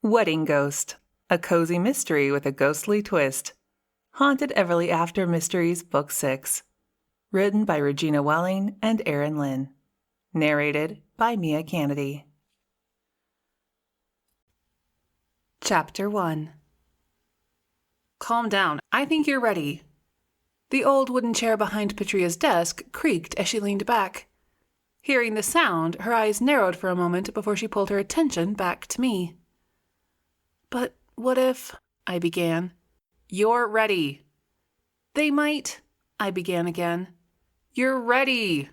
Wedding Ghost, a cozy mystery with a ghostly twist. Haunted Everly After Mysteries, Book 6. Written by ReGina Welling and Erin Lynn. Narrated by Mia Cannedy. Chapter 1. Calm down. I think you're ready. The old wooden chair behind Patrea's desk creaked as she leaned back. Hearing the sound, her eyes narrowed for a moment before she pulled her attention back to me. But what if... I began. You're ready. They might... I began again. You're ready.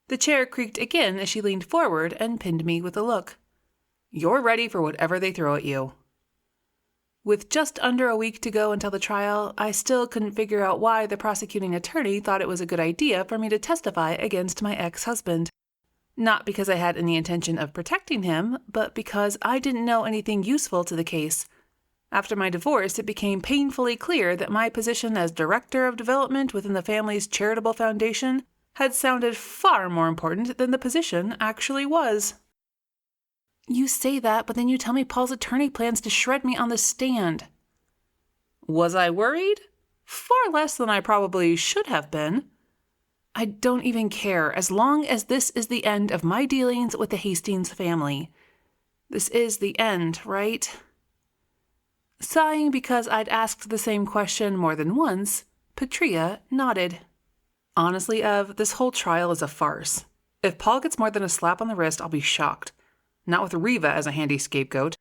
The chair creaked again as she leaned forward and pinned me with a look. You're ready for whatever they throw at you. With just under a week to go until the trial, I still couldn't figure out why the prosecuting attorney thought it was a good idea for me to testify against my ex-husband. Not because I had any intention of protecting him, but because I didn't know anything useful to the case. After my divorce, it became painfully clear that my position as director of development within the family's charitable foundation had sounded far more important than the position actually was. You say that, but then you tell me Paul's attorney plans to shred me on the stand. Was I worried? Far less than I probably should have been. I don't even care, as long as this is the end of my dealings with the Hastings family. This is the end, right? Sighing because I'd asked the same question more than once, Patrea nodded. Honestly, Ev, this whole trial is a farce. If Paul gets more than a slap on the wrist, I'll be shocked. Not with Riva as a handy scapegoat.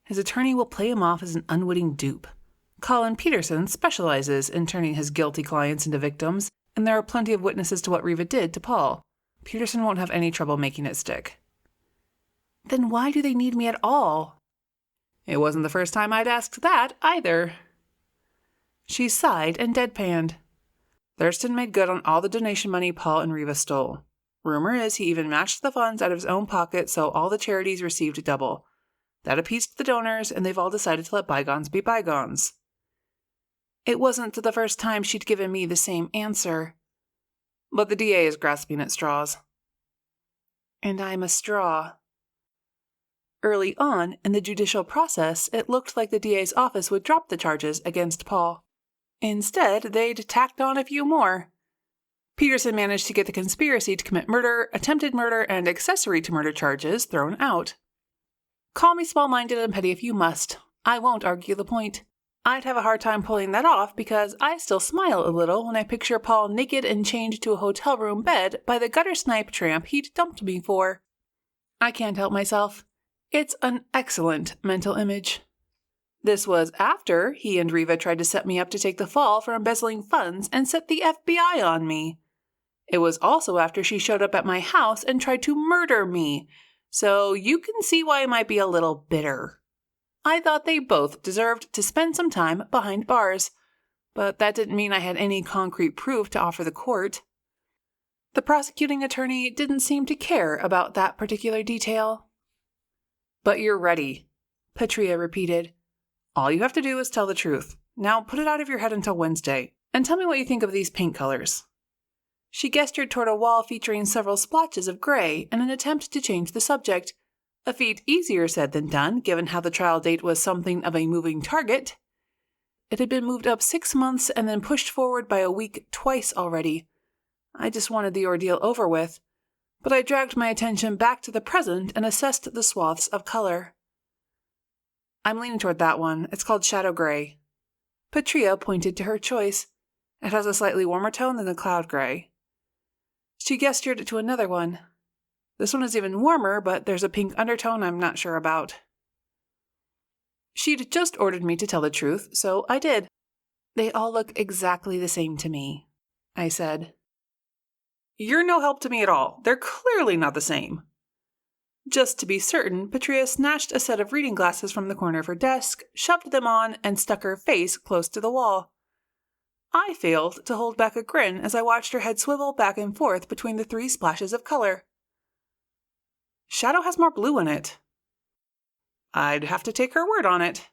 His attorney will play him off as an unwitting dupe. Colin Peterson specializes in turning his guilty clients into victims, and there are plenty of witnesses to what Riva did to Paul. Peterson won't have any trouble making it stick. Then why do they need me at all? It wasn't the first time I'd asked that, either. She sighed and deadpanned. Thurston made good on all the donation money Paul and Riva stole. Rumor is he even matched the funds out of his own pocket, so all the charities received double. That appeased the donors, and they've all decided to let bygones be bygones. It wasn't the first time she'd given me the same answer. But the DA is grasping at straws. And I'm a straw. Early on in the judicial process, it looked like the DA's office would drop the charges against Paul. Instead, they'd tacked on a few more. Peterson managed to get the conspiracy to commit murder, attempted murder, and accessory to murder charges thrown out. Call me small-minded and petty if you must. I won't argue the point. I'd have a hard time pulling that off because I still smile a little when I picture Paul naked and chained to a hotel room bed by the gutter-snipe tramp he'd dumped me for. I can't help myself. It's an excellent mental image. This was after he and Riva tried to set me up to take the fall for embezzling funds and set the FBI on me. It was also after she showed up at my house and tried to murder me, so you can see why I might be a little bitter. I thought they both deserved to spend some time behind bars, but that didn't mean I had any concrete proof to offer the court. The prosecuting attorney didn't seem to care about that particular detail. But you're ready, Patrea repeated. All you have to do is tell the truth. Now put it out of your head until Wednesday, and tell me what you think of these paint colors. She gestured toward a wall featuring several splotches of gray in an attempt to change the subject. A feat easier said than done, given how the trial date was something of a moving target. It had been moved up 6 months and then pushed forward by a week twice already. I just wanted the ordeal over with, but I dragged my attention back to the present and assessed the swaths of color. I'm leaning toward that one. It's called shadow gray. Patrea pointed to her choice. It has a slightly warmer tone than the cloud gray. She gestured to another one. This one is even warmer, but there's a pink undertone I'm not sure about. She'd just ordered me to tell the truth, so I did. They all look exactly the same to me, I said. You're no help to me at all. They're clearly not the same. Just to be certain, Patrea snatched a set of reading glasses from the corner of her desk, shoved them on, and stuck her face close to the wall. I failed to hold back a grin as I watched her head swivel back and forth between the 3 splashes of color. Shadow has more blue in it. I'd have to take her word on it.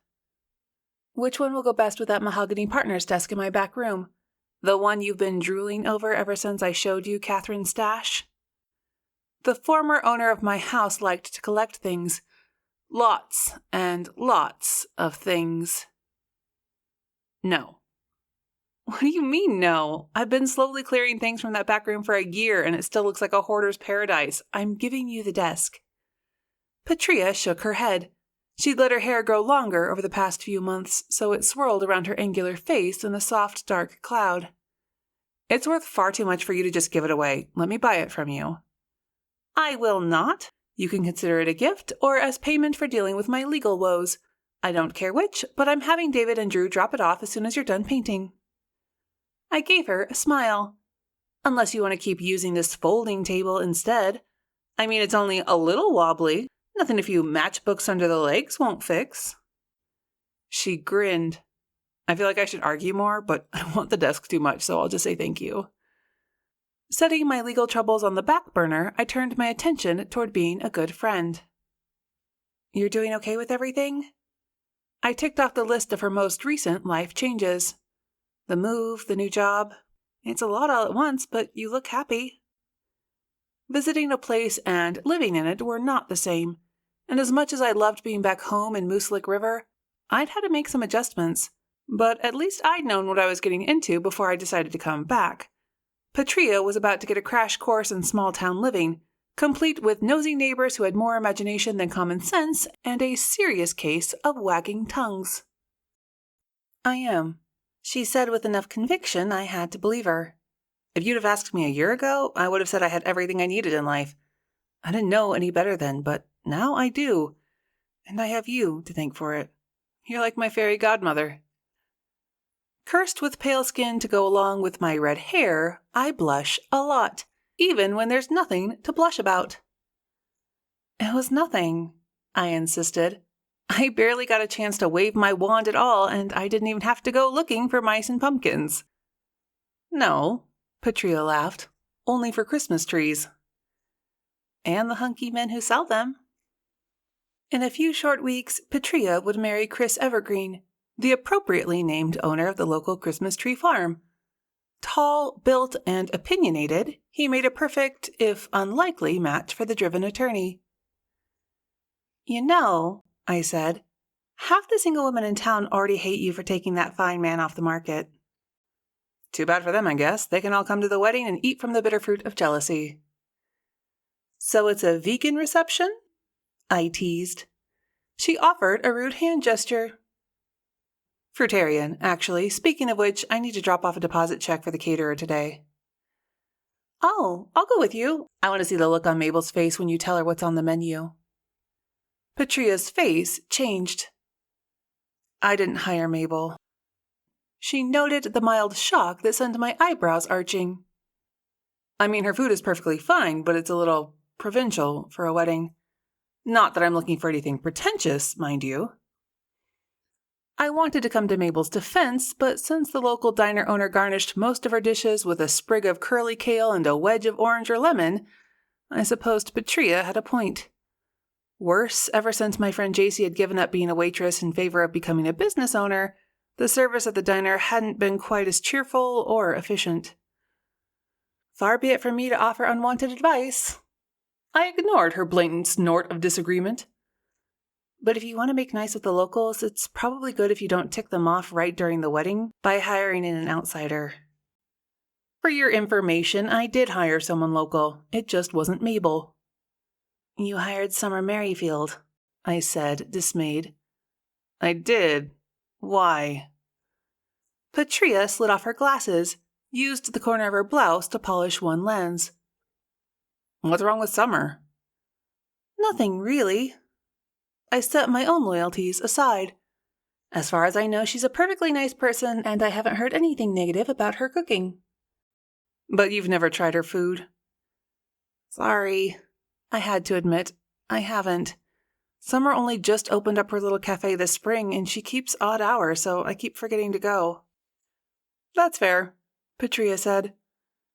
Which one will go best with that mahogany partner's desk in my back room? The one you've been drooling over ever since I showed you Catherine's stash? The former owner of my house liked to collect things. Lots and lots of things. No. What do you mean, no? I've been slowly clearing things from that back room for a year, and it still looks like a hoarder's paradise. I'm giving you the desk. Patrea shook her head. She'd let her hair grow longer over the past few months, so it swirled around her angular face in a soft, dark cloud. It's worth far too much for you to just give it away. Let me buy it from you. I will not. You can consider it a gift or as payment for dealing with my legal woes. I don't care which, but I'm having David and Drew drop it off as soon as you're done painting. I gave her a smile. Unless you want to keep using this folding table instead. I mean, it's only a little wobbly. Nothing a few matchbooks under the legs won't fix. She grinned. I feel like I should argue more, but I want the desk too much, so I'll just say thank you. Setting my legal troubles on the back burner, I turned my attention toward being a good friend. You're doing okay with everything? I ticked off the list of her most recent life changes. The move, the new job. It's a lot all at once, but you look happy. Visiting a place and living in it were not the same, and as much as I loved being back home in Moose Lick River, I'd had to make some adjustments, but at least I'd known what I was getting into before I decided to come back. Patrea was about to get a crash course in small-town living, complete with nosy neighbors who had more imagination than common sense and a serious case of wagging tongues. I am. She said with enough conviction I had to believe her. If you'd have asked me a year ago, I would have said I had everything I needed in life. I didn't know any better then, but now I do. And I have you to thank for it. You're like my fairy godmother. Cursed with pale skin to go along with my red hair, I blush a lot, even when there's nothing to blush about. It was nothing, I insisted. I barely got a chance to wave my wand at all, and I didn't even have to go looking for mice and pumpkins. No, Patrea laughed, only for Christmas trees. And the hunky men who sell them. In a few short weeks, Patrea would marry Chris Evergreen, the appropriately named owner of the local Christmas tree farm. Tall, built, and opinionated, he made a perfect, if unlikely, match for the driven attorney. You know, I said, half the single women in town already hate you for taking that fine man off the market. Too bad for them, I guess. They can all come to the wedding and eat from the bitter fruit of jealousy. So it's a vegan reception? I teased. She offered a rude hand gesture. Fruitarian, actually. Speaking of which, I need to drop off a deposit check for the caterer today. Oh, I'll go with you. I want to see the look on Mabel's face when you tell her what's on the menu. Patrea's face changed. I didn't hire Mabel. She noted the mild shock that sent my eyebrows arching. I mean, her food is perfectly fine, but it's a little provincial for a wedding. Not that I'm looking for anything pretentious, mind you. I wanted to come to Mabel's defense, but since the local diner owner garnished most of her dishes with a sprig of curly kale and a wedge of orange or lemon, I supposed Patrea had a point. Worse, ever since my friend JC had given up being a waitress in favor of becoming a business owner, the service at the diner hadn't been quite as cheerful or efficient. Far be it from me to offer unwanted advice. I ignored her blatant snort of disagreement. But if you want to make nice with the locals, it's probably good if you don't tick them off right during the wedding by hiring in an outsider. For your information, I did hire someone local. It just wasn't Mabel. You hired Summer Merrifield, I said, dismayed. I did. Why? Patrea slid off her glasses, used the corner of her blouse to polish one lens. What's wrong with Summer? Nothing, really. I set my own loyalties aside. As far as I know, she's a perfectly nice person, and I haven't heard anything negative about her cooking. But you've never tried her food? Sorry. I had to admit, I haven't. Summer only just opened up her little cafe this spring, and she keeps odd hours, so I keep forgetting to go. That's fair, Patrea said.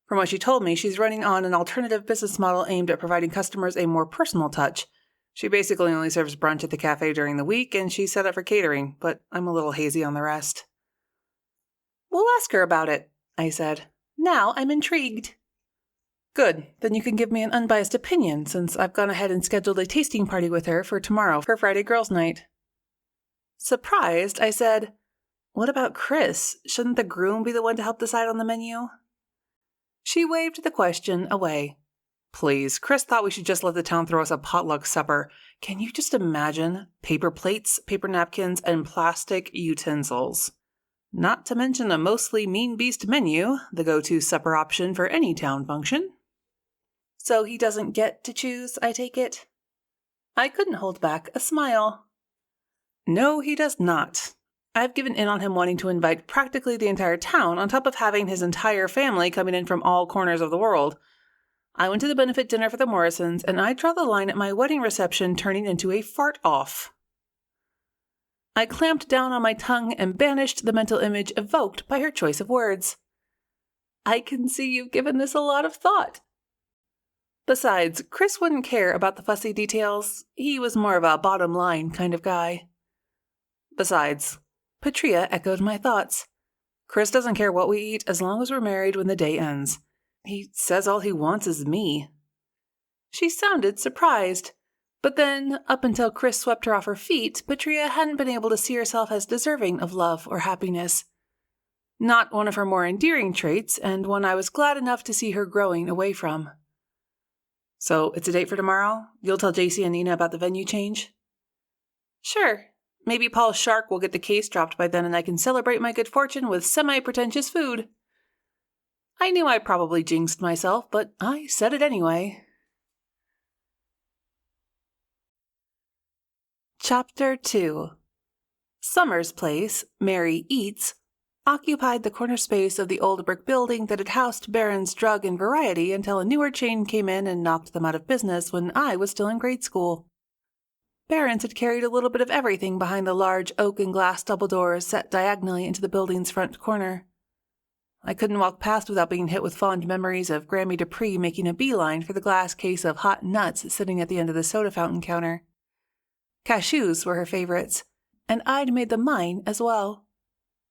From what she told me, she's running on an alternative business model aimed at providing customers a more personal touch. She basically only serves brunch at the cafe during the week, and she's set up for catering, but I'm a little hazy on the rest. We'll ask her about it, I said. Now I'm intrigued. Good, then you can give me an unbiased opinion since I've gone ahead and scheduled a tasting party with her for tomorrow for Friday Girls' Night. Surprised, I said, "What about Chris? Shouldn't the groom be the one to help decide on the menu?" She waved the question away. Please, Chris thought we should just let the town throw us a potluck supper. Can you just imagine? Paper plates, paper napkins, and plastic utensils. Not to mention a mostly mean beast menu, the go-to supper option for any town function. So he doesn't get to choose, I take it? I couldn't hold back a smile. No, he does not. I've given in on him wanting to invite practically the entire town on top of having his entire family coming in from all corners of the world. I went to the benefit dinner for the Morrisons, and I draw the line at my wedding reception turning into a fart-off. I clamped down on my tongue and banished the mental image evoked by her choice of words. I can see you've given this a lot of thought. Besides, Chris wouldn't care about the fussy details. He was more of a bottom-line kind of guy. Besides, Patrea echoed my thoughts. Chris doesn't care what we eat as long as we're married when the day ends. He says all he wants is me. She sounded surprised, but then, up until Chris swept her off her feet, Patrea hadn't been able to see herself as deserving of love or happiness. Not one of her more endearing traits, and one I was glad enough to see her growing away from. So, it's a date for tomorrow? You'll tell JC and Nina about the venue change? Sure. Maybe Paul Shark will get the case dropped by then and I can celebrate my good fortune with semi-pretentious food. I knew I probably jinxed myself, but I said it anyway. Chapter 2. Summer's place, Mary Eats, occupied the corner space of the old brick building that had housed Barron's Drug and Variety until a newer chain came in and knocked them out of business when I was still in grade school. Barron's had carried a little bit of everything behind the large oak and glass double doors set diagonally into the building's front corner. I couldn't walk past without being hit with fond memories of Grammy Dupree making a beeline for the glass case of hot nuts sitting at the end of the soda fountain counter. Cashews were her favorites, and I'd made them mine as well.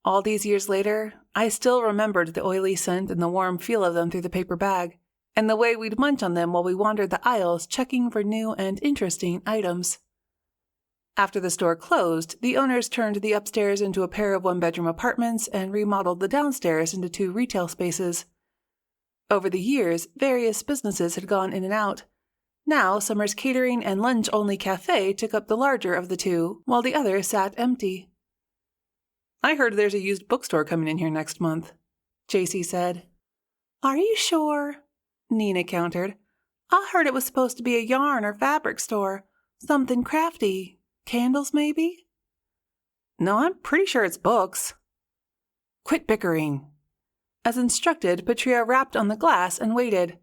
All these years later, I still remembered the oily scent and the warm feel of them through the paper bag, and the way we'd munch on them while we wandered the aisles checking for new and interesting items. After the store closed, the owners turned the upstairs into a pair of one-bedroom apartments and remodeled the downstairs into 2 retail spaces. Over the years, various businesses had gone in and out. Now, Summer's catering and lunch-only cafe took up the larger of the 2, while the other sat empty. I heard there's a used bookstore coming in here next month, JC said. Are you sure? Nina countered. I heard it was supposed to be a yarn or fabric store, something crafty. Candles, maybe? No, I'm pretty sure it's books. Quit bickering. As instructed, Patrea rapped on the glass and waited.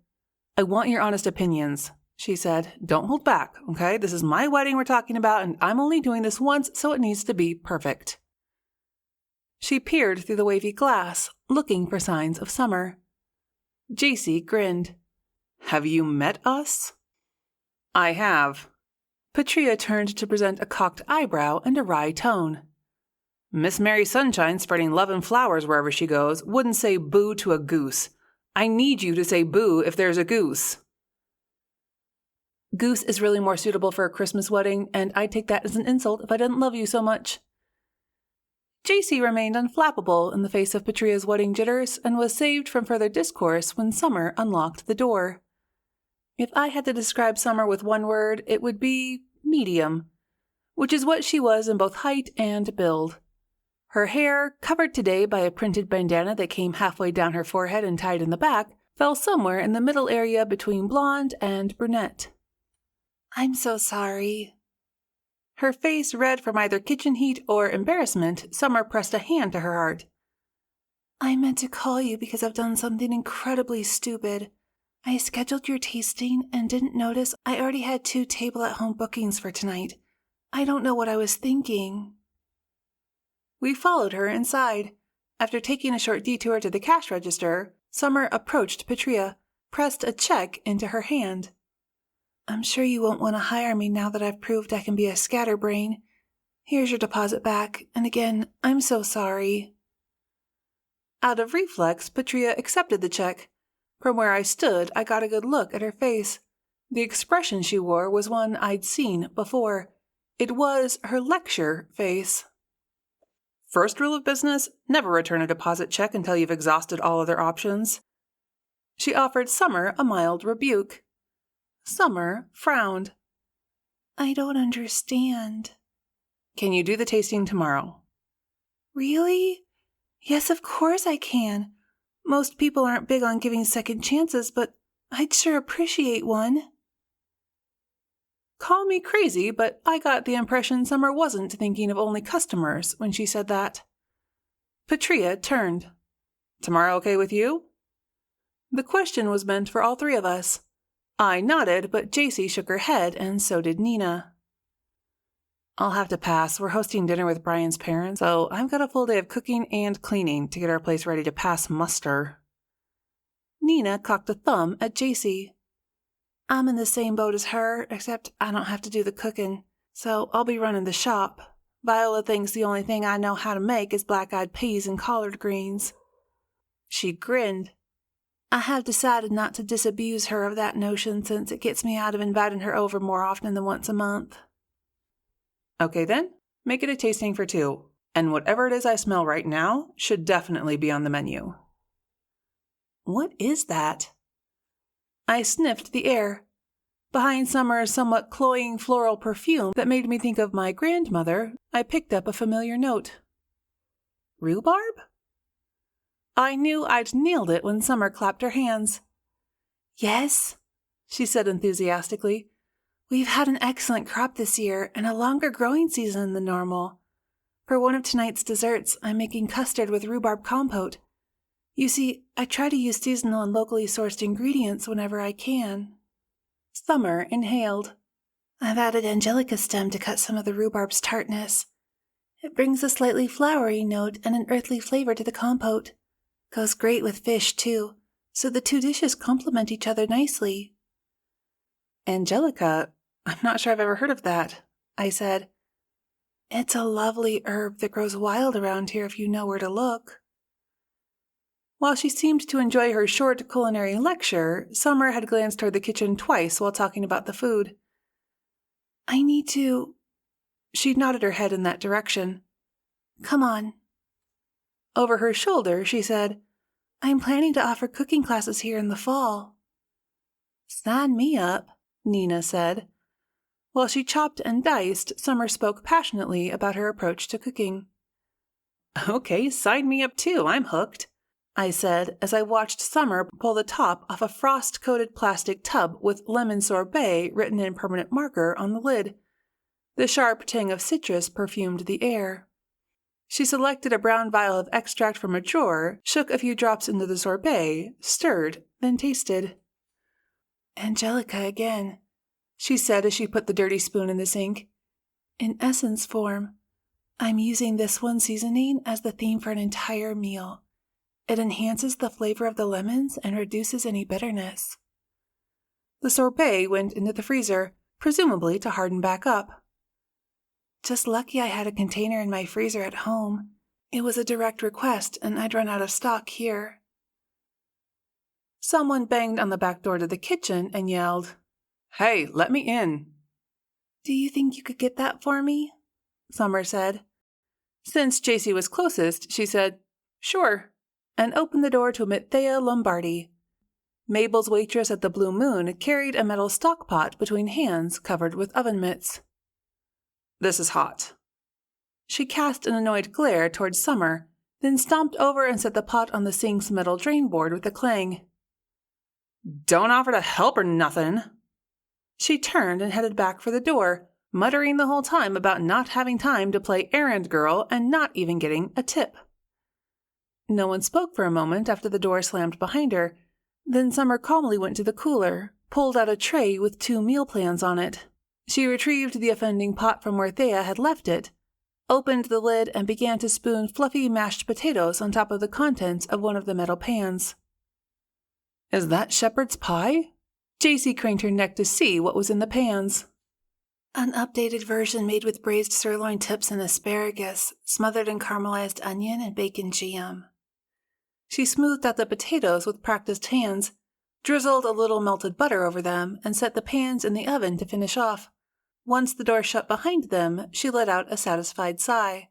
I want your honest opinions, she said. Don't hold back, okay? This is my wedding we're talking about, and I'm only doing this once, so it needs to be perfect. She peered through the wavy glass, looking for signs of summer. JC grinned. Have you met us? I have. Patrea turned to present a cocked eyebrow and a wry tone. Miss Mary Sunshine, spreading love and flowers wherever she goes, wouldn't say boo to a goose. I need you to say boo if there's a goose. Goose is really more suitable for a Christmas wedding, and I'd take that as an insult if I didn't love you so much. JC remained unflappable in the face of Patrea's wedding jitters and was saved from further discourse when Summer unlocked the door. If I had to describe Summer with one word, it would be medium, which is what she was in both height and build. Her hair, covered today by a printed bandana that came halfway down her forehead and tied in the back, fell somewhere in the middle area between blonde and brunette. I'm so sorry. Her face red from either kitchen heat or embarrassment, Summer pressed a hand to her heart. I meant to call you because I've done something incredibly stupid. I scheduled your tasting and didn't notice I already had 2 table-at-home bookings for tonight. I don't know what I was thinking. We followed her inside. After taking a short detour to the cash register, Summer approached Patrea, pressed a check into her hand. I'm sure you won't want to hire me now that I've proved I can be a scatterbrain. Here's your deposit back, and again, I'm so sorry. Out of reflex, Patrea accepted the check, From where I stood, I got a good look at her face. The expression she wore was one I'd seen before. It was her lecture face. First rule of business, never return a deposit check until you've exhausted all other options. She offered Summer a mild rebuke. Summer frowned. I don't understand. Can you do the tasting tomorrow? Really? Yes, of course I can. Most people aren't big on giving second chances, but I'd sure appreciate one. Call me crazy, but I got the impression Summer wasn't thinking of only customers when she said that. Patrea turned. Tomorrow okay with you? The question was meant for all three of us. I nodded, but Jacy shook her head, and so did Nina. I'll have to pass. We're hosting dinner with Brian's parents, so I've got a full day of cooking and cleaning to get our place ready to pass muster. Nina cocked a thumb at Jacy. I'm in the same boat as her, except I don't have to do the cooking, so I'll be running the shop. Viola thinks the only thing I know how to make is black-eyed peas and collard greens. She grinned. I have decided not to disabuse her of that notion since it gets me out of inviting her over more often than once a month. Okay then, make it a tasting for two, and whatever it is I smell right now should definitely be on the menu. What is that? I sniffed the air. Behind Summer's somewhat cloying floral perfume that made me think of my grandmother, I picked up a familiar note. Rhubarb? I knew I'd nailed it when Summer clapped her hands. Yes, she said enthusiastically. We've had an excellent crop this year and a longer growing season than normal. For one of tonight's desserts, I'm making custard with rhubarb compote. You see, I try to use seasonal and locally sourced ingredients whenever I can. Summer inhaled. I've added angelica stem to cut some of the rhubarb's tartness. It brings a slightly flowery note and an earthly flavor to the compote. Goes great with fish, too, so the two dishes complement each other nicely. Angelica? I'm not sure I've ever heard of that, I said. It's a lovely herb that grows wild around here if you know where to look. While she seemed to enjoy her short culinary lecture, Summer had glanced toward the kitchen twice while talking about the food. I need to... She nodded her head in that direction. Come on. Over her shoulder, she said, I'm planning to offer cooking classes here in the fall. Sign me up, Nina said. While she chopped and diced, Summer spoke passionately about her approach to cooking. Okay, sign me up too, I'm hooked, I said as I watched Summer pull the top off a frost-coated plastic tub with lemon sorbet written in permanent marker on the lid. The sharp tang of citrus perfumed the air. She selected a brown vial of extract from a drawer, shook a few drops into the sorbet, stirred, then tasted. Angelica again, she said as she put the dirty spoon in the sink. In essence form. I'm using this one seasoning as the theme for an entire meal. It enhances the flavor of the lemons and reduces any bitterness. The sorbet went into the freezer, presumably to harden back up. Just lucky I had a container in my freezer at home. It was a direct request, and I'd run out of stock here. Someone banged on the back door to the kitchen and yelled, Hey, let me in. Do you think you could get that for me? Summer said. Since Jacy was closest, she said, Sure, and opened the door to admit Thea Lombardi. Mabel's waitress at the Blue Moon carried a metal stock pot between hands covered with oven mitts. This is hot. She cast an annoyed glare towards Summer, then stomped over and set the pot on the sink's metal drain board with a clang. Don't offer to help or nothing. She turned and headed back for the door, muttering the whole time about not having time to play errand girl and not even getting a tip. No one spoke for a moment after the door slammed behind her. Then Summer calmly went to the cooler, pulled out a tray with 2 meal plans on it. She retrieved the offending pot from where Thea had left it, opened the lid, and began to spoon fluffy mashed potatoes on top of the contents of one of the metal pans. Is that shepherd's pie? Jacy craned her neck to see what was in the pans. An updated version made with braised sirloin tips and asparagus, smothered in caramelized onion and bacon jam. She smoothed out the potatoes with practiced hands, drizzled a little melted butter over them, and set the pans in the oven to finish off. Once the door shut behind them, she let out a satisfied sigh.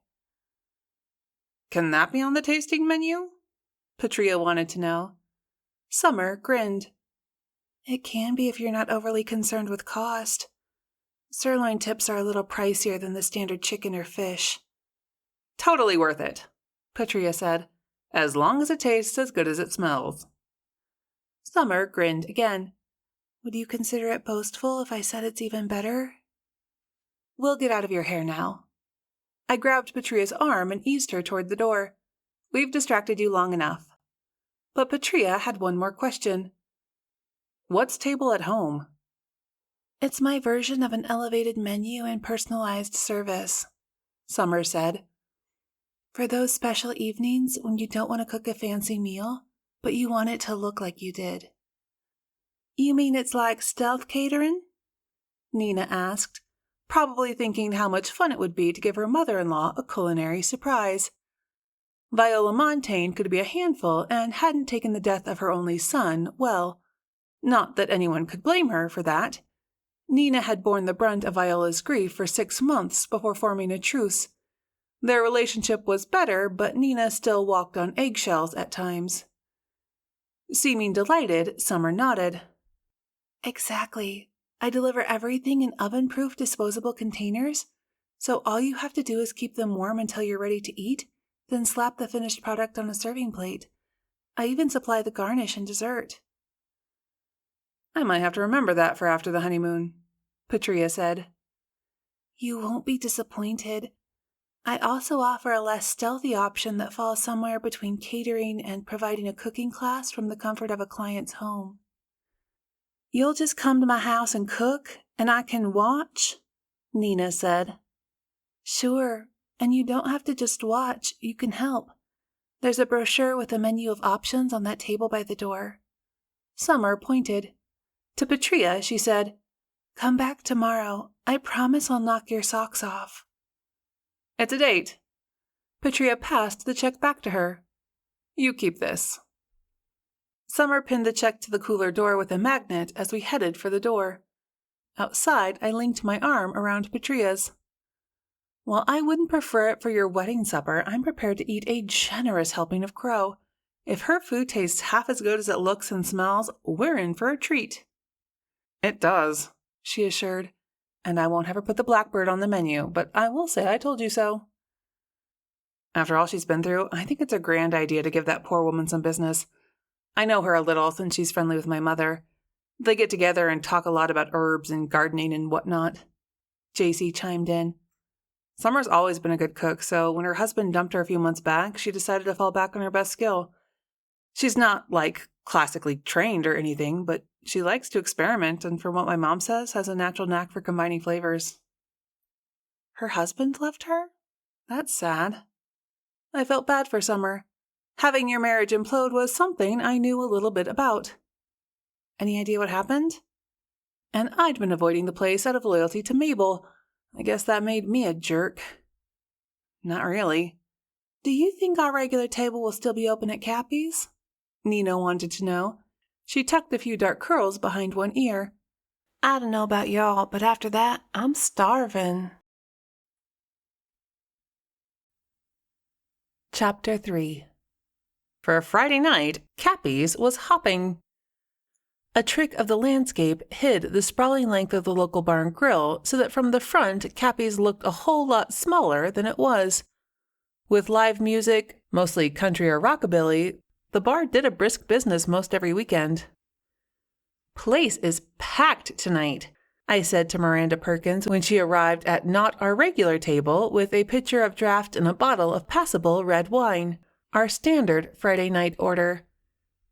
"Can that be on the tasting menu?" Patrea wanted to know. Summer grinned. "It can be if you're not overly concerned with cost. Sirloin tips are a little pricier than the standard chicken or fish." "Totally worth it," Patrea said, "as long as it tastes as good as it smells." Summer grinned again. "Would you consider it boastful if I said it's even better?" "We'll get out of your hair now." I grabbed Patrea's arm and eased her toward the door. "We've distracted you long enough." But Patrea had one more question. "What's table at home?" "It's my version of an elevated menu and personalized service," Summer said. "For those special evenings when you don't want to cook a fancy meal, but you want it to look like you did." "You mean it's like stealth catering?" Nina asked, probably thinking how much fun it would be to give her mother-in-law a culinary surprise. Viola Montaigne could be a handful and hadn't taken the death of her only son well. Not that anyone could blame her for that. Nina had borne the brunt of Viola's grief for 6 months before forming a truce. Their relationship was better, but Nina still walked on eggshells at times. Seeming delighted, Summer nodded. "Exactly. I deliver everything in oven-proof disposable containers, so all you have to do is keep them warm until you're ready to eat, then slap the finished product on a serving plate. I even supply the garnish and dessert." "I might have to remember that for after the honeymoon," Patrea said. "You won't be disappointed. I also offer a less stealthy option that falls somewhere between catering and providing a cooking class from the comfort of a client's home." "You'll just come to my house and cook, and I can watch?" Nina said. "Sure, and you don't have to just watch, you can help. There's a brochure with a menu of options on that table by the door." Summer pointed. To Patrea, she said, "Come back tomorrow. I promise I'll knock your socks off." "It's a date." Patrea passed the check back to her. "You keep this." Summer pinned the check to the cooler door with a magnet as we headed for the door. Outside, I linked my arm around Patrea's. "While I wouldn't prefer it for your wedding supper, I'm prepared to eat a generous helping of crow. If her food tastes half as good as it looks and smells, we're in for a treat." "It does," she assured, "and I won't have her put the blackbird on the menu, but I will say I told you so." After all she's been through, I think it's a grand idea to give that poor woman some business. I know her a little since she's friendly with my mother. They get together and talk a lot about herbs and gardening and whatnot. JC chimed in. Summer's always been a good cook, so when her husband dumped her a few months back, she decided to fall back on her best skill. She's not, classically trained or anything, but she likes to experiment and, from what my mom says, has a natural knack for combining flavors. Her husband left her? That's sad. I felt bad for Summer. Having your marriage implode was something I knew a little bit about. Any idea what happened? And I'd been avoiding the place out of loyalty to Mabel. I guess that made me a jerk. Not really. "Do you think our regular table will still be open at Cappy's?" Nina wanted to know. She tucked a few dark curls behind one ear. "I don't know about y'all, but after that, I'm starving." Chapter 3. For a Friday night, Cappy's was hopping. A trick of the landscape hid the sprawling length of the local barn grill so that from the front, Cappy's looked a whole lot smaller than it was. With live music, mostly country or rockabilly, the bar did a brisk business most every weekend. "Place is packed tonight," I said to Miranda Perkins when she arrived at not our regular table with a pitcher of draft and a bottle of passable red wine, our standard Friday night order.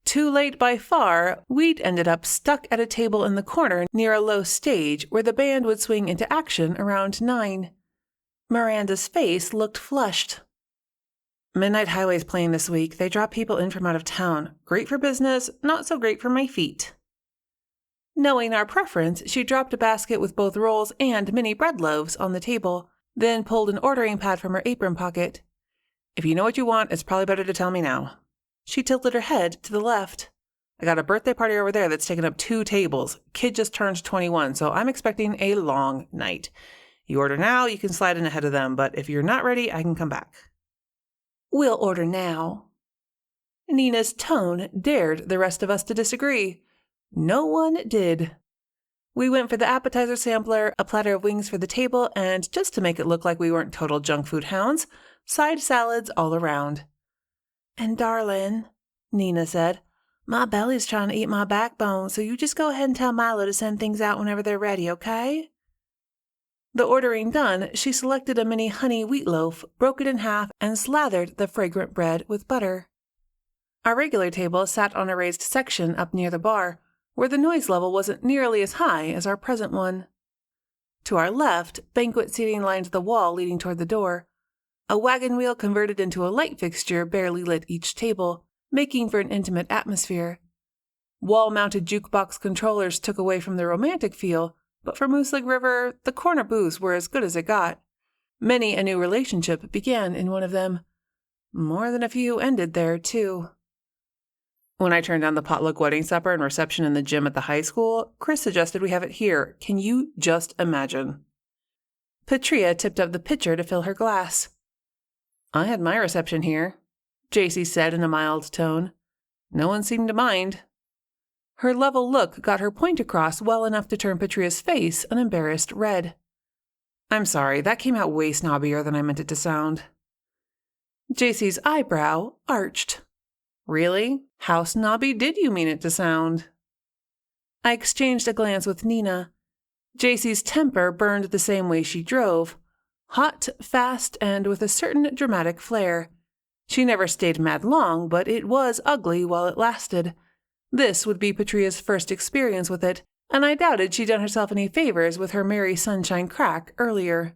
Too late by far, we'd ended up stuck at a table in the corner near a low stage where the band would swing into action around 9. Miranda's face looked flushed. "Midnight Highway's playing this week. They draw people in from out of town. Great for business, not so great for my feet." Knowing our preference, she dropped a basket with both rolls and mini bread loaves on the table, then pulled an ordering pad from her apron pocket. "If you know what you want, it's probably better to tell me now." She tilted her head to the left. I got a birthday party over there that's taken up 2 tables. Kid just turned 21, so I'm expecting a long night. You order now, you can slide in ahead of them, but if you're not ready, I can come back. We'll order now. Nina's tone dared the rest of us to disagree. No one did. We went for the appetizer sampler, a platter of wings for the table, and just to make it look like we weren't total junk food hounds, side salads all around. And darling, Nina said, my belly's trying to eat my backbone, so you just go ahead and tell Milo to send things out whenever they're ready, okay? The ordering done, she selected a mini honey wheat loaf, broke it in half, and slathered the fragrant bread with butter. Our regular table sat on a raised section up near the bar, where the noise level wasn't nearly as high as our present one. To our left, banquet seating lined the wall leading toward the door. A wagon wheel converted into a light fixture barely lit each table, making for an intimate atmosphere. Wall-mounted jukebox controllers took away from the romantic feel, but for Moose Lake River, the corner booths were as good as it got. Many a new relationship began in one of them. More than a few ended there, too. When I turned down the potluck wedding supper and reception in the gym at the high school, Chris suggested we have it here. Can you just imagine? Patrea tipped up the pitcher to fill her glass. I had my reception here, JC said in a mild tone. No one seemed to mind. Her level look got her point across well enough to turn Patrea's face an embarrassed red. I'm sorry, that came out way snobbier than I meant it to sound. JC's eyebrow arched. Really? How snobby did you mean it to sound? I exchanged a glance with Nina. JC's temper burned the same way she drove. Hot, fast, and with a certain dramatic flair. She never stayed mad long, but it was ugly while it lasted. This would be Patrea's first experience with it, and I doubted she'd done herself any favors with her Merry Sunshine crack earlier.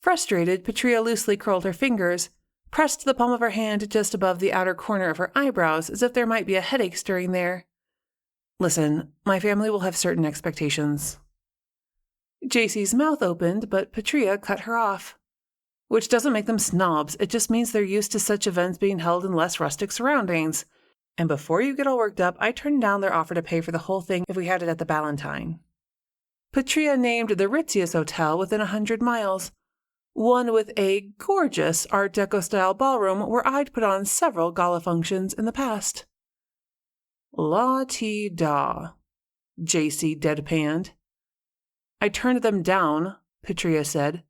Frustrated, Patrea loosely curled her fingers, pressed the palm of her hand just above the outer corner of her eyebrows as if there might be a headache stirring there. Listen, my family will have certain expectations. JC's mouth opened, but Patrea cut her off. Which doesn't make them snobs, it just means they're used to such events being held in less rustic surroundings. And before you get all worked up, I turned down their offer to pay for the whole thing if we had it at the Ballantine. Patrea named the ritziest hotel within 100 miles. One with a gorgeous Art Deco-style ballroom where I'd put on several gala functions in the past. La-ti-da, JC deadpanned. I turned them down, Patrea said,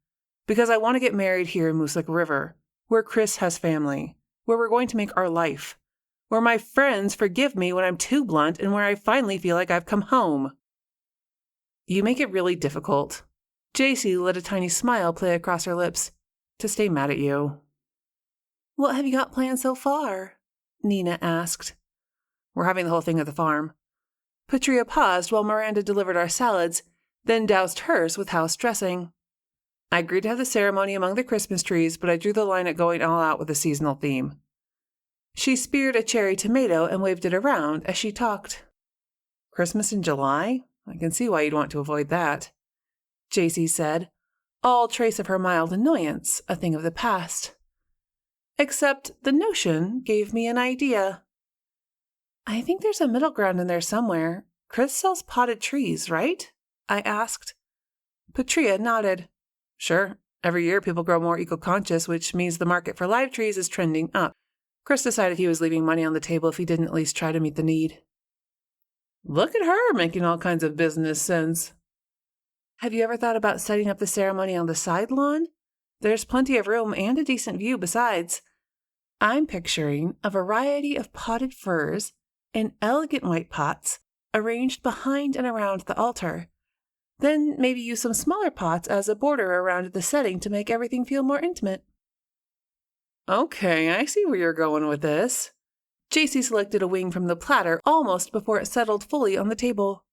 because I want to get married here in Moose Lake River, where Chris has family, where we're going to make our life, where my friends forgive me when I'm too blunt, and where I finally feel like I've come home. You make it really difficult. JC let a tiny smile play across her lips, to stay mad at you. What have you got planned so far? Nina asked. We're having the whole thing at the farm. Patrea paused while Miranda delivered our salads, then doused hers with house dressing. I agreed to have the ceremony among the Christmas trees, but I drew the line at going all out with a seasonal theme. She speared a cherry tomato and waved it around as she talked. Christmas in July? I can see why you'd want to avoid that, JC said, all trace of her mild annoyance a thing of the past. Except the notion gave me an idea. I think there's a middle ground in there somewhere. Chris sells potted trees, right? I asked. Patrea nodded. Sure. Every year people grow more eco-conscious, which means the market for live trees is trending up. Chris decided he was leaving money on the table if he didn't at least try to meet the need. Look at her making all kinds of business sense. Have you ever thought about setting up the ceremony on the side lawn? There's plenty of room and a decent view besides. I'm picturing a variety of potted furs in elegant white pots arranged behind and around the altar. Then maybe use some smaller pots as a border around the setting to make everything feel more intimate. Okay, I see where you're going with this. JC selected a wing from the platter almost before it settled fully on the table.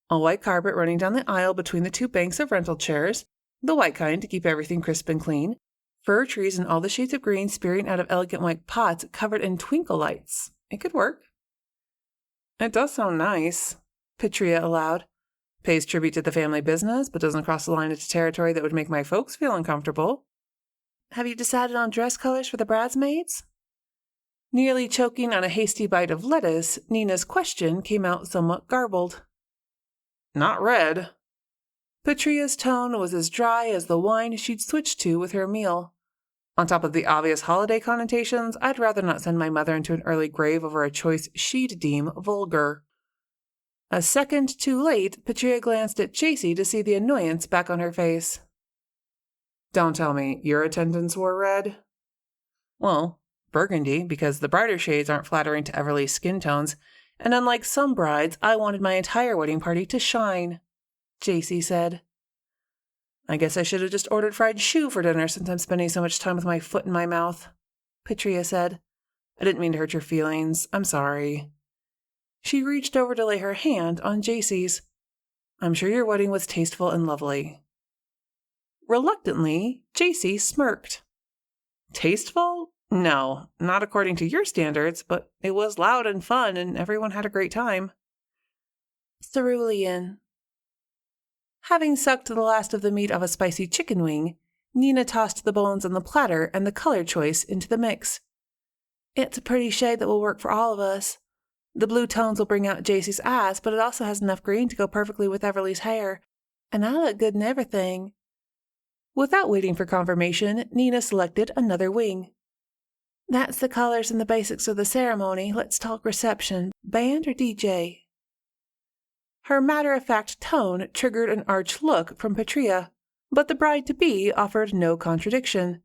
A white carpet running down the aisle between the 2 banks of rental chairs, the white kind to keep everything crisp and clean, fir trees in all the shades of green spearing out of elegant white pots covered in twinkle lights. It could work. It does sound nice, Patrea allowed. Pays tribute to the family business, but doesn't cross the line into territory that would make my folks feel uncomfortable. Have you decided on dress colors for the bridesmaids? Nearly choking on a hasty bite of lettuce, Nina's question came out somewhat garbled. Not red. Patrea's tone was as dry as the wine she'd switched to with her meal. On top of the obvious holiday connotations, I'd rather not send my mother into an early grave over a choice she'd deem vulgar. A second too late, Patrea glanced at Jacey to see the annoyance back on her face. Don't tell me your attendants wore red? Well, burgundy, because the brighter shades aren't flattering to Everly's skin tones, and unlike some brides, I wanted my entire wedding party to shine, Jacey said. I guess I should have just ordered fried choux for dinner since I'm spending so much time with my foot in my mouth, Patrea said. I didn't mean to hurt your feelings. I'm sorry. She reached over to lay her hand on Jacey's. I'm sure your wedding was tasteful and lovely. Reluctantly, Jacey smirked. Tasteful? No, not according to your standards, but it was loud and fun and everyone had a great time. Cerulean. Having sucked the last of the meat of a spicy chicken wing, Nina tossed the bones on the platter and the color choice into the mix. It's a pretty shade that will work for all of us. The blue tones will bring out Jacey's eyes, but it also has enough green to go perfectly with Everly's hair. And I look good in everything. Without waiting for confirmation, Nina selected another wing. That's the colors and the basics of the ceremony. Let's talk reception. Band or DJ? Her matter-of-fact tone triggered an arch look from Patrea, but the bride-to-be offered no contradiction.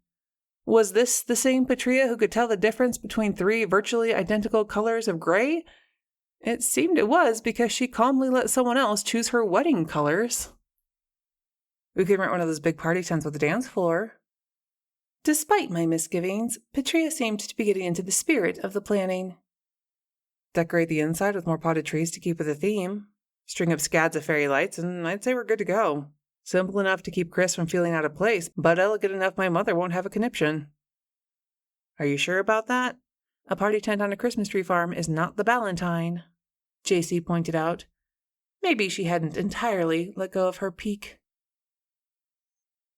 Was this the same Patrea who could tell the difference between three virtually identical colors of gray? It seemed it was, because she calmly let someone else choose her wedding colors. We could rent one of those big party tents with a dance floor. Despite my misgivings, Patrea seemed to be getting into the spirit of the planning. Decorate the inside with more potted trees to keep with the theme. String up scads of fairy lights, and I'd say we're good to go. Simple enough to keep Chris from feeling out of place, but elegant enough my mother won't have a conniption. Are you sure about that? A party tent on a Christmas tree farm is not the Ballantine, Jacey pointed out. Maybe she hadn't entirely let go of her pique.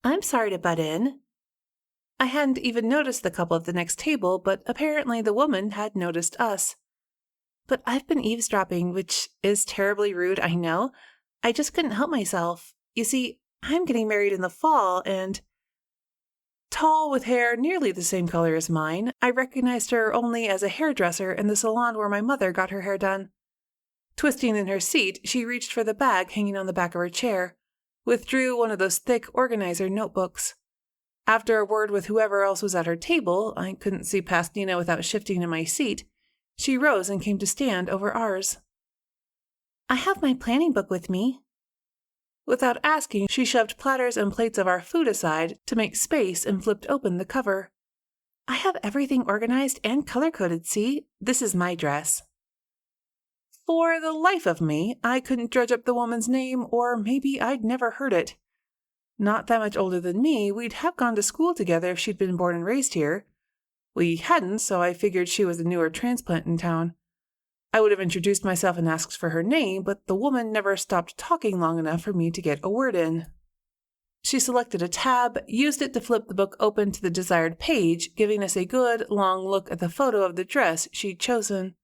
I'm sorry to butt in. I hadn't even noticed the couple at the next table, but apparently the woman had noticed us. But I've been eavesdropping, which is terribly rude, I know. I just couldn't help myself. You see, I'm getting married in the fall, and... Tall, with hair nearly the same color as mine, I recognized her only as a hairdresser in the salon where my mother got her hair done. Twisting in her seat, she reached for the bag hanging on the back of her chair, withdrew one of those thick organizer notebooks. After a word with whoever else was at her table, I couldn't see past Nina without shifting in my seat, she rose and came to stand over ours. I have my planning book with me. Without asking, she shoved platters and plates of our food aside to make space and flipped open the cover. I have everything organized and color-coded, see? This is my dress. For the life of me, I couldn't dredge up the woman's name, or maybe I'd never heard it. Not that much older than me, we'd have gone to school together if she'd been born and raised here. We hadn't, so I figured she was a newer transplant in town. I would have introduced myself and asked for her name, but the woman never stopped talking long enough for me to get a word in. She selected a tab, used it to flip the book open to the desired page, giving us a good, long look at the photo of the dress she'd chosen.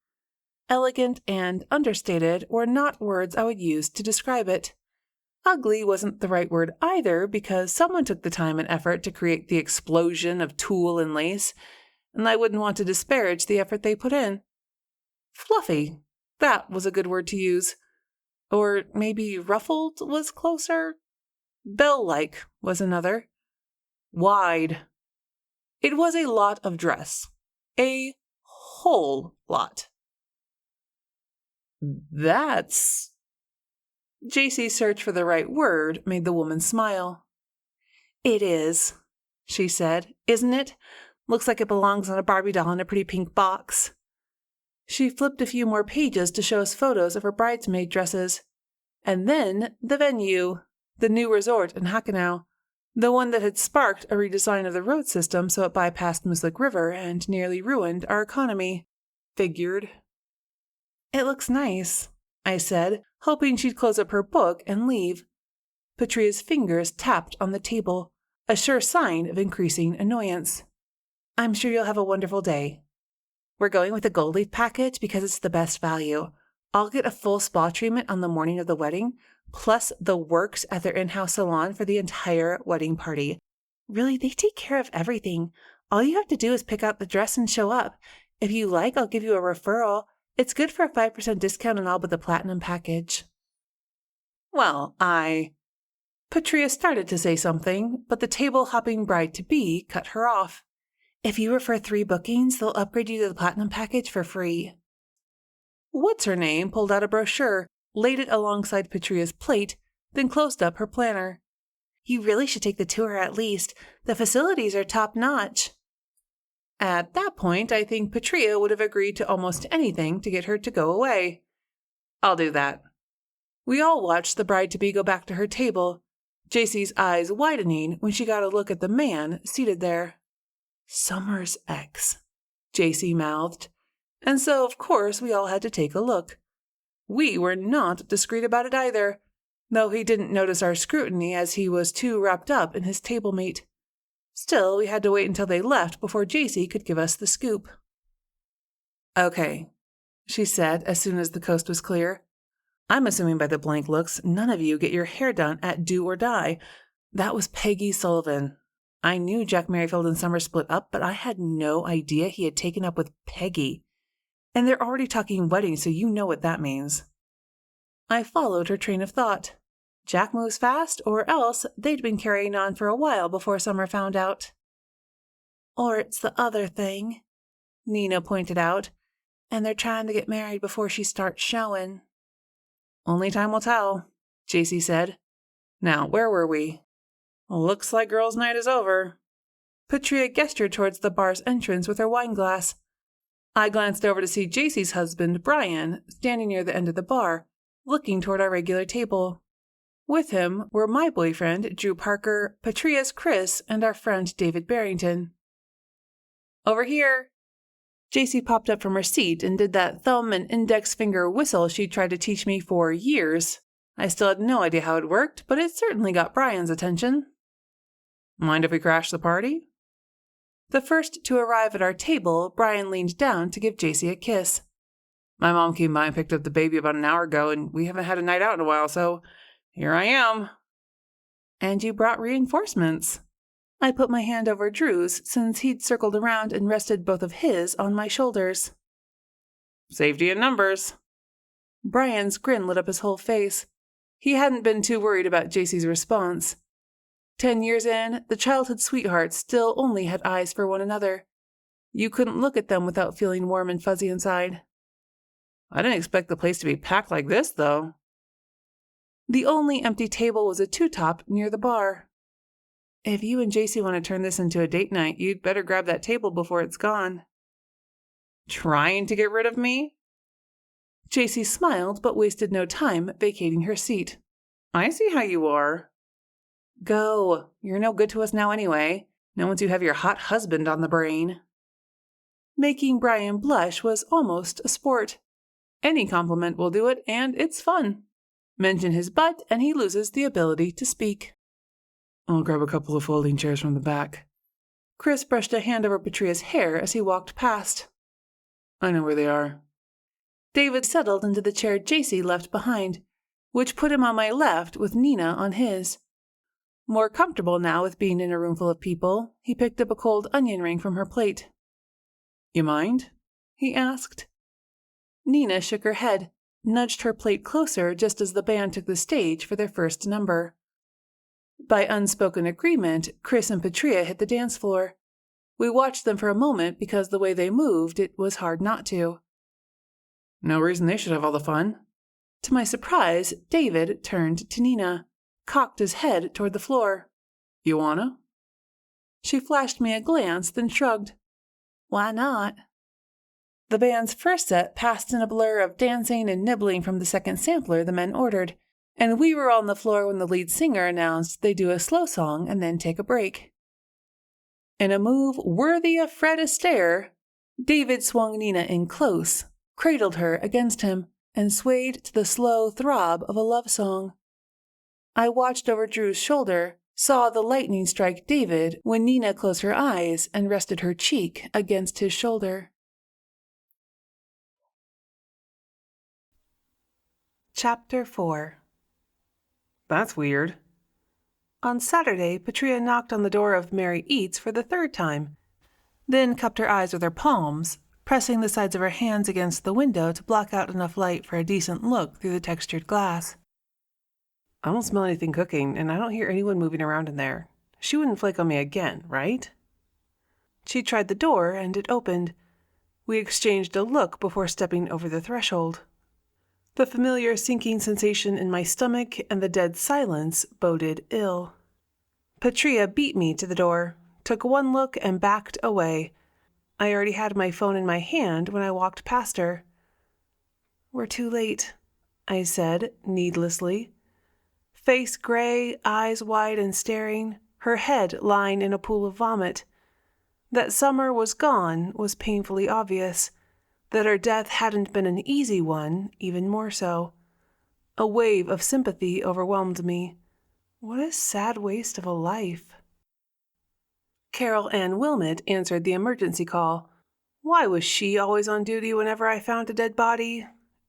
Elegant and understated were not words I would use to describe it. Ugly wasn't the right word either, because someone took the time and effort to create the explosion of tulle and lace, and I wouldn't want to disparage the effort they put in. Fluffy, that was a good word to use. Or maybe ruffled was closer? Bell-like was another. Wide. It was a lot of dress. A whole lot. That's... Jacey's search for the right word made the woman smile. It is, she said. Isn't it? Looks like it belongs on a Barbie doll in a pretty pink box. She flipped a few more pages to show us photos of her bridesmaid dresses. And then the venue, the new resort in Hackenau, the one that had sparked a redesign of the road system so it bypassed Mooslick River and nearly ruined our economy. Figured. It looks nice, I said, hoping she'd close up her book and leave. Patrea's fingers tapped on the table, a sure sign of increasing annoyance. I'm sure you'll have a wonderful day. We're going with the gold leaf package because it's the best value. I'll get a full spa treatment on the morning of the wedding, plus the works at their in-house salon for the entire wedding party. Really, they take care of everything. All you have to do is pick out the dress and show up. If you like, I'll give you a referral. It's good for a 5% discount on all but the platinum package. Well, Patrea started to say something, but the table-hopping bride-to-be cut her off. If you refer 3 bookings, they'll upgrade you to the platinum package for free. What's-her-name pulled out a brochure, laid it alongside Patrea's plate, then closed up her planner. You really should take the tour at least. The facilities are top-notch. At that point, I think Patrea would have agreed to almost anything to get her to go away. I'll do that. We all watched the bride-to-be go back to her table, JC's eyes widening when she got a look at the man seated there. Summer's ex, JC mouthed. And so, of course, we all had to take a look. We were not discreet about it either, though he didn't notice our scrutiny as he was too wrapped up in his table mate. Still, we had to wait until they left before JC could give us the scoop. Okay, she said as soon as the coast was clear. I'm assuming by the blank looks, none of you get your hair done at Do or Die. That was Peggy Sullivan. I knew Jack Merrifield and Summer split up, but I had no idea he had taken up with Peggy. And they're already talking wedding, so you know what that means. I followed her train of thought. Jack moves fast, or else they'd been carrying on for a while before Summer found out. Or it's the other thing, Nina pointed out, and they're trying to get married before she starts showing. Only time will tell, JC said. Now, where were we? Looks like girls' night is over. Patrea gestured towards the bar's entrance with her wine glass. I glanced over to see JC's husband, Brian, standing near the end of the bar, looking toward our regular table. With him were my boyfriend, Drew Parker, Patrea's Chris, and our friend David Barrington. Over here. JC popped up from her seat and did that thumb and index finger whistle she'd tried to teach me for years. I still had no idea how it worked, but it certainly got Brian's attention. Mind if we crash the party? The first to arrive at our table, Brian leaned down to give JC a kiss. My mom came by and picked up the baby about an hour ago, and we haven't had a night out in a while, so here I am. And you brought reinforcements. I put my hand over Drew's, since he'd circled around and rested both of his on my shoulders. Safety in numbers. Brian's grin lit up his whole face. He hadn't been too worried about JC's response. 10 years in, the childhood sweethearts still only had eyes for one another. You couldn't look at them without feeling warm and fuzzy inside. I didn't expect the place to be packed like this, though. The only empty table was a two-top near the bar. If you and JC want to turn this into a date night, you'd better grab that table before it's gone. Trying to get rid of me? JC smiled, but wasted no time vacating her seat. I see how you are. Go. You're no good to us now anyway. Not once you have your hot husband on the brain. Making Brian blush was almost a sport. Any compliment will do it, and it's fun. Mention his butt, and he loses the ability to speak. I'll grab a couple of folding chairs from the back. Chris brushed a hand over Patrea's hair as he walked past. I know where they are. David settled into the chair JC left behind, which put him on my left with Nina on his. More comfortable now with being in a room full of people, he picked up a cold onion ring from her plate. You mind? He asked. Nina shook her head, nudged her plate closer just as the band took the stage for their first number. By unspoken agreement, Chris and Patrea hit the dance floor. We watched them for a moment because the way they moved, it was hard not to. No reason they should have all the fun. To my surprise, David turned to Nina, cocked his head toward the floor. You wanna? She flashed me a glance, then shrugged. Why not? The band's first set passed in a blur of dancing and nibbling from the second sampler the men ordered, and we were on the floor when the lead singer announced they'd do a slow song and then take a break. In a move worthy of Fred Astaire, David swung Nina in close, cradled her against him, and swayed to the slow throb of a love song. I watched over Drew's shoulder, saw the lightning strike David when Nina closed her eyes and rested her cheek against his shoulder. Chapter 4. That's weird. On Saturday, Patrea knocked on the door of Mary Eats for the third time, then cupped her eyes with her palms, pressing the sides of her hands against the window to block out enough light for a decent look through the textured glass. I don't smell anything cooking, and I don't hear anyone moving around in there. She wouldn't flake on me again, right? She tried the door, and it opened. We exchanged a look before stepping over the threshold. The familiar sinking sensation in my stomach and the dead silence boded ill. Patrea beat me to the door, took one look, and backed away. I already had my phone in my hand when I walked past her. "We're too late," I said, needlessly. Face gray, eyes wide and staring, her head lying in a pool of vomit. That Summer was gone was painfully obvious. That her death hadn't been an easy one, even more so. A wave of sympathy overwhelmed me. What a sad waste of a life. Carol Ann Wilmot answered the emergency call. Why was she always on duty whenever I found a dead body?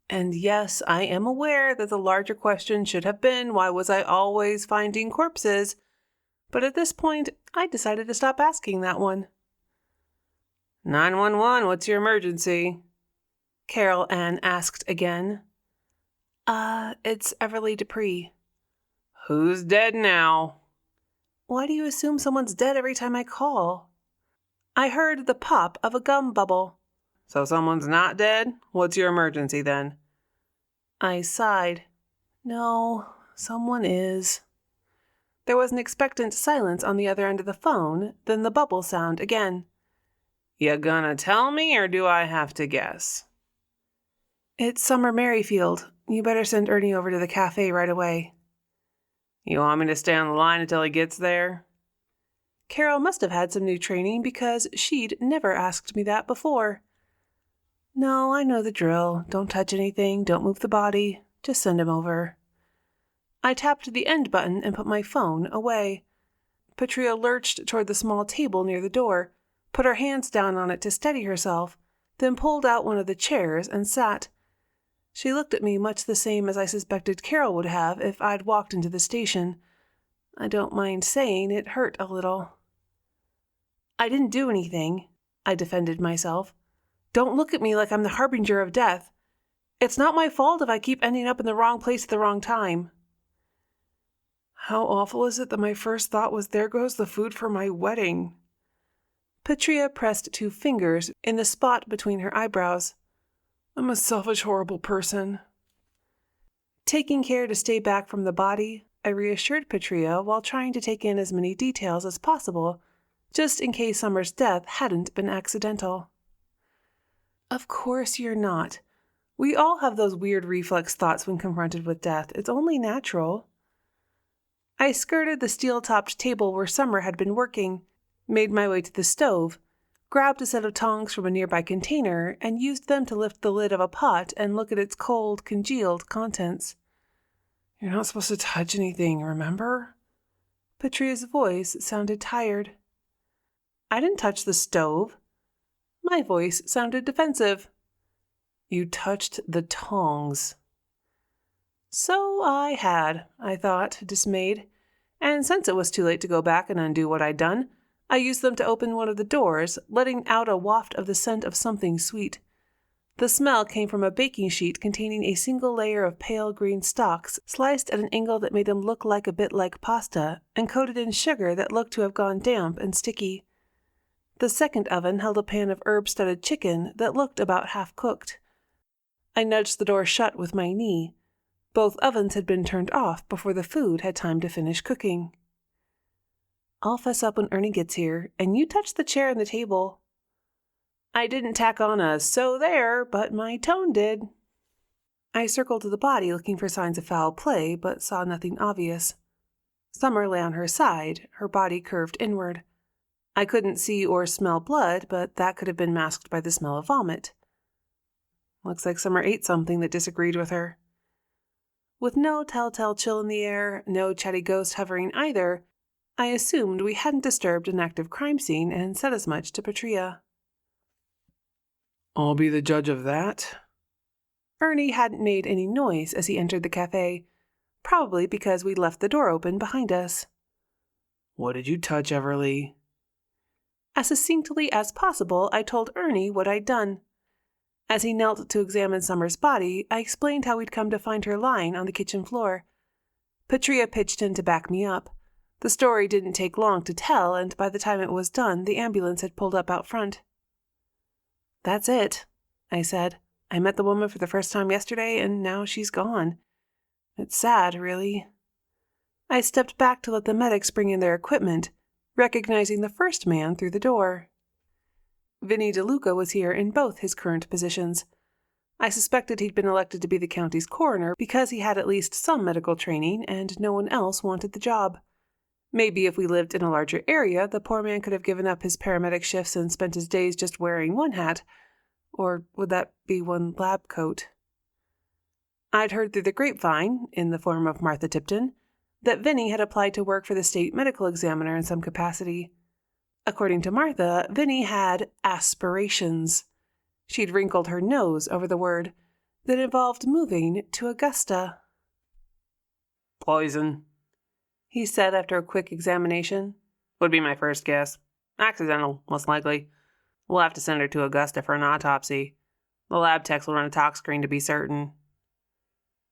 And yes, I am aware that the larger question should have been, why was I always finding corpses? But at this point, I decided to stop asking that one. 911, what's your emergency? Carol Ann asked again. It's Everly Dupree. Who's dead now? Why do you assume someone's dead every time I call? I heard the pop of a gum bubble. So someone's not dead? What's your emergency then? I sighed. No, someone is. There was an expectant silence on the other end of the phone, then the bubble sound again. You gonna tell me, or do I have to guess? It's Summer Merrifield. You better send Ernie over to the cafe right away. You want me to stay on the line until he gets there? Carol must have had some new training because she'd never asked me that before. No, I know the drill. Don't touch anything, don't move the body. Just send him over. I tapped the end button and put my phone away. Patrea lurched toward the small table near the door, put her hands down on it to steady herself, then pulled out one of the chairs and sat. She looked at me much the same as I suspected Carol would have if I'd walked into the station. I don't mind saying it hurt a little. I didn't do anything, I defended myself. Don't look at me like I'm the harbinger of death. It's not my fault if I keep ending up in the wrong place at the wrong time. How awful is it that my first thought was, there goes the food for my wedding? Patrea pressed 2 fingers in the spot between her eyebrows. I'm a selfish, horrible person. Taking care to stay back from the body, I reassured Patrea while trying to take in as many details as possible, just in case Summer's death hadn't been accidental. Of course you're not. We all have those weird reflex thoughts when confronted with death. It's only natural. I skirted the steel-topped table where Summer had been working, made my way to the stove, grabbed a set of tongs from a nearby container, and used them to lift the lid of a pot and look at its cold, congealed contents. You're not supposed to touch anything, remember? Patrea's voice sounded tired. I didn't touch the stove. My voice sounded defensive. You touched the tongs. So I had, I thought, dismayed, and since it was too late to go back and undo what I'd done, I used them to open one of the doors, letting out a waft of the scent of something sweet. The smell came from a baking sheet containing a single layer of pale green stalks, sliced at an angle that made them look a bit like pasta, and coated in sugar that looked to have gone damp and sticky. The second oven held a pan of herb-studded chicken that looked about half-cooked. I nudged the door shut with my knee. Both ovens had been turned off before the food had time to finish cooking. I'll fess up when Ernie gets here, and you touch the chair and the table. I didn't tack on a "so there," but my tone did. I circled to the body looking for signs of foul play, but saw nothing obvious. Summer lay on her side, her body curved inward. I couldn't see or smell blood, but that could have been masked by the smell of vomit. Looks like Summer ate something that disagreed with her. With no telltale chill in the air, no chatty ghost hovering either, I assumed we hadn't disturbed an active crime scene and said as much to Patrea. I'll be the judge of that. Ernie hadn't made any noise as he entered the cafe, probably because we'd left the door open behind us. "What did you touch, Everly?" As succinctly as possible, I told Ernie what I'd done. As he knelt to examine Summer's body, I explained how we'd come to find her lying on the kitchen floor. Patrea pitched in to back me up. The story didn't take long to tell, and by the time it was done, the ambulance had pulled up out front. "That's it," I said. "I met the woman for the first time yesterday, and now she's gone. It's sad, really." I stepped back to let the medics bring in their equipment, recognizing the first man through the door. Vinny DeLuca was here in both his current positions. I suspected he'd been elected to be the county's coroner because he had at least some medical training and no one else wanted the job. Maybe if we lived in a larger area, the poor man could have given up his paramedic shifts and spent his days just wearing one hat. Or would that be one lab coat? I'd heard through the grapevine, in the form of Martha Tipton, that Vinny had applied to work for the state medical examiner in some capacity. According to Martha, Vinny had aspirations. She'd wrinkled her nose over the word that involved moving to Augusta. "Poison," he said after a quick examination. "Would be my first guess. Accidental, most likely. We'll have to send her to Augusta for an autopsy. The lab techs will run a tox screen to be certain."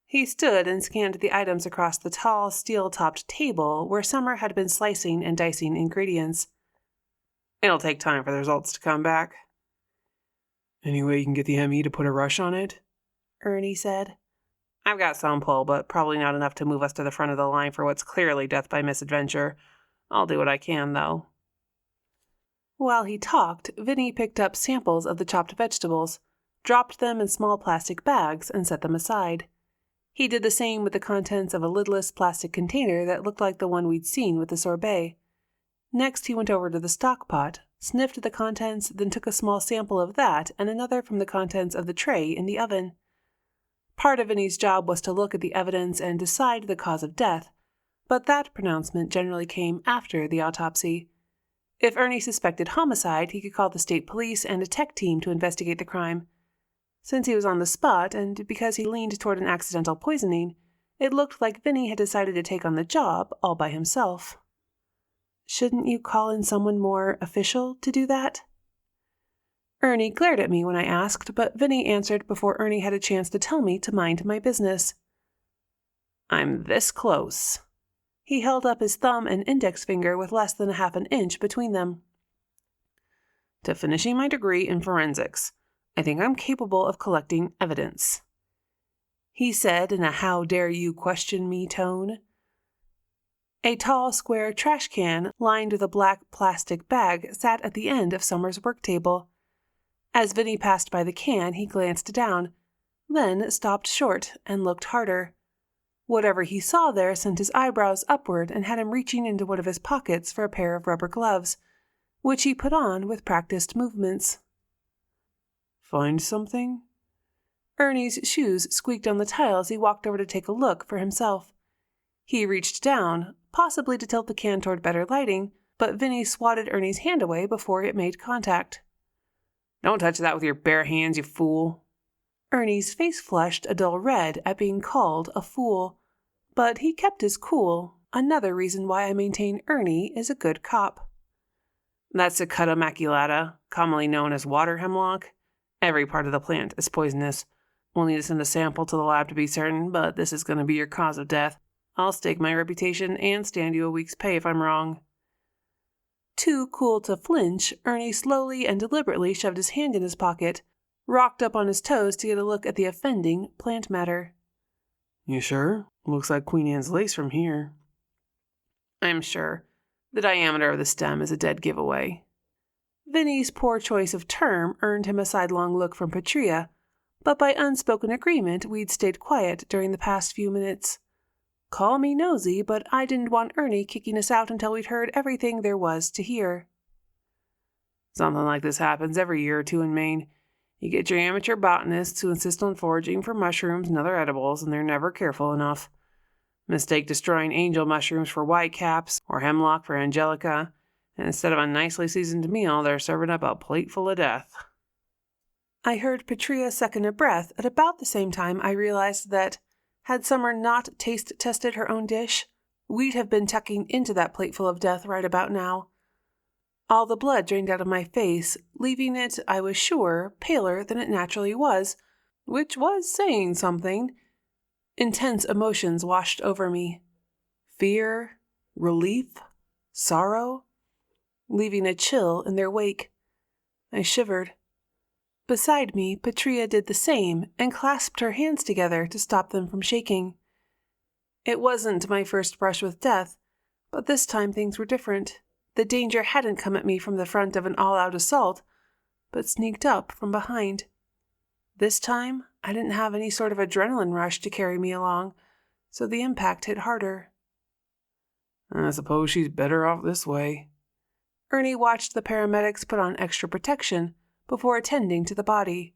He stood and scanned the items across the tall, steel-topped table where Summer had been slicing and dicing ingredients. "It'll take time for the results to come back." "Any way you can get the ME to put a rush on it?" Ernie said. "I've got some pull, but probably not enough to move us to the front of the line for what's clearly death by misadventure. I'll do what I can, though." While he talked, Vinny picked up samples of the chopped vegetables, dropped them in small plastic bags, and set them aside. He did the same with the contents of a lidless plastic container that looked like the one we'd seen with the sorbet. Next, he went over to the stock pot, sniffed the contents, then took a small sample of that and another from the contents of the tray in the oven. Part of Vinny's job was to look at the evidence and decide the cause of death, but that pronouncement generally came after the autopsy. If Ernie suspected homicide, he could call the state police and a tech team to investigate the crime. Since he was on the spot, and because he leaned toward an accidental poisoning, it looked like Vinny had decided to take on the job all by himself. "Shouldn't you call in someone more official to do that?" Ernie glared at me when I asked, but Vinny answered before Ernie had a chance to tell me to mind my business. "I'm this close." He held up his thumb and index finger with less than a half an inch between them. "To finishing my degree in forensics. I think I'm capable of collecting evidence," he said in a how dare you question me tone. A tall, square trash can lined with a black plastic bag sat at the end of Summer's work table. As Vinny passed by the can, he glanced down, then stopped short and looked harder. Whatever he saw there sent his eyebrows upward and had him reaching into one of his pockets for a pair of rubber gloves, which he put on with practiced movements. "Find something?" Ernie's shoes squeaked on the tile as he walked over to take a look for himself. He reached down, possibly to tilt the can toward better lighting, but Vinny swatted Ernie's hand away before it made contact. "Don't touch that with your bare hands, you fool." Ernie's face flushed a dull red at being called a fool, but he kept his cool, another reason why I maintain Ernie is a good cop. "That's Cicuta maculata, commonly known as water hemlock. Every part of the plant is poisonous. We'll need to send a sample to the lab to be certain, but this is going to be your cause of death. I'll stake my reputation and stand you a week's pay if I'm wrong." Too cool to flinch, Ernie slowly and deliberately shoved his hand in his pocket, rocked up on his toes to get a look at the offending plant matter. "You sure? Looks like Queen Anne's lace from here." "I'm sure. The diameter of the stem is a dead giveaway." Vinny's poor choice of term earned him a sidelong look from Patrea, but by unspoken agreement we'd stayed quiet during the past few minutes. Call me nosy, but I didn't want Ernie kicking us out until we'd heard everything there was to hear. "Something like this happens every year or two in Maine. You get your amateur botanists who insist on foraging for mushrooms and other edibles, and they're never careful enough. Mistake destroying angel mushrooms for whitecaps or hemlock for angelica, and instead of a nicely seasoned meal, they're serving up a plate full of death." I heard Patrea second a breath at about the same time I realized that, had Summer not taste-tested her own dish, we'd have been tucking into that plateful of death right about now. All the blood drained out of my face, leaving it, I was sure, paler than it naturally was, which was saying something. Intense emotions washed over me. Fear, relief, sorrow, leaving a chill in their wake. I shivered. Beside me, Patrea did the same and clasped her hands together to stop them from shaking. It wasn't my first brush with death, but this time things were different. The danger hadn't come at me from the front of an all-out assault, but sneaked up from behind. This time, I didn't have any sort of adrenaline rush to carry me along, so the impact hit harder. I suppose she's better off this way. Ernie watched the paramedics put on extra protection before attending to the body.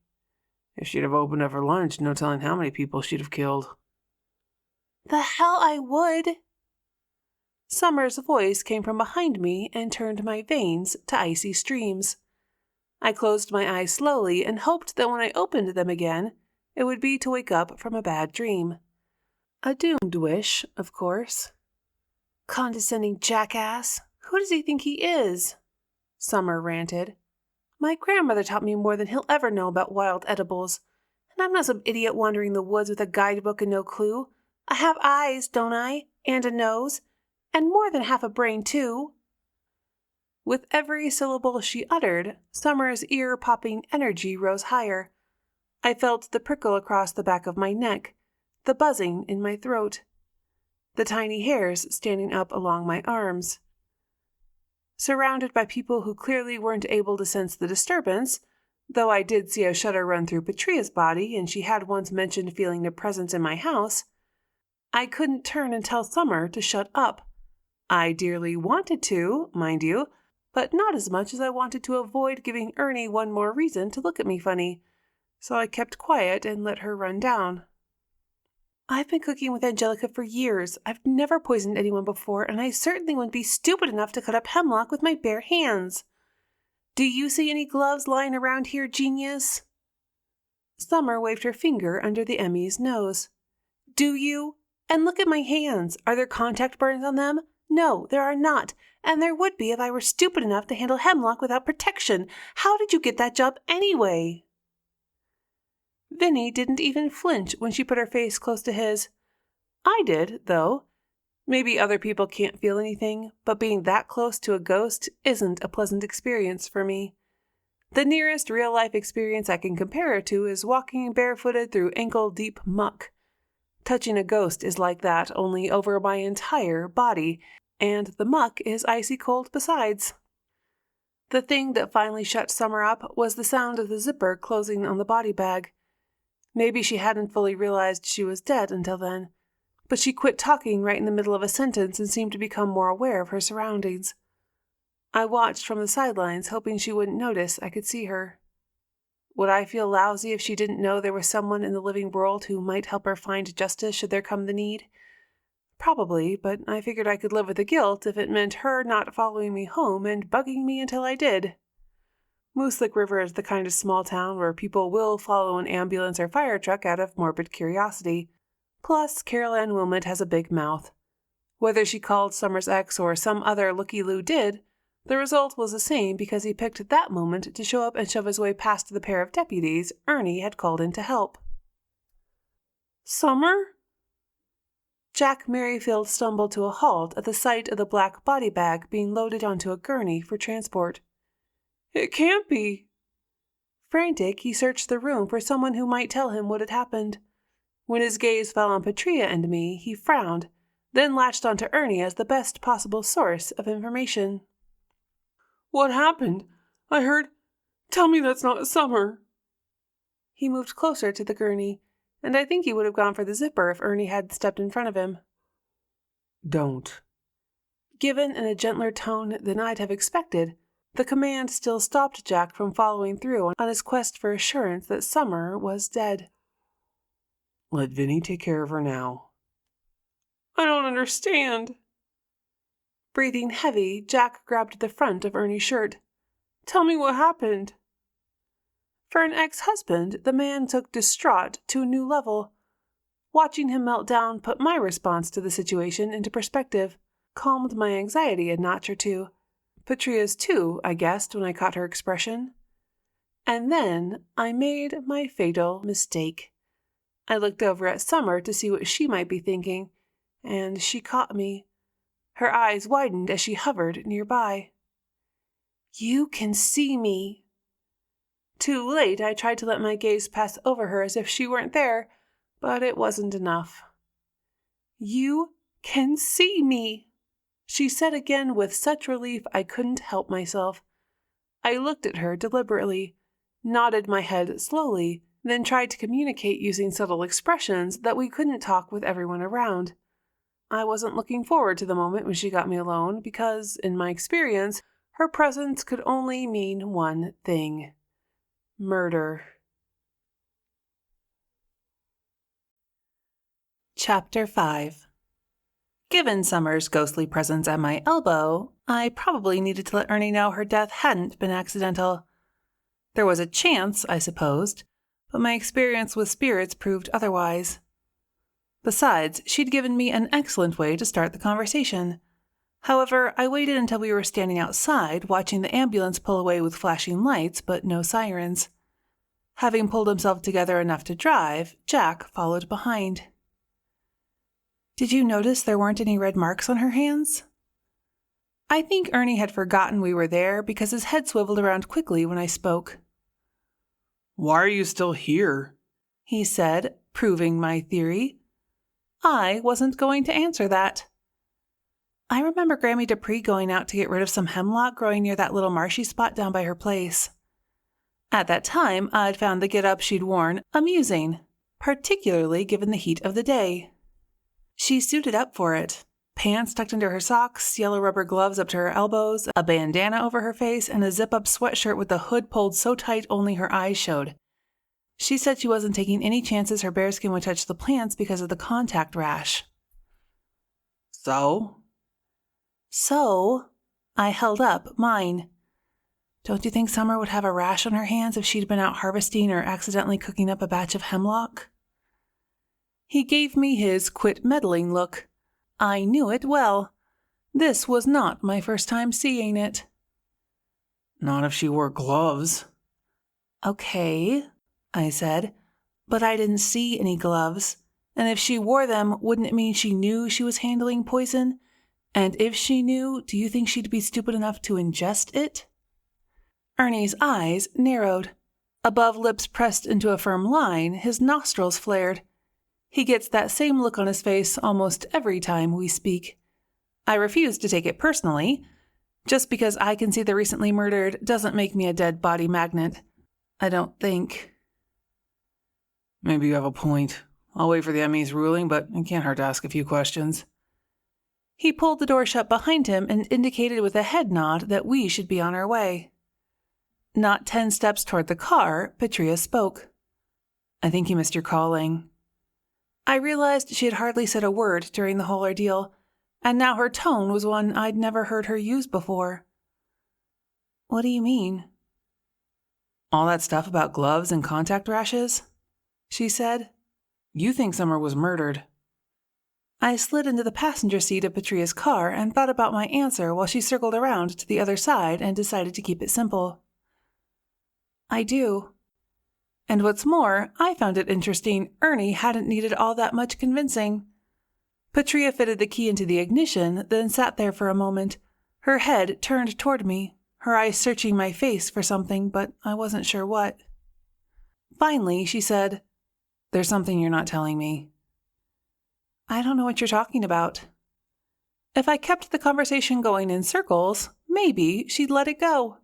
If she'd have opened up her lunch, no telling how many people she'd have killed. The hell I would! Summer's voice came from behind me and turned my veins to icy streams. I closed my eyes slowly and hoped that when I opened them again, it would be to wake up from a bad dream. A doomed wish, of course. Condescending jackass! Who does he think he is? Summer ranted. My grandmother taught me more than he'll ever know about wild edibles, and I'm not some idiot wandering the woods with a guidebook and no clue. I have eyes, don't I? And a nose. And more than half a brain, too. With every syllable she uttered, Summer's ear-popping energy rose higher. I felt the prickle across the back of my neck, the buzzing in my throat, the tiny hairs standing up along my arms. Surrounded by people who clearly weren't able to sense the disturbance, though I did see a shudder run through Patrea's body and she had once mentioned feeling a presence in my house, I couldn't turn and tell Summer to shut up. I dearly wanted to, mind you, but not as much as I wanted to avoid giving Ernie one more reason to look at me funny, so I kept quiet and let her run down. I've been cooking with Angelica for years. I've never poisoned anyone before, and I certainly wouldn't be stupid enough to cut up hemlock with my bare hands. Do you see any gloves lying around here, genius? Summer waved her finger under the Emmy's nose. Do you? And look at my hands. Are there contact burns on them? No, there are not, and there would be if I were stupid enough to handle hemlock without protection. How did you get that job anyway? Vinny didn't even flinch when she put her face close to his. I did, though. Maybe other people can't feel anything, but being that close to a ghost isn't a pleasant experience for me. The nearest real-life experience I can compare it to is walking barefooted through ankle-deep muck. Touching a ghost is like that, only over my entire body, and the muck is icy cold besides. The thing that finally shut Summer up was the sound of the zipper closing on the body bag. Maybe she hadn't fully realized she was dead until then, but she quit talking right in the middle of a sentence and seemed to become more aware of her surroundings. I watched from the sidelines, hoping she wouldn't notice I could see her. Would I feel lousy if she didn't know there was someone in the living world who might help her find justice should there come the need? Probably, but I figured I could live with the guilt if it meant her not following me home and bugging me until I did. Moose Lick River is the kind of small town where people will follow an ambulance or fire truck out of morbid curiosity. Plus, Carol Ann Wilmot has a big mouth. Whether she called Summer's ex or some other looky-loo did, the result was the same because he picked that moment to show up and shove his way past the pair of deputies Ernie had called in to help. Summer? Jack Merrifield stumbled to a halt at the sight of the black body bag being loaded onto a gurney for transport. It can't be. Frantic, he searched the room for someone who might tell him what had happened. When his gaze fell on Patrea and me, he frowned, then latched onto Ernie as the best possible source of information. What happened? I heard... Tell me that's not Summer. He moved closer to the gurney, and I think he would have gone for the zipper if Ernie hadn't stepped in front of him. Don't. Given in a gentler tone than I'd have expected, the command still stopped Jack from following through on his quest for assurance that Summer was dead. Let Vinny take care of her now. I don't understand. Breathing heavy, Jack grabbed the front of Ernie's shirt. Tell me what happened. For an ex-husband, the man took distraught to a new level. Watching him melt down put my response to the situation into perspective, calmed my anxiety a notch or two. Patrea's too, I guessed when I caught her expression. And then I made my fatal mistake. I looked over at Summer to see what she might be thinking, and she caught me. Her eyes widened as she hovered nearby. "You can see me." Too late, I tried to let my gaze pass over her as if she weren't there, but it wasn't enough. "You can see me," she said again with such relief I couldn't help myself. I looked at her deliberately, nodded my head slowly, then tried to communicate using subtle expressions that we couldn't talk with everyone around. I wasn't looking forward to the moment when she got me alone because, in my experience, her presence could only mean one thing: murder. Chapter 5. Given Summer's ghostly presence at my elbow, I probably needed to let Ernie know her death hadn't been accidental. There was a chance, I supposed, but my experience with spirits proved otherwise. Besides, she'd given me an excellent way to start the conversation. However, I waited until we were standing outside, watching the ambulance pull away with flashing lights but no sirens. Having pulled himself together enough to drive, Jack followed behind. "Did you notice there weren't any red marks on her hands?" I think Ernie had forgotten we were there because his head swiveled around quickly when I spoke. Why are you still here? He said, proving my theory. I wasn't going to answer that. I remember Grammy Dupree going out to get rid of some hemlock growing near that little marshy spot down by her place. At that time, I'd found the get-up she'd worn amusing, particularly given the heat of the day. She suited up for it. Pants tucked into her socks, yellow rubber gloves up to her elbows, a bandana over her face, and a zip-up sweatshirt with the hood pulled so tight only her eyes showed. She said she wasn't taking any chances her bare skin would touch the plants because of the contact rash. So, I held up mine. Don't you think Summer would have a rash on her hands if she'd been out harvesting or accidentally cooking up a batch of hemlock? He gave me his quit meddling look. I knew it well. This was not my first time seeing it. Not if she wore gloves. Okay, I said, but I didn't see any gloves. And if she wore them, wouldn't it mean she knew she was handling poison? And if she knew, do you think she'd be stupid enough to ingest it? Ernie's eyes narrowed. Above lips pressed into a firm line, his nostrils flared. He gets that same look on his face almost every time we speak. I refuse to take it personally. Just because I can see the recently murdered doesn't make me a dead body magnet. I don't think. Maybe you have a point. I'll wait for the ME's ruling, but it can't hurt to ask a few questions. He pulled the door shut behind him and indicated with a head nod that we should be on our way. Not 10 steps toward the car, Patrea spoke. "I think you missed your calling." I realized she had hardly said a word during the whole ordeal, and now her tone was one I'd never heard her use before. "What do you mean?" All that stuff about gloves and contact rashes? She said. You think Summer was murdered. I slid into the passenger seat of Patrea's car and thought about my answer while she circled around to the other side and decided to keep it simple. "I do. And what's more, I found it interesting Ernie hadn't needed all that much convincing." Patrea fitted the key into the ignition, then sat there for a moment, her head turned toward me, her eyes searching my face for something, but I wasn't sure what. Finally, she said, "There's something you're not telling me." "I don't know what you're talking about." If I kept the conversation going in circles, maybe she'd let it go.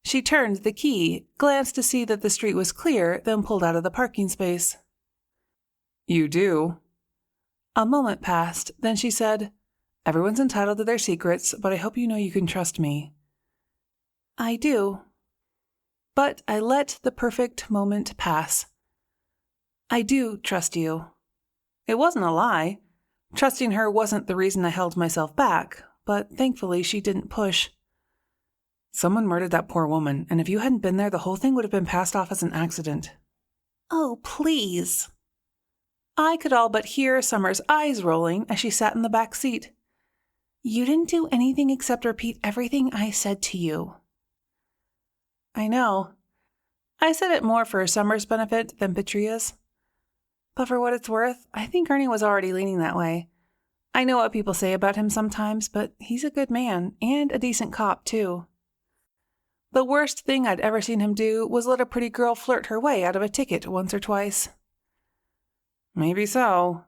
She turned the key, glanced to see that the street was clear, then pulled out of the parking space. You do? A moment passed, then she said, "Everyone's entitled to their secrets, but I hope you know you can trust me." "I do." But I let the perfect moment pass. "I do trust you." It wasn't a lie. Trusting her wasn't the reason I held myself back, but thankfully she didn't push. Someone murdered that poor woman, and if you hadn't been there, the whole thing would have been passed off as an accident. Oh, please. I could all but hear Summer's eyes rolling as she sat in the back seat. You didn't do anything except repeat everything I said to you. I know. I said it more for Summer's benefit than Patrea's. But for what it's worth, I think Ernie was already leaning that way. I know what people say about him sometimes, but he's a good man, and a decent cop, too. The worst thing I'd ever seen him do was let a pretty girl flirt her way out of a ticket once or twice. Maybe so.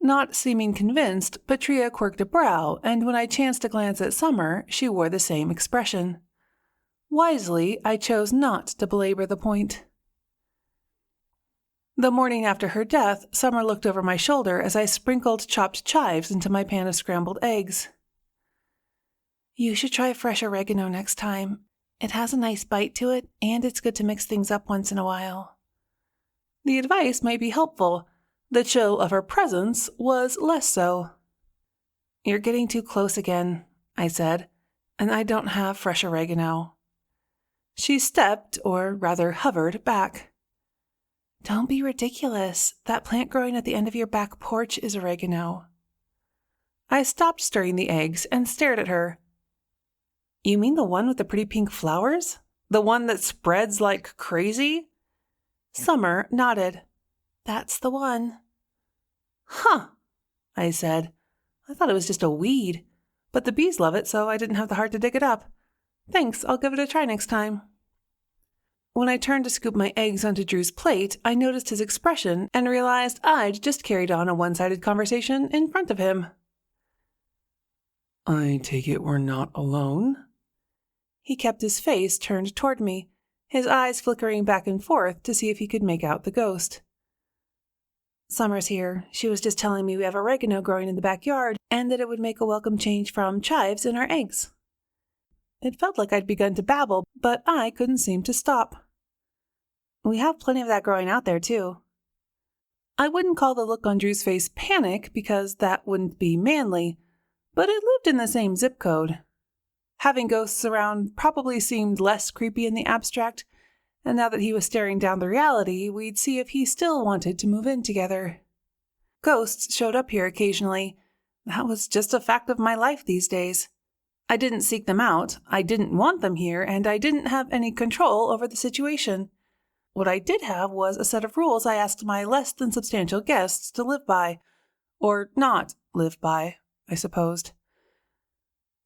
Not seeming convinced, Patrea quirked a brow, and when I chanced to glance at Summer, she wore the same expression. Wisely, I chose not to belabor the point. The morning after her death, Summer looked over my shoulder as I sprinkled chopped chives into my pan of scrambled eggs. You should try fresh oregano next time. It has a nice bite to it, and it's good to mix things up once in a while. The advice might be helpful. The chill of her presence was less so. You're getting too close again, I said, and I don't have fresh oregano. She stepped, or rather hovered, back. Don't be ridiculous. That plant growing at the end of your back porch is oregano. I stopped stirring the eggs and stared at her. You mean the one with the pretty pink flowers? The one that spreads like crazy? Summer nodded. That's the one. Huh, I said. I thought it was just a weed, but the bees love it, so I didn't have the heart to dig it up. Thanks, I'll give it a try next time. When I turned to scoop my eggs onto Drew's plate, I noticed his expression and realized I'd just carried on a one-sided conversation in front of him. I take it we're not alone? He kept his face turned toward me, his eyes flickering back and forth to see if he could make out the ghost. Summer's here. She was just telling me we have oregano growing in the backyard and that it would make a welcome change from chives in our eggs. It felt like I'd begun to babble, but I couldn't seem to stop. We have plenty of that growing out there, too. I wouldn't call the look on Drew's face panic because that wouldn't be manly, but it lived in the same zip code. Having ghosts around probably seemed less creepy in the abstract, and now that he was staring down the reality, we'd see if he still wanted to move in together. Ghosts showed up here occasionally. That was just a fact of my life these days. I didn't seek them out, I didn't want them here, and I didn't have any control over the situation. What I did have was a set of rules I asked my less than substantial guests to live by. Or not live by, I supposed.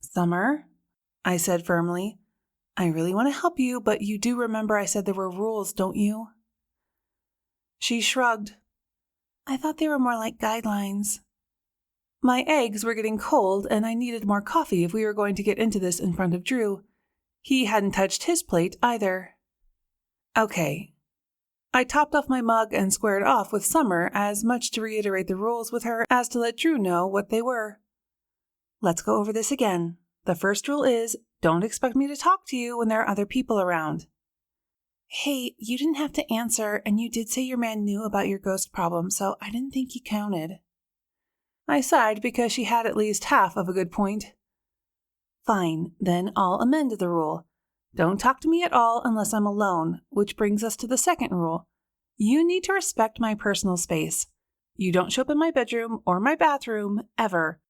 Summer, I said firmly, I really want to help you, but you do remember I said there were rules, don't you? She shrugged. I thought they were more like guidelines. My eggs were getting cold, and I needed more coffee if we were going to get into this in front of Drew. He hadn't touched his plate either. Okay. I topped off my mug and squared off with Summer, as much to reiterate the rules with her as to let Drew know what they were. Let's go over this again. The first rule is, don't expect me to talk to you when there are other people around. Hey, you didn't have to answer, and you did say your man knew about your ghost problem, so I didn't think he counted. I sighed because she had at least half of a good point. Fine, then I'll amend the rule. Don't talk to me at all unless I'm alone, which brings us to the second rule. You need to respect my personal space. You don't show up in my bedroom or my bathroom, ever.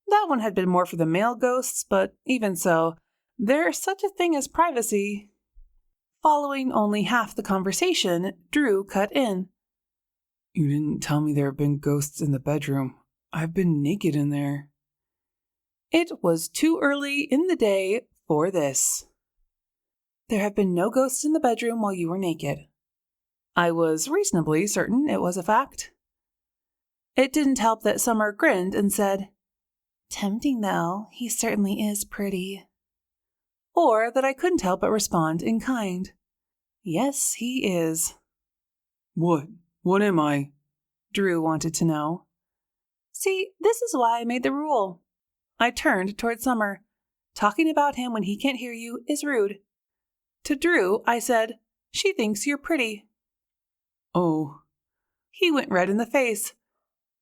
That one had been more for the male ghosts, but even so, there's such a thing as privacy. Following only half the conversation, Drew cut in. You didn't tell me there have been ghosts in the bedroom. I've been naked in there. It was too early in the day for this. There have been no ghosts in the bedroom while you were naked. I was reasonably certain it was a fact. It didn't help that Summer grinned and said, Tempting, though. He certainly is pretty. Or that I couldn't help but respond in kind. Yes, he is. What? What am I? Drew wanted to know. See, this is why I made the rule. I turned toward Summer. Talking about him when he can't hear you is rude. To Drew, I said, she thinks you're pretty. Oh. He went red in the face.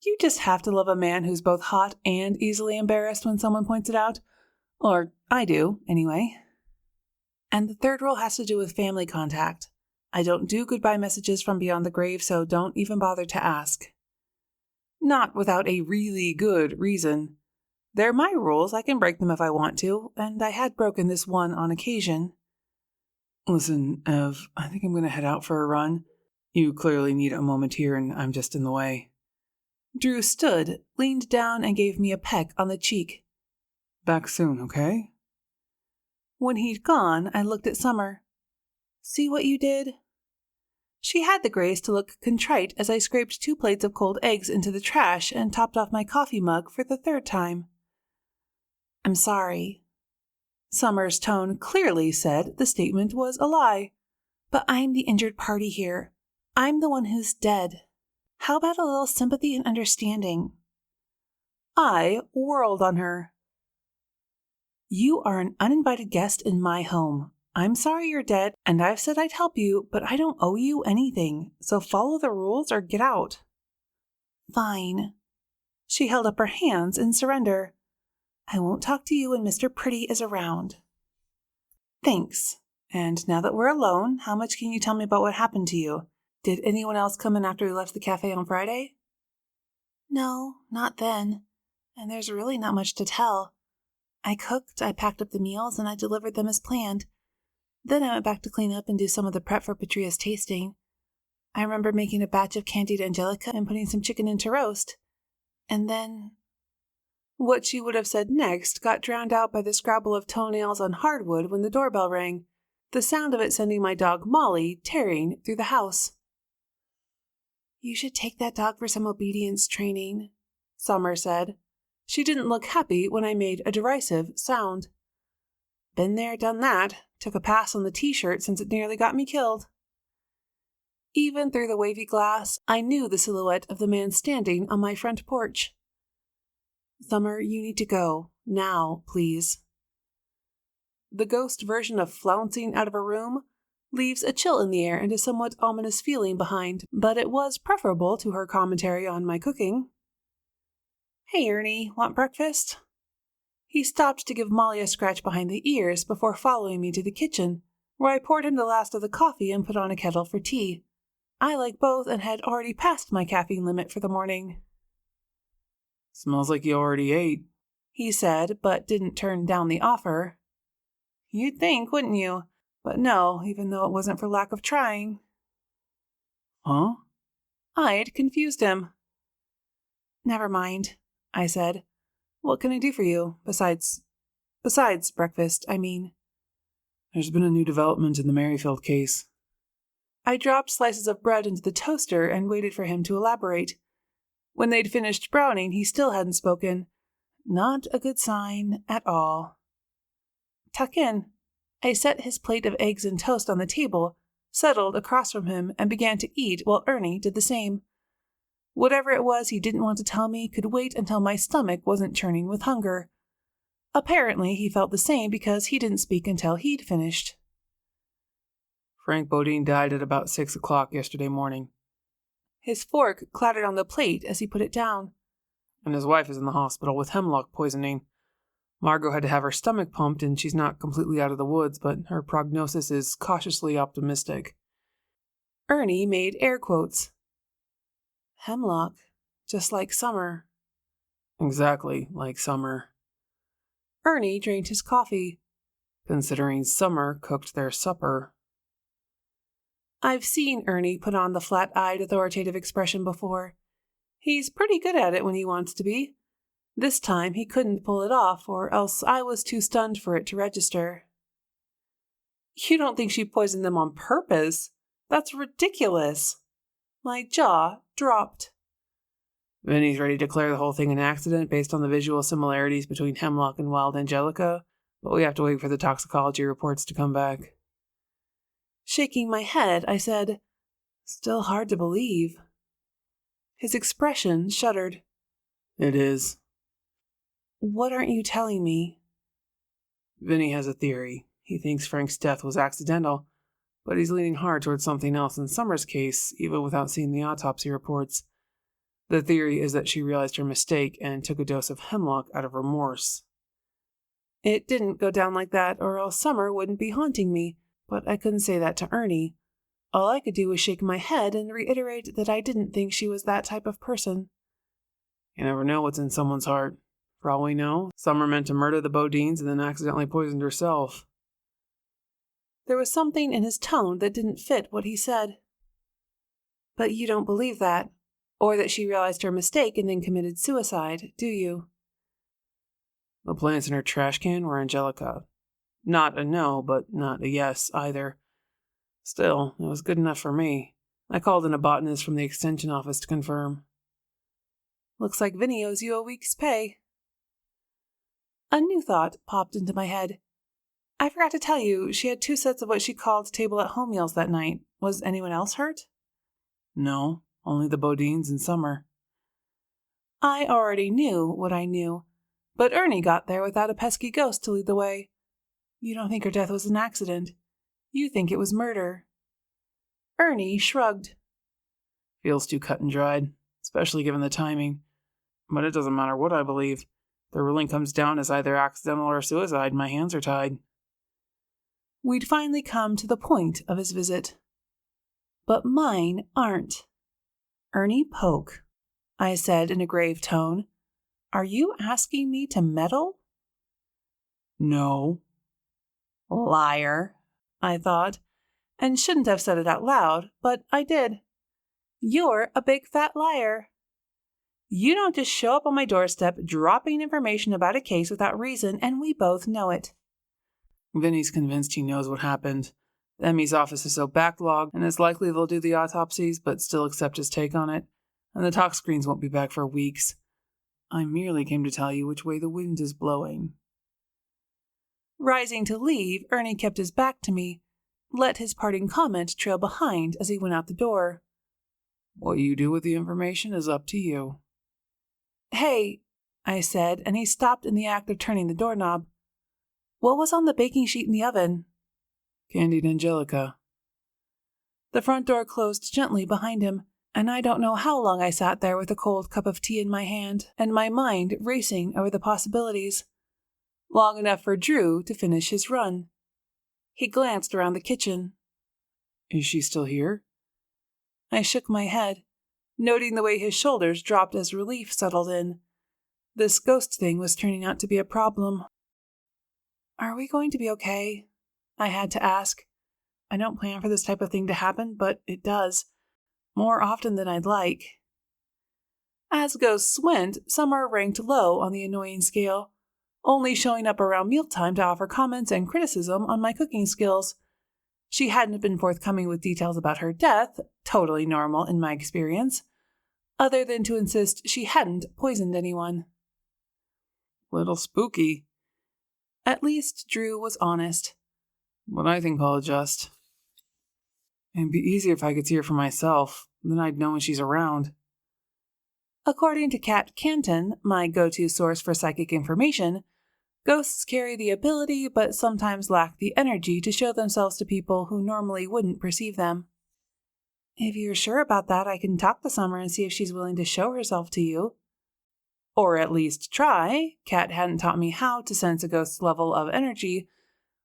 You just have to love a man who's both hot and easily embarrassed when someone points it out. Or I do, anyway. And the third rule has to do with family contact. I don't do goodbye messages from beyond the grave, so don't even bother to ask. Not without a really good reason. They're my rules, I can break them if I want to, and I had broken this one on occasion. Listen, Ev, I think I'm going to head out for a run. You clearly need a moment here, and I'm just in the way. Drew stood, leaned down, and gave me a peck on the cheek. Back soon, okay? When he'd gone, I looked at Summer. See what you did? She had the grace to look contrite as I scraped 2 plates of cold eggs into the trash and topped off my coffee mug for the 3rd time. I'm sorry. Summer's tone clearly said the statement was a lie. But I'm the injured party here. I'm the one who's dead. How about a little sympathy and understanding? I whirled on her. You are an uninvited guest in my home. I'm sorry you're dead, and I've said I'd help you, but I don't owe you anything, so follow the rules or get out. Fine. She held up her hands in surrender. I won't talk to you when Mr. Pretty is around. Thanks. And now that we're alone, how much can you tell me about what happened to you? Did anyone else come in after we left the cafe on Friday? No, not then. And there's really not much to tell. I cooked, I packed up the meals, and I delivered them as planned. Then I went back to clean up and do some of the prep for Patrea's tasting. I remember making a batch of candied angelica and putting some chicken in to roast. And then... What she would have said next got drowned out by the scrabble of toenails on hardwood when the doorbell rang, the sound of it sending my dog Molly tearing through the house. You should take that dog for some obedience training, Summer said. She didn't look happy when I made a derisive sound. Been there, done that. Took a pass on the t-shirt since it nearly got me killed. Even through the wavy glass, I knew the silhouette of the man standing on my front porch. Summer, you need to go. Now, please. The ghost version of flouncing out of a room leaves a chill in the air and a somewhat ominous feeling behind, but it was preferable to her commentary on my cooking. Hey, Ernie, want breakfast? He stopped to give Molly a scratch behind the ears before following me to the kitchen, where I poured him the last of the coffee and put on a kettle for tea. I like both and had already passed my caffeine limit for the morning. Smells like you already ate, he said, but didn't turn down the offer. You'd think, wouldn't you? But no, even though it wasn't for lack of trying. Huh? I'd confused him. Never mind, I said. What can I do for you, besides breakfast, I mean? There's been a new development in the Merrifield case. I dropped slices of bread into the toaster and waited for him to elaborate. When they'd finished browning, he still hadn't spoken. Not a good sign at all. Tuck in. I set his plate of eggs and toast on the table, settled across from him, and began to eat while Ernie did the same. Whatever it was he didn't want to tell me could wait until my stomach wasn't churning with hunger. Apparently, he felt the same because he didn't speak until he'd finished. Frank Bodine died at about 6 o'clock yesterday morning. His fork clattered on the plate as he put it down. And his wife is in the hospital with hemlock poisoning. Margot had to have her stomach pumped, and she's not completely out of the woods, but her prognosis is cautiously optimistic. Ernie made air quotes. Hemlock, just like summer. Exactly like summer. Ernie drained his coffee. Considering summer cooked their supper. I've seen Ernie put on the flat-eyed, authoritative expression before. He's pretty good at it when he wants to be. This time he couldn't pull it off, or else I was too stunned for it to register. You don't think she poisoned them on purpose? That's ridiculous. My jaw dropped. Vinny's ready to declare the whole thing an accident based on the visual similarities between hemlock and wild angelica, but we have to wait for the toxicology reports to come back. Shaking my head, I said, Still hard to believe. His expression shuddered. It is. What aren't you telling me? Vinny has a theory. He thinks Frank's death was accidental, but he's leaning hard towards something else in Summer's case, even without seeing the autopsy reports. The theory is that she realized her mistake and took a dose of hemlock out of remorse. It didn't go down like that, or else Summer wouldn't be haunting me, but I couldn't say that to Ernie. All I could do was shake my head and reiterate that I didn't think she was that type of person. You never know what's in someone's heart. For all we know, Summer meant to murder the Bodines and then accidentally poisoned herself. There was something in his tone that didn't fit what he said. But you don't believe that, or that she realized her mistake and then committed suicide, do you? The plants in her trash can were Angelica. Not a no, but not a yes either. Still, it was good enough for me. I called in a botanist from the extension office to confirm. Looks like Vinny owes you a week's pay. A new thought popped into my head. I forgot to tell you, she had 2 sets of what she called table-at-home meals that night. Was anyone else hurt? No, only the Bodines and Summer. I already knew what I knew, but Ernie got there without a pesky ghost to lead the way. You don't think her death was an accident. You think it was murder. Ernie shrugged. Feels too cut and dried, especially given the timing. But it doesn't matter what I believe. The ruling comes down as either accidental or suicide. My hands are tied. We'd finally come to the point of his visit. But mine aren't. Ernie Polk, I said in a grave tone. Are you asking me to meddle? No. Liar, I thought, and shouldn't have said it out loud, but I did. You're a big fat liar. You don't just show up on my doorstep dropping information about a case without reason, and we both know it. Vinny's convinced he knows what happened. The ME's office is so backlogged, and it's likely they'll do the autopsies, but still accept his take on it, and the talk screens won't be back for weeks. I merely came to tell you which way the wind is blowing. Rising to leave, Ernie kept his back to me, let his parting comment trail behind as he went out the door. What you do with the information is up to you. Hey, I said, and he stopped in the act of turning the doorknob. What was on the baking sheet in the oven? Candied Angelica. The front door closed gently behind him, and I don't know how long I sat there with a cold cup of tea in my hand and my mind racing over the possibilities. Long enough for Drew to finish his run. He glanced around the kitchen. Is she still here? I shook my head, noting the way his shoulders dropped as relief settled in. This ghost thing was turning out to be a problem. Are we going to be okay? I had to ask. I don't plan for this type of thing to happen, but it does. More often than I'd like. As ghosts went, Summer ranked low on the annoying scale, only showing up around mealtime to offer comments and criticism on my cooking skills. She hadn't been forthcoming with details about her death, totally normal in my experience, other than to insist she hadn't poisoned anyone. Little spooky. At least Drew was honest. But I think I'll adjust. It'd be easier if I could see her for myself. Then I'd know when she's around. According to Kat Canton, my go-to source for psychic information, ghosts carry the ability but sometimes lack the energy to show themselves to people who normally wouldn't perceive them. If you're sure about that, I can talk to Summer and see if she's willing to show herself to you. Or at least try. Kat hadn't taught me how to sense a ghost's level of energy,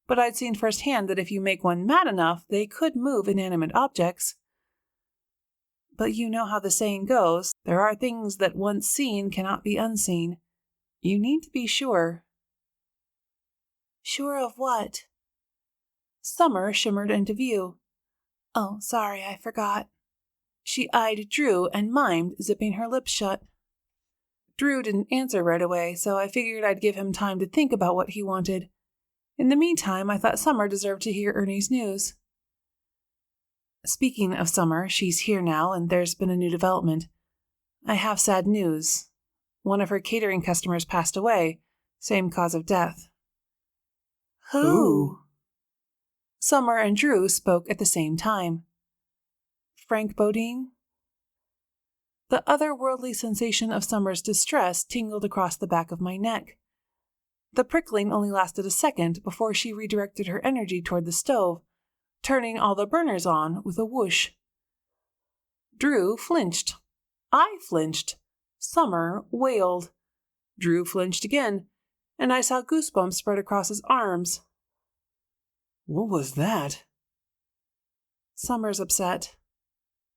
but I'd seen firsthand that if you make one mad enough, they could move inanimate objects. But you know how the saying goes, there are things that once seen cannot be unseen. You need to be sure. Sure of what? Summer shimmered into view. Oh, sorry, I forgot. She eyed Drew and mimed, zipping her lips shut. Drew didn't answer right away, so I figured I'd give him time to think about what he wanted. In the meantime, I thought Summer deserved to hear Ernie's news. Speaking of Summer, she's here now, and there's been a new development. I have sad news. One of her catering customers passed away, same cause of death. Who? Summer and Drew spoke at the same time. Frank Bodine? The otherworldly sensation of Summer's distress tingled across the back of my neck. The prickling only lasted a second before she redirected her energy toward the stove, turning all the burners on with a whoosh. Drew flinched. I flinched. Summer wailed. Drew flinched again, and I saw goosebumps spread across his arms. What was that? Summer's upset.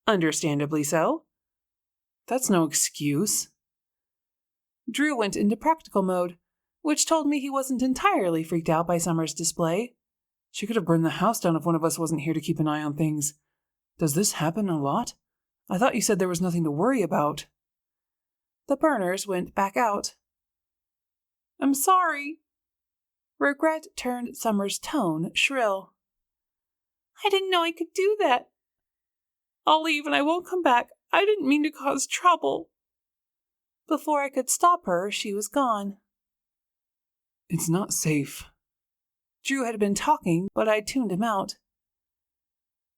Understandably so. That's no excuse. Drew went into practical mode, which told me he wasn't entirely freaked out by Summer's display. She could have burned the house down if one of us wasn't here to keep an eye on things. Does this happen a lot? I thought you said there was nothing to worry about. The burners went back out. I'm sorry. Regret turned Summer's tone shrill. I didn't know I could do that. I'll leave and I won't come back. I didn't mean to cause trouble. Before I could stop her, she was gone. It's not safe. Drew had been talking, but I tuned him out.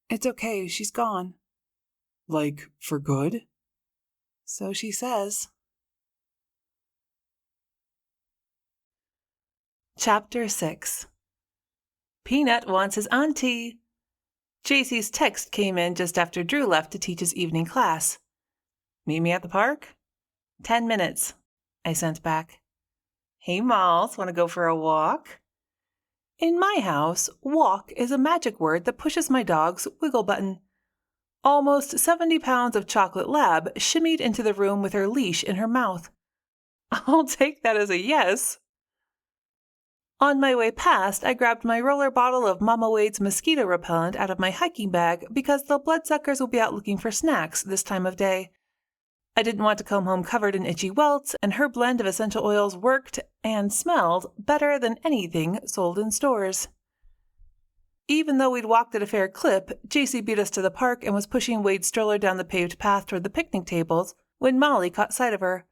It's okay, she's gone. Like, for good? So she says. Chapter 6. Peanut wants his auntie. JC's text came in just after Drew left to teach his evening class. Meet me at the park? 10 minutes, I sent back. Hey, Malls, want to go for a walk? In my house, walk is a magic word that pushes my dog's wiggle button. Almost 70 pounds of chocolate lab shimmied into the room with her leash in her mouth. I'll take that as a yes. On my way past, I grabbed my roller bottle of Mama Wade's mosquito repellent out of my hiking bag because the bloodsuckers will be out looking for snacks this time of day. I didn't want to come home covered in itchy welts, and her blend of essential oils worked and smelled better than anything sold in stores. Even though we'd walked at a fair clip, JC beat us to the park and was pushing Wade's stroller down the paved path toward the picnic tables when Molly caught sight of her.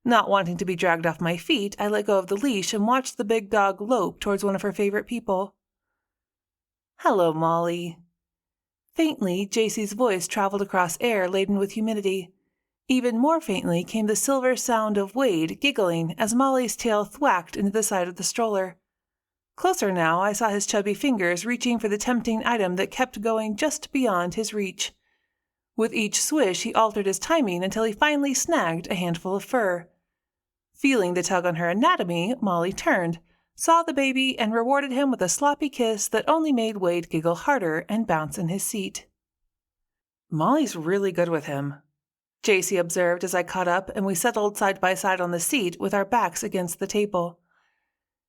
Not wanting to be dragged off my feet, I let go of the leash and watched the big dog lope towards one of her favorite people. Hello, Molly. Faintly, JC's voice traveled across air laden with humidity. Even more faintly came the silver sound of Wade giggling as Molly's tail thwacked into the side of the stroller. Closer now, I saw his chubby fingers reaching for the tempting item that kept going just beyond his reach. With each swish, he altered his timing until he finally snagged a handful of fur. Feeling the tug on her anatomy, Molly turned, saw the baby, and rewarded him with a sloppy kiss that only made Wade giggle harder and bounce in his seat. Molly's really good with him, JC observed as I caught up and we settled side by side on the seat with our backs against the table.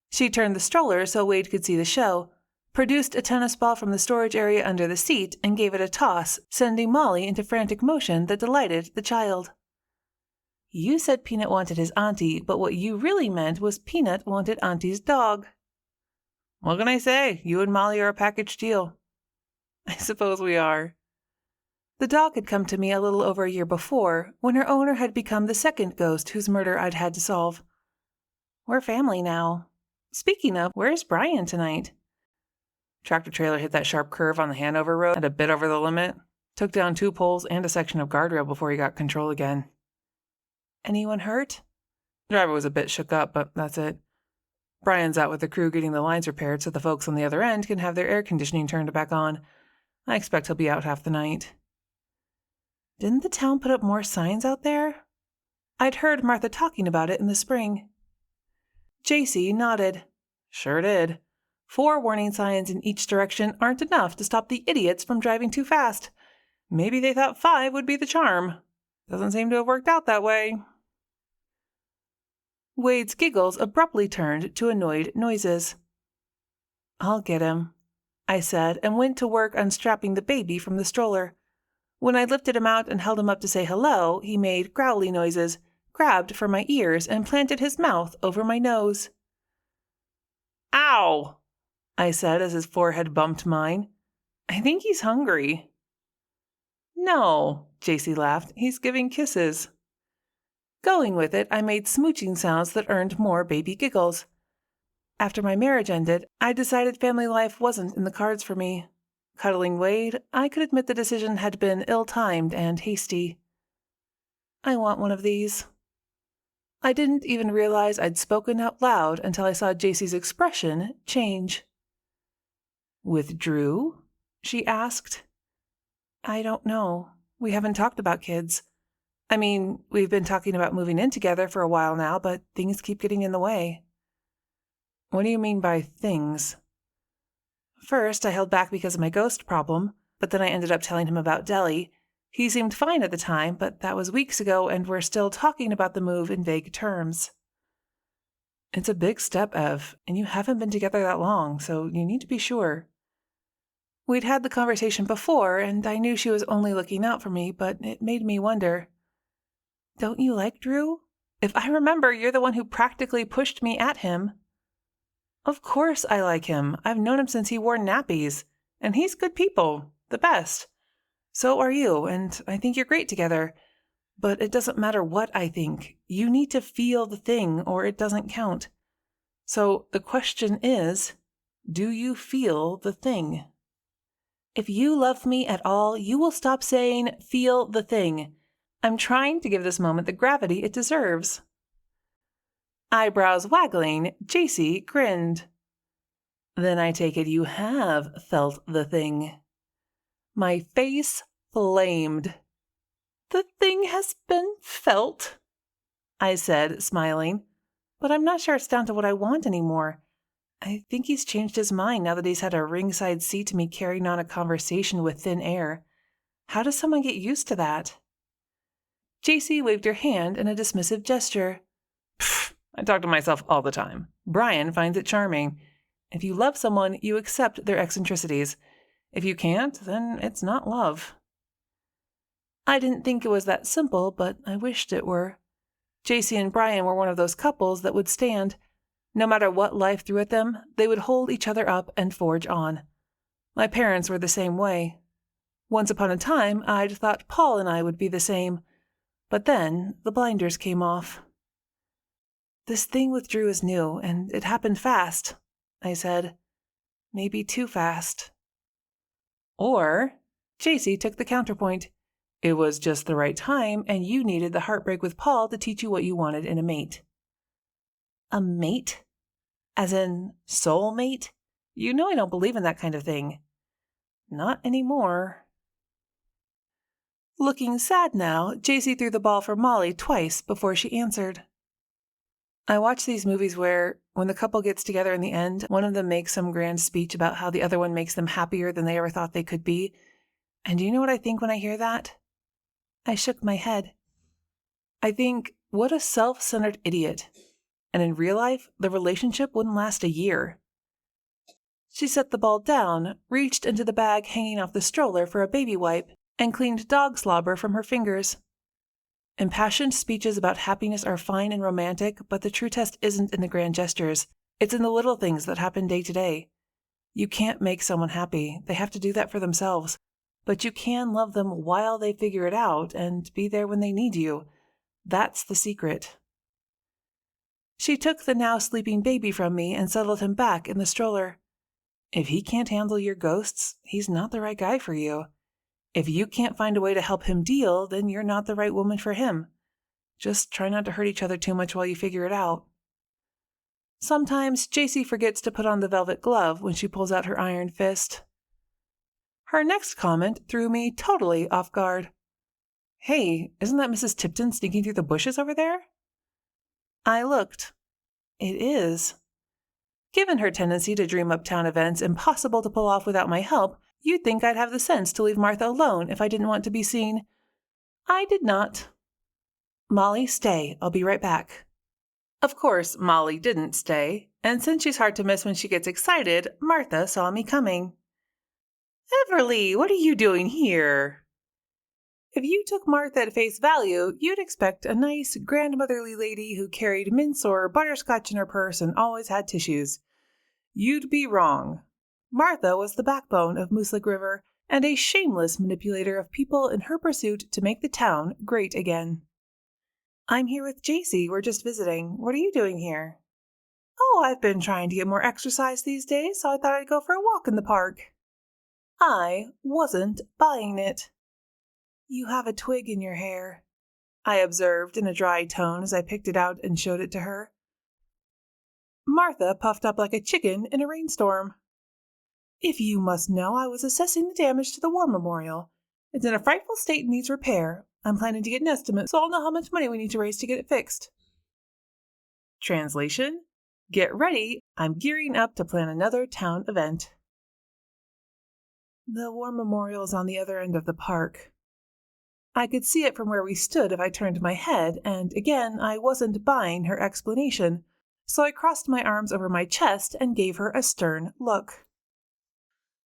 She turned the stroller so Wade could see the show, produced a tennis ball from the storage area under the seat, and gave it a toss, sending Molly into frantic motion that delighted the child. You said Peanut wanted his auntie, but what you really meant was Peanut wanted auntie's dog. What can I say? You and Molly are a package deal. I suppose we are. The dog had come to me a little over a year before, when her owner had become the second ghost whose murder I'd had to solve. We're family now. Speaking of, where's Brian tonight? Tractor-trailer hit that sharp curve on the Hanover Road at a bit over the limit. Took down 2 poles and a section of guardrail before he got control again. Anyone hurt? The driver was a bit shook up, but that's it. Brian's out with the crew getting the lines repaired so the folks on the other end can have their air conditioning turned back on. I expect he'll be out half the night. Didn't the town put up more signs out there? I'd heard Martha talking about it in the spring. JC nodded. Sure did. 4 warning signs in each direction aren't enough to stop the idiots from driving too fast. Maybe they thought 5 would be the charm. Doesn't seem to have worked out that way. Wade's giggles abruptly turned to annoyed noises. I'll get him, I said, and went to work unstrapping the baby from the stroller. When I lifted him out and held him up to say hello, he made growly noises, grabbed for my ears, and planted his mouth over my nose. Ow! I said as his forehead bumped mine. I think he's hungry. No, JC laughed. He's giving kisses. Going with it, I made smooching sounds that earned more baby giggles. After my marriage ended, I decided family life wasn't in the cards for me. Cuddling Wade, I could admit the decision had been ill-timed and hasty. I want one of these. I didn't even realize I'd spoken out loud until I saw JC's expression change. With Drew? She asked. I don't know. We haven't talked about kids. I mean, we've been talking about moving in together for a while now, but things keep getting in the way. What do you mean by things? First, I held back because of my ghost problem, but then I ended up telling him about Deli. He seemed fine at the time, but that was weeks ago, and we're still talking about the move in vague terms. It's a big step, Ev, and you haven't been together that long, so you need to be sure. We'd had the conversation before, and I knew she was only looking out for me, but it made me wonder. Don't you like Drew? If I remember, you're the one who practically pushed me at him. Of course I like him. I've known him since he wore nappies. And he's good people. The best. So are you, and I think you're great together. But it doesn't matter what I think. You need to feel the thing, or it doesn't count. So the question is, do you feel the thing? If you love me at all, you will stop saying, feel the thing. I'm trying to give this moment the gravity it deserves. Eyebrows waggling, JC grinned. Then I take it you have felt the thing. My face flamed. The thing has been felt, I said, smiling, but I'm not sure it's down to what I want anymore. I think he's changed his mind now that he's had a ringside seat to me carrying on a conversation with thin air. How does someone get used to that? JC waved her hand in a dismissive gesture. Pfft, I talk to myself all the time. Brian finds it charming. If you love someone, you accept their eccentricities. If you can't, then it's not love. I didn't think it was that simple, but I wished it were. JC and Brian were one of those couples that would stand. No matter what life threw at them, they would hold each other up and forge on. My parents were the same way. Once upon a time, I'd thought Paul and I would be the same. But then the blinders came off. This thing with Drew is new, and it happened fast, I said. Maybe too fast. Or, JC took the counterpoint. It was just the right time, and you needed the heartbreak with Paul to teach you what you wanted in a mate. A mate? As in soulmate? You know I don't believe in that kind of thing. Not anymore. Looking sad now, JC threw the ball for Molly twice before she answered. I watch these movies where, when the couple gets together in the end, one of them makes some grand speech about how the other one makes them happier than they ever thought they could be. And do you know what I think when I hear that? I shook my head. I think, what a self-centered idiot. And in real life, the relationship wouldn't last a year. She set the ball down, reached into the bag hanging off the stroller for a baby wipe, and cleaned dog slobber from her fingers. Impassioned speeches about happiness are fine and romantic, but the true test isn't in the grand gestures. It's in the little things that happen day to day. You can't make someone happy. They have to do that for themselves. But you can love them while they figure it out and be there when they need you. That's the secret. She took the now sleeping baby from me and settled him back in the stroller. If he can't handle your ghosts, he's not the right guy for you. If you can't find a way to help him deal, then you're not the right woman for him. Just try not to hurt each other too much while you figure it out. Sometimes JC forgets to put on the velvet glove when she pulls out her iron fist. Her next comment threw me totally off guard. Hey, isn't that Mrs. Tipton sneaking through the bushes over there? I looked. It is. Given her tendency to dream up town events impossible to pull off without my help, you'd think I'd have the sense to leave Martha alone if I didn't want to be seen. I did not. Molly, stay. I'll be right back. Of course, Molly didn't stay, and since she's hard to miss when she gets excited, Martha saw me coming. Everly, what are you doing here? If you took Martha at face value, you'd expect a nice, grandmotherly lady who carried mince or butterscotch in her purse and always had tissues. You'd be wrong. Martha was the backbone of Moose Lake River and a shameless manipulator of people in her pursuit to make the town great again. I'm here with JC. We're just visiting. What are you doing here? Oh, I've been trying to get more exercise these days, so I thought I'd go for a walk in the park. I wasn't buying it. You have a twig in your hair, I observed in a dry tone as I picked it out and showed it to her. Martha puffed up like a chicken in a rainstorm. If you must know, I was assessing the damage to the war memorial. It's in a frightful state and needs repair. I'm planning to get an estimate, so I'll know how much money we need to raise to get it fixed. Translation? Get ready, I'm gearing up to plan another town event. The war memorial is on the other end of the park. I could see it from where we stood if I turned my head, and again, I wasn't buying her explanation, so I crossed my arms over my chest and gave her a stern look.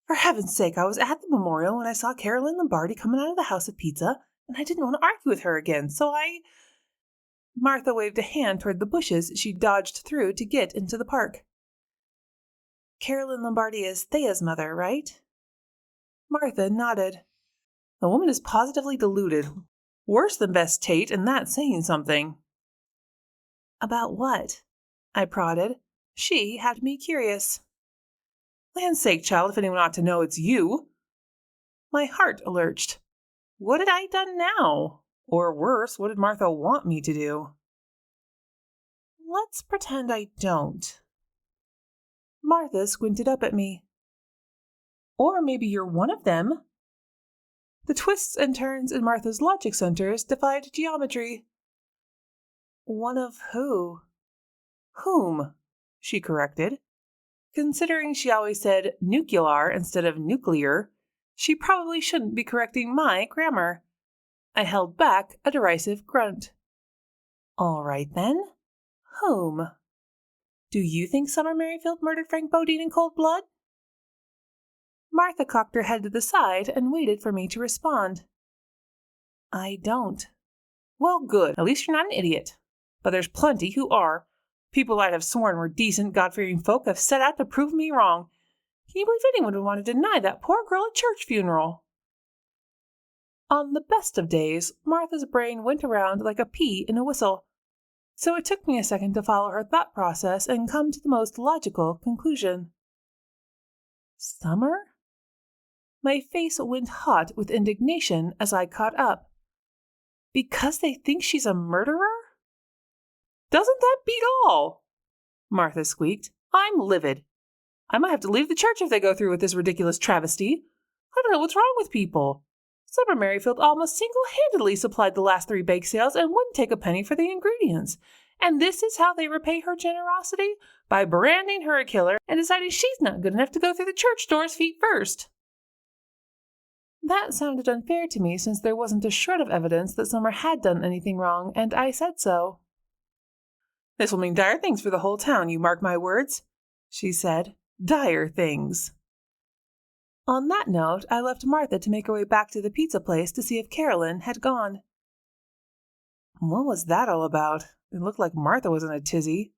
For heaven's sake, I was at the memorial when I saw Carolyn Lombardi coming out of the House of Pizza, and I didn't want to argue with her again, so I... Martha waved a hand toward the bushes she dodged through to get into the park. Carolyn Lombardi is Thea's mother, right? Martha nodded. The woman is positively deluded. Worse than Bess Tate, and that's saying something. About what? I prodded. She had me curious. Land's sake, child, if anyone ought to know, it's you. My heart lurched. What had I done now? Or worse, what did Martha want me to do? Let's pretend I don't. Martha squinted up at me. Or maybe you're one of them. The twists and turns in Martha's logic centers defied geometry. One of who? Whom? She corrected. Considering she always said nuclear instead of nuclear, she probably shouldn't be correcting my grammar. I held back a derisive grunt. All right, then. Whom? Do you think Summer Merrifield murdered Frank Bodine in cold blood? Martha cocked her head to the side and waited for me to respond. I don't. Well, good. At least you're not an idiot. But there's plenty who are. People I'd have sworn were decent, God-fearing folk have set out to prove me wrong. Can you believe anyone would want to deny that poor girl a church funeral? On the best of days, Martha's brain went around like a pea in a whistle, so it took me a second to follow her thought process and come to the most logical conclusion. Summer? My face went hot with indignation as I caught up. Because they think she's a murderer? Doesn't that beat all? Martha squeaked. I'm livid. I might have to leave the church if they go through with this ridiculous travesty. I don't know what's wrong with people. Summer Merrifield almost single-handedly supplied the last 3 bake sales and wouldn't take a penny for the ingredients. And this is how they repay her generosity? By branding her a killer and deciding she's not good enough to go through the church doors feet first. That sounded unfair to me since there wasn't a shred of evidence that Summer had done anything wrong, and I said so. This will mean dire things for the whole town, you mark my words, she said. Dire things. On that note, I left Martha to make her way back to the pizza place to see if Carolyn had gone. What was that all about? It looked like Martha was in a tizzy.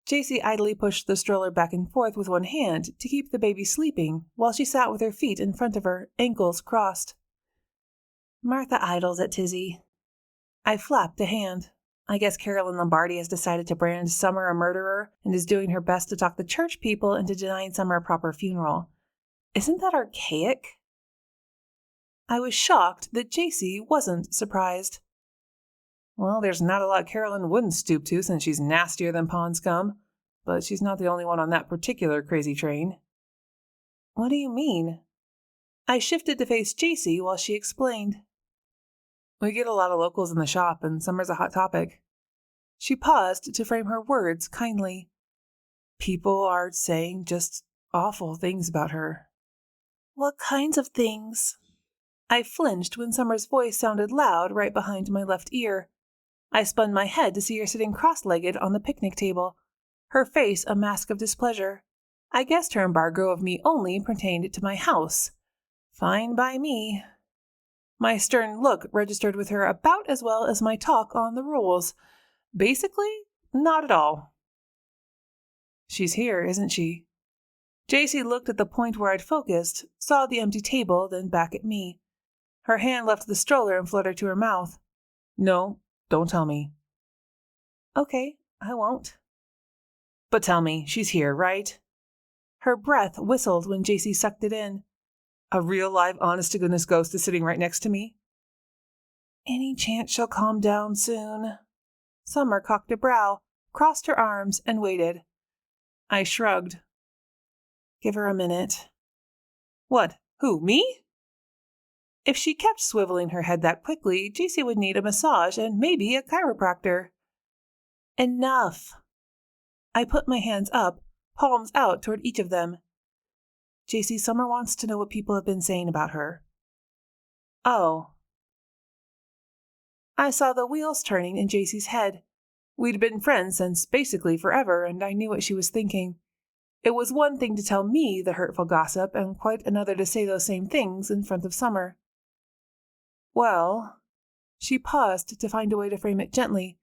J.C. idly pushed the stroller back and forth with one hand to keep the baby sleeping while she sat with her feet in front of her, ankles crossed. Martha idles at tizzy. I flapped a hand. I guess Carolyn Lombardi has decided to brand Summer a murderer and is doing her best to talk the church people into denying Summer a proper funeral. Isn't that archaic? I was shocked that J.C. wasn't surprised. Well, there's not a lot Carolyn wouldn't stoop to since she's nastier than pond scum, but she's not the only one on that particular crazy train. What do you mean? I shifted to face J.C. while she explained. We get a lot of locals in the shop, and Summer's a hot topic. She paused to frame her words kindly. People are saying just awful things about her. What kinds of things? I flinched when Summer's voice sounded loud right behind my left ear. I spun my head to see her sitting cross-legged on the picnic table, her face a mask of displeasure. I guessed her embargo of me only pertained to my house. Fine by me. My stern look registered with her about as well as my talk on the rules. Basically, not at all. She's here, isn't she? J.C. looked at the point where I'd focused, saw the empty table, then back at me. Her hand left the stroller and fluttered to her mouth. No, don't tell me. Okay, I won't. But tell me, she's here, right? Her breath whistled when J.C. sucked it in. A real live honest-to-goodness ghost is sitting right next to me. Any chance she'll calm down soon? Summer cocked a brow, crossed her arms, and waited. I shrugged. Give her a minute. What? Who, me? If she kept swiveling her head that quickly, J.C. would need a massage and maybe a chiropractor. Enough. I put my hands up, palms out toward each of them. JC, Summer wants to know what people have been saying about her. Oh. I saw the wheels turning in JC's head. We'd been friends since basically forever, and I knew what she was thinking. It was one thing to tell me the hurtful gossip, and quite another to say those same things in front of Summer. Well, she paused to find a way to frame it gently,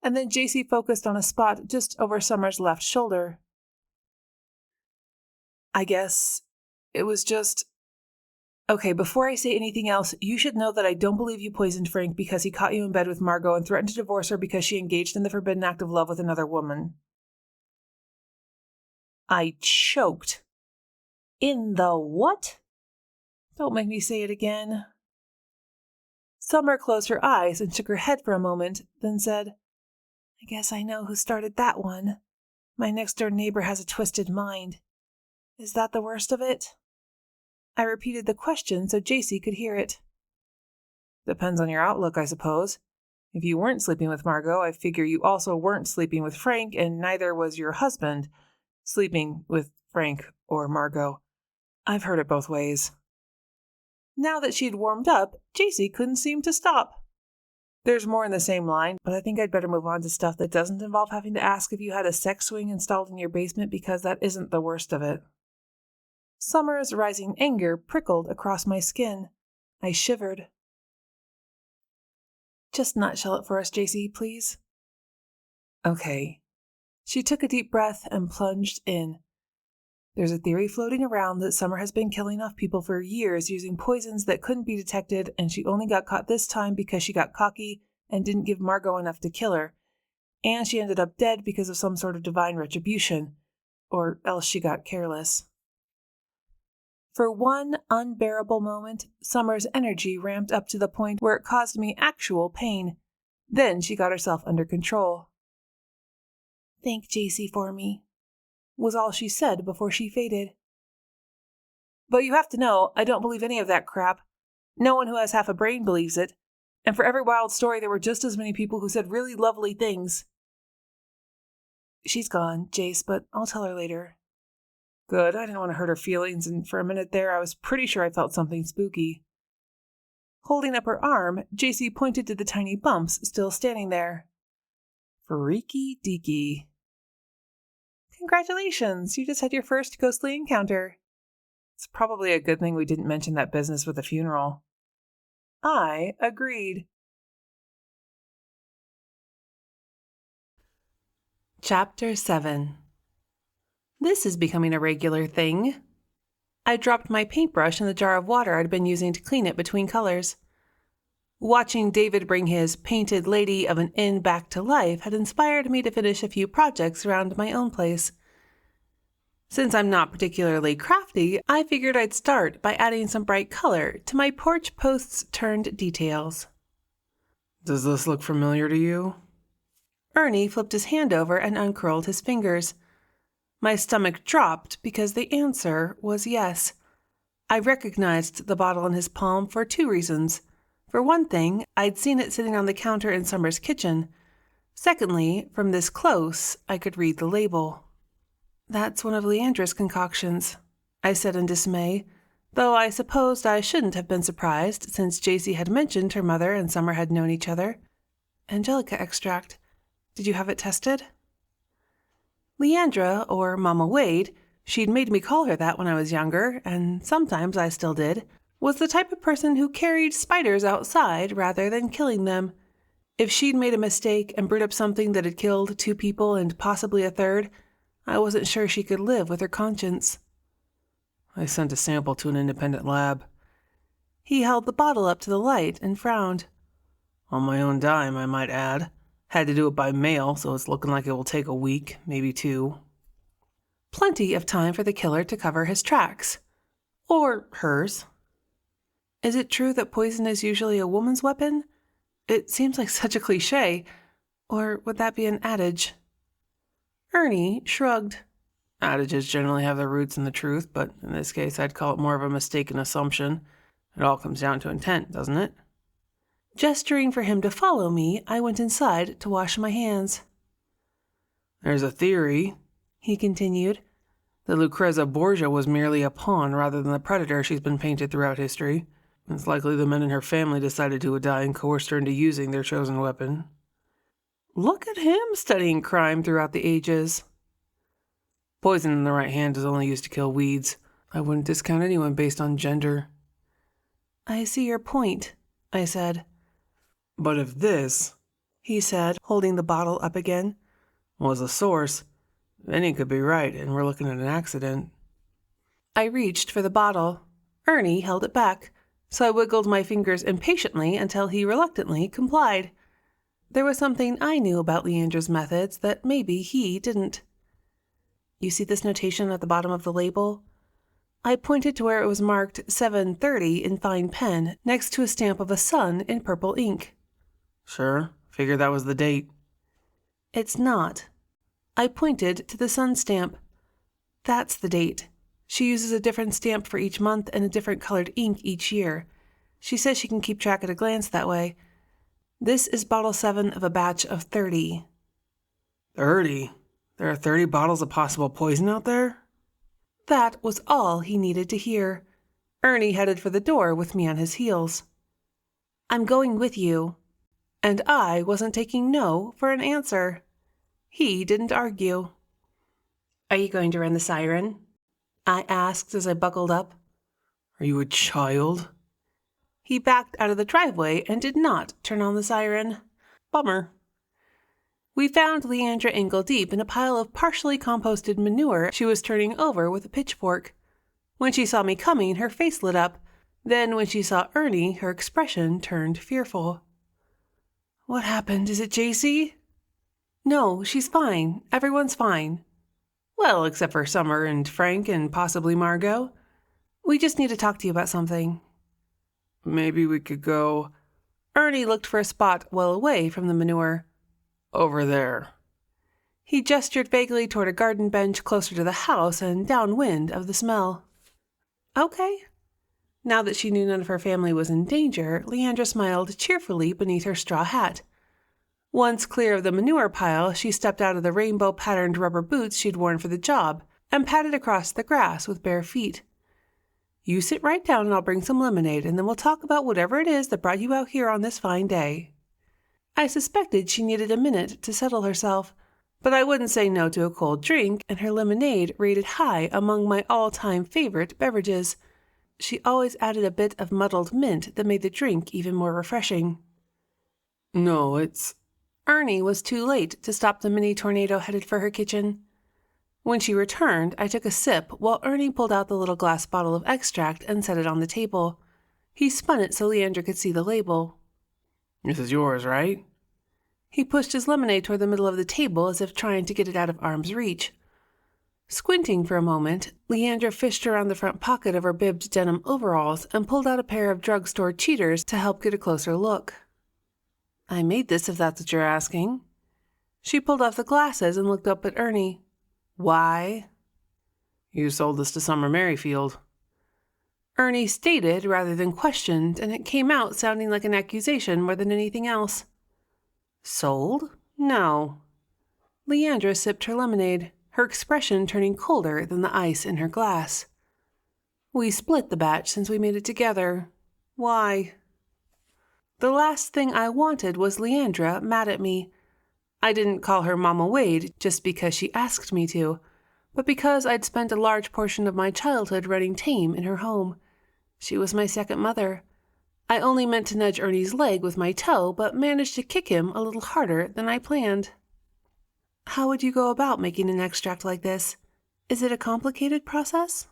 and then JC focused on a spot just over Summer's left shoulder. I guess it was just... Okay, before I say anything else, you should know that I don't believe you poisoned Frank because he caught you in bed with Margot and threatened to divorce her because she engaged in the forbidden act of love with another woman. I choked. In the what? Don't make me say it again. Summer closed her eyes and shook her head for a moment, then said, I guess I know who started that one. My next-door neighbor has a twisted mind. Is that the worst of it? I repeated the question so JC could hear it. Depends on your outlook, I suppose. If you weren't sleeping with Margot, I figure you also weren't sleeping with Frank, and neither was your husband sleeping with Frank or Margot. I've heard it both ways. Now that she'd warmed up, JC couldn't seem to stop. There's more in the same line, but I think I'd better move on to stuff that doesn't involve having to ask if you had a sex swing installed in your basement, because that isn't the worst of it. Summer's rising anger prickled across my skin. I shivered. Just nutshell it for us, JC, please. Okay. She took a deep breath and plunged in. There's a theory floating around that Summer has been killing off people for years using poisons that couldn't be detected, and she only got caught this time because she got cocky and didn't give Margot enough to kill her, and she ended up dead because of some sort of divine retribution, or else she got careless. For one unbearable moment, Summer's energy ramped up to the point where it caused me actual pain. Then she got herself under control. Thank JC for me, was all she said before she faded. But you have to know, I don't believe any of that crap. No one who has half a brain believes it. And for every wild story, there were just as many people who said really lovely things. She's gone, Jace, but I'll tell her later. Good, I didn't want to hurt her feelings, and for a minute there I was pretty sure I felt something spooky. Holding up her arm, JC pointed to the tiny bumps still standing there. Freaky deaky. Congratulations, you just had your first ghostly encounter. It's probably a good thing we didn't mention that business with the funeral. I agreed. Chapter 7. This is becoming a regular thing. I dropped my paintbrush in the jar of water I'd been using to clean it between colors. Watching David bring his painted lady of an inn back to life had inspired me to finish a few projects around my own place. Since I'm not particularly crafty, I figured I'd start by adding some bright color to my porch posts turned details. Does this look familiar to you? Ernie flipped his hand over and uncurled his fingers. My stomach dropped because the answer was yes. I recognized the bottle in his palm for 2 reasons. For one thing, I'd seen it sitting on the counter in Summer's kitchen. Secondly, from this close, I could read the label. That's one of Leandra's concoctions, I said in dismay, though I supposed I shouldn't have been surprised since JC had mentioned her mother and Summer had known each other. Angelica extract. Did you have it tested? Leandra, or Mama Wade, she'd made me call her that when I was younger, and sometimes I still did, was the type of person who carried spiders outside rather than killing them. If she'd made a mistake and brewed up something that had killed 2 people and possibly a third, I wasn't sure she could live with her conscience. I sent a sample to an independent lab. He held the bottle up to the light and frowned. On my own dime, I might add. Had to do it by mail, so it's looking like it will take a week, maybe 2. Plenty of time for the killer to cover his tracks. Or hers. Is it true that poison is usually a woman's weapon? It seems like such a cliché. Or would that be an adage? Ernie shrugged. Adages generally have their roots in the truth, but in this case I'd call it more of a mistaken assumption. It all comes down to intent, doesn't it? Gesturing for him to follow me, I went inside to wash my hands. There's a theory, he continued, that Lucrezia Borgia was merely a pawn rather than the predator she's been painted throughout history. It's likely the men in her family decided to die and coerced her into using their chosen weapon. Look at him studying crime throughout the ages. Poison in the right hand is only used to kill weeds. I wouldn't discount anyone based on gender. I see your point, I said. But if this, he said, holding the bottle up again, was a source, then he could be right, and we're looking at an accident. I reached for the bottle. Ernie held it back, so I wiggled my fingers impatiently until he reluctantly complied. There was something I knew about Leandra's methods that maybe he didn't. You see this notation at the bottom of the label? I pointed to where it was marked 7:30 in fine pen next to a stamp of a sun in purple ink. Sure, figured that was the date. It's not. I pointed to the sun stamp. That's the date. She uses a different stamp for each month and a different colored ink each year. She says she can keep track at a glance that way. This is bottle 7 of a batch of 30. 30? There are 30 bottles of possible poison out there? That was all he needed to hear. Ernie headed for the door with me on his heels. I'm going with you. And I wasn't taking no for an answer. He didn't argue. Are you going to run the siren? I asked as I buckled up. Are you a child? He backed out of the driveway and did not turn on the siren. Bummer. We found Leandra ankle-deep in a pile of partially composted manure she was turning over with a pitchfork. When she saw me coming, her face lit up. Then when she saw Ernie, her expression turned fearful. What happened? Is it JC? No, she's fine. Everyone's fine. Well, except for Summer and Frank and possibly Margot. We just need to talk to you about something. Maybe we could go... Ernie looked for a spot well away from the manure. Over there. He gestured vaguely toward a garden bench closer to the house and downwind of the smell. Okay. Now that she knew none of her family was in danger, Leandra smiled cheerfully beneath her straw hat. Once clear of the manure pile, she stepped out of the rainbow-patterned rubber boots she'd worn for the job and padded across the grass with bare feet. You sit right down and I'll bring some lemonade, and then we'll talk about whatever it is that brought you out here on this fine day. I suspected she needed a minute to settle herself, but I wouldn't say no to a cold drink, and her lemonade rated high among my all-time favorite beverages. She always added a bit of muddled mint that made the drink even more refreshing. No, it's... Ernie was too late to stop the mini tornado headed for her kitchen. When she returned, I took a sip while Ernie pulled out the little glass bottle of extract and set it on the table. He spun it so Leandra could see the label. This is yours, right? He pushed his lemonade toward the middle of the table as if trying to get it out of arm's reach. Squinting for a moment, Leandra fished around the front pocket of her bibbed denim overalls and pulled out a pair of drugstore cheaters to help get a closer look. I made this, if that's what you're asking. She pulled off the glasses and looked up at Ernie. Why? You sold this to Summer Merrifield. Ernie stated rather than questioned, and it came out sounding like an accusation more than anything else. Sold? No. Leandra sipped her lemonade, her expression turning colder than the ice in her glass. We split the batch since we made it together. Why? The last thing I wanted was Leandra mad at me. I didn't call her Mama Wade just because she asked me to, but because I'd spent a large portion of my childhood running tame in her home. She was my second mother. I only meant to nudge Ernie's leg with my toe, but managed to kick him a little harder than I planned. How would you go about making an extract like this? Is it a complicated process?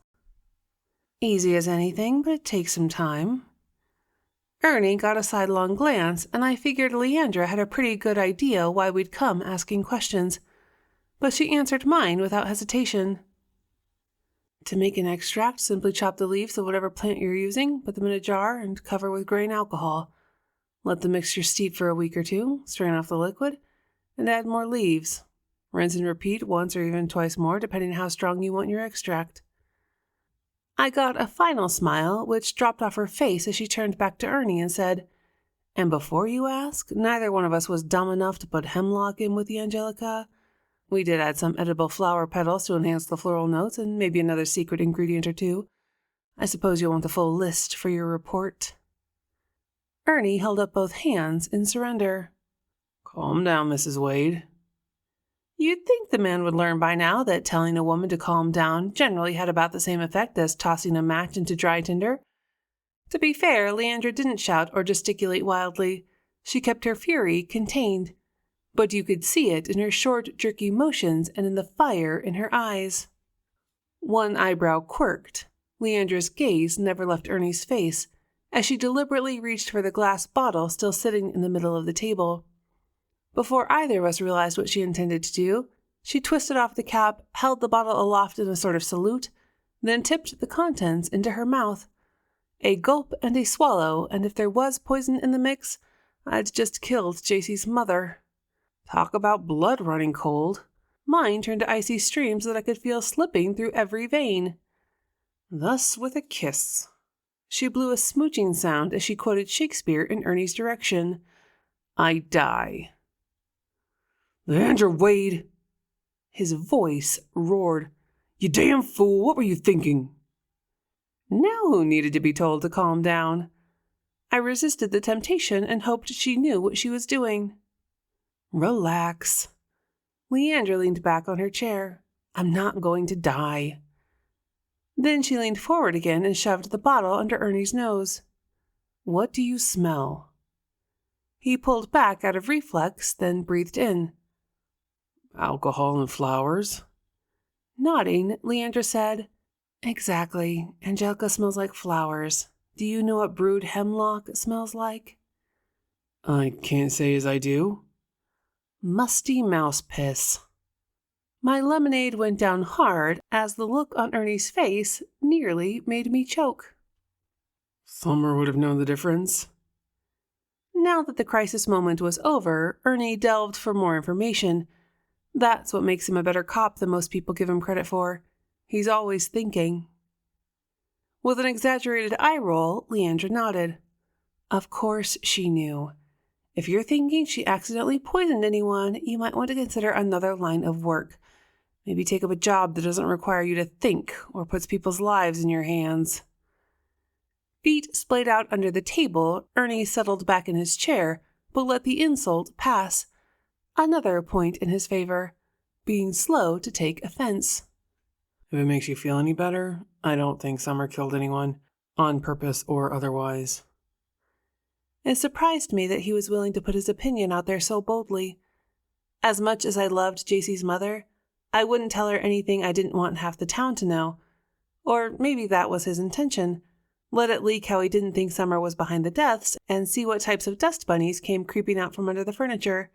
Easy as anything, but it takes some time. Ernie got a sidelong glance, and I figured Leandra had a pretty good idea why we'd come asking questions, but she answered mine without hesitation. To make an extract, simply chop the leaves of whatever plant you're using, put them in a jar, and cover with grain alcohol. Let the mixture steep for a week or two, strain off the liquid, and add more leaves. Rinse and repeat once or even twice more, depending on how strong you want your extract. I got a final smile, which dropped off her face as she turned back to Ernie and said, And before you ask, neither one of us was dumb enough to put hemlock in with the Angelica. We did add some edible flower petals to enhance the floral notes and maybe another secret ingredient or two. I suppose you'll want the full list for your report." Ernie held up both hands in surrender. "Calm down, Mrs. Wade." You'd think the man would learn by now that telling a woman to calm down generally had about the same effect as tossing a match into dry tinder. To be fair, Leandra didn't shout or gesticulate wildly. She kept her fury contained, but you could see it in her short, jerky motions and in the fire in her eyes. One eyebrow quirked. Leandra's gaze never left Ernie's face, as she deliberately reached for the glass bottle still sitting in the middle of the table. Before either of us realized what she intended to do, she twisted off the cap, held the bottle aloft in a sort of salute, then tipped the contents into her mouth. A gulp and a swallow, and if there was poison in the mix, I'd just killed JC's mother. Talk about blood running cold. Mine turned to icy streams that I could feel slipping through every vein. Thus with a kiss. She blew a smooching sound as she quoted Shakespeare in Ernie's direction. "I die." "Leandra Wade!" His voice roared. "You damn fool, what were you thinking?" Now who needed to be told to calm down? I resisted the temptation and hoped she knew what she was doing. "Relax." Leandra leaned back on her chair. "I'm not going to die." Then she leaned forward again and shoved the bottle under Ernie's nose. "What do you smell?" He pulled back out of reflex, then breathed in. "Alcohol and flowers." Nodding, Leandra said, "Exactly. Angelica smells like flowers. Do you know what brewed hemlock smells like?" "I can't say as I do." "Musty mouse piss." My lemonade went down hard as the look on Ernie's face nearly made me choke. Summer would have known the difference. Now that the crisis moment was over, Ernie delved for more information. That's what makes him a better cop than most people give him credit for. He's always thinking. With an exaggerated eye roll, Leandra nodded. Of course she knew. If you're thinking she accidentally poisoned anyone, you might want to consider another line of work. Maybe take up a job that doesn't require you to think or puts people's lives in your hands. Feet splayed out under the table, Ernie settled back in his chair, but let the insult pass. Another point in his favor, being slow to take offense. If it makes you feel any better, I don't think Summer killed anyone, on purpose or otherwise. It surprised me that he was willing to put his opinion out there so boldly. As much as I loved JC's mother, I wouldn't tell her anything I didn't want half the town to know. Or maybe that was his intention. Let it leak how he didn't think Summer was behind the deaths and see what types of dust bunnies came creeping out from under the furniture.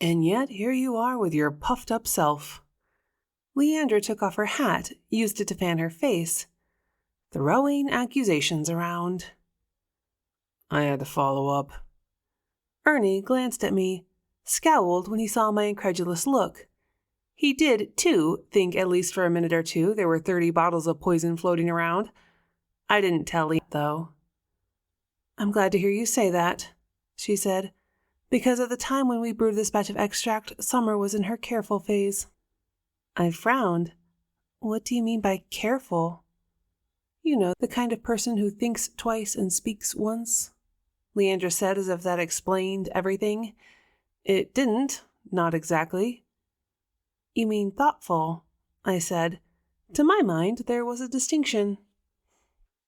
And yet here you are with your puffed up self. Leandra took off her hat, used it to fan her face. Throwing accusations around. I had to follow up. Ernie glanced at me, scowled when he saw my incredulous look. He did, too, think at least for a minute or two there were 30 bottles of poison floating around. I didn't tell him, though. I'm glad to hear you say that, she said, because at the time when we brewed this batch of extract, Summer was in her careful phase. I frowned. What do you mean by careful? You know, the kind of person who thinks twice and speaks once, Leandra said as if that explained everything. It didn't, not exactly. You mean thoughtful, I said. To my mind, there was a distinction.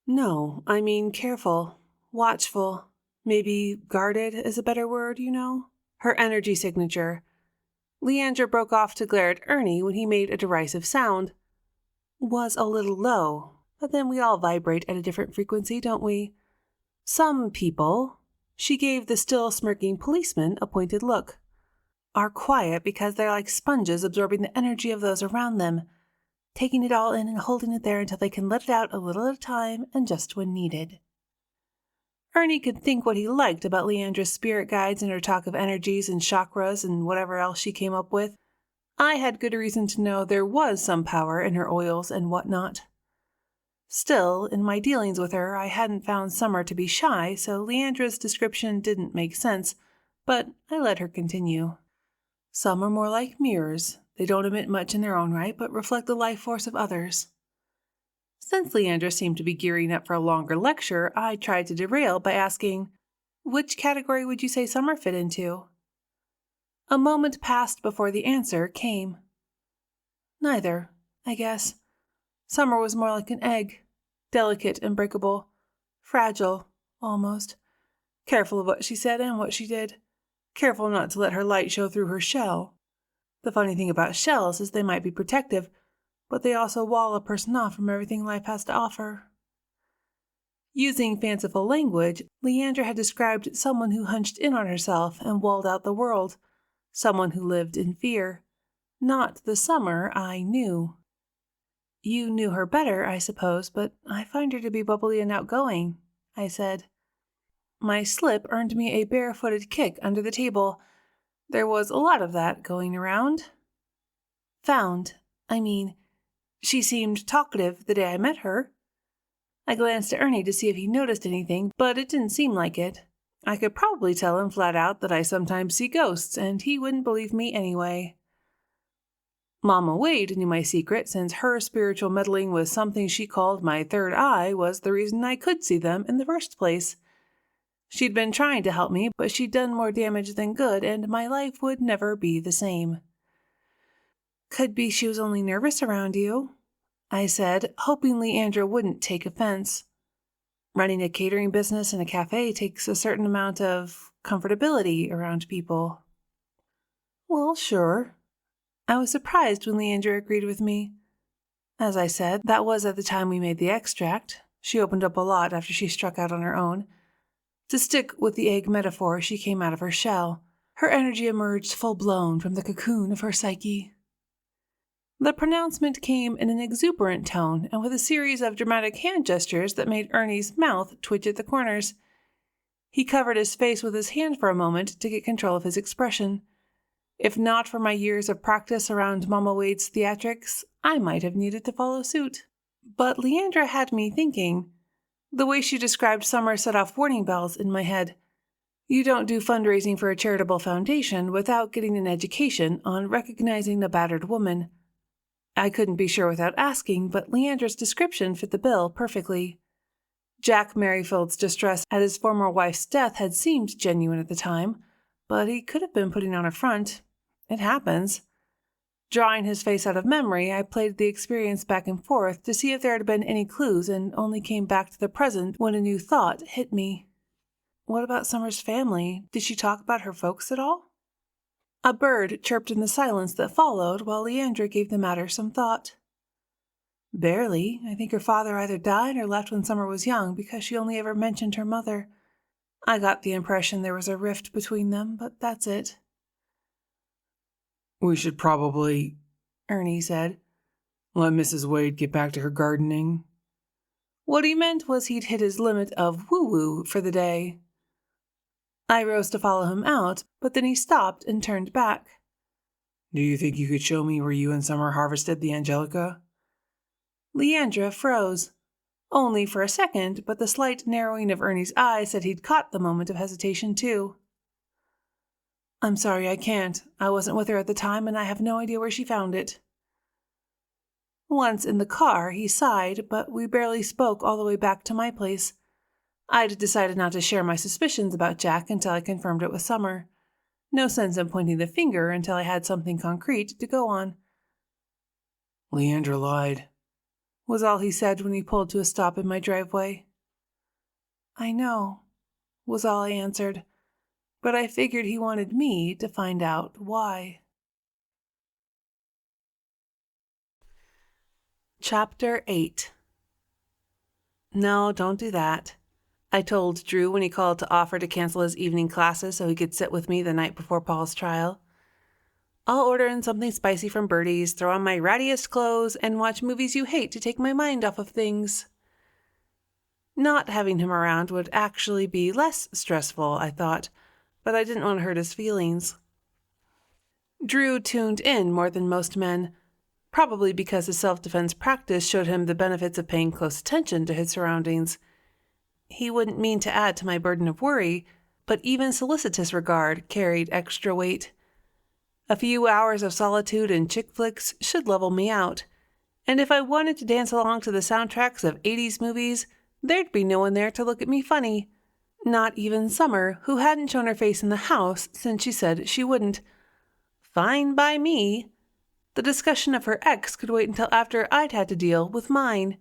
No, I mean careful, watchful, maybe guarded is a better word, you know? Her energy signature. Leandra broke off to glare at Ernie when he made a derisive sound. Was a little low, but then we all vibrate at a different frequency, don't we? Some people, she gave the still smirking policeman a pointed look, are quiet because they're like sponges absorbing the energy of those around them, taking it all in and holding it there until they can let it out a little at a time and just when needed. Ernie could think what he liked about Leandra's spirit guides and her talk of energies and chakras and whatever else she came up with. I had good reason to know there was some power in her oils and whatnot. Still, in my dealings with her, I hadn't found Summer to be shy, so Leandra's description didn't make sense, but I let her continue. Some are more like mirrors. They don't emit much in their own right, but reflect the life force of others. Since Leandra seemed to be gearing up for a longer lecture, I tried to derail by asking, which category would you say Summer fit into? A moment passed before the answer came. Neither, I guess. Summer was more like an egg, delicate and breakable, fragile, almost. Careful of what she said and what she did. Careful not to let her light show through her shell. The funny thing about shells is they might be protective, but they also wall a person off from everything life has to offer. Using fanciful language, Leandra had described someone who hunched in on herself and walled out the world, someone who lived in fear. Not the Summer I knew. You knew her better, I suppose, but I find her to be bubbly and outgoing, I said. My slip earned me a barefooted kick under the table. There was a lot of that going around. She seemed talkative the day I met her. I glanced at Ernie to see if he noticed anything, but it didn't seem like it. I could probably tell him flat out that I sometimes see ghosts, and he wouldn't believe me anyway. Mama Wade knew my secret, since her spiritual meddling with something she called my third eye was the reason I could see them in the first place. She'd been trying to help me, but she'd done more damage than good, and my life would never be the same. Could be she was only nervous around you, I said, hoping Leandra wouldn't take offense. Running a catering business in a cafe takes a certain amount of comfortability around people. Well, sure. I was surprised when Leandra agreed with me. As I said, that was at the time we made the extract. She opened up a lot after she struck out on her own. To stick with the egg metaphor, she came out of her shell. Her energy emerged full-blown from the cocoon of her psyche. The pronouncement came in an exuberant tone and with a series of dramatic hand gestures that made Ernie's mouth twitch at the corners. He covered his face with his hand for a moment to get control of his expression. If not for my years of practice around Mama Wade's theatrics, I might have needed to follow suit. But Leandra had me thinking. The way she described Summer set off warning bells in my head. You don't do fundraising for a charitable foundation without getting an education on recognizing a battered woman. I couldn't be sure without asking, but Leandra's description fit the bill perfectly. Jack Merrifield's distress at his former wife's death had seemed genuine at the time, but he could have been putting on a front. It happens. Drawing his face out of memory, I played the experience back and forth to see if there had been any clues and only came back to the present when a new thought hit me. What about Summer's family? Did she talk about her folks at all? A bird chirped in the silence that followed while Leandra gave the matter some thought. Barely. I think her father either died or left when Summer was young because she only ever mentioned her mother. I got the impression there was a rift between them, but that's it. We should probably, Ernie said, let Mrs. Wade get back to her gardening. What he meant was he'd hit his limit of woo-woo for the day. I rose to follow him out, but then he stopped and turned back. Do you think you could show me where you and Summer harvested the angelica? Leandra froze. Only for a second, but the slight narrowing of Ernie's eyes said he'd caught the moment of hesitation too. I'm sorry, I can't. I wasn't with her at the time, and I have no idea where she found it. Once in the car, he sighed, but we barely spoke all the way back to my place. I'd decided not to share my suspicions about Jack until I confirmed it with Summer. No sense in pointing the finger until I had something concrete to go on. Leandra lied, was all he said when he pulled to a stop in my driveway. I know, was all I answered, but I figured he wanted me to find out why. Chapter 8. No, don't do that, I told Drew when he called to offer to cancel his evening classes so he could sit with me the night before Paul's trial. I'll order in something spicy from Bertie's, throw on my rattiest clothes, and watch movies you hate to take my mind off of things. Not having him around would actually be less stressful, I thought, but I didn't want to hurt his feelings. Drew tuned in more than most men, probably because his self-defense practice showed him the benefits of paying close attention to his surroundings. He wouldn't mean to add to my burden of worry, but even solicitous regard carried extra weight. A few hours of solitude and chick flicks should level me out. And if I wanted to dance along to the soundtracks of 80s movies, there'd be no one there to look at me funny. Not even Summer, who hadn't shown her face in the house since she said she wouldn't. Fine by me. The discussion of her ex could wait until after I'd had to deal with mine.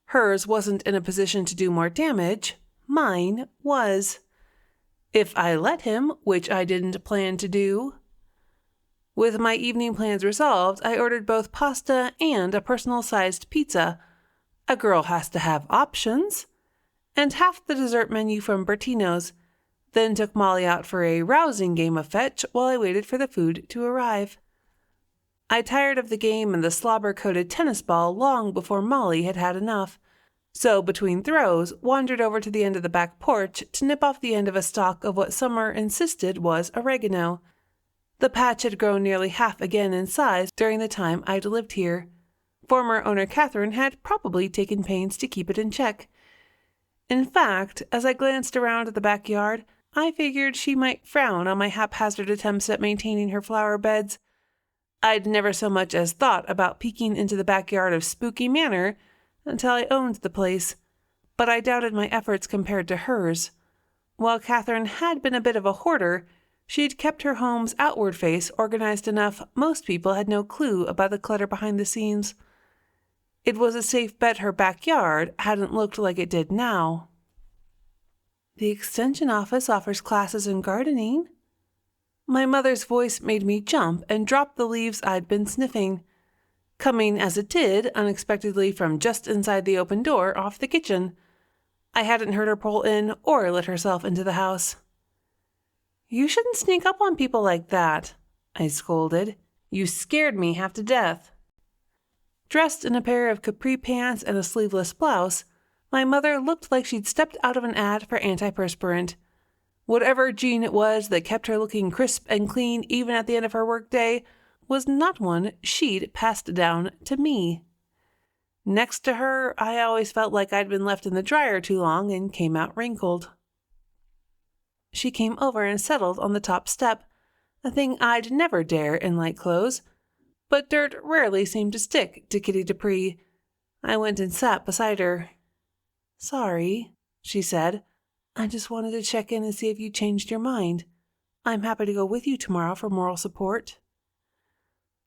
Hers wasn't in a position to do more damage. Mine was. If I let him, which I didn't plan to do. With my evening plans resolved, I ordered both pasta and a personal-sized pizza. A girl has to have options. And half the dessert menu from Bertino's. Then took Molly out for a rousing game of fetch while I waited for the food to arrive. I tired of the game and the slobber-coated tennis ball long before Molly had had enough. So, between throws, wandered over to the end of the back porch to nip off the end of a stalk of what Summer insisted was oregano. The patch had grown nearly half again in size during the time I'd lived here. Former owner Catherine had probably taken pains to keep it in check. In fact, as I glanced around at the backyard, I figured she might frown on my haphazard attempts at maintaining her flower beds. I'd never so much as thought about peeking into the backyard of Spooky Manor until I owned the place, but I doubted my efforts compared to hers. While Catherine had been a bit of a hoarder, she'd kept her home's outward face organized enough most people had no clue about the clutter behind the scenes. It was a safe bet her backyard hadn't looked like it did now. The extension office offers classes in gardening. My mother's voice made me jump and drop the leaves I'd been sniffing, coming as it did unexpectedly from just inside the open door off the kitchen. I hadn't heard her pull in or let herself into the house. "You shouldn't sneak up on people like that," I scolded. "You scared me half to death." Dressed in a pair of capri pants and a sleeveless blouse, my mother looked like she'd stepped out of an ad for antiperspirant. Whatever gene it was that kept her looking crisp and clean even at the end of her workday was not one she'd passed down to me. Next to her, I always felt like I'd been left in the dryer too long and came out wrinkled. She came over and settled on the top step, a thing I'd never dare in light clothes, but dirt rarely seemed to stick to Kitty Dupree. I went and sat beside her. "Sorry," she said. "I just wanted to check in and see if you changed your mind. I'm happy to go with you tomorrow for moral support."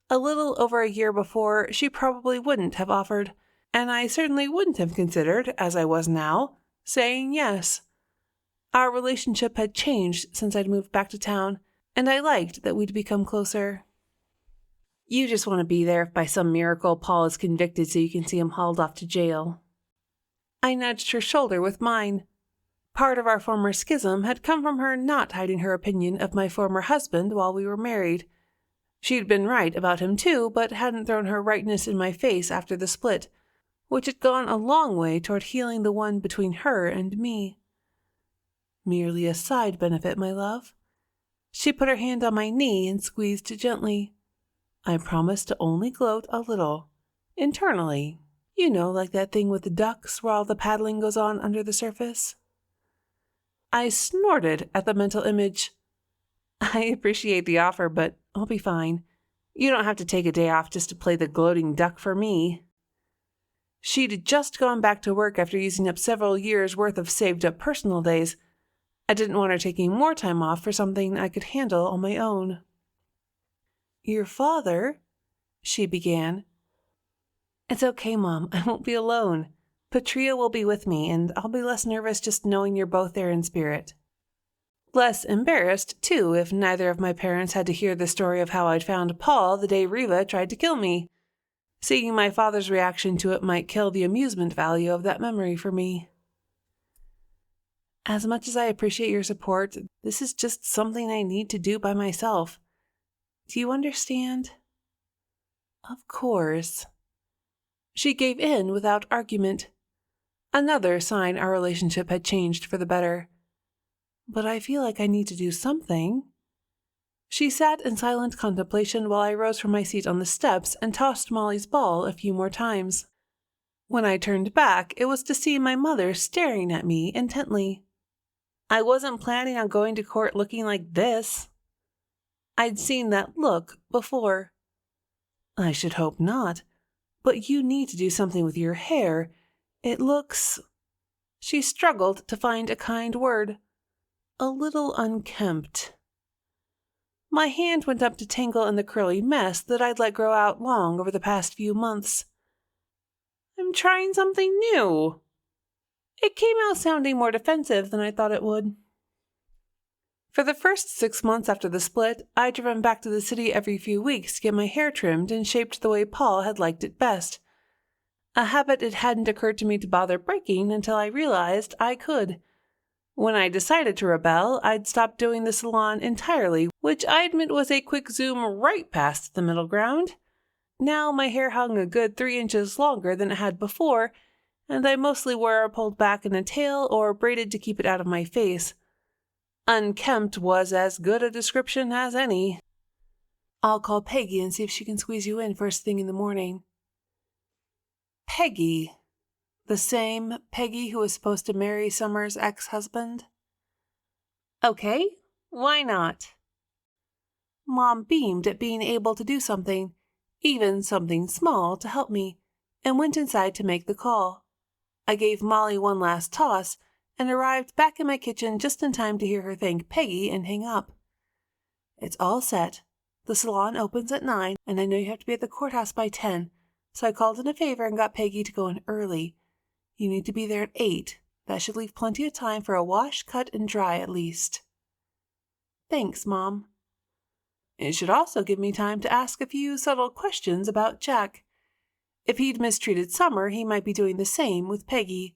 A little over a year before, she probably wouldn't have offered, and I certainly wouldn't have considered, as I was now, saying yes. Our relationship had changed since I'd moved back to town, and I liked that we'd become closer. "You just want to be there if by some miracle Paul is convicted so you can see him hauled off to jail." I nudged her shoulder with mine. Part of our former schism had come from her not hiding her opinion of my former husband while we were married. She'd been right about him too, but hadn't thrown her rightness in my face after the split, which had gone a long way toward healing the one between her and me. "Merely a side benefit, my love." She put her hand on my knee and squeezed gently. "I promise to only gloat a little. Internally. You know, like that thing with the ducks where all the paddling goes on under the surface." I snorted at the mental image. "I appreciate the offer, but I'll be fine. You don't have to take a day off just to play the gloating duck for me." She'd just gone back to work after using up several years' worth of saved-up personal days. I didn't want her taking more time off for something I could handle on my own. "Your father," she began. "It's okay, Mom. I won't be alone. Patrea will be with me, and I'll be less nervous just knowing you're both there in spirit." Less embarrassed, too, if neither of my parents had to hear the story of how I'd found Paul the day Riva tried to kill me. Seeing my father's reaction to it might kill the amusement value of that memory for me. "As much as I appreciate your support, this is just something I need to do by myself. Do you understand?" "Of course." She gave in without argument. Another sign our relationship had changed for the better. "But I feel like I need to do something." She sat in silent contemplation while I rose from my seat on the steps and tossed Molly's ball a few more times. When I turned back, it was to see my mother staring at me intently. "I wasn't planning on going to court looking like this." I'd seen that look before. I should hope not. But you need to do something with your hair. It looks... She struggled to find a kind word. A little unkempt. My hand went up to tangle in the curly mess that I'd let grow out long over the past few months. I'm trying something new. It came out sounding more defensive than I thought it would. For the first 6 months after the split, I'd driven back to the city every few weeks to get my hair trimmed and shaped the way Paul had liked it best. A habit it hadn't occurred to me to bother breaking until I realized I could. When I decided to rebel, I'd stopped doing the salon entirely, which I admit was a quick zoom right past the middle ground. Now my hair hung a good 3 inches longer than it had before, and I mostly wore it pulled back in a tail or braided to keep it out of my face. Unkempt was as good a description as any. I'll call Peggy and see if she can squeeze you in first thing in the morning. Peggy. The same Peggy who was supposed to marry Summer's ex-husband? Okay, why not? Mom beamed at being able to do something, even something small, to help me, and went inside to make the call. I gave Molly one last toss and arrived back in my kitchen just in time to hear her thank Peggy and hang up. It's all set. The salon opens at 9, and I know you have to be at the courthouse by 10, so I called in a favor and got Peggy to go in early. You need to be there at 8. That should leave plenty of time for a wash, cut, and dry at least. Thanks, Mom. It should also give me time to ask a few subtle questions about Jack. If he'd mistreated Summer, he might be doing the same with Peggy.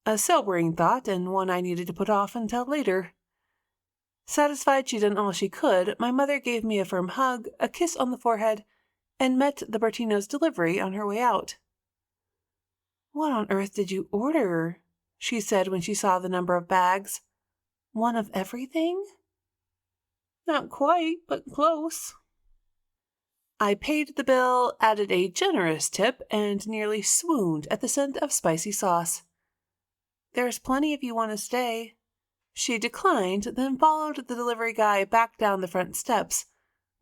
A sobering thought, and one I needed to put off until later. Satisfied she'd done all she could, my mother gave me a firm hug, a kiss on the forehead, and met the Bertino's delivery on her way out. "What on earth did you order?" she said when she saw the number of bags. "One of everything?" "Not quite, but close." I paid the bill, added a generous tip, and nearly swooned at the scent of spicy sauce. "There's plenty if you want to stay." She declined, then followed the delivery guy back down the front steps,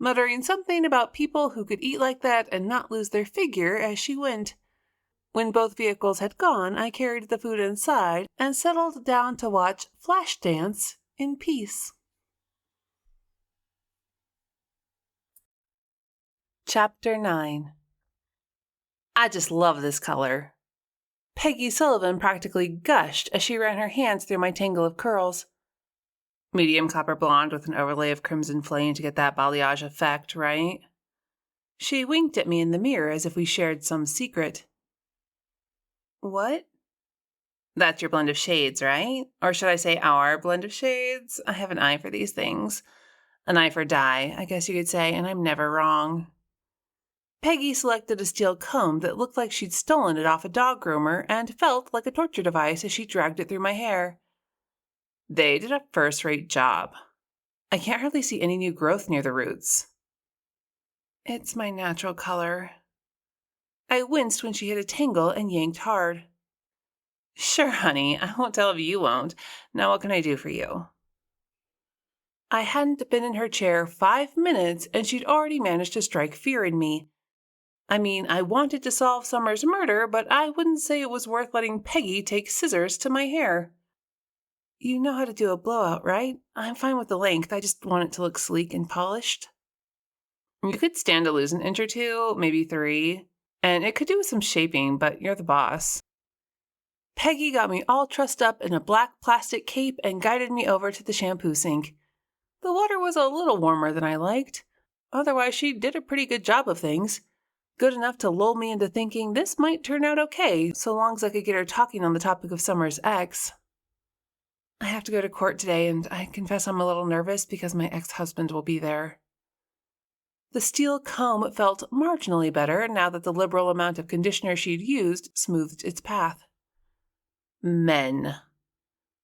muttering something about people who could eat like that and not lose their figure as she went. When both vehicles had gone, I carried the food inside and settled down to watch Flashdance in peace. Chapter 9. I just love this color. Peggy Sullivan practically gushed as she ran her hands through my tangle of curls. Medium copper blonde with an overlay of crimson flame to get that balayage effect, right? She winked at me in the mirror as if we shared some secret. What? That's your blend of shades, right? Or should I say our blend of shades? I have an eye for these things. An eye for dye, I guess you could say, and I'm never wrong. Peggy selected a steel comb that looked like she'd stolen it off a dog groomer and felt like a torture device as she dragged it through my hair. They did a first-rate job. I can't hardly see any new growth near the roots. It's my natural color. I winced when she hit a tangle and yanked hard. Sure, honey, I won't tell if you won't. Now what can I do for you? I hadn't been in her chair 5 minutes and she'd already managed to strike fear in me. I mean, I wanted to solve Summer's murder, but I wouldn't say it was worth letting Peggy take scissors to my hair. You know how to do a blowout, right? I'm fine with the length, I just want it to look sleek and polished. You could stand to lose an inch or 2, maybe 3, and it could do with some shaping, but you're the boss. Peggy got me all trussed up in a black plastic cape and guided me over to the shampoo sink. The water was a little warmer than I liked. Otherwise, she did a pretty good job of things. Good enough to lull me into thinking this might turn out okay, so long as I could get her talking on the topic of Summer's ex. I have to go to court today, and I confess I'm a little nervous because my ex-husband will be there. The steel comb felt marginally better now that the liberal amount of conditioner she'd used smoothed its path. Men.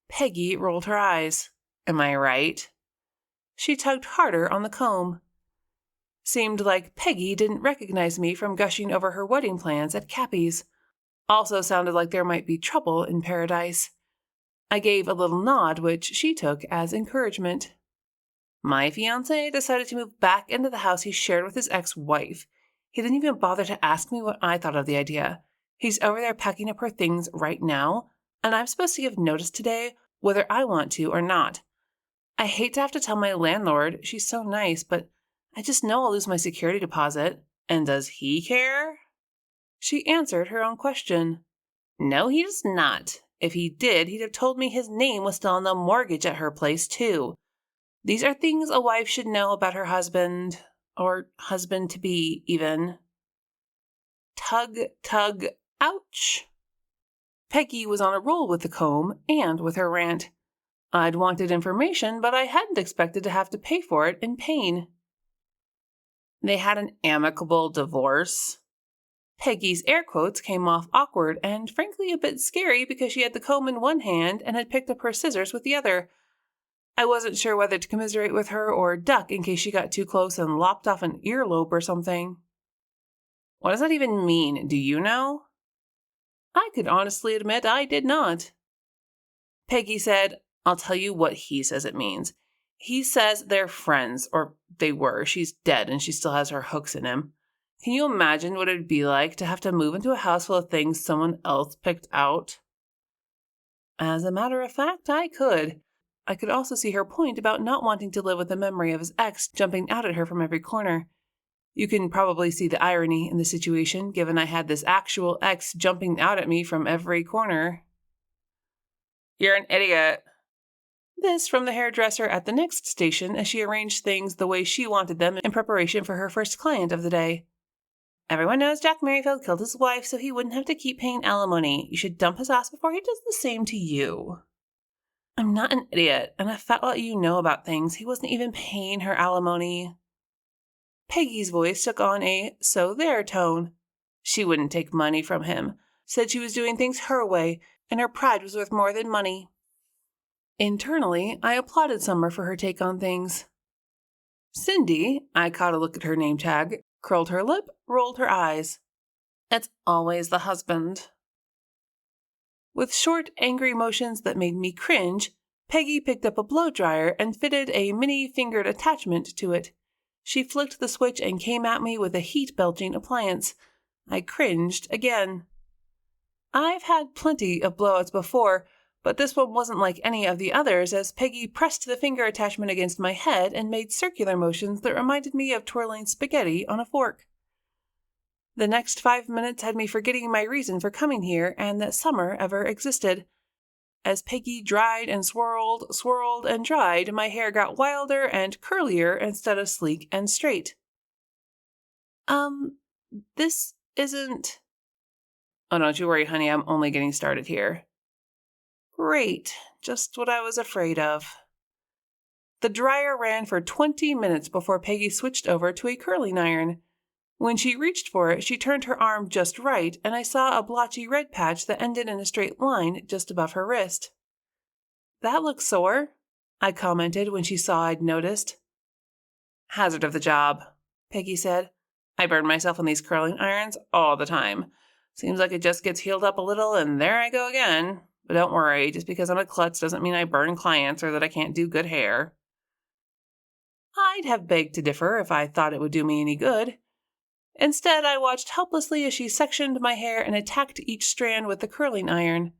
Peggy rolled her eyes. Am I right? She tugged harder on the comb. Seemed like Peggy didn't recognize me from gushing over her wedding plans at Cappy's. Also sounded like there might be trouble in paradise. I gave a little nod, which she took as encouragement. My fiancé decided to move back into the house he shared with his ex-wife. He didn't even bother to ask me what I thought of the idea. He's over there packing up her things right now, and I'm supposed to give notice today, whether I want to or not. I hate to have to tell my landlord. She's so nice, but I just know I'll lose my security deposit. And does he care? She answered her own question. No, he does not. If he did, he'd have told me his name was still on the mortgage at her place, too. These are things a wife should know about her husband, or husband-to-be, even. Tug, tug, ouch. Peggy was on a roll with the comb and with her rant. I'd wanted information, but I hadn't expected to have to pay for it in pain. They had an amicable divorce. Peggy's air quotes came off awkward and frankly a bit scary because she had the comb in one hand and had picked up her scissors with the other. I wasn't sure whether to commiserate with her or duck in case she got too close and lopped off an earlobe or something. What does that even mean? Do you know? I could honestly admit I did not. Peggy said, I'll tell you what he says it means. He says they're friends, or they were. She's dead and she still has her hooks in him. Can you imagine what it'd be like to have to move into a house full of things someone else picked out? As a matter of fact, I could. I could also see her point about not wanting to live with the memory of his ex jumping out at her from every corner. You can probably see the irony in the situation, given I had this actual ex jumping out at me from every corner. You're an idiot. This from the hairdresser at the next station as she arranged things the way she wanted them in preparation for her first client of the day. Everyone knows Jack Merrifield killed his wife so he wouldn't have to keep paying alimony. You should dump his ass before he does the same to you. I'm not an idiot, and I've felt what you know about things. He wasn't even paying her alimony. Peggy's voice took on a so-there tone. She wouldn't take money from him. Said she was doing things her way, and her pride was worth more than money. Internally, I applauded Summer for her take on things. Cindy, I caught a look at her name tag, curled her lip, rolled her eyes. It's always the husband. With short, angry motions that made me cringe, Peggy picked up a blow dryer and fitted a mini-fingered attachment to it. She flicked the switch and came at me with a heat-belching appliance. I cringed again. I've had plenty of blowouts before, but this one wasn't like any of the others as Peggy pressed the finger attachment against my head and made circular motions that reminded me of twirling spaghetti on a fork. The next 5 minutes had me forgetting my reason for coming here and that Summer ever existed. As Peggy dried and swirled, swirled and dried, my hair got wilder and curlier instead of sleek and straight. This isn't... Oh, don't you worry, honey, I'm only getting started here. Great, just what I was afraid of. The dryer ran for 20 minutes before Peggy switched over to a curling iron. When she reached for it, she turned her arm just right, and I saw a blotchy red patch that ended in a straight line just above her wrist. That looks sore, I commented when she saw I'd noticed. Hazard of the job, Peggy said. I burn myself on these curling irons all the time. Seems like it just gets healed up a little, and there I go again. But don't worry, just because I'm a klutz doesn't mean I burn clients or that I can't do good hair. I'd have begged to differ if I thought it would do me any good. Instead, I watched helplessly as she sectioned my hair and attacked each strand with the curling iron.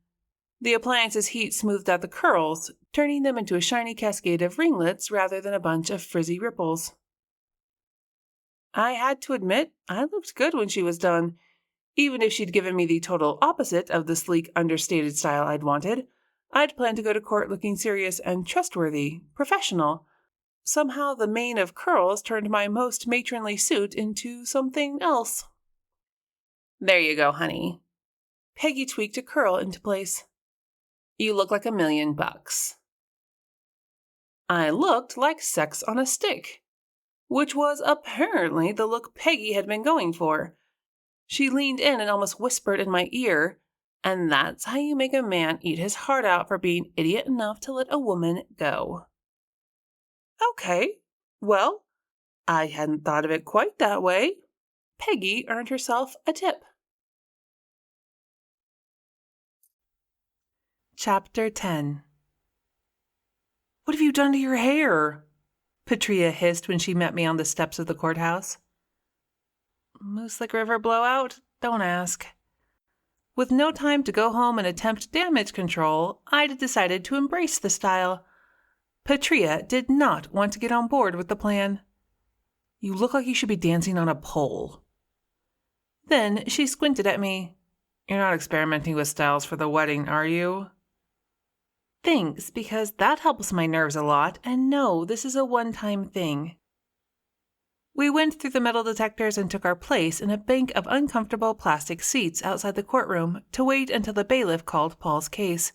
The appliance's heat smoothed out the curls, turning them into a shiny cascade of ringlets rather than a bunch of frizzy ripples. I had to admit, I looked good when she was done. Even if she'd given me the total opposite of the sleek, understated style I'd wanted, I'd planned to go to court looking serious and trustworthy, professional. Somehow the mane of curls turned my most matronly suit into something else. There you go, honey. Peggy tweaked a curl into place. You look like $1,000,000. I looked like sex on a stick, which was apparently the look Peggy had been going for. She leaned in and almost whispered in my ear, and that's how you make a man eat his heart out for being idiot enough to let a woman go. Okay, well, I hadn't thought of it quite that way. Peggy earned herself a tip. Chapter 10. What have you done to your hair? Patrea hissed when she met me on the steps of the courthouse. Moose Lake River blowout? Don't ask. With no time to go home and attempt damage control, I'd decided to embrace the style. Patrea did not want to get on board with the plan. You look like you should be dancing on a pole. Then she squinted at me. You're not experimenting with styles for the wedding, are you? Thanks, because that helps my nerves a lot, and no, this is a one-time thing. We went through the metal detectors and took our place in a bank of uncomfortable plastic seats outside the courtroom to wait until the bailiff called Paul's case.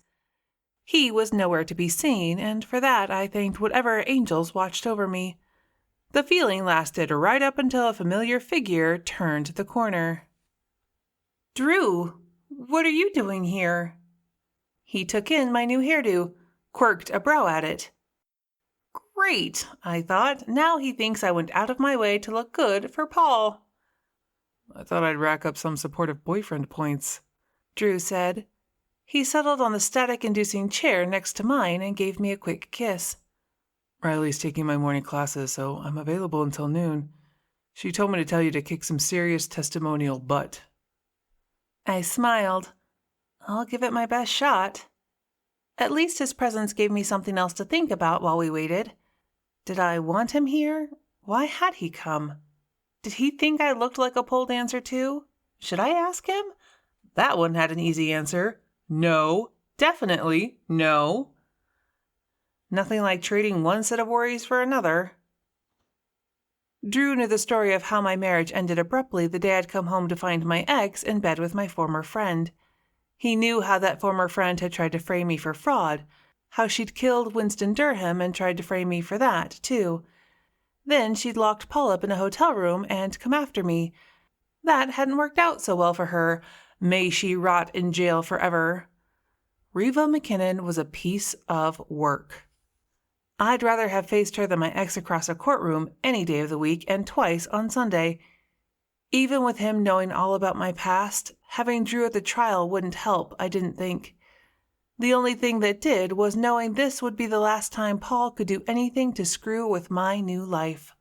He was nowhere to be seen, and for that I thanked whatever angels watched over me. The feeling lasted right up until a familiar figure turned the corner. "Drew, what are you doing here?" He took in my new hairdo, quirked a brow at it. Great, I thought. Now he thinks I went out of my way to look good for Paul. I thought I'd rack up some supportive boyfriend points, Drew said. He settled on the static-inducing chair next to mine and gave me a quick kiss. Riley's taking my morning classes, so I'm available until noon. She told me to tell you to kick some serious testimonial butt. I smiled. I'll give it my best shot. At least his presence gave me something else to think about while we waited. Did I want him here? Why had he come? Did he think I looked like a pole dancer too? Should I ask him? That one had an easy answer. No. Definitely no. Nothing like trading one set of worries for another. Drew knew the story of how my marriage ended abruptly the day I'd come home to find my ex in bed with my former friend. He knew how that former friend had tried to frame me for fraud, how she'd killed Winston Durham and tried to frame me for that, too. Then she'd locked Paul up in a hotel room and come after me. That hadn't worked out so well for her. May she rot in jail forever. Reva McKinnon was a piece of work. I'd rather have faced her than my ex across a courtroom any day of the week and twice on Sunday. Even with him knowing all about my past, having Drew at the trial wouldn't help, I didn't think. The only thing that did was knowing this would be the last time Paul could do anything to screw with my new life.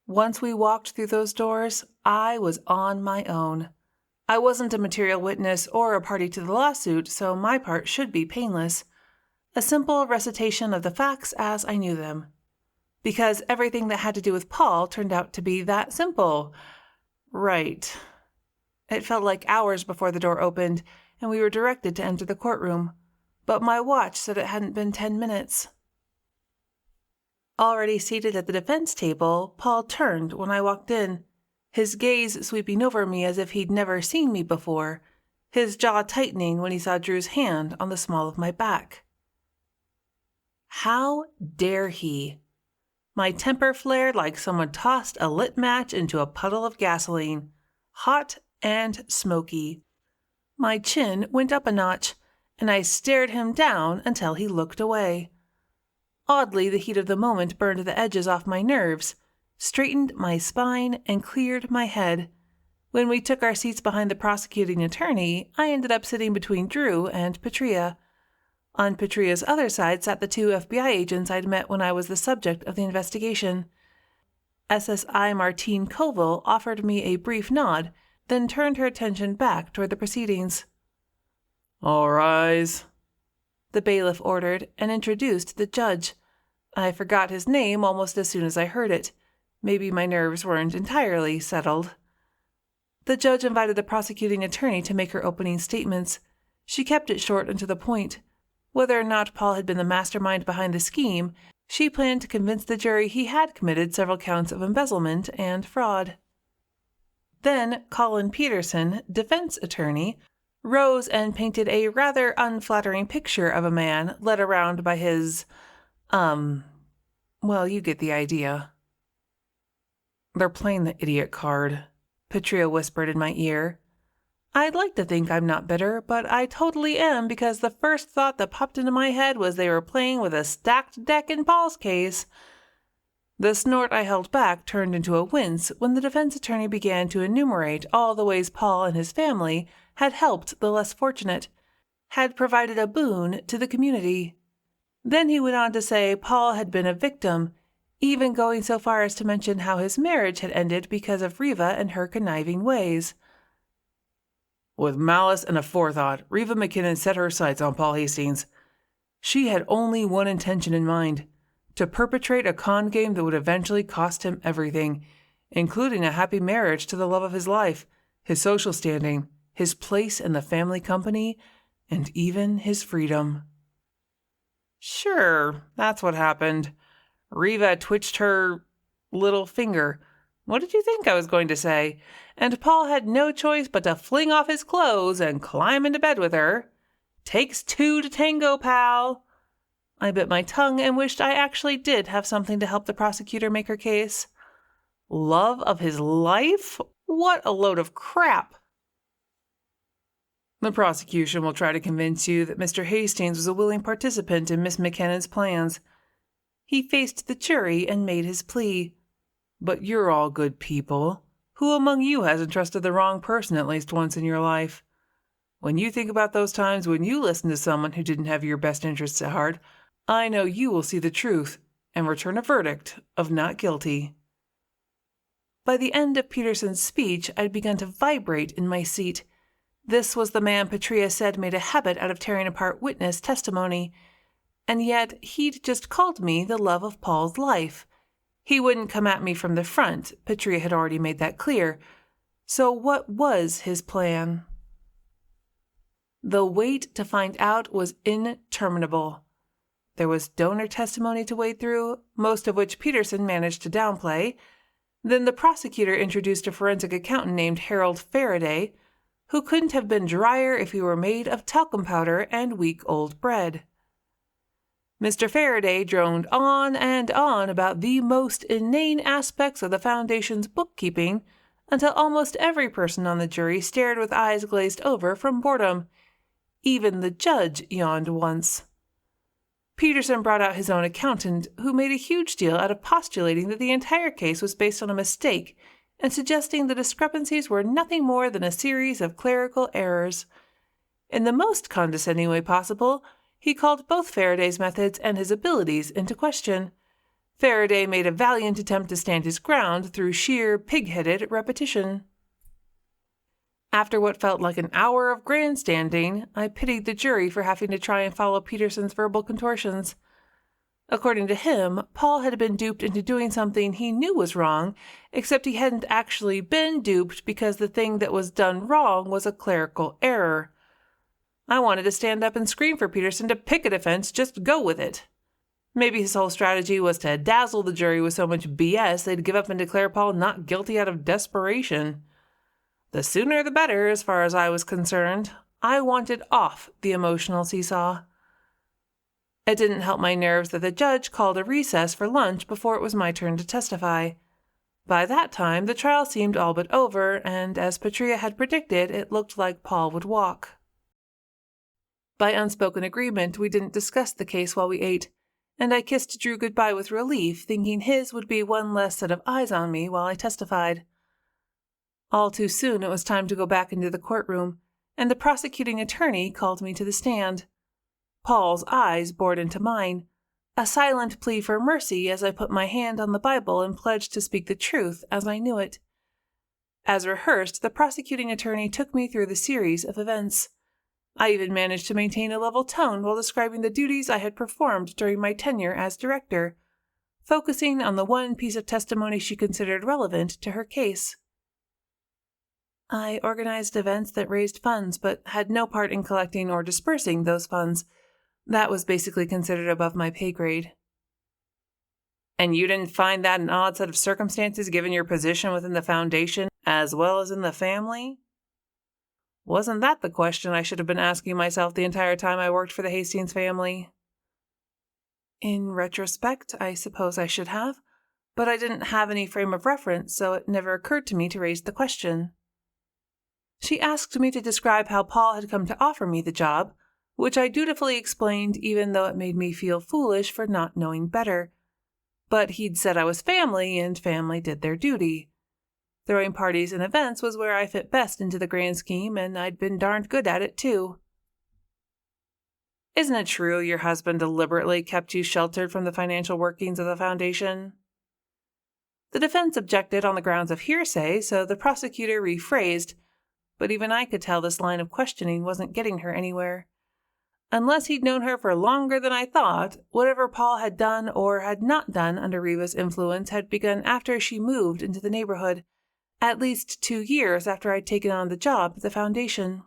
Once we walked through those doors, I was on my own. I wasn't a material witness or a party to the lawsuit, so my part should be painless. A simple recitation of the facts as I knew them. Because everything that had to do with Paul turned out to be that simple. Right. It felt like hours before the door opened, and we were directed to enter the courtroom. But my watch said it hadn't been 10 minutes. Already seated at the defense table, Paul turned when I walked in, his gaze sweeping over me as if he'd never seen me before, his jaw tightening when he saw Drew's hand on the small of my back. How dare he? My temper flared like someone tossed a lit match into a puddle of gasoline, hot and smoky. My chin went up a notch, and I stared him down until he looked away. Oddly, the heat of the moment burned the edges off my nerves, straightened my spine, and cleared my head. When we took our seats behind the prosecuting attorney, I ended up sitting between Drew and Patrea. On Patrea's other side sat the 2 FBI agents I'd met when I was the subject of the investigation. SSI Martine Koval offered me a brief nod, then turned her attention back toward the proceedings. All rise, the bailiff ordered and introduced the judge. I forgot his name almost as soon as I heard it. Maybe my nerves weren't entirely settled. The judge invited the prosecuting attorney to make her opening statements. She kept it short and to the point. Whether or not Paul had been the mastermind behind the scheme, she planned to convince the jury he had committed several counts of embezzlement and fraud. Then Colin Peterson, defense attorney, rose and painted a rather unflattering picture of a man led around by his, well, you get the idea. They're playing the idiot card, Patrea whispered in my ear. I'd like to think I'm not bitter, but I totally am because the first thought that popped into my head was they were playing with a stacked deck in Paul's case. The snort I held back turned into a wince when the defense attorney began to enumerate all the ways Paul and his family had helped the less fortunate, had provided a boon to the community. Then he went on to say Paul had been a victim, even going so far as to mention how his marriage had ended because of Reva and her conniving ways. With malice and aforethought, Reva McKinnon set her sights on Paul Hastings. She had only one intention in mind: to perpetrate a con game that would eventually cost him everything, including a happy marriage to the love of his life, his social standing, his place in the family company, and even his freedom. Sure, that's what happened. Reva twitched her little finger. What did you think I was going to say? And Paul had no choice but to fling off his clothes and climb into bed with her. Takes two to tango, pal. I bit my tongue and wished I actually did have something to help the prosecutor make her case. Love of his life? What a load of crap. The prosecution will try to convince you that Mr. Hastings was a willing participant in Miss McKennon's plans. He faced the jury and made his plea. But you're all good people. Who among you hasn't trusted the wrong person at least once in your life? When you think about those times when you listened to someone who didn't have your best interests at heart, I know you will see the truth and return a verdict of not guilty. By the end of Peterson's speech, I'd begun to vibrate in my seat. This was the man Patrea said made a habit out of tearing apart witness testimony. And yet he'd just called me the love of Paul's life. He wouldn't come at me from the front. Patrea had already made that clear. So what was his plan? The wait to find out was interminable. There was donor testimony to wade through, most of which Peterson managed to downplay. Then the prosecutor introduced a forensic accountant named Harold Faraday, who couldn't have been drier if he were made of talcum powder and week old bread. Mr. Faraday droned on and on about the most inane aspects of the Foundation's bookkeeping until almost every person on the jury stared with eyes glazed over from boredom. Even the judge yawned once. Peterson brought out his own accountant, who made a huge deal out of postulating that the entire case was based on a mistake and suggesting the discrepancies were nothing more than a series of clerical errors. In the most condescending way possible, he called both Faraday's methods and his abilities into question. Faraday made a valiant attempt to stand his ground through sheer pig-headed repetition. After what felt like an hour of grandstanding, I pitied the jury for having to try and follow Peterson's verbal contortions. According to him, Paul had been duped into doing something he knew was wrong, except he hadn't actually been duped because the thing that was done wrong was a clerical error. I wanted to stand up and scream for Peterson to pick a defense, just go with it. Maybe his whole strategy was to dazzle the jury with so much BS they'd give up and declare Paul not guilty out of desperation. The sooner the better, as far as I was concerned. I wanted off the emotional seesaw. It didn't help my nerves that the judge called a recess for lunch before it was my turn to testify. By that time, the trial seemed all but over, and as Patrea had predicted, it looked like Paul would walk. By unspoken agreement, we didn't discuss the case while we ate, and I kissed Drew goodbye with relief, thinking his would be one less set of eyes on me while I testified. All too soon it was time to go back into the courtroom, and the prosecuting attorney called me to the stand. Paul's eyes bored into mine, a silent plea for mercy as I put my hand on the Bible and pledged to speak the truth as I knew it. As rehearsed, the prosecuting attorney took me through the series of events. I even managed to maintain a level tone while describing the duties I had performed during my tenure as director, focusing on the one piece of testimony she considered relevant to her case. I organized events that raised funds, but had no part in collecting or dispersing those funds. That was basically considered above my pay grade. And you didn't find that an odd set of circumstances given your position within the Foundation, as well as in the family? Wasn't that the question I should have been asking myself the entire time I worked for the Hastings family? In retrospect, I suppose I should have, but I didn't have any frame of reference, so it never occurred to me to raise the question. She asked me to describe how Paul had come to offer me the job, which I dutifully explained even though it made me feel foolish for not knowing better. But he'd said I was family, and family did their duty. Throwing parties and events was where I fit best into the grand scheme, and I'd been darned good at it, too. Isn't it true your husband deliberately kept you sheltered from the financial workings of the Foundation? The defense objected on the grounds of hearsay, so the prosecutor rephrased, but even I could tell this line of questioning wasn't getting her anywhere. Unless he'd known her for longer than I thought, whatever Paul had done or had not done under Reva's influence had begun after she moved into the neighborhood, at least 2 years after I'd taken on the job at the foundation.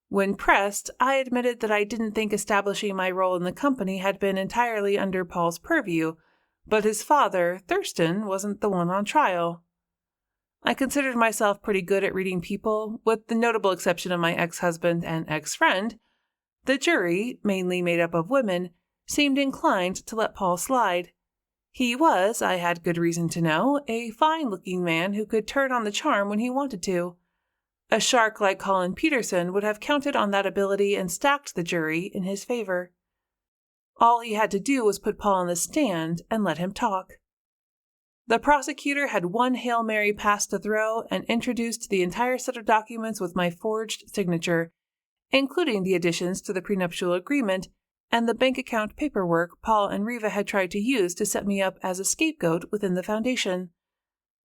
When pressed, I admitted that I didn't think establishing my role in the company had been entirely under Paul's purview, but his father, Thurston, wasn't the one on trial. I considered myself pretty good at reading people, with the notable exception of my ex-husband and ex-friend. The jury, mainly made up of women, seemed inclined to let Paul slide. He was, I had good reason to know, a fine-looking man who could turn on the charm when he wanted to. A shark like Colin Peterson would have counted on that ability and stacked the jury in his favor. All he had to do was put Paul on the stand and let him talk. The prosecutor had one Hail Mary pass to throw and introduced the entire set of documents with my forged signature, including the additions to the prenuptial agreement and the bank account paperwork Paul and Reva had tried to use to set me up as a scapegoat within the foundation.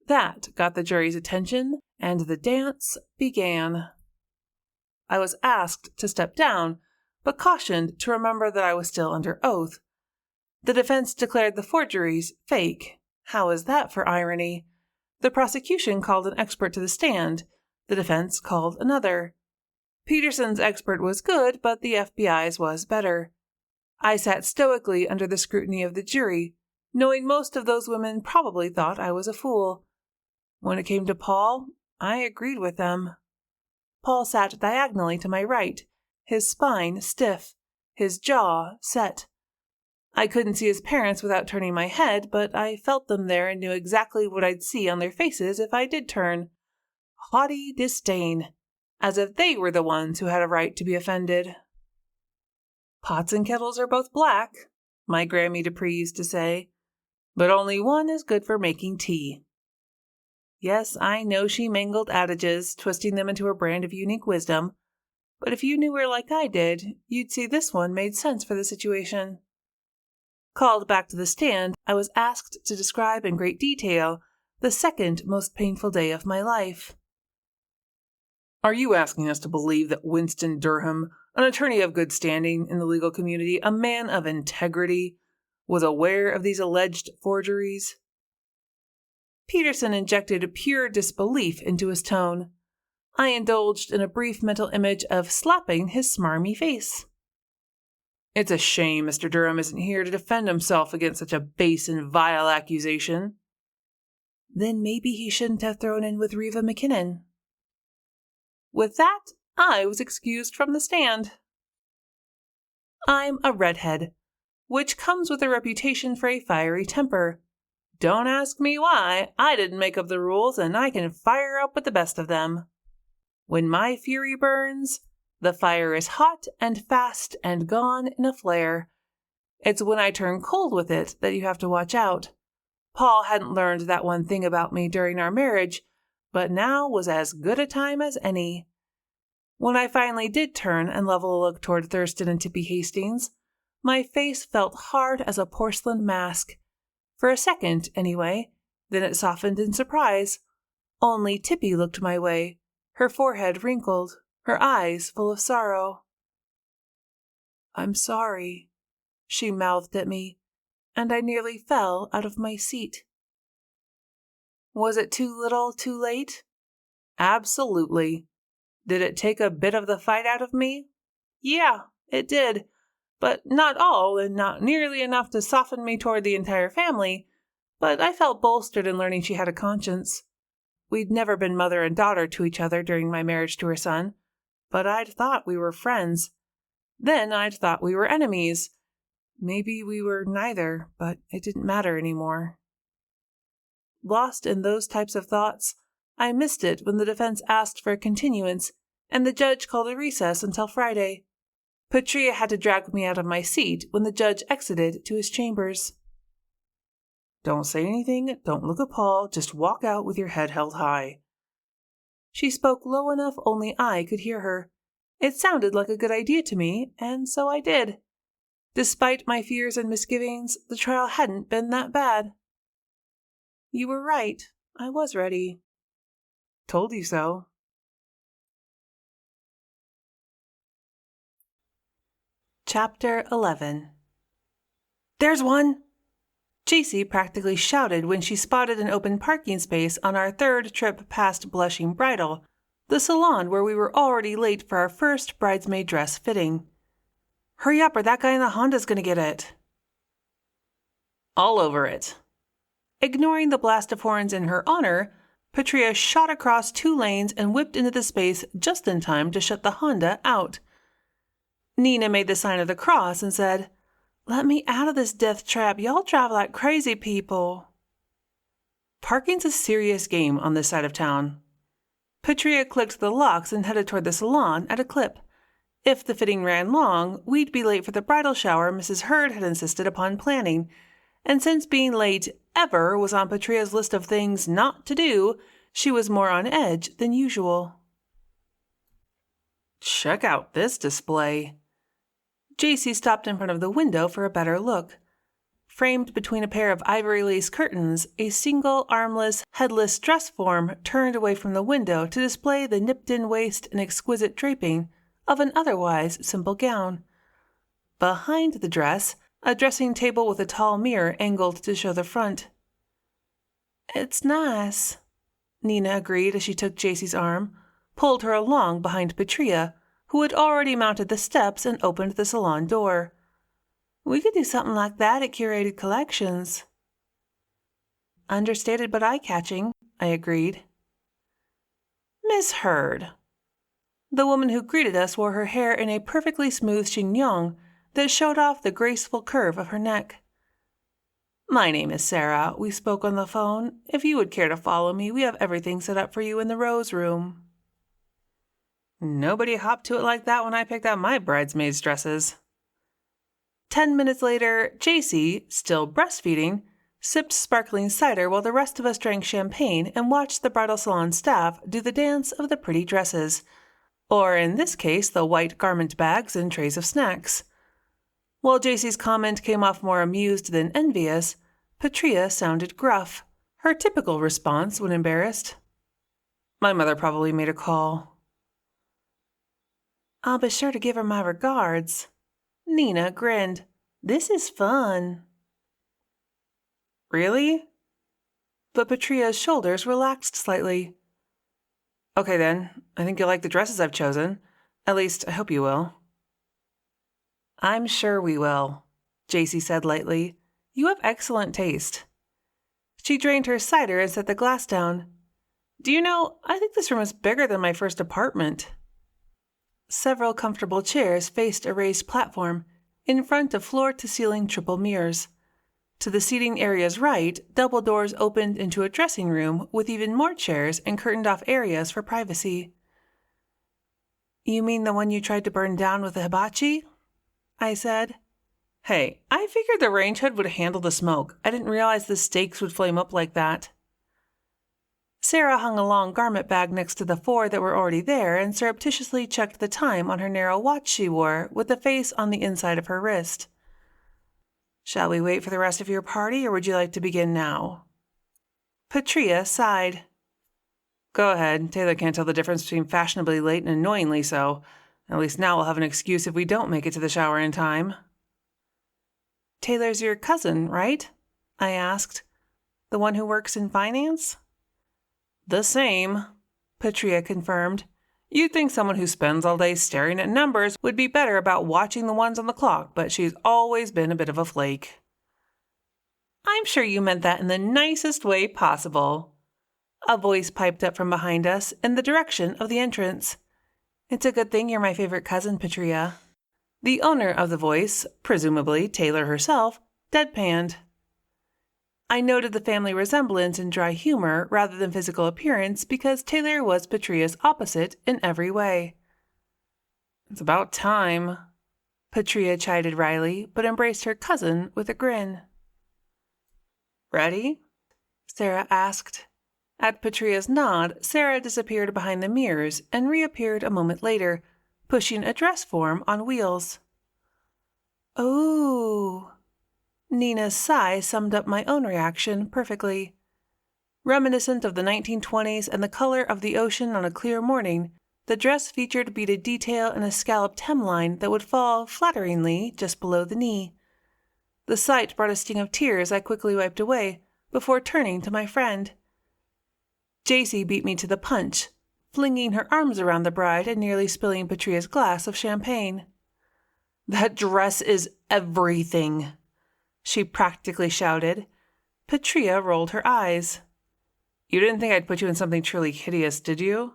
That got the jury's attention, and the dance began. I was asked to step down, but cautioned to remember that I was still under oath. The defense declared the forgeries fake. How is that for irony? The prosecution called an expert to the stand. The defense called another. Peterson's expert was good, but the FBI's was better. I sat stoically under the scrutiny of the jury, knowing most of those women probably thought I was a fool. When it came to Paul, I agreed with them. Paul sat diagonally to my right, his spine stiff, his jaw set. I couldn't see his parents without turning my head, but I felt them there and knew exactly what I'd see on their faces if I did turn. Haughty disdain, as if they were the ones who had a right to be offended. Pots and kettles are both black, my Grammy Dupree used to say, but only one is good for making tea. Yes, I know she mangled adages, twisting them into a brand of unique wisdom, but if you knew her like I did, you'd see this one made sense for the situation. Called back to the stand, I was asked to describe in great detail the second most painful day of my life. Are you asking us to believe that Winston Durham, an attorney of good standing in the legal community, a man of integrity, was aware of these alleged forgeries? Peterson injected pure disbelief into his tone. I indulged in a brief mental image of slapping his smarmy face. It's a shame Mr. Durham isn't here to defend himself against such a base and vile accusation. Then maybe he shouldn't have thrown in with Reva McKinnon. With that, I was excused from the stand. I'm a redhead, which comes with a reputation for a fiery temper. Don't ask me why. I didn't make up the rules, and I can fire up with the best of them. When my fury burns, the fire is hot and fast and gone in a flare. It's when I turn cold with it that you have to watch out. Paul hadn't learned that one thing about me during our marriage, but now was as good a time as any. When I finally did turn and level a look toward Thurston and Tippy Hastings, my face felt hard as a porcelain mask. For a second, anyway, then it softened in surprise. Only Tippy looked my way, her forehead wrinkled, her eyes full of sorrow. "I'm sorry," she mouthed at me, and I nearly fell out of my seat. Was it too little, too late? Absolutely. Did it take a bit of the fight out of me? Yeah, it did. But not all, and not nearly enough to soften me toward the entire family. But I felt bolstered in learning she had a conscience. We'd never been mother and daughter to each other during my marriage to her son, but I'd thought we were friends. Then I'd thought we were enemies. Maybe we were neither, but it didn't matter anymore. Lost in those types of thoughts, I missed it when the defense asked for a continuance, and the judge called a recess until Friday. Patrea had to drag me out of my seat when the judge exited to his chambers. "Don't say anything, don't look at Paul, just walk out with your head held high." She spoke low enough only I could hear her. It sounded like a good idea to me, and so I did. Despite my fears and misgivings, the trial hadn't been that bad. You were right. I was ready. Told you so. Chapter 11. There's one! JC practically shouted when she spotted an open parking space on our third trip past Blushing Bridal, the salon where we were already late for our first bridesmaid dress fitting. Hurry up or that guy in the Honda's gonna get it. All over it. Ignoring the blast of horns in her honor, Patrea shot across 2 lanes and whipped into the space just in time to shut the Honda out. Nina made the sign of the cross and said, "Let me out of this death trap. Y'all drive like crazy people." Parking's a serious game on this side of town. Patrea clicked the locks and headed toward the salon at a clip. If the fitting ran long, we'd be late for the bridal shower Mrs. Hurd had insisted upon planning. And since being late ever was on Patrea's list of things not to do, she was more on edge than usual. Check out this display. JC stopped in front of the window for a better look. Framed between a pair of ivory lace curtains, a single, armless, headless dress form turned away from the window to display the nipped-in waist and exquisite draping of an otherwise simple gown. Behind the dress, a dressing table with a tall mirror angled to show the front. "It's nice," Nina agreed as she took JC's arm, pulled her along behind Patrea, who had already mounted the steps and opened the salon door. "We could do something like that at Curated Collections." Understated but eye-catching, I agreed. "Miss Hurd." The woman who greeted us wore her hair in a perfectly smooth chignon that showed off the graceful curve of her neck. "My name is Sarah. We spoke on the phone. If you would care to follow me, we have everything set up for you in the Rose Room." Nobody hopped to it like that when I picked out my bridesmaids' dresses. 10 minutes later, JC, still breastfeeding, sipped sparkling cider while the rest of us drank champagne and watched the bridal salon staff do the dance of the pretty dresses, or in this case, the white garment bags and trays of snacks. While JC's comment came off more amused than envious, Patrea sounded gruff, her typical response when embarrassed. My mother probably made a call. "I'll be sure to give her my regards." Nina grinned. "This is fun." Really? But Patrea's shoulders relaxed slightly. Okay then, I think you'll like the dresses I've chosen. At least, I hope you will. "I'm sure we will," JC said lightly. "You have excellent taste." She drained her cider and set the glass down. "Do you know, I think this room is bigger than my first apartment." Several comfortable chairs faced a raised platform, in front of floor-to-ceiling triple mirrors. To the seating area's right, double doors opened into a dressing room with even more chairs and curtained-off areas for privacy. "You mean the one you tried to burn down with the hibachi?" I said. Hey, I figured the range hood would handle the smoke. I didn't realize the stakes would flame up like that. Sarah hung a long garment bag next to the 4 that were already there and surreptitiously checked the time on her narrow watch she wore with the face on the inside of her wrist. "Shall we wait for the rest of your party, or would you like to begin now?" Patrea sighed. Go ahead. Taylor can't tell the difference between fashionably late and annoyingly so. At least now we'll have an excuse if we don't make it to the shower in time. "Taylor's your cousin, right?" I asked. "The one who works in finance?" "The same," Patrea confirmed. You'd think someone who spends all day staring at numbers would be better about watching the ones on the clock, but she's always been a bit of a flake. "I'm sure you meant that in the nicest way possible." A voice piped up from behind us in the direction of the entrance. "It's a good thing you're my favorite cousin, Patrea." The owner of the voice, presumably Taylor herself, deadpanned. I noted the family resemblance in dry humor rather than physical appearance because Taylor was Patrea's opposite in every way. "It's about time," Patrea chided wryly, but embraced her cousin with a grin. "Ready?" Sarah asked. At Patrea's nod, Sarah disappeared behind the mirrors and reappeared a moment later, pushing a dress form on wheels. "Ooh." Nina's sigh summed up my own reaction perfectly. Reminiscent of the 1920s and the color of the ocean on a clear morning, the dress featured beaded detail and a scalloped hemline that would fall flatteringly just below the knee. The sight brought a sting of tears I quickly wiped away before turning to my friend. Jacy beat me to the punch, flinging her arms around the bride and nearly spilling Patrea's glass of champagne. "That dress is everything," she practically shouted. Patrea rolled her eyes. "You didn't think I'd put you in something truly hideous, did you?"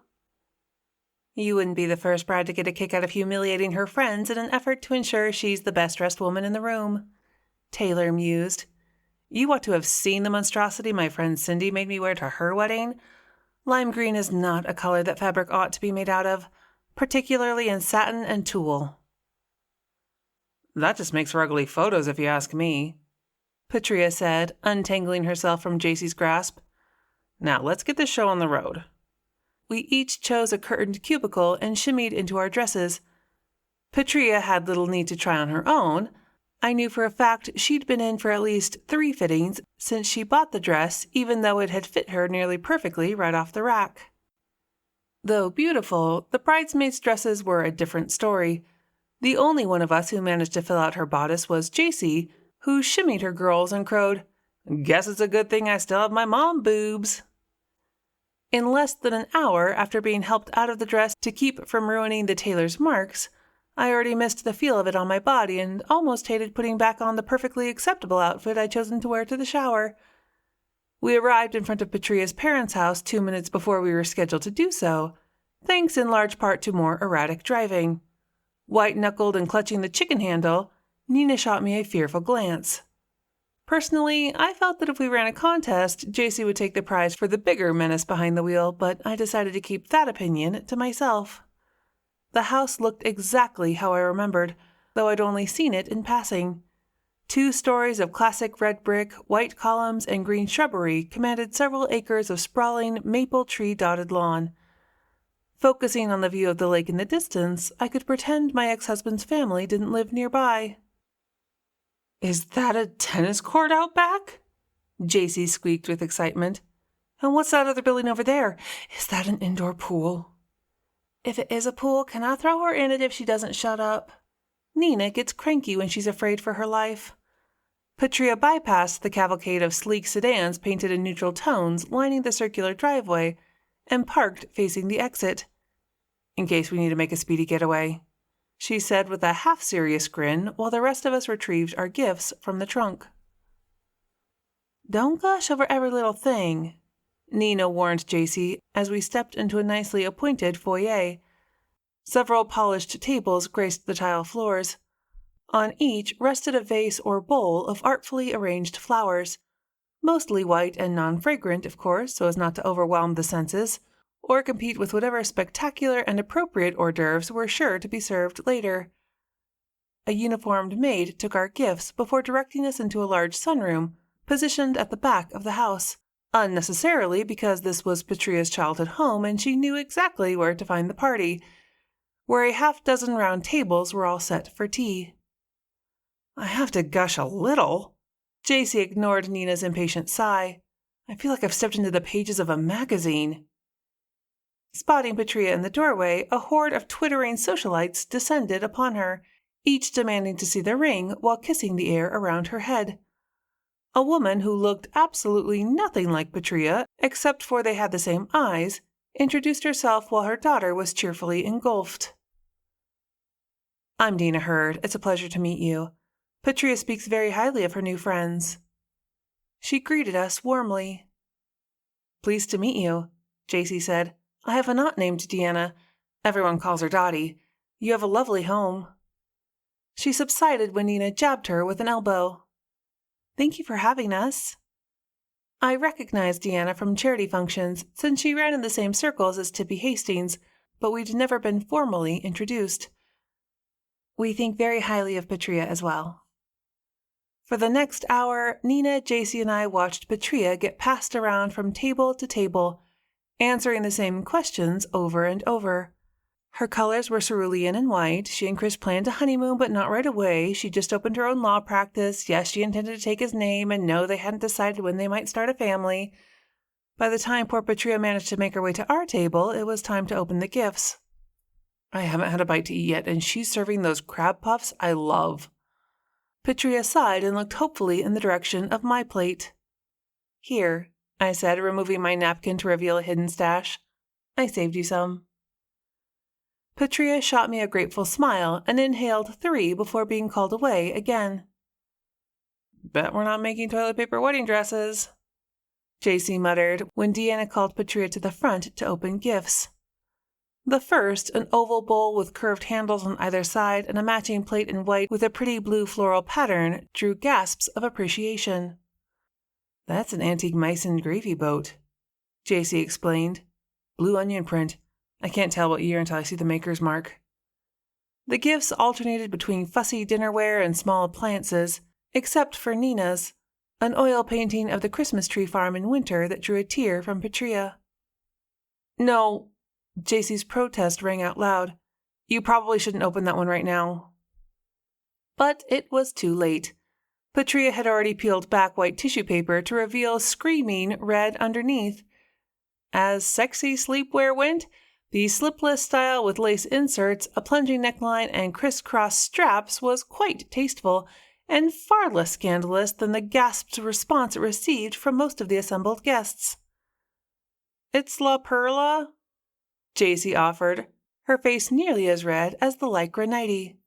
"You wouldn't be the first bride to get a kick out of humiliating her friends in an effort to ensure she's the best-dressed woman in the room," Taylor mused. "You ought to have seen the monstrosity my friend Cindy made me wear to her wedding. Lime green is not a color that fabric ought to be made out of, particularly in satin and tulle." "That just makes for ugly photos if you ask me," Patrea said, untangling herself from Jacy's grasp. "Now let's get this show on the road." We each chose a curtained cubicle and shimmied into our dresses. Patrea had little need to try on her own. I knew for a fact she'd been in for at least 3 fittings since she bought the dress, even though it had fit her nearly perfectly right off the rack. Though beautiful, the bridesmaids' dresses were a different story. The only one of us who managed to fill out her bodice was Jacy, who shimmied her girls and crowed, "Guess it's a good thing I still have my mom boobs." In less than an hour after being helped out of the dress to keep from ruining the tailor's marks, I already missed the feel of it on my body and almost hated putting back on the perfectly acceptable outfit I'd chosen to wear to the shower. We arrived in front of Patrea's parents' house 2 minutes before we were scheduled to do so, thanks in large part to more erratic driving. White-knuckled and clutching the chicken handle, Nina shot me a fearful glance. Personally, I felt that if we ran a contest, Jacy would take the prize for the bigger menace behind the wheel, but I decided to keep that opinion to myself. The house looked exactly how I remembered, though I'd only seen it in passing. 2 stories of classic red brick, white columns, and green shrubbery commanded several acres of sprawling, maple tree-dotted lawn. Focusing on the view of the lake in the distance, I could pretend my ex-husband's family didn't live nearby. "Is that a tennis court out back?" Jacy squeaked with excitement. "And what's that other building over there? Is that an indoor pool?" "If it is a pool, can I throw her in it if she doesn't shut up?" Nina gets cranky when she's afraid for her life. Patrea bypassed the cavalcade of sleek sedans painted in neutral tones lining the circular driveway and parked facing the exit. "In case we need to make a speedy getaway," she said with a half-serious grin while the rest of us retrieved our gifts from the trunk. "Don't gush over every little thing," Nina warned Jacy as we stepped into a nicely appointed foyer. Several polished tables graced the tile floors. On each rested a vase or bowl of artfully arranged flowers, mostly white and non-fragrant, of course, so as not to overwhelm the senses, or compete with whatever spectacular and appropriate hors d'oeuvres were sure to be served later. A uniformed maid took our gifts before directing us into a large sunroom, positioned at the back of the house, unnecessarily because this was Patrea's childhood home and she knew exactly where to find the party, where a half-dozen round tables were all set for tea. "I have to gush a little." Jacy ignored Nina's impatient sigh. "I feel like I've stepped into the pages of a magazine." Spotting Patrea in the doorway, a horde of twittering socialites descended upon her, each demanding to see the ring while kissing the air around her head. A woman who looked absolutely nothing like Patrea, except for they had the same eyes, introduced herself while her daughter was cheerfully engulfed. "I'm Dina Hurd. It's a pleasure to meet you. Patrea speaks very highly of her new friends." She greeted us warmly. "Pleased to meet you," Jacy said. "I have an aunt named Deanna. Everyone calls her Dottie. You have a lovely home." She subsided when Nina jabbed her with an elbow. "Thank you for having us." I recognized Deanna from charity functions since she ran in the same circles as Tippy Hastings, but we'd never been formally introduced. "We think very highly of Patrea as well." For the next hour, Nina, Jacy, and I watched Patrea get passed around from table to table, answering the same questions over and over. Her colors were cerulean and white. She and Chris planned a honeymoon, but not right away. She just opened her own law practice. Yes, she intended to take his name, and no, they hadn't decided when they might start a family. By the time poor Patrea managed to make her way to our table, it was time to open the gifts. I haven't had a bite to eat yet, and she's serving those crab puffs I love. Patrea sighed and looked hopefully in the direction of my plate. Here, I said, removing my napkin to reveal a hidden stash. I saved you some. Patrea shot me a grateful smile and inhaled 3 before being called away again. Bet we're not making toilet paper wedding dresses, JC muttered when Deanna called Patrea to the front to open gifts. The first, an oval bowl with curved handles on either side and a matching plate in white with a pretty blue floral pattern, drew gasps of appreciation. That's an antique mice and gravy boat, JC explained. Blue onion print. I can't tell what year until I see the maker's mark. The gifts alternated between fussy dinnerware and small appliances, except for Nina's, an oil painting of the Christmas tree farm in winter that drew a tear from Patrea. No, JC's protest rang out loud. You probably shouldn't open that one right now. But it was too late. Patrea had already peeled back white tissue paper to reveal screaming red underneath. As sexy sleepwear went, the slipless style with lace inserts, a plunging neckline, and crisscross straps was quite tasteful, and far less scandalous than the gasped response it received from most of the assembled guests. It's La Perla, JC offered, her face nearly as red as the lycra nightie.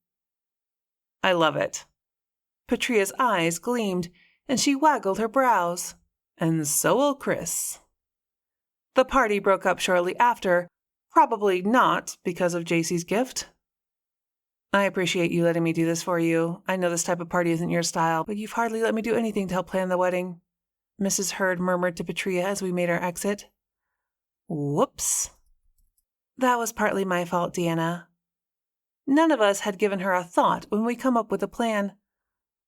I love it. Patrea's eyes gleamed, and she waggled her brows. And so will Chris. The party broke up shortly after, probably not because of JC's gift. I appreciate you letting me do this for you. I know this type of party isn't your style, but you've hardly let me do anything to help plan the wedding, Mrs. Hurd murmured to Patrea as we made our exit. Whoops. That was partly my fault, Deanna. None of us had given her a thought when we come up with a plan.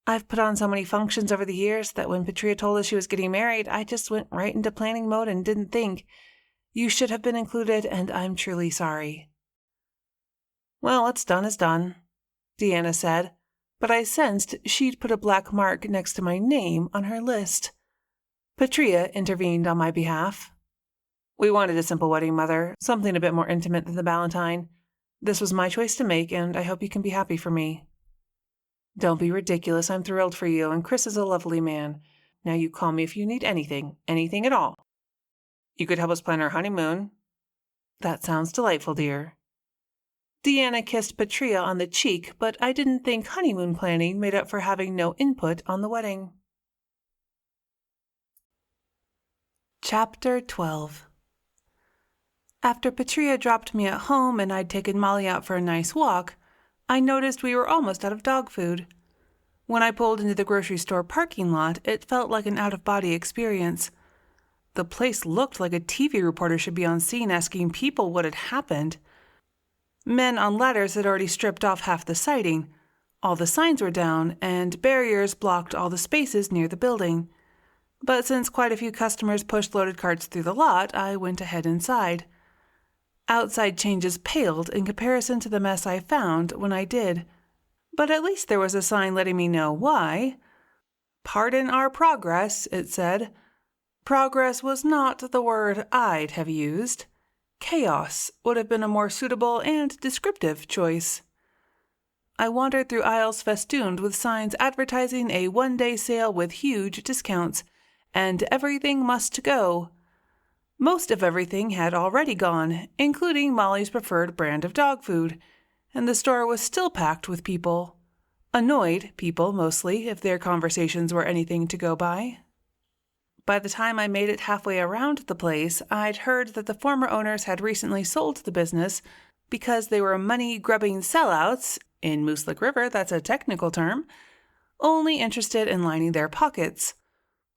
I've put on so many functions over the years that when Patrea told us she was getting married, I just went right into planning mode and didn't think. You should have been included, and I'm truly sorry. Well, what's done is done, Deanna said, but I sensed she'd put a black mark next to my name on her list. Patrea intervened on my behalf. We wanted a simple wedding, Mother, something a bit more intimate than the Valentine. This was my choice to make, and I hope you can be happy for me. Don't be ridiculous. I'm thrilled for you, and Chris is a lovely man. Now you call me if you need anything at all. You could help us plan our honeymoon. That sounds delightful, dear. Deanna kissed Patrea on the cheek, but I didn't think honeymoon planning made up for having no input on the wedding. Chapter 12. After Patrea dropped me at home and I'd taken Molly out for a nice walk, I noticed we were almost out of dog food. When I pulled into the grocery store parking lot, it felt like an out-of-body experience. The place looked like a TV reporter should be on scene asking people what had happened. Men on ladders had already stripped off half the siding. All the signs were down, and barriers blocked all the spaces near the building. But since quite a few customers pushed loaded carts through the lot, I went ahead inside. Outside changes paled in comparison to the mess I found when I did. But at least there was a sign letting me know why. "Pardon our progress," it said. Progress was not the word I'd have used. Chaos would have been a more suitable and descriptive choice. I wandered through aisles festooned with signs advertising a one-day sale with huge discounts, and everything must go. Most of everything had already gone, including Molly's preferred brand of dog food, and the store was still packed with people. Annoyed people, mostly, if their conversations were anything to go by. By the time I made it halfway around the place, I'd heard that the former owners had recently sold the business because they were money-grubbing sellouts, in Moose Lick River that's a technical term, only interested in lining their pockets.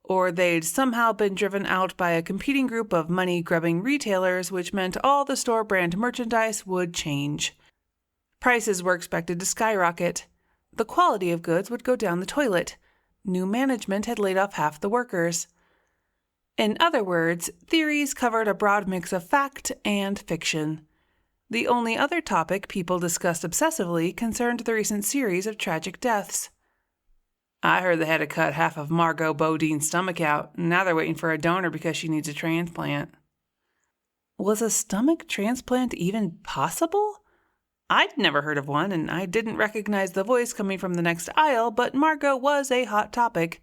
Or they'd somehow been driven out by a competing group of money-grubbing retailers, which meant all the store brand merchandise would change. Prices were expected to skyrocket. The quality of goods would go down the toilet. New management had laid off half the workers. In other words, theories covered a broad mix of fact and fiction. The only other topic people discussed obsessively concerned the recent series of tragic deaths. I heard they had to cut half of Margot Bodine's stomach out, and now they're waiting for a donor because she needs a transplant. Was a stomach transplant even possible? I'd never heard of one, and I didn't recognize the voice coming from the next aisle, but Margot was a hot topic.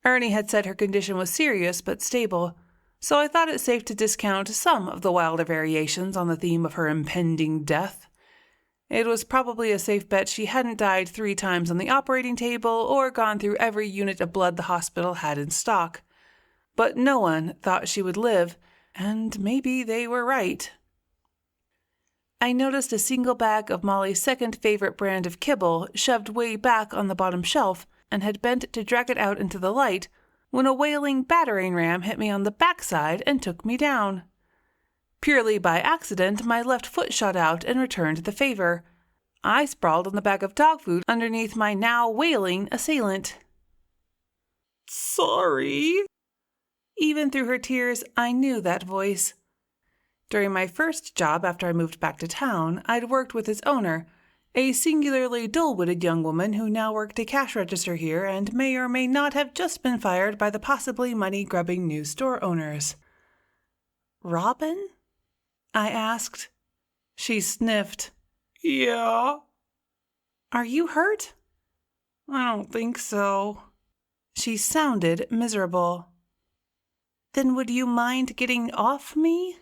Ernie had said her condition was serious but stable, so I thought it safe to discount some of the wilder variations on the theme of her impending death. It was probably a safe bet she hadn't died 3 times on the operating table or gone through every unit of blood the hospital had in stock. But no one thought she would live, and maybe they were right. I noticed a single bag of Molly's second favorite brand of kibble shoved way back on the bottom shelf and had bent to drag it out into the light when a wailing battering ram hit me on the backside and took me down. Purely by accident, my left foot shot out and returned the favor. I sprawled on the bag of dog food underneath my now wailing assailant. Sorry. Even through her tears, I knew that voice. During my first job after I moved back to town, I'd worked with its owner, a singularly dull-witted young woman who now worked a cash register here and may or may not have just been fired by the possibly money-grubbing new store owners. "Robin?" I asked. She sniffed. Yeah. "Are you hurt?" I don't think so. She sounded miserable. "Then would you mind getting off me?"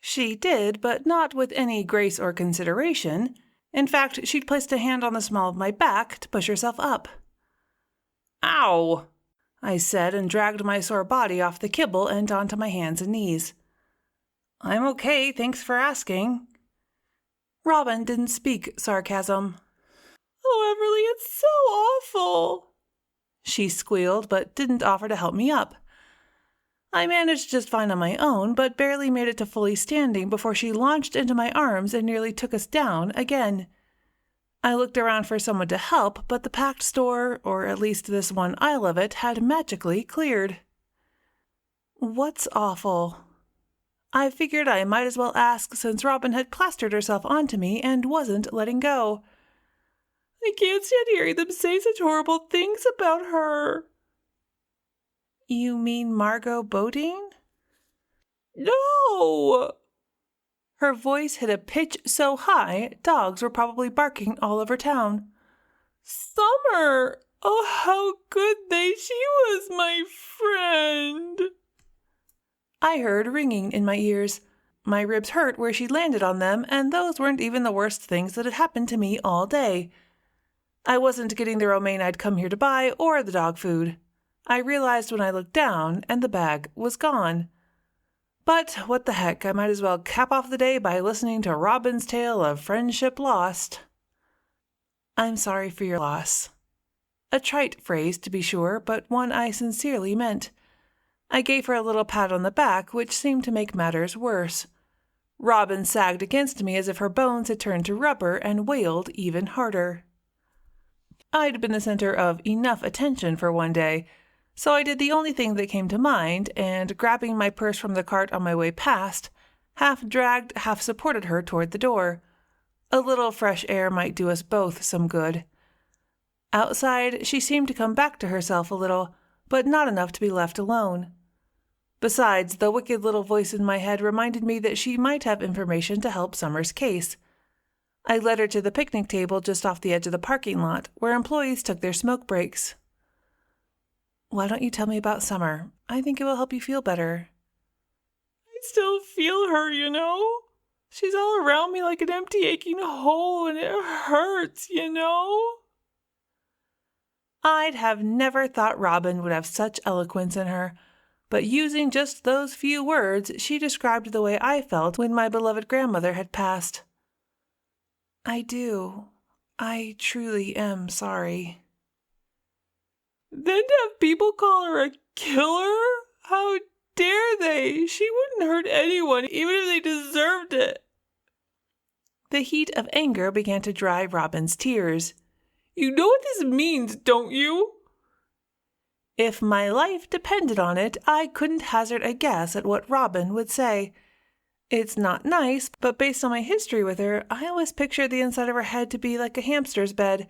She did, but not with any grace or consideration. In fact, she'd placed a hand on the small of my back to push herself up. Ow! I said and dragged my sore body off the kibble and onto my hands and knees. "I'm okay, thanks for asking." Robin didn't speak sarcasm. "Oh, Everly, it's so awful," she squealed, but didn't offer to help me up. I managed just fine on my own, but barely made it to fully standing before she launched into my arms and nearly took us down again. I looked around for someone to help, but the packed store, or at least this one aisle of it, had magically cleared. "What's awful?" I figured I might as well ask since Robin had plastered herself onto me and wasn't letting go. "I can't stand hearing them say such horrible things about her." "You mean Margot Bodine?" "No!" Her voice hit a pitch so high, dogs were probably barking all over town. "Summer! Oh, how good she was my friend." I heard ringing in my ears. My ribs hurt where she landed on them, and those weren't even the worst things that had happened to me all day. I wasn't getting the romaine I'd come here to buy or the dog food. I realized when I looked down, and the bag was gone. But what the heck, I might as well cap off the day by listening to Robin's tale of friendship lost. "I'm sorry for your loss." A trite phrase, to be sure, but one I sincerely meant. I gave her a little pat on the back, which seemed to make matters worse. Robin sagged against me as if her bones had turned to rubber and wailed even harder. I'd been the center of enough attention for one day, so I did the only thing that came to mind, and grabbing my purse from the cart on my way past, half dragged, half supported her toward the door. A little fresh air might do us both some good. Outside, she seemed to come back to herself a little, but not enough to be left alone. Besides, the wicked little voice in my head reminded me that she might have information to help Summer's case. I led her to the picnic table just off the edge of the parking lot, where employees took their smoke breaks. "Why don't you tell me about Summer? I think it will help you feel better." "I still feel her, you know? She's all around me like an empty, aching hole, and it hurts, you know?" I'd have never thought Robin would have such eloquence in her, but using just those few words, she described the way I felt when my beloved grandmother had passed. "I do. I truly am sorry." "Then to have people call her a killer? How dare they? She wouldn't hurt anyone, even if they deserved it." The heat of anger began to dry Robin's tears. "You know what this means, don't you?" If my life depended on it, I couldn't hazard a guess at what Robin would say. It's not nice, but based on my history with her, I always pictured the inside of her head to be like a hamster's bed,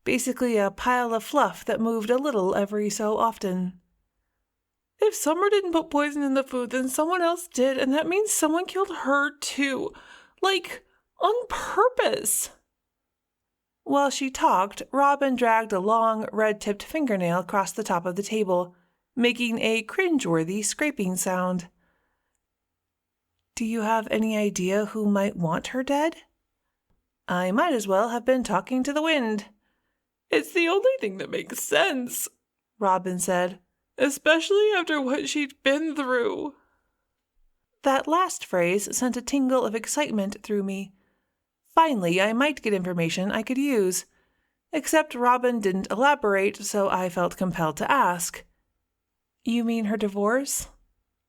basically a pile of fluff that moved a little every so often. If Summer didn't put poison in the food, then someone else did, and that means someone killed her too. Like, on purpose. While she talked, Robin dragged a long, red-tipped fingernail across the top of the table, making a cringeworthy scraping sound. Do you have any idea who might want her dead? I might as well have been talking to the wind. It's the only thing that makes sense, Robin said. Especially after what she'd been through. That last phrase sent a tingle of excitement through me. Finally, I might get information I could use. Except Robin didn't elaborate, so I felt compelled to ask. You mean her divorce?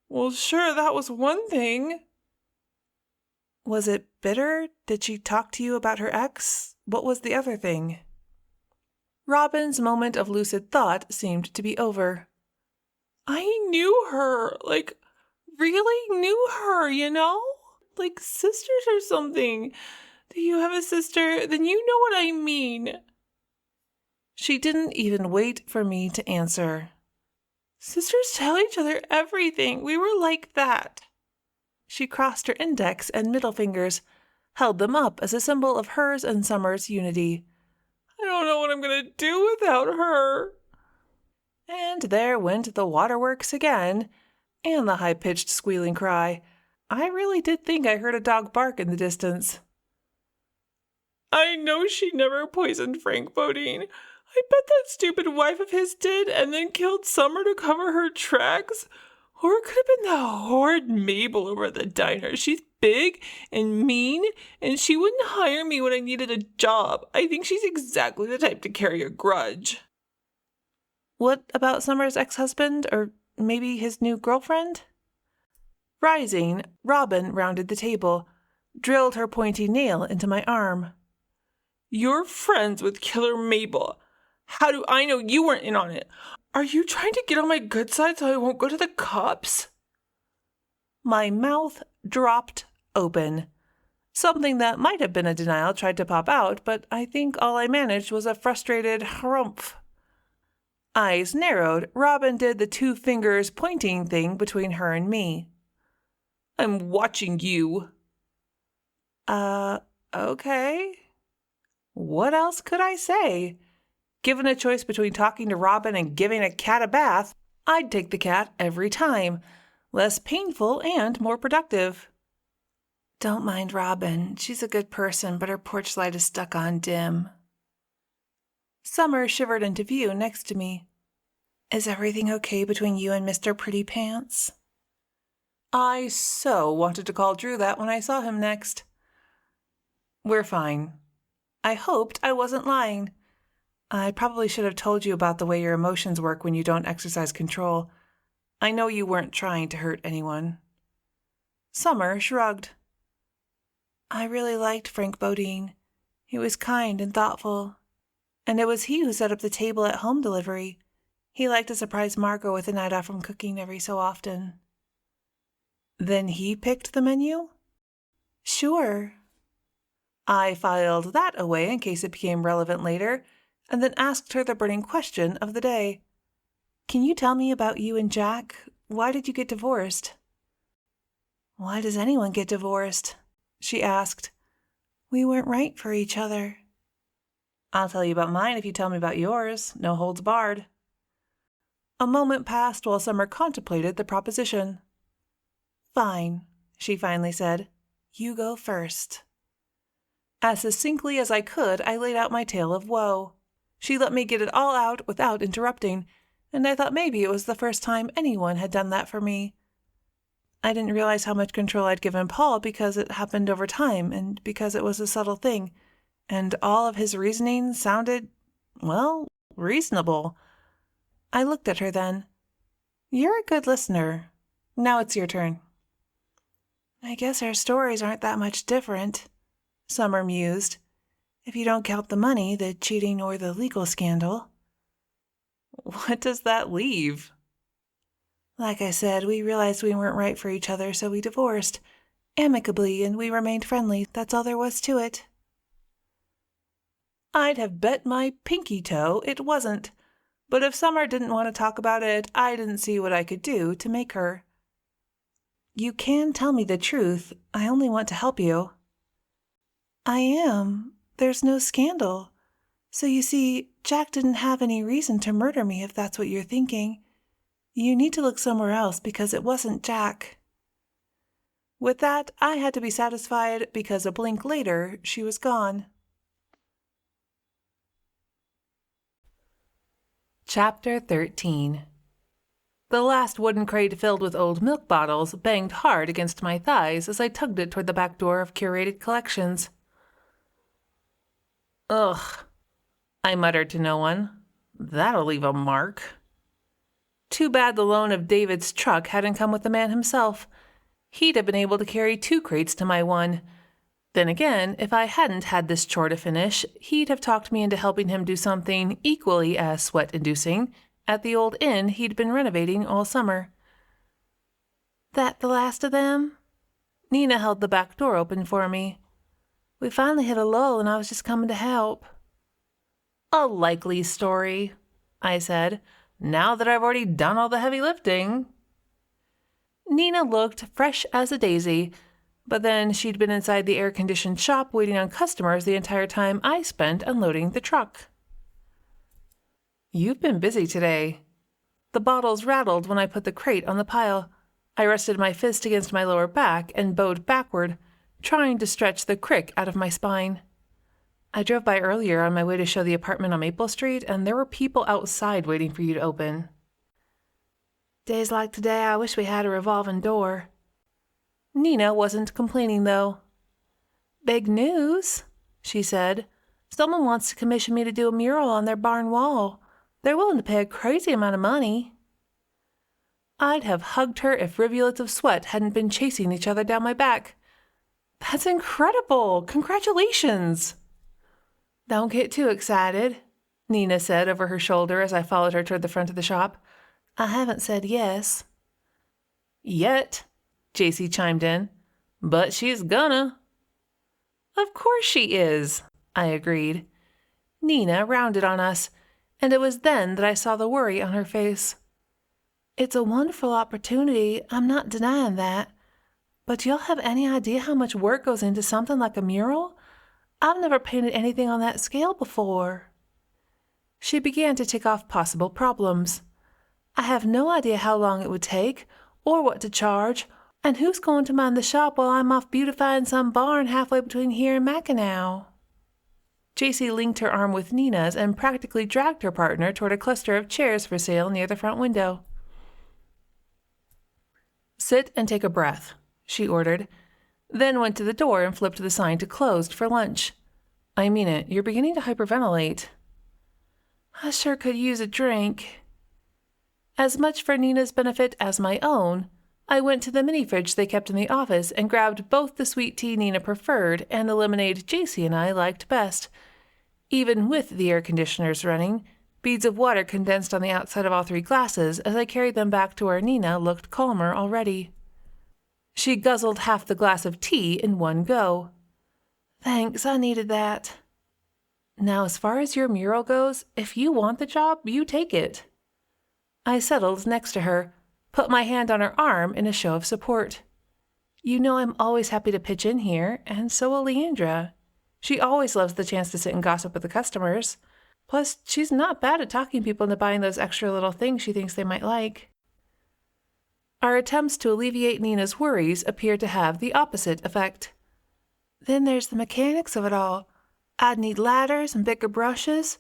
Well, sure, that was one thing. Was it bitter? Did she talk to you about her ex? What was the other thing? Robin's moment of lucid thought seemed to be over. I knew her, really knew her, Like sisters or something. Do you have a sister? Then you know what I mean. She didn't even wait for me to answer. Sisters tell each other everything. We were like that. She crossed her index and middle fingers, held them up as a symbol of hers and Summer's unity. I don't know what I'm going to do without her. And there went the waterworks again, and the high-pitched squealing cry. I really did think I heard a dog bark in the distance. I know she never poisoned Frank Bodine. I bet that stupid wife of his did, and then killed Summer to cover her tracks. Or it could have been that horrid Mabel over at the diner. She's big and mean, and she wouldn't hire me when I needed a job. I think she's exactly the type to carry a grudge. What about Summer's ex-husband, or maybe his new girlfriend? Rising, Robin rounded the table, drilled her pointy nail into my arm. You're friends with Killer Mabel. How do I know you weren't in on it? Are you trying to get on my good side so I won't go to the cops? My mouth dropped open. Something that might have been a denial tried to pop out, but I think all I managed was a frustrated harumph. Eyes narrowed, Robin did the 2 fingers pointing thing between her and me. I'm watching you. Okay. What else could I say? Given a choice between talking to Robin and giving a cat a bath, I'd take the cat every time. Less painful and more productive. Don't mind Robin. She's a good person, but her porch light is stuck on dim. Summer shivered into view next to me. Is everything okay between you and Mr. Pretty Pants? I so wanted to call Drew that when I saw him next. We're fine. I hoped I wasn't lying. I probably should have told you about the way your emotions work when you don't exercise control. I know you weren't trying to hurt anyone. Summer shrugged. I really liked Frank Bodine. He was kind and thoughtful. And it was he who set up the table at home delivery. He liked to surprise Margot with a night off from cooking every so often. Then he picked the menu? Sure. I filed that away in case it became relevant later, and then asked her the burning question of the day. Can you tell me about you and Jack? Why did you get divorced? Why does anyone get divorced? She asked. We weren't right for each other. I'll tell you about mine if you tell me about yours. No holds barred. A moment passed while Summer contemplated the proposition. Fine, she finally said. You go first. As succinctly as I could, I laid out my tale of woe. She let me get it all out without interrupting, and I thought maybe it was the first time anyone had done that for me. I didn't realize how much control I'd given Paul because it happened over time and because it was a subtle thing, and all of his reasoning sounded, well, reasonable. I looked at her then. You're a good listener. Now it's your turn. I guess our stories aren't that much different, Summer mused, if you don't count the money, the cheating, or the legal scandal. What does that leave? Like I said, we realized we weren't right for each other, so we divorced. Amicably, and we remained friendly. That's all there was to it. I'd have bet my pinky toe it wasn't. But if Summer didn't want to talk about it, I didn't see what I could do to make her. You can tell me the truth. I only want to help you. I am. There's no scandal. So you see, Jack didn't have any reason to murder me if that's what you're thinking. You need to look somewhere else because it wasn't Jack. With that, I had to be satisfied because a blink later, she was gone. Chapter 13. The last wooden crate filled with old milk bottles banged hard against my thighs as I tugged it toward the back door of Curated Collections. Ugh, I muttered to no one. That'll leave a mark. Too bad the loan of David's truck hadn't come with the man himself. He'd have been able to carry 2 crates to my one. Then again, if I hadn't had this chore to finish, he'd have talked me into helping him do something equally as sweat-inducing at the old inn he'd been renovating all summer. That the last of them? Nina held the back door open for me. We finally hit a lull and I was just coming to help. A likely story, I said, now that I've already done all the heavy lifting. Nina looked fresh as a daisy, but then she'd been inside the air-conditioned shop waiting on customers the entire time I spent unloading the truck. You've been busy today. The bottles rattled when I put the crate on the pile. I rested my fist against my lower back and bowed backward, trying to stretch the crick out of my spine. I drove by earlier on my way to show the apartment on Maple Street, and there were people outside waiting for you to open. Days like today, I wish we had a revolving door. Nina wasn't complaining, though. Big news, she said. Someone wants to commission me to do a mural on their barn wall. They're willing to pay a crazy amount of money. I'd have hugged her if rivulets of sweat hadn't been chasing each other down my back. That's incredible! Congratulations! Don't get too excited, Nina said over her shoulder as I followed her toward the front of the shop. I haven't said yes. Yet, JC chimed in. But she's gonna. Of course she is, I agreed. Nina rounded on us, and it was then that I saw the worry on her face. It's a wonderful opportunity, I'm not denying that. But do y'all have any idea how much work goes into something like a mural? I've never painted anything on that scale before. She began to tick off possible problems. I have no idea how long it would take, or what to charge, and who's going to mind the shop while I'm off beautifying some barn halfway between here and Mackinac? JC linked her arm with Nina's and practically dragged her partner toward a cluster of chairs for sale near the front window. Sit and take a breath, she ordered, then went to the door and flipped the sign to closed for lunch. I mean it, you're beginning to hyperventilate. I sure could use a drink. As much for Nina's benefit as my own, I went to the mini fridge they kept in the office and grabbed both the sweet tea Nina preferred and the lemonade JC and I liked best. Even with the air conditioners running, beads of water condensed on the outside of all 3 glasses as I carried them back to where Nina looked calmer already. She guzzled half the glass of tea in one go. Thanks, I needed that. Now, as far as your mural goes, if you want the job, you take it. I settled next to her, put my hand on her arm in a show of support. You know I'm always happy to pitch in here, and so will Leandra. She always loves the chance to sit and gossip with the customers. Plus, she's not bad at talking people into buying those extra little things she thinks they might like. Our attempts to alleviate Nina's worries appeared to have the opposite effect. Then there's the mechanics of it all. I'd need ladders and bigger brushes.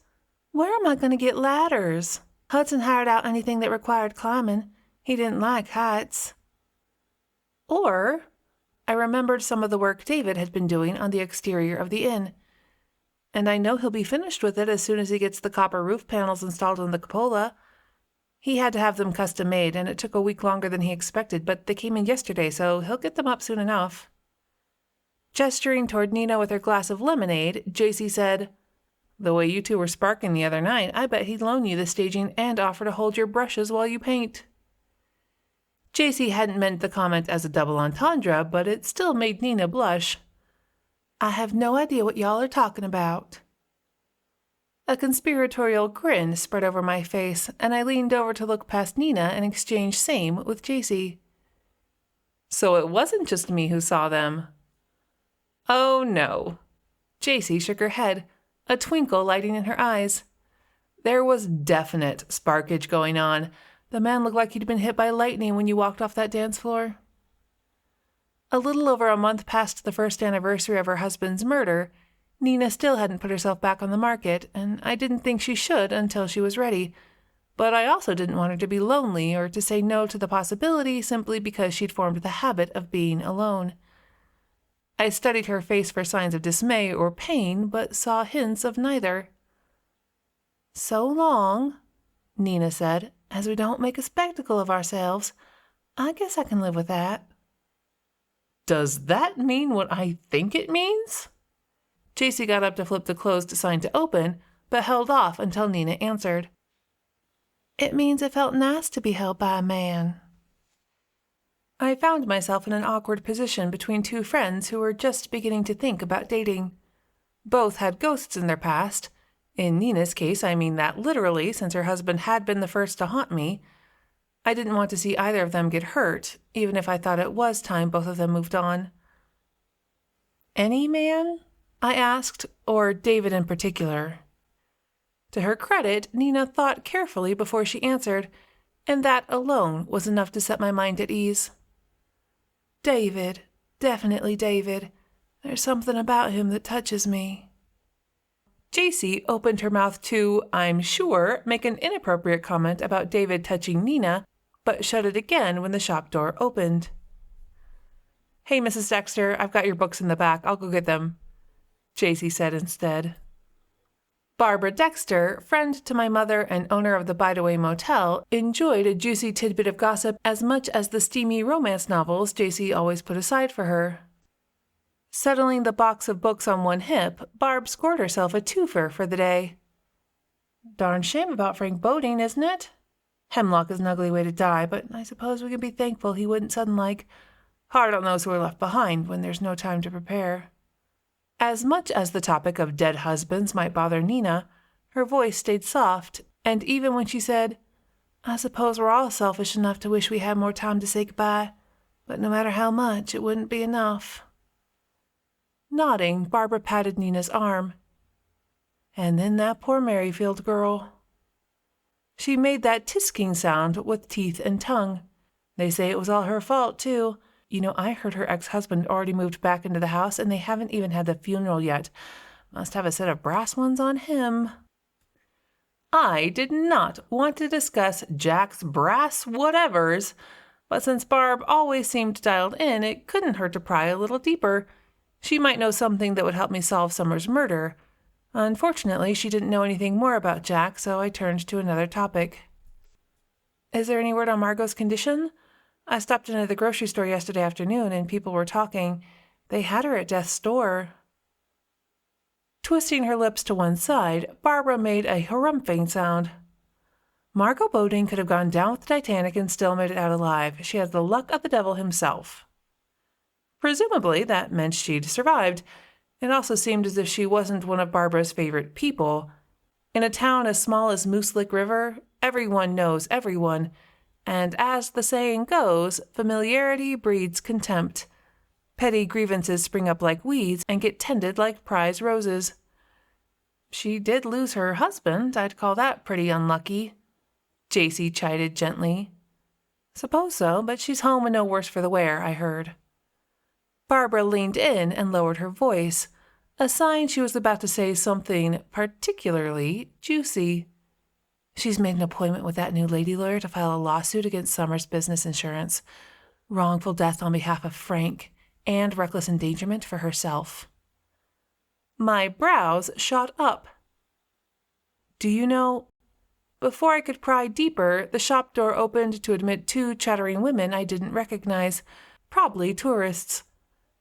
Where am I going to get ladders? Hudson hired out anything that required climbing. He didn't like heights. Or, I remembered some of the work David had been doing on the exterior of the inn. And I know he'll be finished with it as soon as he gets the copper roof panels installed in the cupola. He had to have them custom made, and it took a week longer than he expected, but they came in yesterday, so he'll get them up soon enough. Gesturing toward Nina with her glass of lemonade, JC said, The way you 2 were sparking the other night, I bet he'd loan you the staging and offer to hold your brushes while you paint. JC hadn't meant the comment as a double entendre, but it still made Nina blush. I have no idea what y'all are talking about. A conspiratorial grin spread over my face, and I leaned over to look past Nina and exchange same with JC. So it wasn't just me who saw them. Oh, no. JC shook her head, a twinkle lighting in her eyes. There was definite sparkage going on. The man looked like he'd been hit by lightning when you walked off that dance floor. A little over a month past the first anniversary of her husband's murder, Nina still hadn't put herself back on the market, and I didn't think she should until she was ready. But I also didn't want her to be lonely or to say no to the possibility simply because she'd formed the habit of being alone. I studied her face for signs of dismay or pain, but saw hints of neither. "So long," Nina said, "as we don't make a spectacle of ourselves. I guess I can live with that." Does that mean what I think it means? JC got up to flip the closed sign to open, but held off until Nina answered. "It means it felt nice to be held by a man." I found myself in an awkward position between two friends who were just beginning to think about dating. Both had ghosts in their past. In Nina's case, I mean that literally, since her husband had been the first to haunt me. I didn't want to see either of them get hurt, even if I thought it was time both of them moved on. "Any man?" I asked, or David in particular. To her credit, Nina thought carefully before she answered, and that alone was enough to set my mind at ease. "David, definitely David. There's something about him that touches me." JC opened her mouth to, I'm sure, make an inappropriate comment about David touching Nina, but shut it again when the shop door opened. "Hey, Mrs. Dexter, I've got your books in the back. I'll go get them," JC said instead. Barbara Dexter, friend to my mother and owner of the Bideaway Motel, enjoyed a juicy tidbit of gossip as much as the steamy romance novels JC always put aside for her. Settling the box of books on one hip, Barb scored herself a twofer for the day. "Darn shame about Frank Bodine, isn't it? Hemlock is an ugly way to die, but I suppose we can be thankful he wouldn't sudden-like. Hard on those who are left behind when there's no time to prepare." As much as the topic of dead husbands might bother Nina, her voice stayed soft, and even when she said, "I suppose we're all selfish enough to wish we had more time to say goodbye, but no matter how much, it wouldn't be enough." Nodding, Barbara patted Nina's arm. "And then that poor Merrifield girl." She made that tisking sound with teeth and tongue. "They say it was all her fault, too. You know, I heard her ex-husband already moved back into the house, and they haven't even had the funeral yet. Must have a set of brass ones on him." I did not want to discuss Jack's brass whatevers, but since Barb always seemed dialed in, it couldn't hurt to pry a little deeper. She might know something that would help me solve Summer's murder. Unfortunately, she didn't know anything more about Jack, so I turned to another topic. "Is there any word on Margot's condition? I stopped into the grocery store yesterday afternoon, and people were talking. They had her at death's door." Twisting her lips to one side, Barbara made a harumphing sound. "Margot Bodine could have gone down with the Titanic and still made it out alive. She has the luck of the devil himself." Presumably, that meant she'd survived. It also seemed as if she wasn't one of Barbara's favorite people. In a town as small as Moose Lick River, everyone knows everyone, and as the saying goes, familiarity breeds contempt. Petty grievances spring up like weeds and get tended like prize roses. "She did lose her husband. I'd call that pretty unlucky," JC chided gently. "Suppose so, but she's home and no worse for the wear, I heard." Barbara leaned in and lowered her voice, a sign she was about to say something particularly juicy. "She's made an appointment with that new lady lawyer to file a lawsuit against Summers Business Insurance. Wrongful death on behalf of Frank, and reckless endangerment for herself." My brows shot up. "Do you know—" Before I could pry deeper, the shop door opened to admit two chattering women I didn't recognize, probably tourists.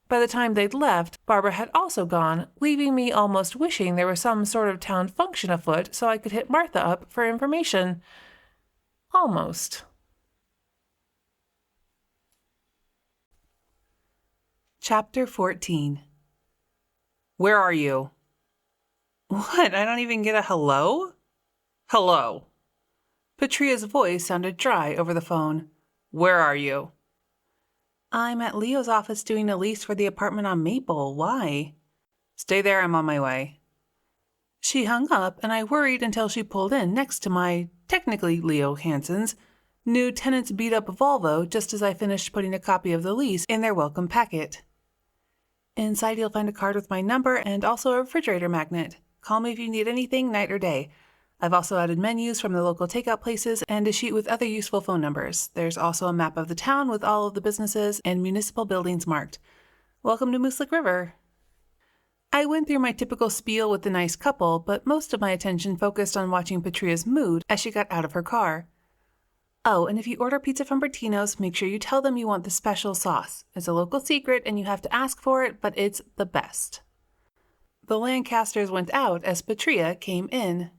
By the time they'd left, Barbara had also gone, leaving me almost wishing there was some sort of town function afoot so I could hit Martha up for information. Almost. Chapter 14. Where are you? What? I don't even get a hello? Hello. Patrea's voice sounded dry over the phone. Where are you? I'm at Leo's office doing a lease for the apartment on Maple. Why? Stay there, I'm on my way. She hung up, and I worried until she pulled in next to my, technically Leo Hansen's, new tenant's beat-up Volvo just as I finished putting a copy of the lease in their welcome packet. Inside you'll find a card with my number and also a refrigerator magnet. Call me if you need anything, night or day. I've also added menus from the local takeout places and a sheet with other useful phone numbers. There's also a map of the town with all of the businesses and municipal buildings marked. Welcome to Moose Lick River. I went through my typical spiel with the nice couple, but most of my attention focused on watching Patrea's mood as she got out of her car. Oh, and if you order pizza from Bertino's, make sure you tell them you want the special sauce. It's a local secret and you have to ask for it, but it's the best. The Lancasters went out as Patrea came in.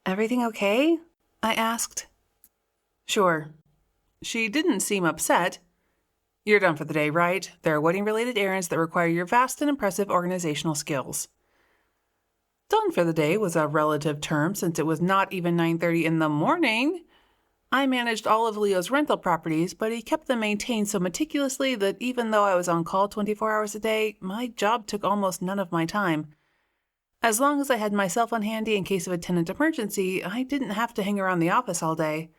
Everything okay? I asked. Sure. She didn't seem upset. You're done for the day, right? There are wedding-related errands that require your vast and impressive organizational skills. Done for the day was a relative term since it was not even 9:30 in the morning. I managed all of Leo's rental properties, but he kept them maintained so meticulously that even though I was on call 24 hours a day, my job took almost none of my time. As long as I had my cell phone handy in case of a tenant emergency, I didn't have to hang around the office all day.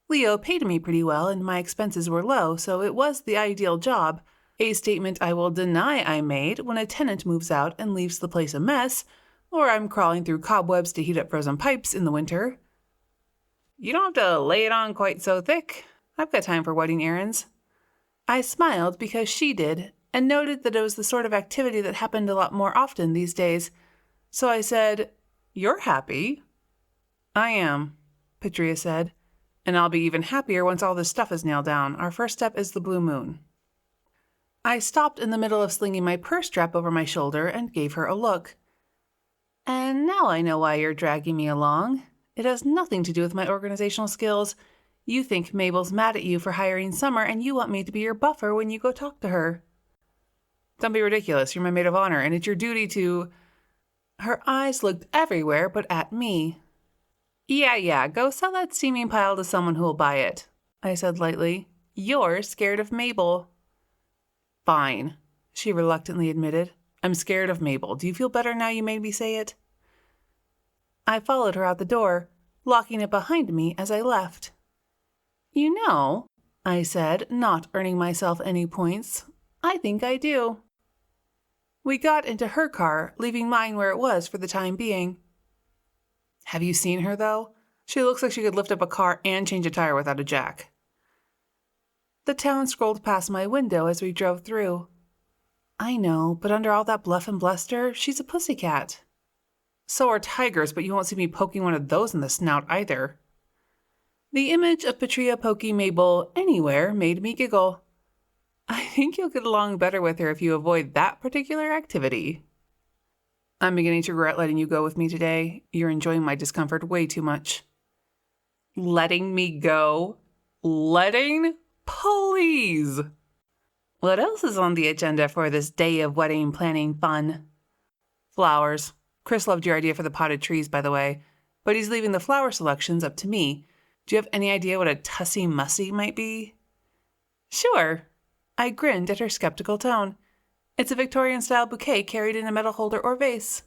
Leo paid me pretty well and my expenses were low, so it was the ideal job, a statement I will deny I made when a tenant moves out and leaves the place a mess, or I'm crawling through cobwebs to heat up frozen pipes in the winter. You don't have to lay it on quite so thick. I've got time for wedding errands. I smiled because she did, and noted that it was the sort of activity that happened a lot more often these days. So I said, "You're happy?" "I am," Patrea said. "And I'll be even happier once all this stuff is nailed down. Our first step is the blue moon." I stopped in the middle of slinging my purse strap over my shoulder and gave her a look. "And now I know why you're dragging me along. It has nothing to do with my organizational skills. You think Mabel's mad at you for hiring Summer, and you want me to be your buffer when you go talk to her." "Don't be ridiculous. You're my maid of honor, and it's your duty to—" Her eyes looked everywhere but at me. Yeah, go sell that steaming pile to someone who'll buy it," I said lightly. "You're scared of Mabel." "Fine," she reluctantly admitted. "I'm scared of Mabel. Do you feel better now you made me say it?" I followed her out the door, locking it behind me as I left. "You know," I said, not earning myself any points, "I think I do." We got into her car, leaving mine where it was for the time being. "Have you seen her, though? She looks like she could lift up a car and change a tire without a jack." The town scrolled past my window as we drove through. "I know, but under all that bluff and bluster, she's a pussycat." "So are tigers, but you won't see me poking one of those in the snout either." The image of Patrea poking Mabel anywhere made me giggle. "I think you'll get along better with her if you avoid that particular activity." "I'm beginning to regret letting you go with me today. You're enjoying my discomfort way too much." "Letting me go? Letting? Please!" "What else is on the agenda for this day of wedding planning fun?" "Flowers. Chris loved your idea for the potted trees, by the way, but he's leaving the flower selections up to me. Do you have any idea what a tussy-mussy might be?" "Sure." I grinned at her skeptical tone. "It's a Victorian-style bouquet carried in a metal holder or vase."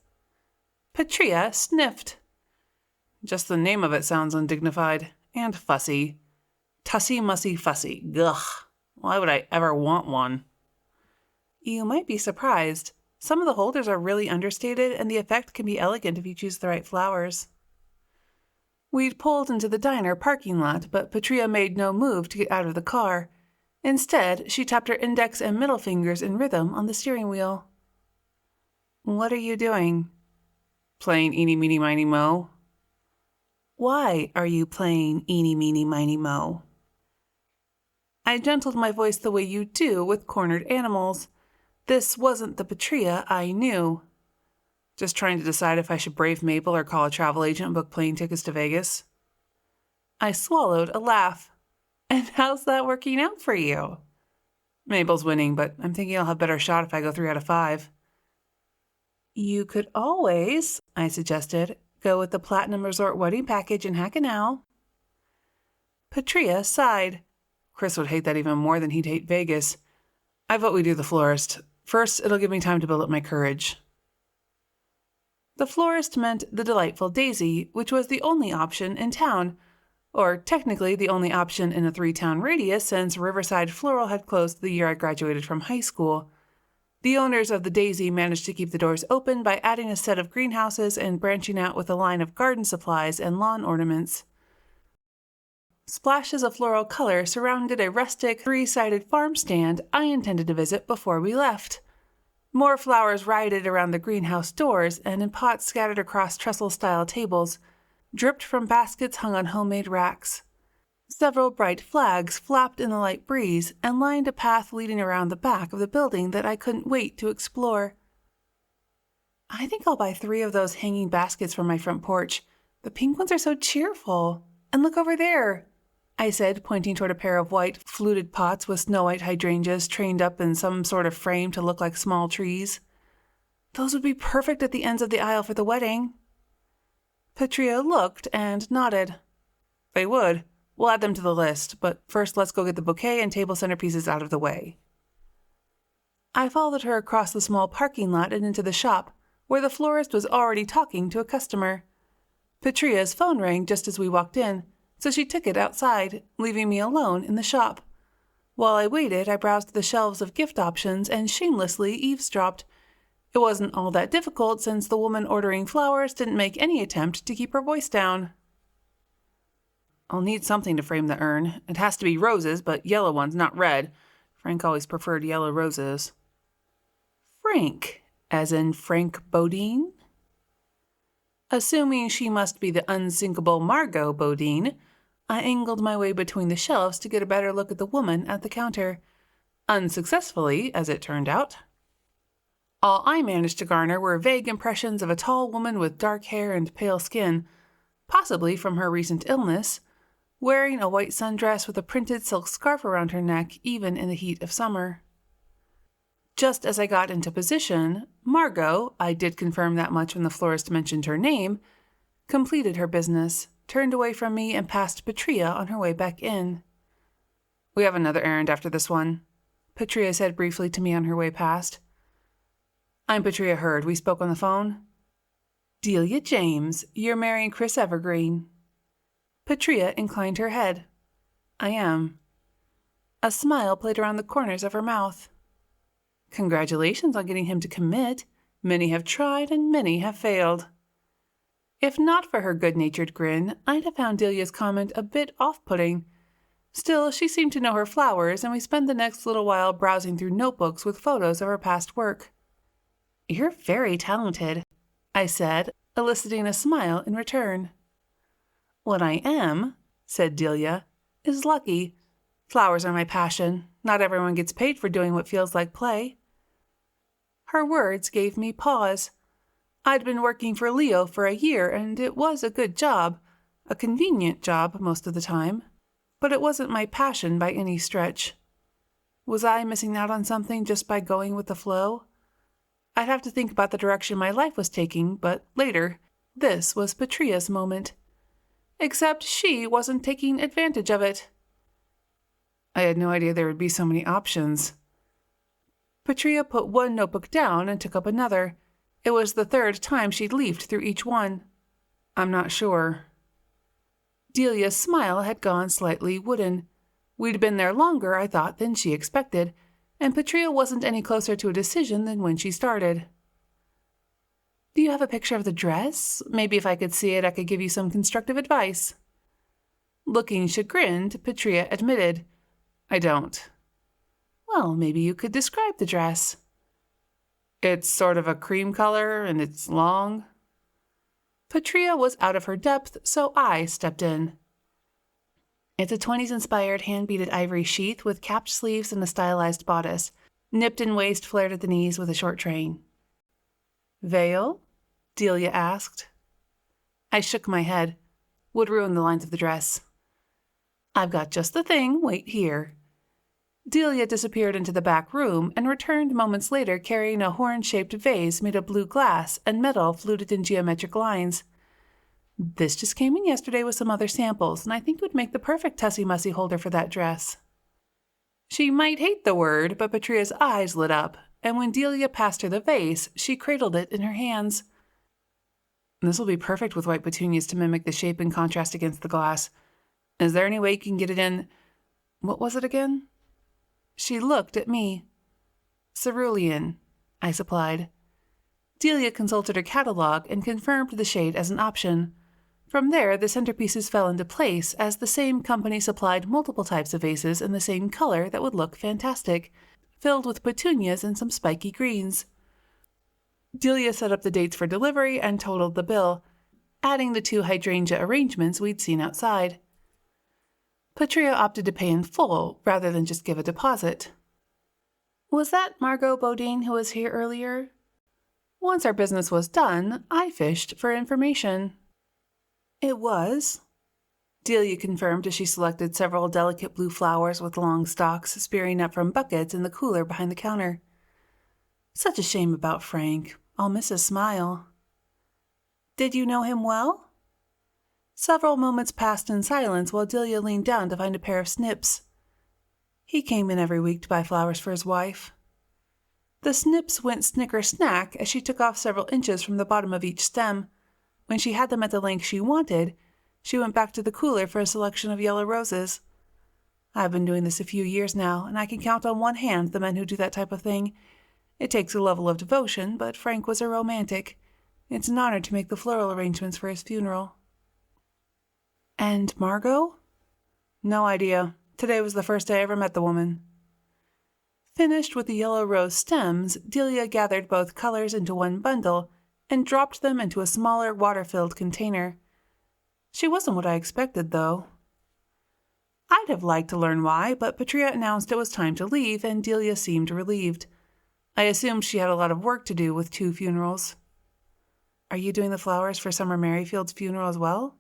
Patrea sniffed. "Just the name of it sounds undignified. And fussy. Tussy-mussy-fussy. Gugh. Why would I ever want one?" "You might be surprised. Some of the holders are really understated, and the effect can be elegant if you choose the right flowers." We'd pulled into the diner parking lot, but Patrea made no move to get out of the car. Instead, she tapped her index and middle fingers in rhythm on the steering wheel. "What are you doing?" "Playing eeny, meeny, miny, mo." "Why are you playing eeny, meeny, miny, mo?" I gentled my voice the way you do with cornered animals. This wasn't the Patrea I knew. "Just trying to decide if I should brave Mabel or call a travel agent and book plane tickets to Vegas." I swallowed a laugh. "And how's that working out for you?" "Mabel's winning, but I'm thinking I'll have a better shot if I go 3 out of 5. You could always, I suggested, go with the Platinum Resort wedding package in Hackenau. Patrea sighed. Chris would hate that even more than he'd hate Vegas. I vote we do the florist. First, it'll give me time to build up my courage. The florist meant the delightful Daisy, which was the only option in town, or technically the only option in a 3-town radius since Riverside Floral had closed the year I graduated from high school. The owners of the Daisy managed to keep the doors open by adding a set of greenhouses and branching out with a line of garden supplies and lawn ornaments. Splashes of floral color surrounded a rustic, 3-sided farm stand I intended to visit before we left. More flowers rioted around the greenhouse doors and in pots scattered across trestle-style tables, dripped from baskets hung on homemade racks. Several bright flags flapped in the light breeze and lined a path leading around the back of the building that I couldn't wait to explore. I think I'll buy 3 of those hanging baskets for my front porch. The pink ones are so cheerful. And look over there, I said, pointing toward a pair of white, fluted pots with snow-white hydrangeas trained up in some sort of frame to look like small trees. Those would be perfect at the ends of the aisle for the wedding. Patrea looked and nodded. They would. We'll add them to the list, but first let's go get the bouquet and table centerpieces out of the way. I followed her across the small parking lot and into the shop, where the florist was already talking to a customer. Patrea's phone rang just as we walked in, so she took it outside, leaving me alone in the shop. While I waited, I browsed the shelves of gift options and shamelessly eavesdropped. It wasn't all that difficult since the woman ordering flowers didn't make any attempt to keep her voice down. I'll need something to frame the urn. It has to be roses, but yellow ones, not red. Frank always preferred yellow roses. Frank, as in Frank Bodine? Assuming she must be the unsinkable Margot Bodine, I angled my way between the shelves to get a better look at the woman at the counter. Unsuccessfully, as it turned out. All I managed to garner were vague impressions of a tall woman with dark hair and pale skin, possibly from her recent illness, wearing a white sundress with a printed silk scarf around her neck even in the heat of summer. Just as I got into position, Margot, I did confirm that much when the florist mentioned her name, completed her business, turned away from me, and passed Patrea on her way back in. We have another errand after this one, Patrea said briefly to me on her way past. I'm Patrea Hurd. We spoke on the phone. Delia James, you're marrying Chris Evergreen. Patrea inclined her head. I am. A smile played around the corners of her mouth. Congratulations on getting him to commit. Many have tried and many have failed. If not for her good-natured grin, I'd have found Delia's comment a bit off-putting. Still, she seemed to know her flowers, and we spent the next little while browsing through notebooks with photos of her past work. You're very talented, I said, eliciting a smile in return. What I am, said Delia, is lucky. Flowers are my passion. Not everyone gets paid for doing what feels like play. Her words gave me pause. I'd been working for Leo for a year, and it was a good job, a convenient job most of the time, but it wasn't my passion by any stretch. Was I missing out on something just by going with the flow? I'd have to think about the direction my life was taking, but later, this was Patrea's moment. Except she wasn't taking advantage of it. I had no idea there would be so many options. Patrea put one notebook down and took up another. It was the 3rd time she'd leafed through each one. I'm not sure. Delia's smile had gone slightly wooden. We'd been there longer, I thought, than she expected, and Patrea wasn't any closer to a decision than when she started. Do you have a picture of the dress? Maybe if I could see it, I could give you some constructive advice. Looking chagrined, Patrea admitted, I don't. Well, maybe you could describe the dress. It's sort of a cream color, and it's long. Patrea was out of her depth, so I stepped in. It's a 20s-inspired hand-beaded ivory sheath with capped sleeves and a stylized bodice, nipped in waist flared at the knees with a short train. Veil? Delia asked. I shook my head. Would ruin the lines of the dress. I've got just the thing. Wait here. Delia disappeared into the back room and returned moments later carrying a horn-shaped vase made of blue glass and metal fluted in geometric lines. This just came in yesterday with some other samples, and I think it would make the perfect Tussie-Mussy holder for that dress. She might hate the word, but Patrea's eyes lit up, and when Delia passed her the vase, she cradled it in her hands. This will be perfect with white petunias to mimic the shape and contrast against the glass. Is there any way you can get it in... What was it again? She looked at me. Cerulean, I supplied. Delia consulted her catalog and confirmed the shade as an option. From there, the centerpieces fell into place as the same company supplied multiple types of vases in the same color that would look fantastic, filled with petunias and some spiky greens. Delia set up the dates for delivery and totaled the bill, adding the 2 hydrangea arrangements we'd seen outside. Patrea opted to pay in full rather than just give a deposit. Was that Margot Bodine who was here earlier? Once our business was done, I fished for information. It was, Delia confirmed as she selected several delicate blue flowers with long stalks spearing up from buckets in the cooler behind the counter. Such a shame about Frank. I'll miss his smile. Did you know him well? Several moments passed in silence while Delia leaned down to find a pair of snips. He came in every week to buy flowers for his wife. The snips went snicker-snack as she took off several inches from the bottom of each stem. When she had them at the length she wanted, she went back to the cooler for a selection of yellow roses. I've been doing this a few years now, and I can count on one hand the men who do that type of thing. It takes a level of devotion, but Frank was a romantic. It's an honor to make the floral arrangements for his funeral. And Margot? No idea. Today was the first day I ever met the woman. Finished with the yellow rose stems, Delia gathered both colors into one bundle and dropped them into a smaller water-filled container. She wasn't what I expected, though. I'd have liked to learn why, but Patrea announced it was time to leave, and Delia seemed relieved. I assumed she had a lot of work to do with 2 funerals. Are you doing the flowers for Summer Merrifield's funeral as well?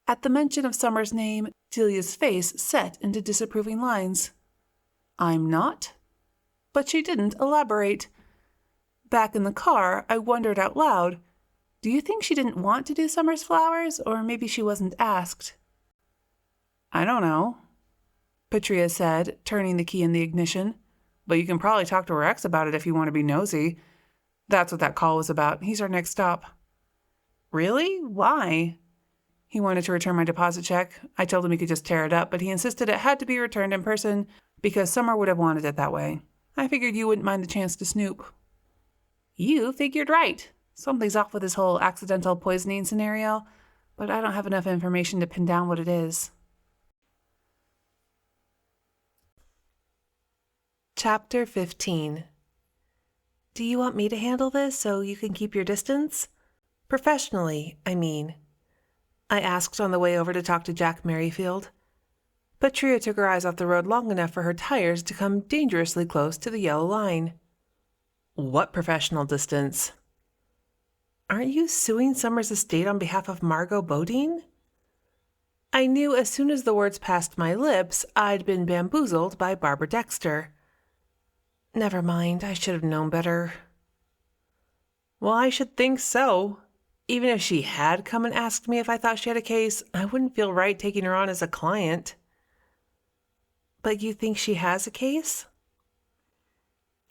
At the mention of Summer's name, Delia's face set into disapproving lines. I'm not. But she didn't elaborate. Back in the car, I wondered out loud, do you think she didn't want to do Summer's flowers, or maybe she wasn't asked? I don't know, Patrea said, turning the key in the ignition. But you can probably talk to her ex about it if you want to be nosy. That's what that call was about. He's our next stop. Really? Why? He wanted to return my deposit check. I told him he could just tear it up, but he insisted it had to be returned in person because Summer would have wanted it that way. I figured you wouldn't mind the chance to snoop. You figured right. Something's off with this whole accidental poisoning scenario, but I don't have enough information to pin down what it is. Chapter 15. Do you want me to handle this so you can keep your distance? Professionally, I mean. I asked on the way over to talk to Jack Merrifield. Patrea took her eyes off the road long enough for her tires to come dangerously close to the yellow line. What professional distance? Aren't you suing Summers' estate on behalf of Margot Bodine? I knew as soon as the words passed my lips, I'd been bamboozled by Barbara Dexter. Never mind, I should have known better. Well, I should think so. Even if she had come and asked me if I thought she had a case, I wouldn't feel right taking her on as a client. But you think she has a case?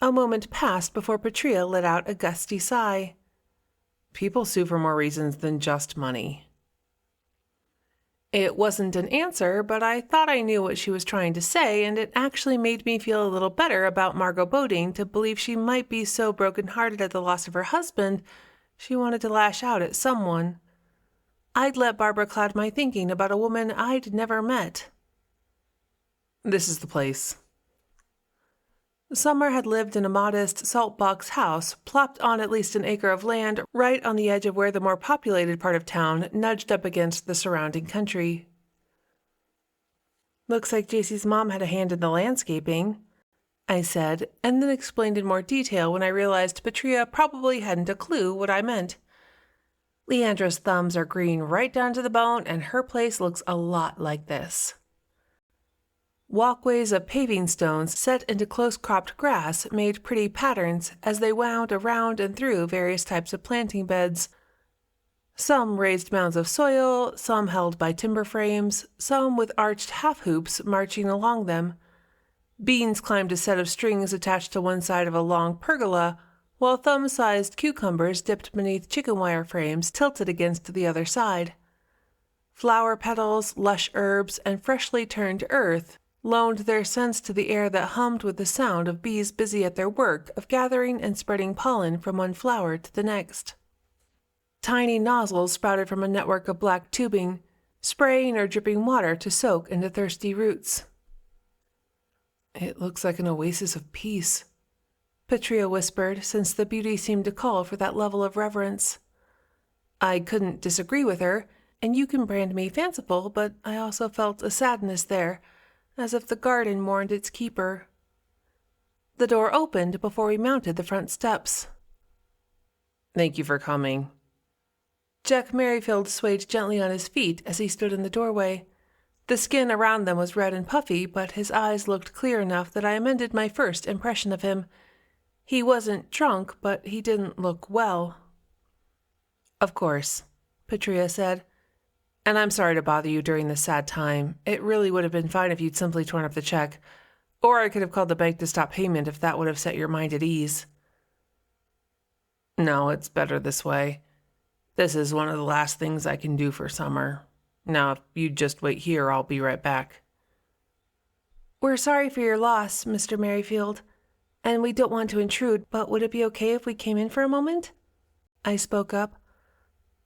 A moment passed before Patrea let out a gusty sigh. People sue for more reasons than just money. It wasn't an answer, but I thought I knew what she was trying to say, and it actually made me feel a little better about Margot Bodine to believe she might be so broken-hearted at the loss of her husband she wanted to lash out at someone. I'd let Barbara cloud my thinking about a woman I'd never met. This is the place. Summer had lived in a modest salt-box house plopped on at least an acre of land right on the edge of where the more populated part of town nudged up against the surrounding country. Looks like JC's mom had a hand in the landscaping, I said, and then explained in more detail when I realized Patrea probably hadn't a clue what I meant. Leandra's thumbs are green right down to the bone, and her place looks a lot like this. Walkways of paving stones set into close-cropped grass made pretty patterns as they wound around and through various types of planting beds. Some raised mounds of soil, some held by timber frames, some with arched half-hoops marching along them. Beans climbed a set of strings attached to one side of a long pergola, while thumb-sized cucumbers dipped beneath chicken wire frames tilted against the other side. Flower petals, lush herbs, and freshly turned earth loaned their scents to the air that hummed with the sound of bees busy at their work of gathering and spreading pollen from one flower to the next. Tiny nozzles sprouted from a network of black tubing, spraying or dripping water to soak into thirsty roots. "It looks like an oasis of peace," Patrea whispered, since the beauty seemed to call for that level of reverence. I couldn't disagree with her, and you can brand me fanciful, but I also felt a sadness there, as if the garden mourned its keeper. The door opened before we mounted the front steps. "Thank you for coming." Jack Merrifield swayed gently on his feet as he stood in the doorway. The skin around them was red and puffy, but his eyes looked clear enough that I amended my first impression of him. He wasn't drunk, but he didn't look well. "Of course," Patrea said. "And I'm sorry to bother you during this sad time. It really would have been fine if you'd simply torn up the check. Or I could have called the bank to stop payment if that would have set your mind at ease." "No, it's better this way. This is one of the last things I can do for Summer. Now, if you just wait here, I'll be right back." "We're sorry for your loss, Mr. Merrifield, and we don't want to intrude, but would it be okay if we came in for a moment?" I spoke up.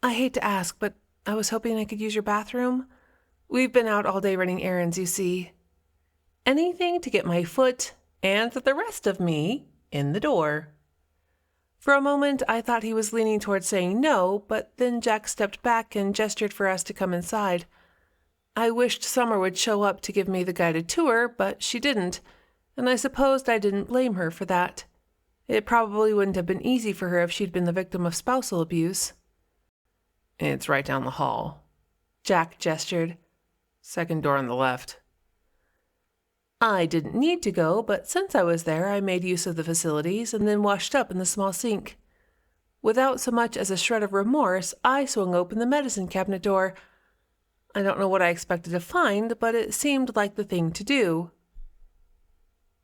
"I hate to ask, but I was hoping I could use your bathroom. We've been out all day running errands, you see." Anything to get my foot, and the rest of me, in the door. For a moment, I thought he was leaning toward saying no, but then Jack stepped back and gestured for us to come inside. I wished Summer would show up to give me the guided tour, but she didn't, and I supposed I didn't blame her for that. It probably wouldn't have been easy for her if she'd been the victim of spousal abuse. "It's right down the hall." Jack gestured. "Second door on the left." I didn't need to go, but since I was there, I made use of the facilities and then washed up in the small sink. Without so much as a shred of remorse, I swung open the medicine cabinet door. I don't know what I expected to find, but it seemed like the thing to do.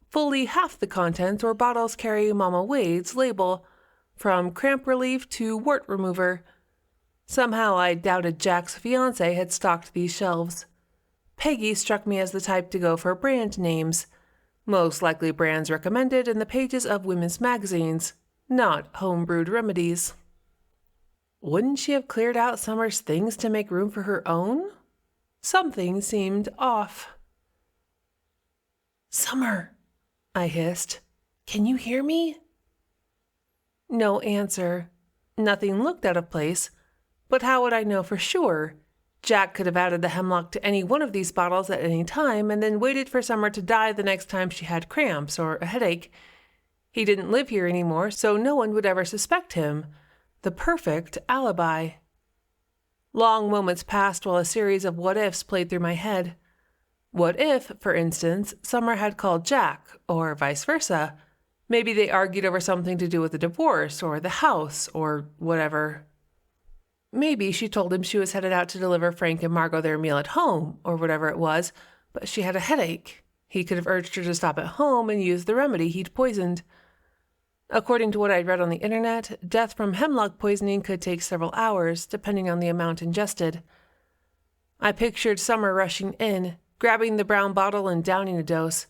Fully half the contents were bottles carrying Mama Wade's label, from cramp relief to wart remover. Somehow I doubted Jack's fiancé had stocked these shelves. Peggy struck me as the type to go for brand names, most likely brands recommended in the pages of women's magazines, not home-brewed remedies. Wouldn't she have cleared out Summer's things to make room for her own? Something seemed off. "Summer," I hissed. "Can you hear me?" No answer. Nothing looked out of place, but how would I know for sure? Jack could have added the hemlock to any one of these bottles at any time and then waited for Summer to die the next time she had cramps or a headache. He didn't live here anymore, so no one would ever suspect him. The perfect alibi. Long moments passed while a series of what-ifs played through my head. What if, for instance, Summer had called Jack, or vice versa? Maybe they argued over something to do with the divorce, or the house, or whatever. Maybe she told him she was headed out to deliver Frank and Margot their meal at home, or whatever it was, but she had a headache. He could have urged her to stop at home and use the remedy he'd poisoned. According to what I'd read on the internet, death from hemlock poisoning could take several hours, depending on the amount ingested. I pictured Summer rushing in, grabbing the brown bottle and downing a dose.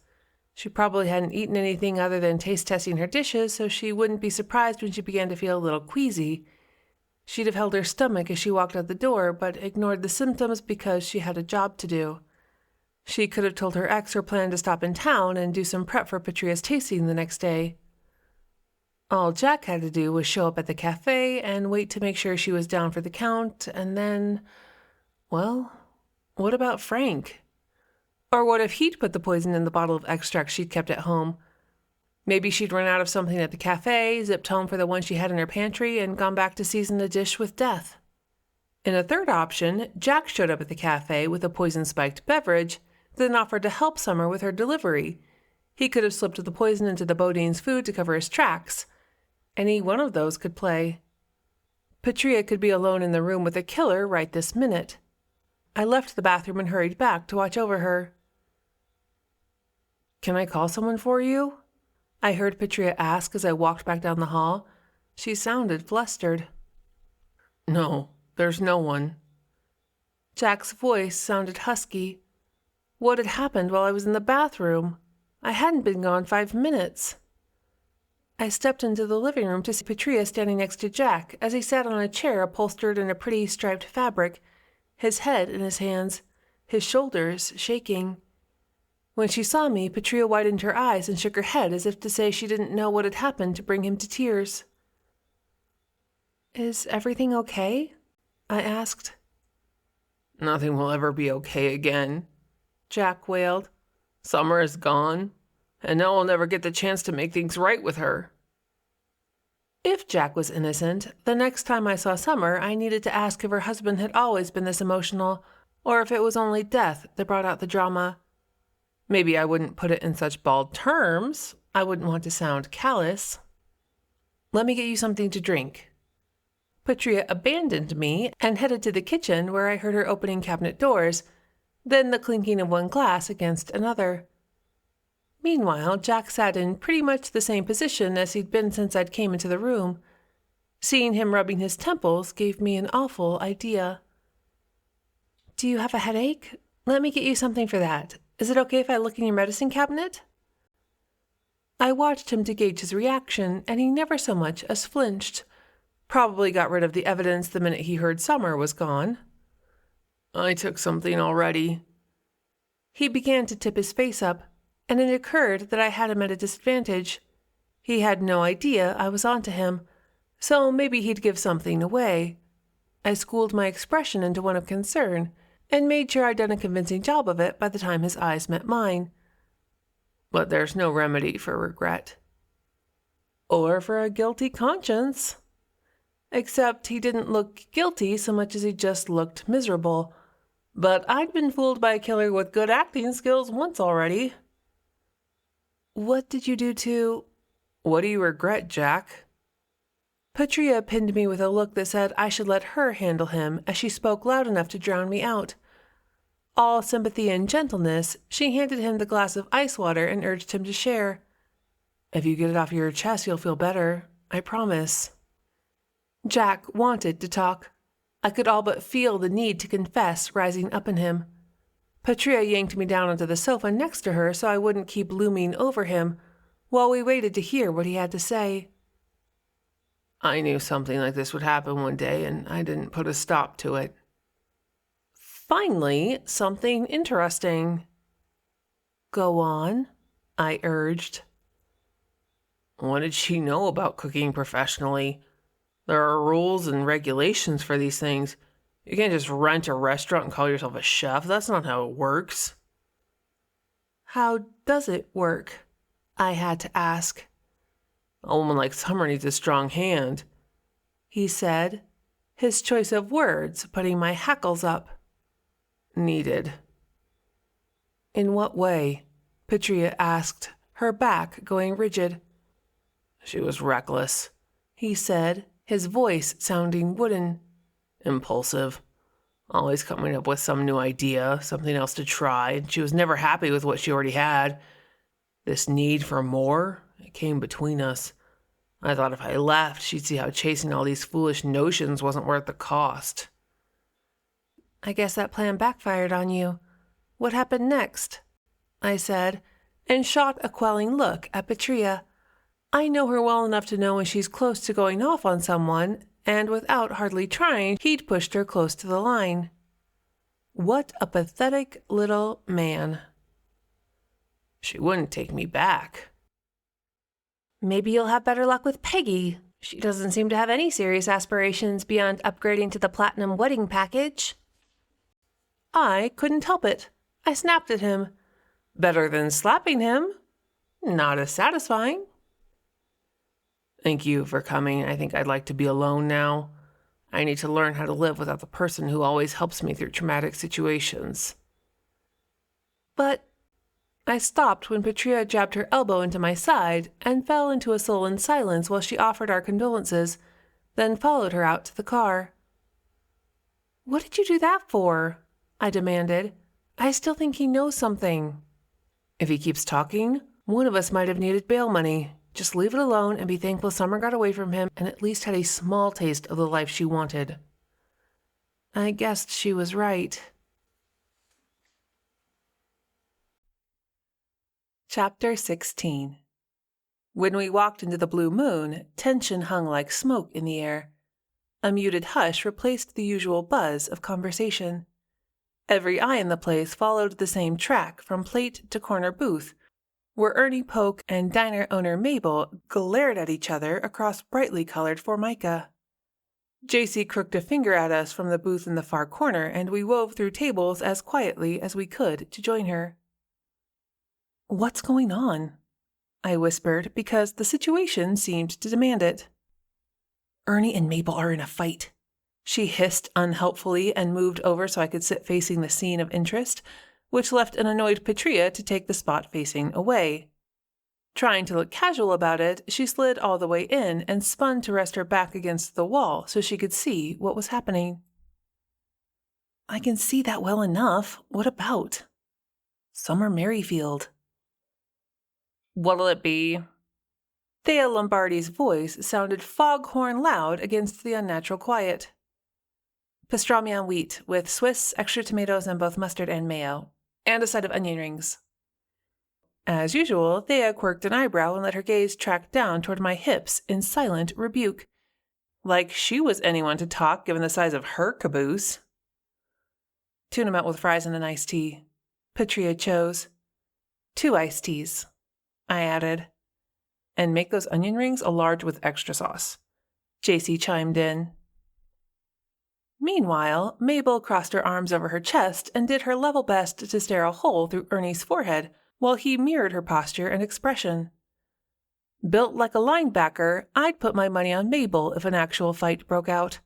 She probably hadn't eaten anything other than taste-testing her dishes, so she wouldn't be surprised when she began to feel a little queasy. She'd have held her stomach as she walked out the door, but ignored the symptoms because she had a job to do. She could have told her ex her plan to stop in town and do some prep for Patrea's tasting the next day. All Jack had to do was show up at the cafe and wait to make sure she was down for the count, and then, well, what about Frank? Or what if he'd put the poison in the bottle of extract she'd kept at home? Maybe she'd run out of something at the cafe, zipped home for the one she had in her pantry, and gone back to season the dish with death. In a third option, Jack showed up at the cafe with a poison-spiked beverage, then offered to help Summer with her delivery. He could have slipped the poison into the Bodine's food to cover his tracks. Any one of those could play. Patrea could be alone in the room with the killer right this minute. I left the bathroom and hurried back to watch over her. "Can I call someone for you?" I heard Patrea ask as I walked back down the hall. She sounded flustered. "No, there's no one." Jack's voice sounded husky. What had happened while I was in the bathroom? I hadn't been gone 5 minutes. I stepped into the living room to see Patrea standing next to Jack as he sat on a chair upholstered in a pretty striped fabric, his head in his hands, his shoulders shaking. When she saw me, Patrea widened her eyes and shook her head as if to say she didn't know what had happened to bring him to tears. "Is everything okay?" I asked. "Nothing will ever be okay again," Jack wailed. "Summer is gone, and now I'll never get the chance to make things right with her." If Jack was innocent, the next time I saw Summer, I needed to ask if her husband had always been this emotional, or if it was only death that brought out the drama. Maybe I wouldn't put it in such bald terms. I wouldn't want to sound callous. "Let me get you something to drink." Patrea abandoned me and headed to the kitchen, where I heard her opening cabinet doors, then the clinking of one glass against another. Meanwhile, Jack sat in pretty much the same position as he'd been since I'd came into the room. Seeing him rubbing his temples gave me an awful idea. "Do you have a headache? Let me get you something for that. Is it okay if I look in your medicine cabinet?" I watched him to gauge his reaction, and he never so much as flinched. Probably got rid of the evidence the minute he heard Summer was gone. "I took something already." He began to tip his face up, and it occurred that I had him at a disadvantage. He had no idea I was onto him, so maybe he'd give something away. I schooled my expression into one of concern, and made sure I'd done a convincing job of it by the time his eyes met mine. "But there's no remedy for regret." Or for a guilty conscience. Except he didn't look guilty so much as he just looked miserable. But I'd been fooled by a killer with good acting skills once already. "What did you do to—" "What do you regret, Jack?" Patrea pinned me with a look that said I should let her handle him as she spoke loud enough to drown me out. All sympathy and gentleness, she handed him the glass of ice water and urged him to share. "If you get it off your chest, you'll feel better. I promise." Jack wanted to talk. I could all but feel the need to confess rising up in him. Patrea yanked me down onto the sofa next to her so I wouldn't keep looming over him, while we waited to hear what he had to say. "I knew something like this would happen one day, and I didn't put a stop to it." Finally, something interesting. "Go on," I urged. "What did she know about cooking professionally? There are rules and regulations for these things. You can't just rent a restaurant and call yourself a chef. That's not how it works." "How does it work?" I had to ask. "A woman like Summer needs a strong hand," he said, his choice of words putting my hackles up. "Needed." "In what way?" Patrea asked, her back going rigid. "She was reckless," he said, his voice sounding wooden. "Impulsive. Always coming up with some new idea, something else to try, and she was never happy with what she already had. This need for more, it came between us. I thought if I left, she'd see how chasing all these foolish notions wasn't worth the cost." "I guess that plan backfired on you. What happened next?" I said, and shot a quelling look at Patrea. I know her well enough to know when she's close to going off on someone, and without hardly trying, he'd pushed her close to the line. What a pathetic little man. "She wouldn't take me back." "Maybe you'll have better luck with Peggy. She doesn't seem to have any serious aspirations beyond upgrading to the platinum wedding package." I couldn't help it. I snapped at him. Better than slapping him. Not as satisfying. "Thank you for coming. I think I'd like to be alone now. I need to learn how to live without the person who always helps me through traumatic situations." But I stopped when Patrea jabbed her elbow into my side and fell into a sullen silence while she offered our condolences, then followed her out to the car. "What did you do that for?" I demanded. "I still think he knows something." "If he keeps talking, one of us might have needed bail money. Just leave it alone and be thankful Summer got away from him and at least had a small taste of the life she wanted." I guessed she was right. Chapter 16. When we walked into the blue moon, tension hung like smoke in the air. A muted hush replaced the usual buzz of conversation. Every eye in the place followed the same track from plate to corner booth, where Ernie Polk and diner owner Mabel glared at each other across brightly colored formica. JC crooked a finger at us from the booth in the far corner, and we wove through tables as quietly as we could to join her. "What's going on?" I whispered, because the situation seemed to demand it. "Ernie and Mabel are in a fight," she hissed unhelpfully and moved over so I could sit facing the scene of interest, which left an annoyed Patrea to take the spot facing away. Trying to look casual about it, she slid all the way in and spun to rest her back against the wall so she could see what was happening. "I can see that well enough. What about?" "Summer Merrifield." "What'll it be?" Thea Lombardi's voice sounded foghorn loud against the unnatural quiet. "Pastrami on wheat, with Swiss, extra tomatoes, and both mustard and mayo. And a side of onion rings." As usual, Thea quirked an eyebrow and let her gaze track down toward my hips in silent rebuke. Like she was anyone to talk given the size of her caboose. "Tuna melt with fries and an iced tea." Patrea chose. "2 iced teas," I added. "And make those onion rings a large with extra sauce," JC chimed in. Meanwhile, Mabel crossed her arms over her chest and did her level best to stare a hole through Ernie's forehead while he mirrored her posture and expression. Built like a linebacker, I'd put my money on Mabel if an actual fight broke out.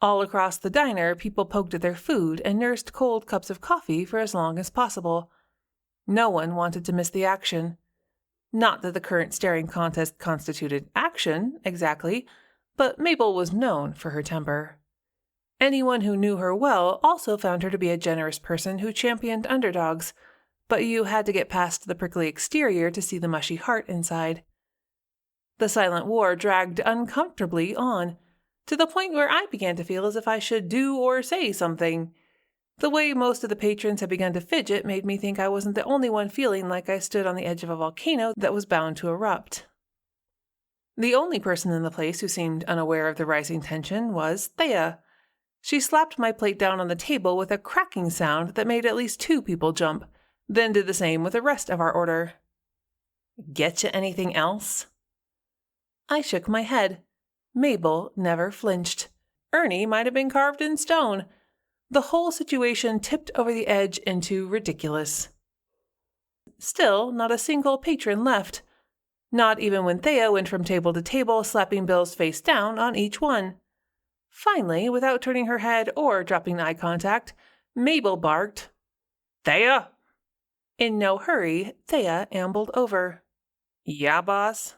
All across the diner, people poked at their food and nursed cold cups of coffee for as long as possible. No one wanted to miss the action. Not that the current staring contest constituted action, exactly, but Mabel was known for her temper. Anyone who knew her well also found her to be a generous person who championed underdogs, but you had to get past the prickly exterior to see the mushy heart inside. The silent war dragged uncomfortably on, to the point where I began to feel as if I should do or say something. The way most of the patrons had begun to fidget made me think I wasn't the only one feeling like I stood on the edge of a volcano that was bound to erupt. The only person in the place who seemed unaware of the rising tension was Thea. She slapped my plate down on the table with a cracking sound that made at least 2 people jump, then did the same with the rest of our order. "Getcha anything else?" I shook my head. Mabel never flinched. Ernie might have been carved in stone. The whole situation tipped over the edge into ridiculous. Still, not a single patron left. Not even when Thea went from table to table, slapping bills face down on each one. Finally, without turning her head or dropping eye contact, Mabel barked, "Thea!" In no hurry, Thea ambled over. "Yeah, boss?"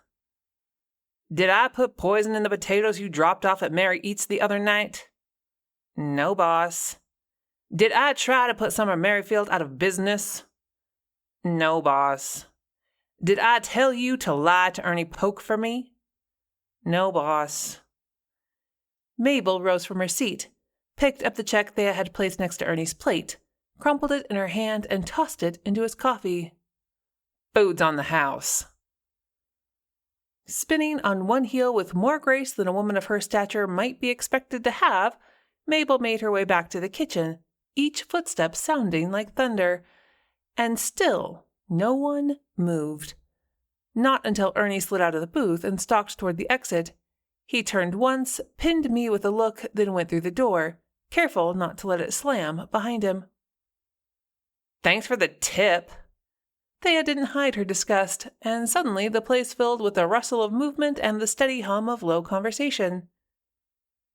"Did I put poison in the potatoes you dropped off at Mary Eats the other night?" "No, boss." "Did I try to put Summer Merrifield out of business?" "No, boss." "Did I tell you to lie to Ernie Polk for me?" "No, boss." Mabel rose from her seat, picked up the check Thea had placed next to Ernie's plate, crumpled it in her hand, and tossed it into his coffee. "Food's on the house." Spinning on one heel with more grace than a woman of her stature might be expected to have, Mabel made her way back to the kitchen, each footstep sounding like thunder. And still, no one moved. Not until Ernie slid out of the booth and stalked toward the exit. He turned once, pinned me with a look, then went through the door, careful not to let it slam behind him. "Thanks for the tip." Thea didn't hide her disgust, and suddenly the place filled with a rustle of movement and the steady hum of low conversation.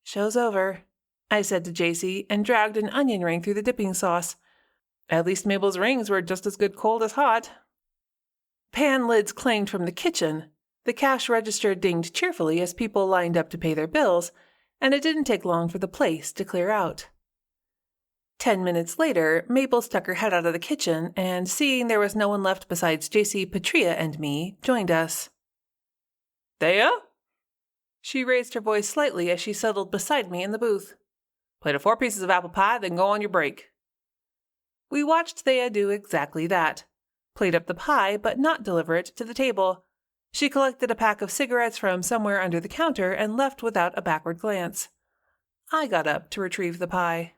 "Show's over," I said to JC, and dragged an onion ring through the dipping sauce. At least Mabel's rings were just as good cold as hot. Pan lids clanged from the kitchen. The cash register dinged cheerfully as people lined up to pay their bills, and it didn't take long for the place to clear out. 10 minutes later, Mabel stuck her head out of the kitchen and, seeing there was no one left besides J.C., Patrea, and me, joined us. Thea? She raised her voice slightly as she settled beside me in the booth. Plate of 4 pieces of apple pie, then go on your break. We watched Thea do exactly that. Plate up the pie, but not deliver it to the table. She collected a pack of cigarettes from somewhere under the counter and left without a backward glance. I got up to retrieve the pie.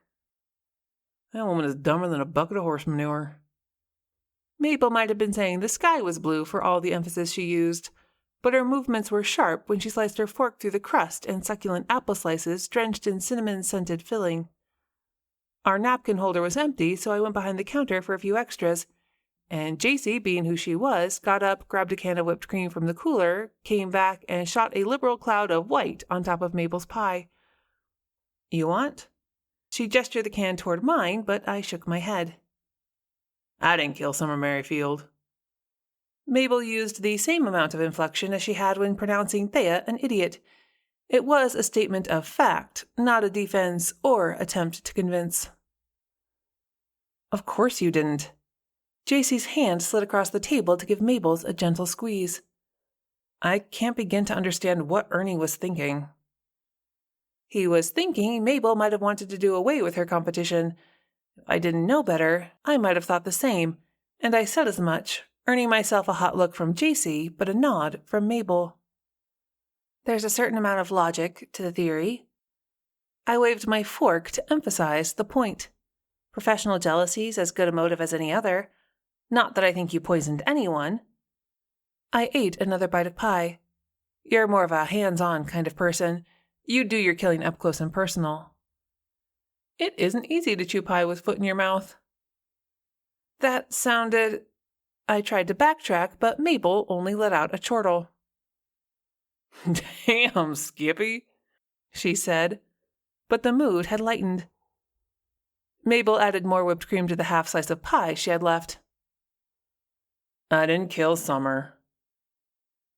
That woman is dumber than a bucket of horse manure. Mabel might have been saying the sky was blue for all the emphasis she used, but her movements were sharp when she sliced her fork through the crust and succulent apple slices drenched in cinnamon-scented filling. Our napkin holder was empty, so I went behind the counter for a few extras, and J.C., being who she was, got up, grabbed a can of whipped cream from the cooler, came back, and shot a liberal cloud of white on top of Mabel's pie. "You want?" She gestured the can toward mine, but I shook my head. I didn't kill Summer Merrifield. Mabel used the same amount of inflection as she had when pronouncing Thea an idiot. It was a statement of fact, not a defense or attempt to convince. "Of course you didn't." J.C.'s hand slid across the table to give Mabel's a gentle squeeze. "I can't begin to understand what Ernie was thinking." He was thinking Mabel might have wanted to do away with her competition. If I didn't know better, I might have thought the same, and I said as much, earning myself a hot look from J.C., but a nod from Mabel. "There's a certain amount of logic to the theory." I waved my fork to emphasize the point. Professional jealousy's as good a motive as any other. Not that I think you poisoned anyone. I ate another bite of pie. You're more of a hands-on kind of person. You do your killing up close and personal. It isn't easy to chew pie with foot in your mouth. That sounded... I tried to backtrack, but Mabel only let out a chortle. "Damn, Skippy," she said, but the mood had lightened. Mabel added more whipped cream to the half slice of pie she had left. "I didn't kill Summer."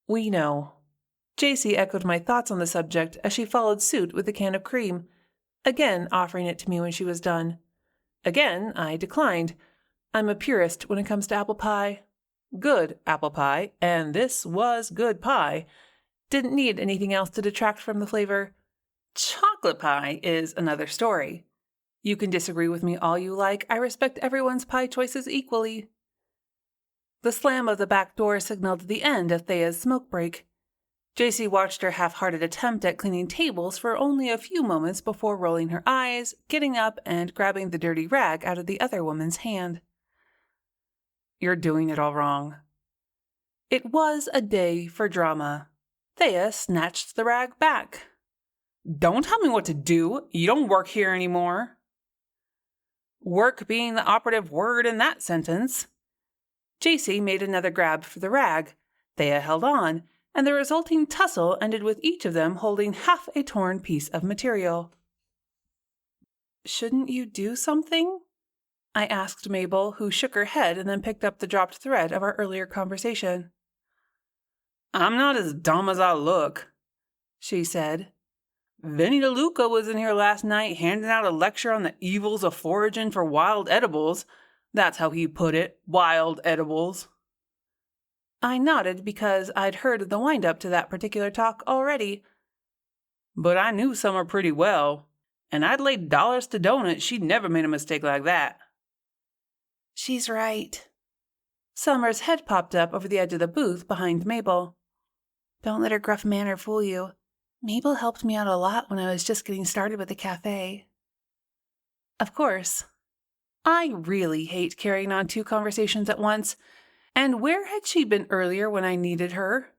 "We know." J.C. echoed my thoughts on the subject as she followed suit with a can of cream, again offering it to me when she was done. Again, I declined. I'm a purist when it comes to apple pie. Good apple pie, and this was good pie. Didn't need anything else to detract from the flavor. Chocolate pie is another story. You can disagree with me all you like. I respect everyone's pie choices equally. The slam of the back door signaled the end of Thea's smoke break. J.C. watched her half-hearted attempt at cleaning tables for only a few moments before rolling her eyes, getting up, and grabbing the dirty rag out of the other woman's hand. "You're doing it all wrong." It was a day for drama. Thea snatched the rag back. "Don't tell me what to do. You don't work here anymore." Work being the operative word in that sentence. J.C. made another grab for the rag. Thea held on, and the resulting tussle ended with each of them holding half a torn piece of material. "Shouldn't you do something?" I asked Mabel, who shook her head and then picked up the dropped thread of our earlier conversation. "I'm not as dumb as I look," she said. "Vinny DeLuca was in here last night handing out a lecture on the evils of foraging for wild edibles. That's how he put it, wild edibles." I nodded because I'd heard of the wind-up to that particular talk already. "But I knew Summer pretty well, and I'd lay dollars to donuts she'd never made a mistake like that." "She's right." Summer's head popped up over the edge of the booth behind Mabel. "Don't let her gruff manner fool you. Mabel helped me out a lot when I was just getting started with the cafe." Of course. I really hate carrying on two conversations at once. And where had she been earlier when I needed her?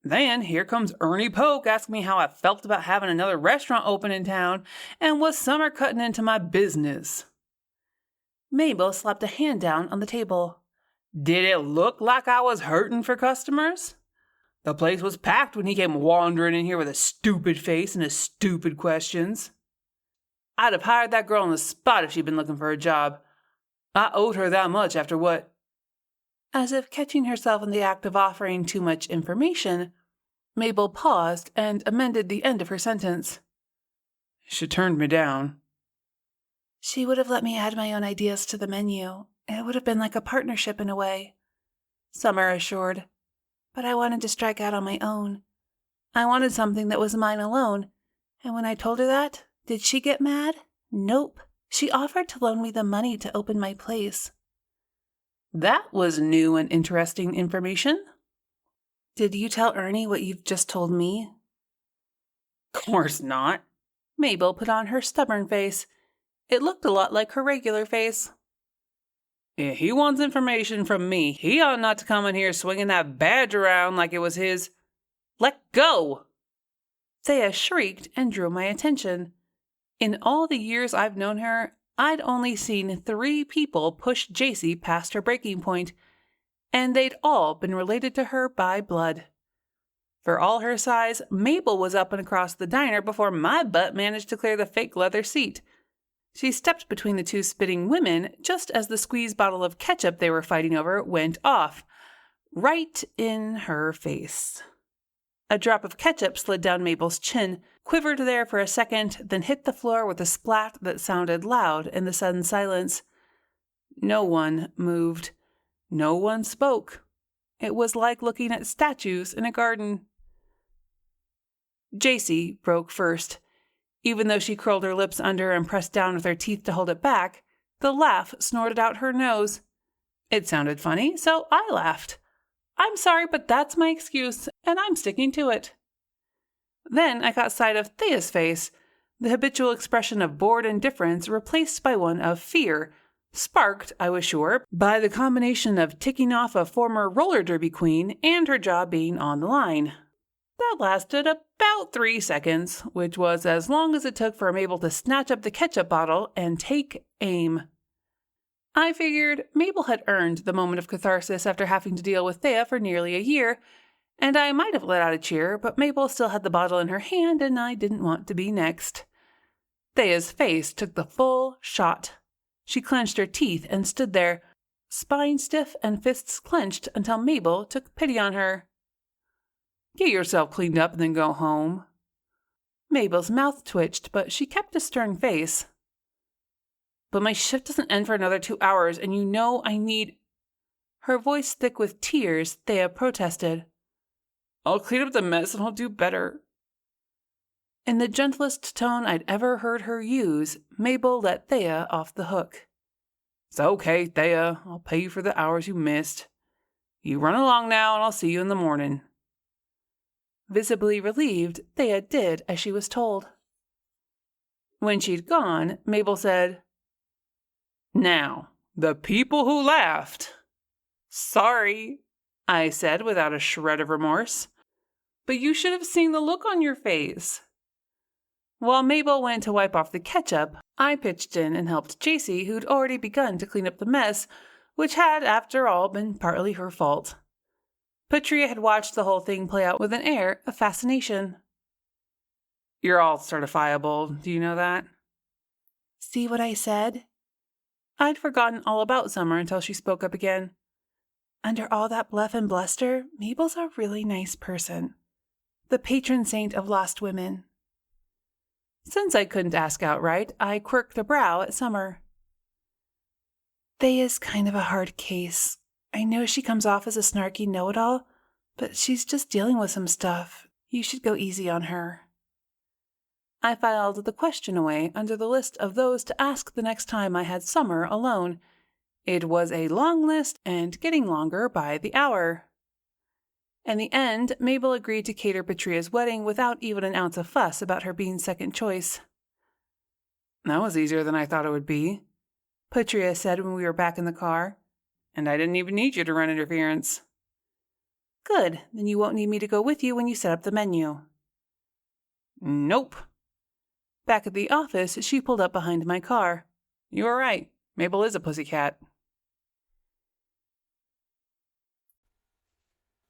Then here comes Ernie Polk asking me how I felt about having another restaurant open in town, and was Summer cutting into my business. Mabel slapped a hand down on the table. Did it look like I was hurting for customers? The place was packed when he came wandering in here with a stupid face and his stupid questions. I'd have hired that girl on the spot if she'd been looking for a job. I owed her that much after what... As if catching herself in the act of offering too much information, Mabel paused and amended the end of her sentence. She turned me down. She would have let me add my own ideas to the menu. It would have been like a partnership in a way, Summer assured. But I wanted to strike out on my own. I wanted something that was mine alone. And when I told her that, did she get mad? Nope. She offered to loan me the money to open my place. That was new and interesting information. Did you tell Ernie what you've just told me? Course not. Mabel put on her stubborn face. It looked a lot like her regular face. If he wants information from me, he ought not to come in here swinging that badge around like it was his. Let go! Thea shrieked and drew my attention. In all the years I've known her, I'd only seen 3 people push Jacy past her breaking point, and they'd all been related to her by blood. For all her size, Mabel was up and across the diner before my butt managed to clear the fake leather seat. She stepped between the 2 spitting women just as the squeeze bottle of ketchup they were fighting over went off, right in her face. A drop of ketchup slid down Mabel's chin, quivered there for a second, then hit the floor with a splat that sounded loud in the sudden silence. No one moved. No one spoke. It was like looking at statues in a garden. Jacy broke first. Even though she curled her lips under and pressed down with her teeth to hold it back, the laugh snorted out her nose. It sounded funny, so I laughed. I'm sorry, but that's my excuse, and I'm sticking to it. Then I caught sight of Thea's face, the habitual expression of bored indifference replaced by one of fear, sparked, I was sure, by the combination of ticking off a former roller derby queen and her job being on the line. That lasted about 3 seconds, which was as long as it took for Mabel to snatch up the ketchup bottle and take aim. I figured Mabel had earned the moment of catharsis after having to deal with Thea for nearly a year, and I might have let out a cheer, but Mabel still had the bottle in her hand and I didn't want to be next. Thea's face took the full shot. She clenched her teeth and stood there, spine stiff and fists clenched until Mabel took pity on her. Get yourself cleaned up and then go home. Mabel's mouth twitched, but she kept a stern face. But my shift doesn't end for another 2 hours, and you know I need... Her voice thick with tears, Thea protested. I'll clean up the mess and I'll do better. In the gentlest tone I'd ever heard her use, Mabel let Thea off the hook. It's okay, Thea. I'll pay you for the hours you missed. You run along now and I'll see you in the morning. Visibly relieved, Thea did as she was told. When she'd gone, Mabel said, Now, the people who laughed. Sorry, I said without a shred of remorse. But you should have seen the look on your face. While Mabel went to wipe off the ketchup, I pitched in and helped Jacy, who'd already begun to clean up the mess, which had, after all, been partly her fault. Patrea had watched the whole thing play out with an air of fascination. You're all certifiable, do you know that? See what I said? I'd forgotten all about Summer until she spoke up again. Under all that bluff and bluster, Mabel's a really nice person. The patron saint of lost women. Since I couldn't ask outright, I quirked a brow at Summer. Thea's kind of a hard case. I know she comes off as a snarky know-it-all, but she's just dealing with some stuff. You should go easy on her. I filed the question away under the list of those to ask the next time I had Summer alone. It was a long list and getting longer by the hour. In the end, Mabel agreed to cater Patrea's wedding without even an ounce of fuss about her being second choice. That was easier than I thought it would be, Patrea said when we were back in the car. And I didn't even need you to run interference. Good, then you won't need me to go with you when you set up the menu. Nope. Back at the office, she pulled up behind my car. You were right. Mabel is a pussycat.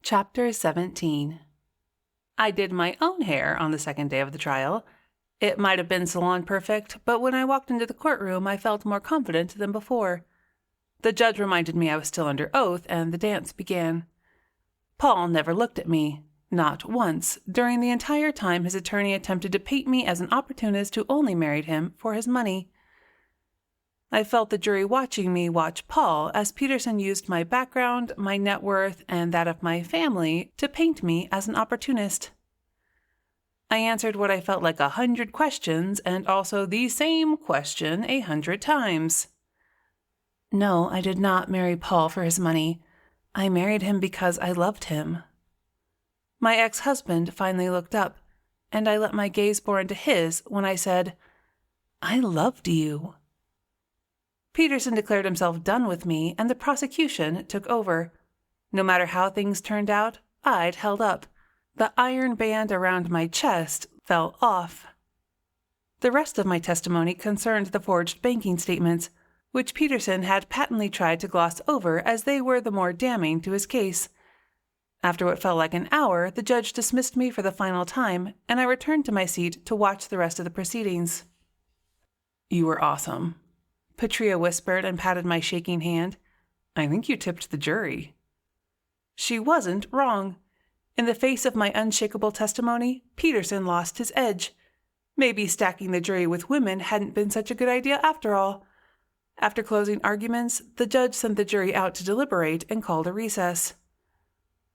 Chapter 17. I did my own hair on the second day of the trial, It might have been salon perfect, but when I walked into the courtroom, I felt more confident than before. The judge reminded me I was still under oath, and the dance began. Paul never looked at me, not once, during the entire time his attorney attempted to paint me as an opportunist who only married him for his money. I felt the jury watching me watch Paul as Peterson used my background, my net worth, and that of my family to paint me as an opportunist. I answered what I felt like 100 questions, and also the same question 100 times. No, I did not marry Paul for his money. I married him because I loved him. My ex-husband finally looked up, and I let my gaze bore into his when I said, "I loved you." Peterson declared himself done with me, and the prosecution took over. No matter how things turned out, I'd held up. The iron band around my chest fell off. The rest of my testimony concerned the forged banking statements, which Peterson had patently tried to gloss over as they were the more damning to his case. After what felt like an hour, the judge dismissed me for the final time, and I returned to my seat to watch the rest of the proceedings. "You were awesome," Patrea whispered and patted my shaking hand. "I think you tipped the jury." She wasn't wrong. In the face of my unshakable testimony, Peterson lost his edge. Maybe stacking the jury with women hadn't been such a good idea after all. After closing arguments, the judge sent the jury out to deliberate and called a recess.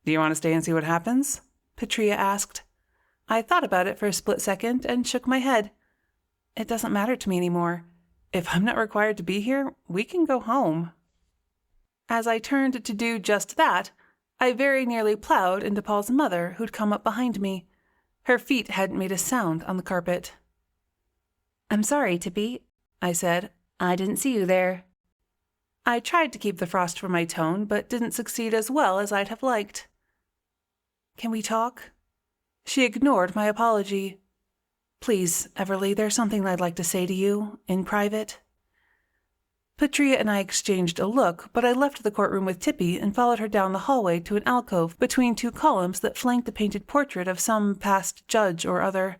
"Do you want to stay and see what happens?" Patrea asked. I thought about it for a split second and shook my head. It doesn't matter to me anymore. If I'm not required to be here, we can go home. As I turned to do just that, I very nearly plowed into Paul's mother, who'd come up behind me. Her feet hadn't made a sound on the carpet. "I'm sorry, Tippy," I said. "I didn't see you there." I tried to keep the frost from my tone, but didn't succeed as well as I'd have liked. "Can we talk?" She ignored my apology. "Please, Everly, there's something I'd like to say to you, in private." Patrea and I exchanged a look, but I left the courtroom with Tippy and followed her down the hallway to an alcove between two columns that flanked a painted portrait of some past judge or other.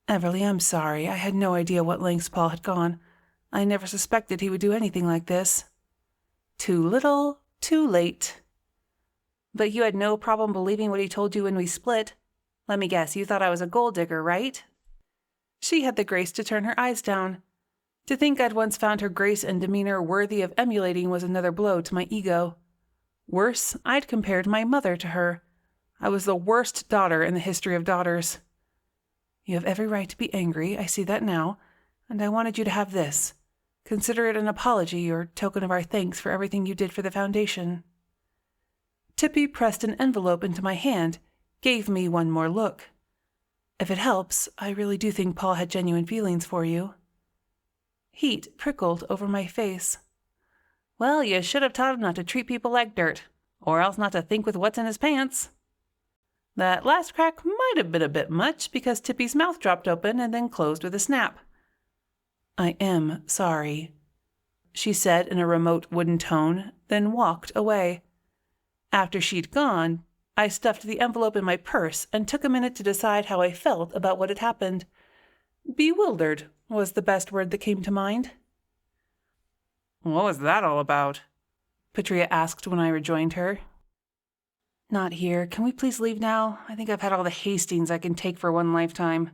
"Everly, I'm sorry. I had no idea what lengths Paul had gone. I never suspected he would do anything like this." "Too little, too late." "But you had no problem believing what he told you when we split. Let me guess, you thought I was a gold digger, right?" She had the grace to turn her eyes down. To think I'd once found her grace and demeanor worthy of emulating was another blow to my ego. Worse, I'd compared my mother to her. I was the worst daughter in the history of daughters. "You have every right to be angry, I see that now, and I wanted you to have this. Consider it an apology or token of our thanks for everything you did for the foundation." Tippy pressed an envelope into my hand, gave me one more look. "If it helps, I really do think Paul had genuine feelings for you." Heat prickled over my face. "Well, you should have taught him not to treat people like dirt, or else not to think with what's in his pants." That last crack might have been a bit much because Tippy's mouth dropped open and then closed with a snap. "I am sorry," she said in a remote wooden tone, then walked away. After she'd gone, I stuffed the envelope in my purse and took a minute to decide how I felt about what had happened. Bewildered was the best word that came to mind. "What was that all about?" Patrea asked when I rejoined her. "Not here. Can we please leave now? I think I've had all the Hastings I can take for one lifetime."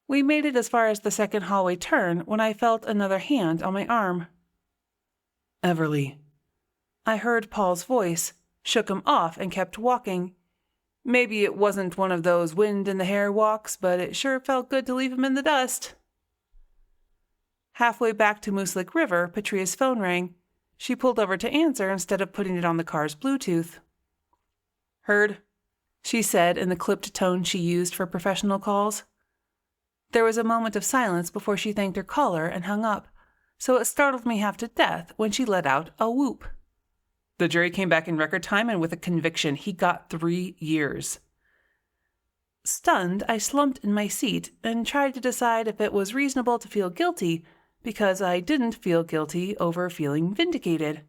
We made it as far as the second hallway turn when I felt another hand on my arm. "Everly." I heard Paul's voice, shook him off, and kept walking. Maybe it wasn't one of those wind-in-the-hair walks, but it sure felt good to leave him in the dust. Halfway back to Moose Lick River, Patrea's phone rang. She pulled over to answer instead of putting it on the car's Bluetooth. "Heard," she said in the clipped tone she used for professional calls. There was a moment of silence before she thanked her caller and hung up, so it startled me half to death when she let out a whoop. The jury came back in record time and with a conviction. He got 3 years. Stunned, I slumped in my seat and tried to decide if it was reasonable to feel guilty because I didn't feel guilty over feeling vindicated.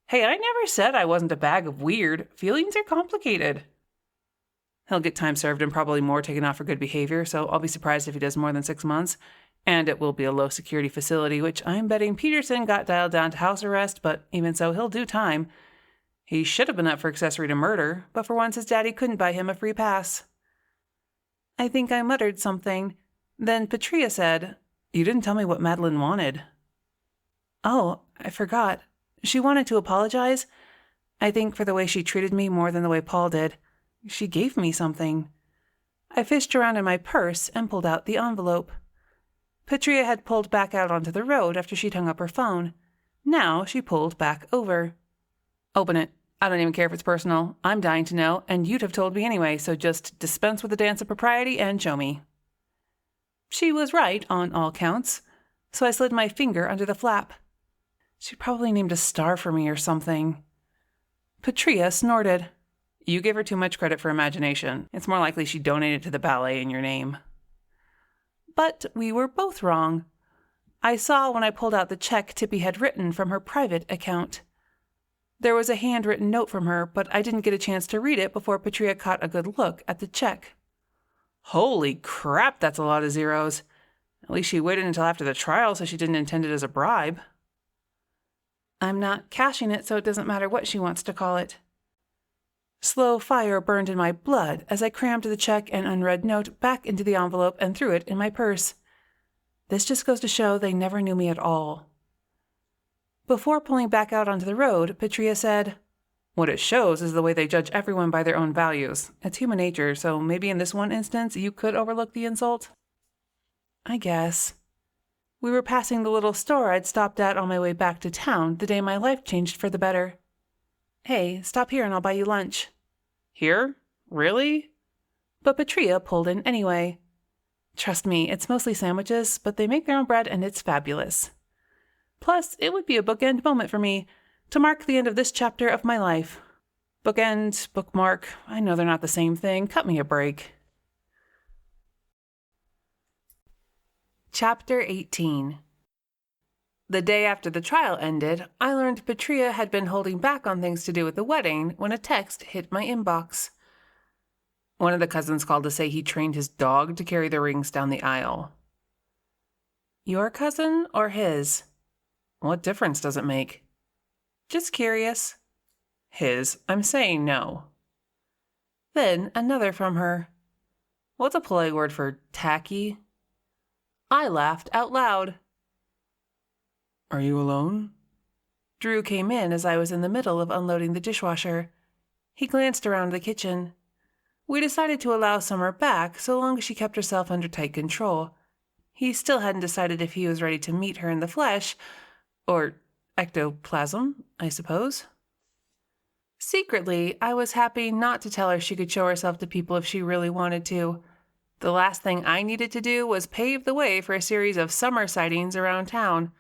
Hey, I never said I wasn't a bag of weird. Feelings are complicated. He'll get time served and probably more taken off for good behavior, so I'll be surprised if he does more than 6 months. And it will be a low-security facility, which I'm betting Peterson got dialed down to house arrest, but even so, he'll do time. He should have been up for accessory to murder, but for once his daddy couldn't buy him a free pass. I think I muttered something. Then Patrea said, "You didn't tell me what Madeline wanted." "Oh, I forgot. She wanted to apologize. I think for the way she treated me more than the way Paul did. She gave me something." I fished around in my purse and pulled out the envelope. Patrea had pulled back out onto the road after she'd hung up her phone. Now she pulled back over. "Open it. I don't even care if it's personal. I'm dying to know, and you'd have told me anyway, so just dispense with the dance of propriety and show me." She was right on all counts, so I slid my finger under the flap. She probably named a star for me or something. Patrea snorted. "You give her too much credit for imagination. It's more likely she donated to the ballet in your name." But we were both wrong. I saw when I pulled out the check Tippy had written from her private account. There was a handwritten note from her, but I didn't get a chance to read it before Patrea caught a good look at the check. Holy crap, that's a lot of zeros. At least she waited until after the trial, so she didn't intend it as a bribe. I'm not cashing it, so it doesn't matter what she wants to call it. Slow fire burned in my blood as I crammed the check and unread note back into the envelope and threw it in my purse. This just goes to show they never knew me at all. Before pulling back out onto the road, Patrea said, "What it shows is the way they judge everyone by their own values. It's human nature, so maybe in this one instance you could overlook the insult?" "I guess." We were passing the little store I'd stopped at on my way back to town the day my life changed for the better. "Hey, stop here and I'll buy you lunch." "Here? Really?" But Patrea pulled in anyway. Trust me, it's mostly sandwiches, but they make their own bread and it's fabulous. Plus, it would be a bookend moment for me to mark the end of this chapter of my life. Bookend, bookmark, I know they're not the same thing. Cut me a break. Chapter 18. The day after the trial ended, I learned Patrea had been holding back on things to do with the wedding when a text hit my inbox. One of the cousins called to say he trained his dog to carry the rings down the aisle. Your cousin or his? What difference does it make? Just curious. His. I'm saying no. Then another from her. What's a polite word for tacky? I laughed out loud. Are you alone? Drew came in as I was in the middle of unloading the dishwasher. He glanced around the kitchen. We decided to allow Summer back so long as she kept herself under tight control. He still hadn't decided if he was ready to meet her in the flesh, or ectoplasm, I suppose. Secretly, I was happy not to tell her she could show herself to people if she really wanted to. The last thing I needed to do was pave the way for a series of summer sightings around town.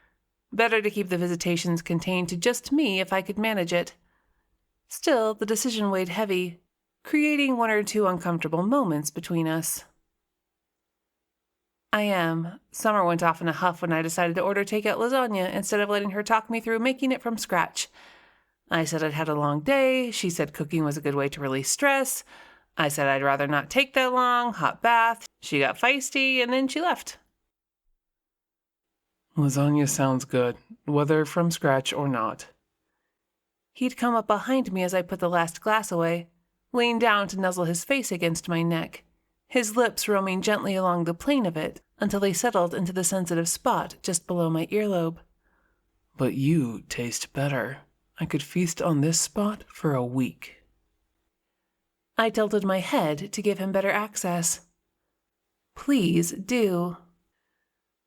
Better to keep the visitations contained to just me if I could manage it. Still, the decision weighed heavy, creating one or two uncomfortable moments between us. I am. Summer went off in a huff when I decided to order takeout lasagna instead of letting her talk me through making it from scratch. I said I'd had a long day. She said cooking was a good way to release stress. I said I'd rather not take that long. Hot bath. She got feisty, and then she left. Lasagna sounds good, whether from scratch or not. He'd come up behind me as I put the last glass away, leaned down to nuzzle his face against my neck, his lips roaming gently along the plane of it until they settled into the sensitive spot just below my earlobe. But you taste better. I could feast on this spot for a week. I tilted my head to give him better access. Please do.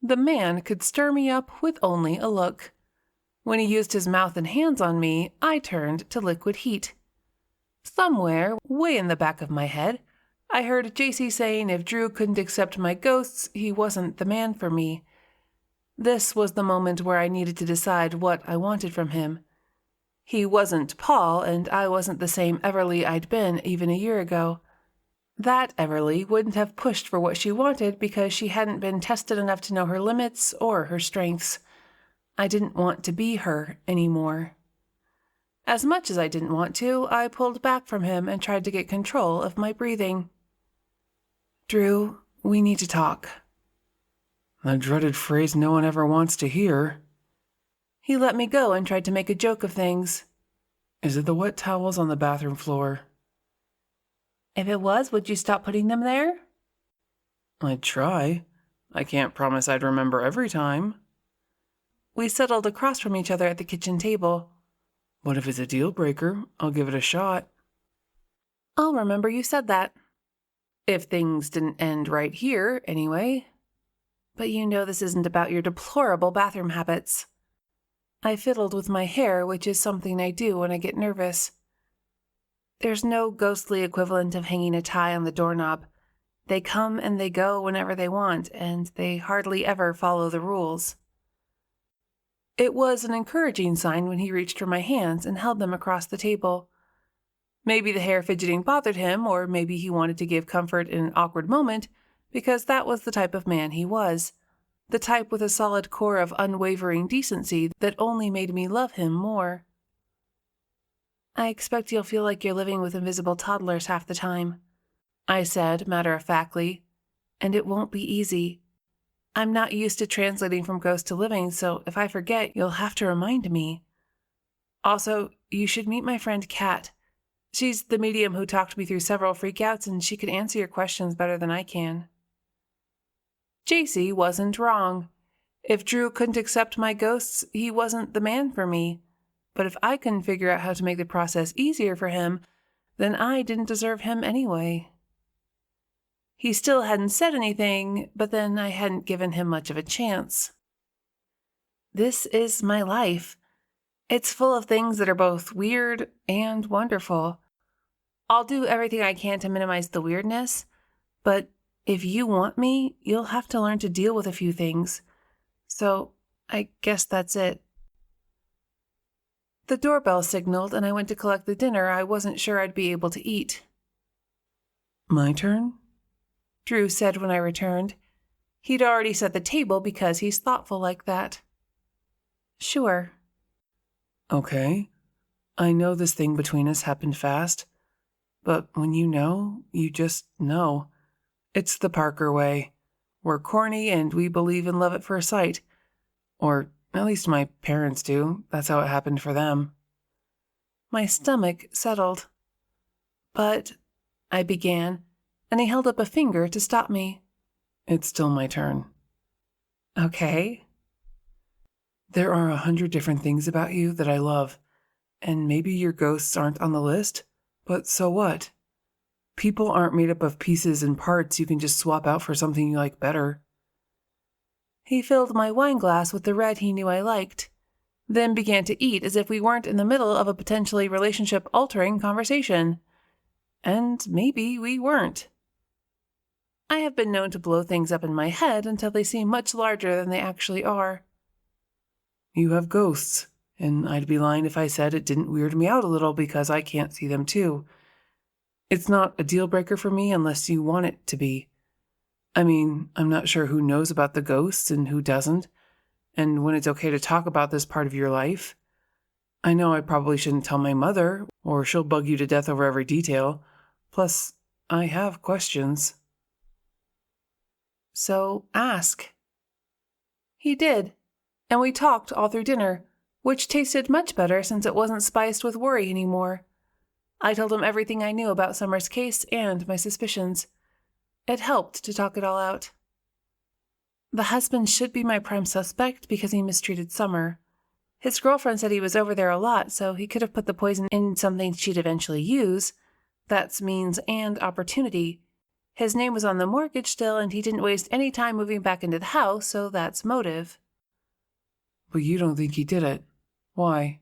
The man could stir me up with only a look. When he used his mouth and hands on me, I turned to liquid heat. Somewhere, way in the back of my head, I heard JC saying if Drew couldn't accept my ghosts, he wasn't the man for me. This was the moment where I needed to decide what I wanted from him. He wasn't Paul, and I wasn't the same Everly I'd been even a year ago. That Everly wouldn't have pushed for what she wanted because she hadn't been tested enough to know her limits or her strengths. I didn't want to be her anymore. As much as I didn't want to, I pulled back from him and tried to get control of my breathing. Drew, we need to talk. The dreaded phrase no one ever wants to hear. He let me go and tried to make a joke of things. Is it the wet towels on the bathroom floor? If it was, would you stop putting them there? I'd try. I can't promise I'd remember every time. We settled across from each other at the kitchen table. But if it's a deal breaker, I'll give it a shot. I'll remember you said that. If things didn't end right here, anyway. But you know this isn't about your deplorable bathroom habits. I fiddled with my hair, which is something I do when I get nervous. There's no ghostly equivalent of hanging a tie on the doorknob. They come and they go whenever they want, and they hardly ever follow the rules. It was an encouraging sign when he reached for my hands and held them across the table. Maybe the hair fidgeting bothered him, or maybe he wanted to give comfort in an awkward moment, because that was the type of man he was. The type with a solid core of unwavering decency that only made me love him more. I expect you'll feel like you're living with invisible toddlers half the time, I said matter-of-factly, and it won't be easy. I'm not used to translating from ghost to living, so if I forget, you'll have to remind me. Also, you should meet my friend Kat. She's the medium who talked me through several freakouts, and she could answer your questions better than I can. JC wasn't wrong. If Drew couldn't accept my ghosts, he wasn't the man for me. But if I couldn't figure out how to make the process easier for him, then I didn't deserve him anyway. He still hadn't said anything, but then I hadn't given him much of a chance. This is my life. It's full of things that are both weird and wonderful. I'll do everything I can to minimize the weirdness, but if you want me, you'll have to learn to deal with a few things. So, I guess that's it. The doorbell signaled and I went to collect the dinner I wasn't sure I'd be able to eat. My turn? Drew said when I returned. He'd already set the table because he's thoughtful like that. Sure. Okay. I know this thing between us happened fast, but when you just know. It's the Parker way. We're corny and we believe in love at first sight. Or at least my parents do. That's how it happened for them. My stomach settled. But, I began, and he held up a finger to stop me. It's still my turn. Okay. There are 100 different things about you that I love, and maybe your ghosts aren't on the list, but so what? People aren't made up of pieces and parts you can just swap out for something you like better. He filled my wine glass with the red he knew I liked, then began to eat as if we weren't in the middle of a potentially relationship-altering conversation. And maybe we weren't. I have been known to blow things up in my head until they seem much larger than they actually are. You have ghosts, and I'd be lying if I said it didn't weird me out a little because I can't see them too. It's not a deal breaker for me unless you want it to be. I mean, I'm not sure who knows about the ghosts and who doesn't, and when it's okay to talk about this part of your life. I know I probably shouldn't tell my mother, or she'll bug you to death over every detail. Plus, I have questions. So ask. He did, and we talked all through dinner, which tasted much better since it wasn't spiced with worry anymore. I told him everything I knew about Summer's case and my suspicions. It helped to talk it all out. The husband should be my prime suspect because he mistreated Summer. His girlfriend said he was over there a lot, so he could have put the poison in something she'd eventually use. That's means and opportunity. His name was on the mortgage still, and he didn't waste any time moving back into the house, so that's motive. But you don't think he did it. Why?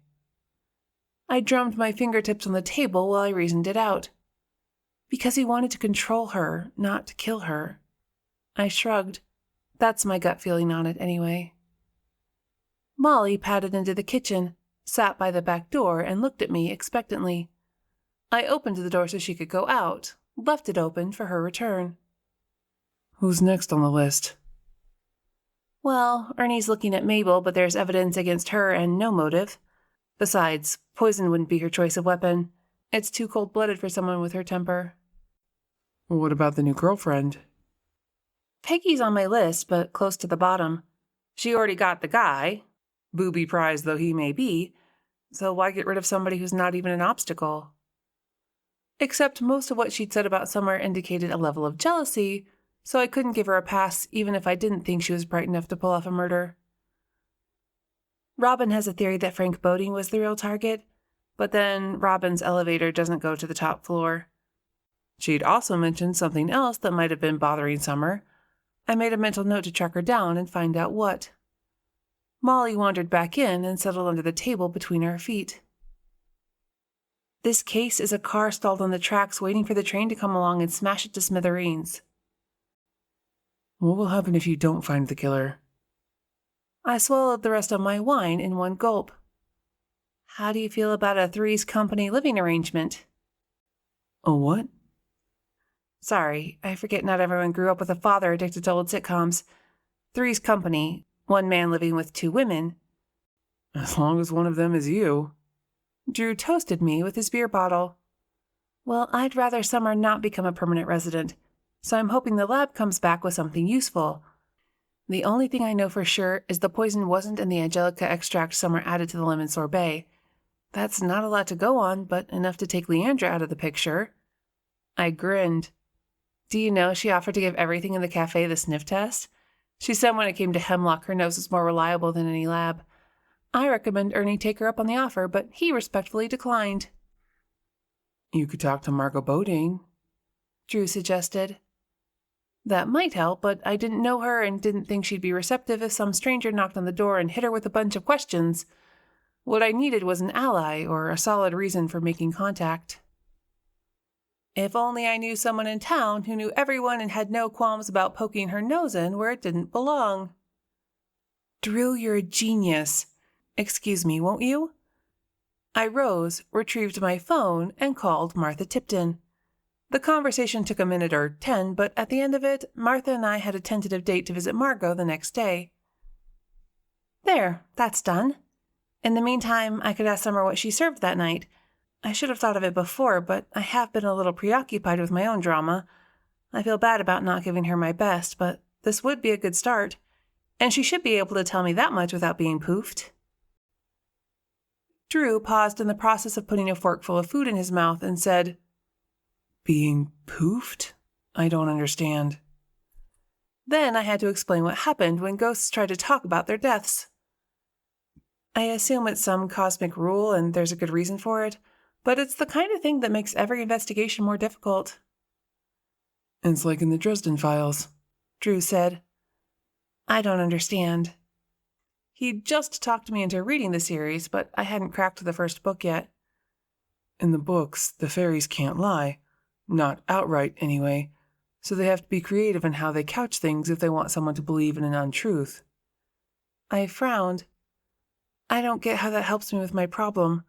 I drummed my fingertips on the table while I reasoned it out. Because he wanted to control her, not to kill her. I shrugged. That's my gut feeling on it, anyway. Molly padded into the kitchen, sat by the back door, and looked at me expectantly. I opened the door so she could go out, left it open for her return. Who's next on the list? Well, Ernie's looking at Mabel, but there's evidence against her and no motive. Besides, poison wouldn't be her choice of weapon. It's too cold-blooded for someone with her temper. What about the new girlfriend? Peggy's on my list, but close to the bottom. She already got the guy, booby-prized though he may be, so why get rid of somebody who's not even an obstacle? Except most of what she'd said about Summer indicated a level of jealousy, so I couldn't give her a pass even if I didn't think she was bright enough to pull off a murder. Robin has a theory that Frank Bodine was the real target, but then Robin's elevator doesn't go to the top floor. She'd also mentioned something else that might have been bothering Summer. I made a mental note to track her down and find out what. Molly wandered back in and settled under the table between our feet. This case is a car stalled on the tracks waiting for the train to come along and smash it to smithereens. What will happen if you don't find the killer? I swallowed the rest of my wine in one gulp. How do you feel about a Three's Company living arrangement? A what? Sorry, I forget not everyone grew up with a father addicted to old sitcoms. Three's Company, one man living with two women. As long as one of them is you. Drew toasted me with his beer bottle. Well, I'd rather Summer not become a permanent resident, so I'm hoping the lab comes back with something useful. The only thing I know for sure is the poison wasn't in the Angelica extract Summer added to the lemon sorbet. That's not a lot to go on, but enough to take Leandra out of the picture. I grinned. Do you know she offered to give everything in the cafe the sniff test? She said when it came to hemlock, her nose was more reliable than any lab. I recommend Ernie take her up on the offer, but he respectfully declined. You could talk to Margot Bodine, Drew suggested. That might help, but I didn't know her and didn't think she'd be receptive if some stranger knocked on the door and hit her with a bunch of questions. What I needed was an ally or a solid reason for making contact. If only I knew someone in town who knew everyone and had no qualms about poking her nose in where it didn't belong. Drew, you're a genius. Excuse me, won't you? I rose, retrieved my phone, and called Martha Tipton. The conversation took a minute or 10, but at the end of it, Martha and I had a tentative date to visit Margot the next day. There, that's done. In the meantime, I could ask Summer what she served that night. I should have thought of it before, but I have been a little preoccupied with my own drama. I feel bad about not giving her my best, but this would be a good start, and she should be able to tell me that much without being poofed. Drew paused in the process of putting a forkful of food in his mouth and said, Being poofed? I don't understand. Then I had to explain what happened when ghosts tried to talk about their deaths. I assume it's some cosmic rule and there's a good reason for it, but it's the kind of thing that makes every investigation more difficult. It's like in the Dresden Files, Drew said. I don't understand. He'd just talked me into reading the series, but I hadn't cracked the first book yet. In the books, the fairies can't lie. Not outright, anyway. So they have to be creative in how they couch things if they want someone to believe in an untruth. I frowned. I don't get how that helps me with my problem.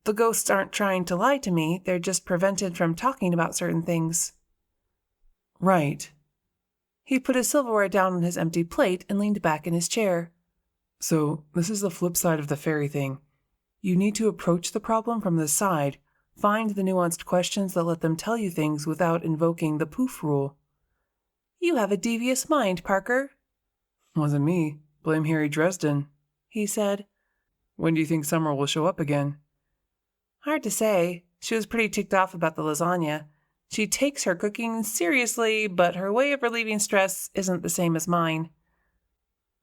The ghosts aren't trying to lie to me, they're just prevented from talking about certain things. Right. He put his silverware down on his empty plate and leaned back in his chair. So, this is the flip side of the fairy thing. You need to approach the problem from this side, find the nuanced questions that let them tell you things without invoking the poof rule. You have a devious mind, Parker. Wasn't me. Blame Harry Dresden, he said. When do you think Summer will show up again? Hard to say. She was pretty ticked off about the lasagna. She takes her cooking seriously, but her way of relieving stress isn't the same as mine.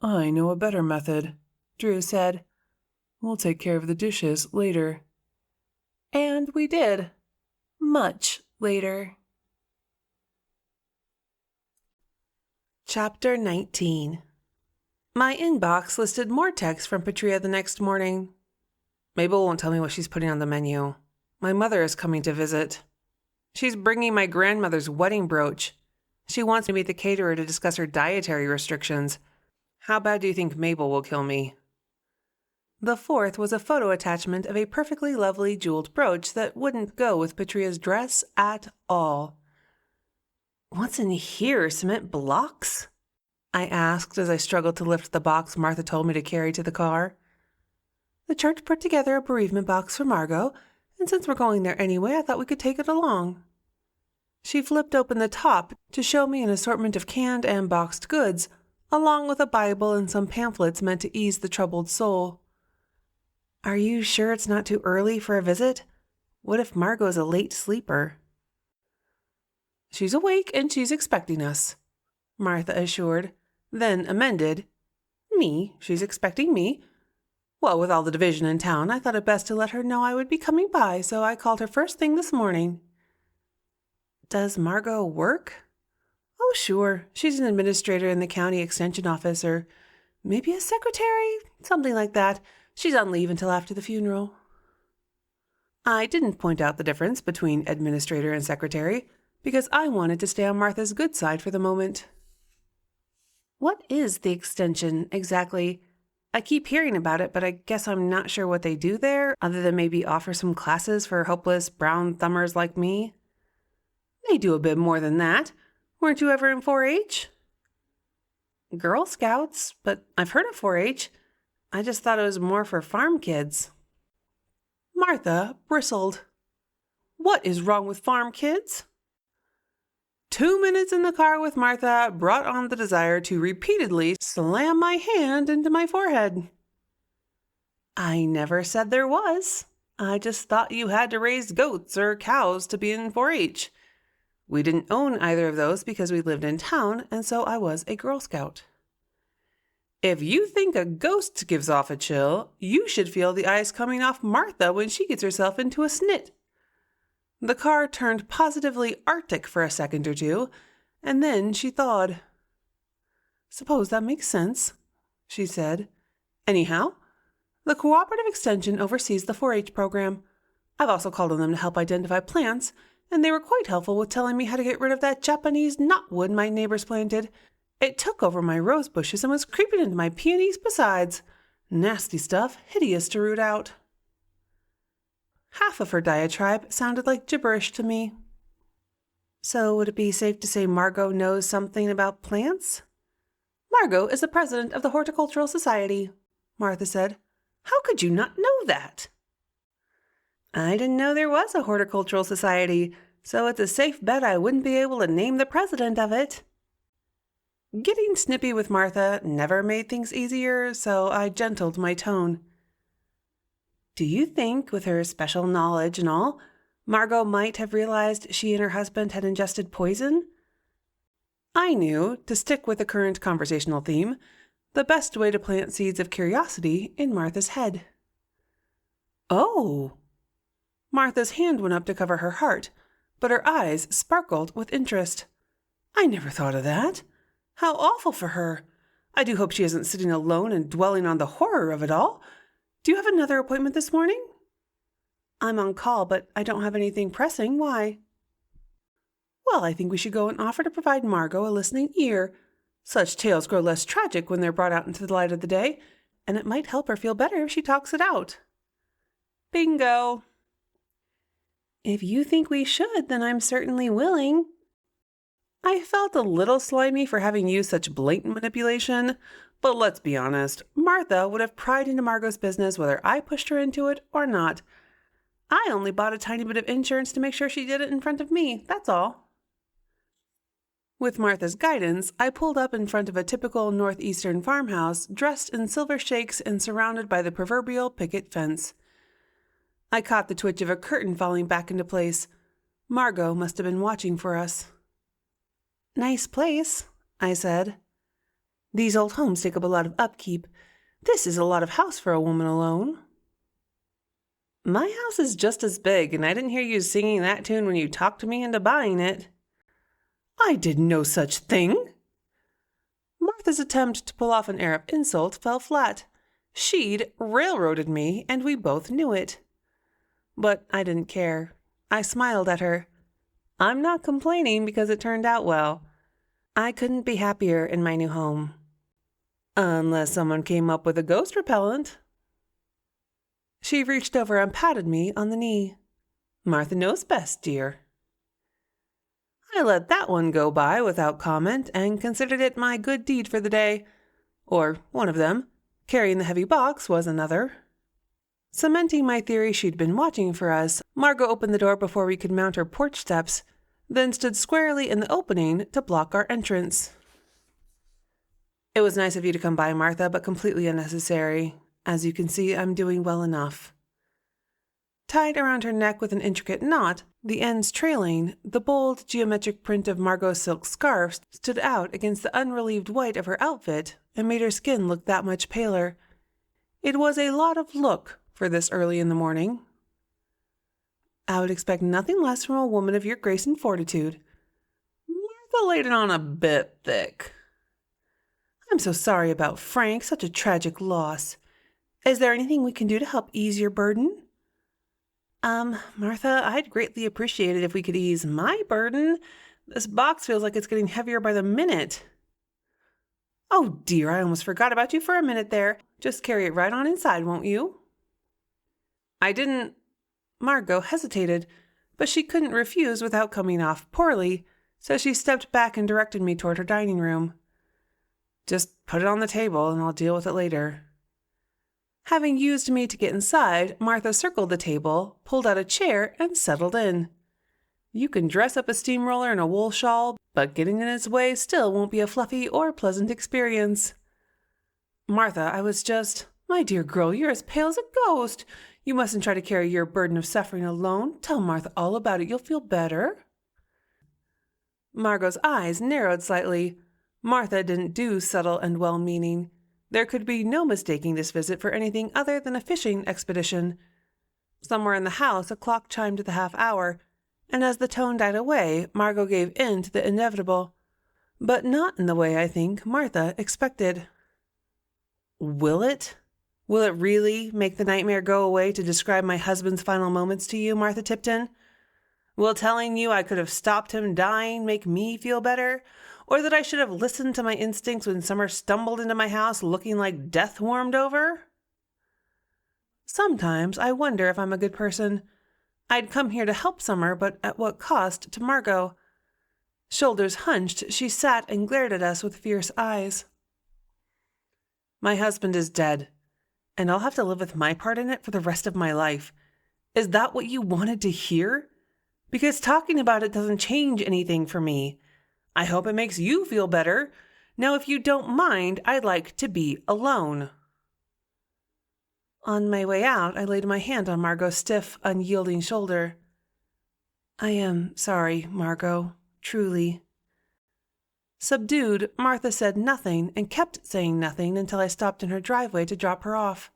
I know a better method, Drew said. We'll take care of the dishes later. And we did. Much later. Chapter 19. My inbox listed more texts from Patrea the next morning. Mabel won't tell me what she's putting on the menu. My mother is coming to visit. She's bringing my grandmother's wedding brooch. She wants me to meet the caterer to discuss her dietary restrictions. How bad do you think Mabel will kill me? The fourth was a photo attachment of a perfectly lovely jeweled brooch that wouldn't go with Patrea's dress at all. What's in here, cement blocks? I asked as I struggled to lift the box Martha told me to carry to the car. The church put together a bereavement box for Margot, and since we're going there anyway, I thought we could take it along." She flipped open the top to show me an assortment of canned and boxed goods, along with a Bible and some pamphlets meant to ease the troubled soul. "Are you sure it's not too early for a visit? What if Margot's a late sleeper?" "She's awake and she's expecting us," Martha assured, then amended, She's expecting me. Well, with all the division in town, I thought it best to let her know I would be coming by, so I called her first thing this morning." "Does Margot work?" "Oh, sure. She's an administrator in the county extension office, or maybe a secretary, something like that. She's on leave until after the funeral." I didn't point out the difference between administrator and secretary, because I wanted to stay on Martha's good side for the moment. "What is the extension, exactly? I keep hearing about it, but I guess I'm not sure what they do there, other than maybe offer some classes for hopeless brown thumbers like me." "They do a bit more than that. Weren't you ever in 4-H?" "Girl Scouts, but I've heard of 4-H. I just thought it was more for farm kids." Martha bristled. "What is wrong with farm kids?" 2 minutes in the car with Martha brought on the desire to repeatedly slam my hand into my forehead. "I never said there was. I just thought you had to raise goats or cows to be in 4-H. We didn't own either of those because we lived in town, and so I was a Girl Scout." "If you think a ghost gives off a chill, you should feel the ice coming off Martha when she gets herself into a snit." The car turned positively Arctic for a second or two, and then she thawed. "Suppose that makes sense," she said. "Anyhow, the Cooperative Extension oversees the 4-H program. I've also called on them to help identify plants, and they were quite helpful with telling me how to get rid of that Japanese knotwood my neighbors planted. It took over my rose bushes and was creeping into my peonies besides. Nasty stuff, hideous to root out." Half of her diatribe sounded like gibberish to me. "So would it be safe to say Margot knows something about plants?" "Margot is the president of the Horticultural Society," Martha said. "How could you not know that?" "I didn't know there was a Horticultural Society, so it's a safe bet I wouldn't be able to name the president of it." Getting snippy with Martha never made things easier, so I gentled my tone. "Do you think, with her special knowledge and all, Margot might have realized she and her husband had ingested poison?" I knew, to stick with the current conversational theme, the best way to plant seeds of curiosity in Martha's head. "Oh!" Martha's hand went up to cover her heart, but her eyes sparkled with interest. "I never thought of that. How awful for her. I do hope she isn't sitting alone and dwelling on the horror of it all. Do you have another appointment this morning?" "I'm on call, but I don't have anything pressing. Why?" "Well, I think we should go and offer to provide Margot a listening ear. Such tales grow less tragic when they're brought out into the light of the day, and it might help her feel better if she talks it out." "Bingo." "If you think we should, then I'm certainly willing." I felt a little slimy for having used such blatant manipulation, but let's be honest, Martha would have pried into Margot's business whether I pushed her into it or not. I only bought a tiny bit of insurance to make sure she did it in front of me, that's all. With Martha's guidance, I pulled up in front of a typical northeastern farmhouse, dressed in silver shakes and surrounded by the proverbial picket fence. I caught the twitch of a curtain falling back into place. Margot must have been watching for us. "Nice place," I said. "These old homes take up a lot of upkeep. This is a lot of house for a woman alone." "My house is just as big, and I didn't hear you singing that tune when you talked me into buying it." "I did no such thing." Martha's attempt to pull off an air of insult fell flat. She'd railroaded me, and we both knew it. But I didn't care. I smiled at her. I'm not complaining because it turned out well. I couldn't be happier in my new home. Unless someone came up with a ghost repellent. She reached over and patted me on the knee. "Martha knows best, dear." I let that one go by without comment and considered it my good deed for the day. Or one of them. Carrying the heavy box was another. Cementing my theory she'd been watching for us, Margot opened the door before we could mount our porch steps, then stood squarely in the opening to block our entrance. "It was nice of you to come by, Martha, but completely unnecessary. As you can see, I'm doing well enough." Tied around her neck with an intricate knot, the ends trailing, the bold geometric print of Margot's silk scarf stood out against the unrelieved white of her outfit and made her skin look that much paler. It was a lot of look for this early in the morning. I would expect nothing less from a woman of your grace and fortitude. Martha laid it on a bit thick. "I'm so sorry about Frank, such a tragic loss. Is there anything we can do to help ease your burden?" Martha, I'd greatly appreciate it if we could ease my burden. This box feels like it's getting heavier by the minute." "Oh dear, I almost forgot about you for a minute there. Just carry it right on inside, won't you?" I didn't. Margot hesitated, but she couldn't refuse without coming off poorly, so she stepped back and directed me toward her dining room. "Just put it on the table and I'll deal with it later." Having used me to get inside, Martha circled the table, pulled out a chair, and settled in. You can dress up a steamroller in a wool shawl, but getting in its way still won't be a fluffy or pleasant experience. "Martha, My dear girl, you're as pale as a ghost. You mustn't try to carry your burden of suffering alone. Tell Martha all about it. You'll feel better." Margot's eyes narrowed slightly. Martha didn't do subtle and well-meaning. There could be no mistaking this visit for anything other than a fishing expedition. Somewhere in the house, a clock chimed the half-hour, and as the tone died away, Margot gave in to the inevitable, but not in the way I think Martha expected. "Will it? Will it really make the nightmare go away to describe my husband's final moments to you, Martha Tipton? Will telling you I could have stopped him dying make me feel better? Or that I should have listened to my instincts when Summer stumbled into my house looking like death warmed over? Sometimes I wonder if I'm a good person. I'd come here to help Summer, but at what cost to Margot? Shoulders hunched, she sat and glared at us with fierce eyes. "My husband is dead, and I'll have to live with my part in it for the rest of my life. Is that what you wanted to hear? Because talking about it doesn't change anything for me. I hope it makes you feel better. Now, if you don't mind, I'd like to be alone." On my way out, I laid my hand on Margot's stiff, unyielding shoulder. "I am sorry, Margot, truly." Subdued, Martha said nothing and kept saying nothing until I stopped in her driveway to drop her off.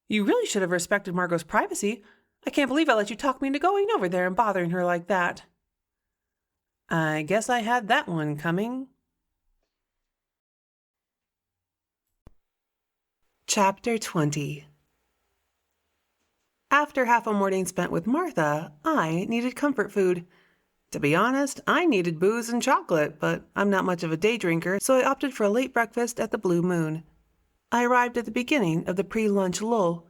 "You really should have respected Margot's privacy. I can't believe I let you talk me into going over there and bothering her like that." "I guess I had that one coming." Chapter 20. After half a morning spent with Martha, I needed comfort food. To be honest, I needed booze and chocolate, but I'm not much of a day drinker, so I opted for a late breakfast at the Blue Moon. I arrived at the beginning of the pre-lunch lull.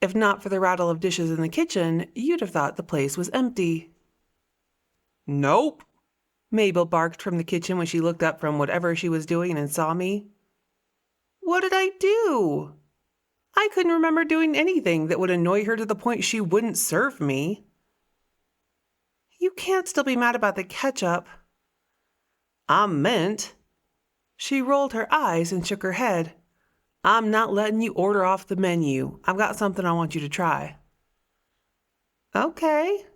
If not for the rattle of dishes in the kitchen, you'd have thought the place was empty. "Nope," Mabel barked from the kitchen when she looked up from whatever she was doing and saw me. What did I do? I couldn't remember doing anything that would annoy her to the point she wouldn't serve me. "You can't still be mad about the ketchup." "I meant." She rolled her eyes and shook her head. "I'm not letting you order off the menu. I've got something I want you to try." "Okay."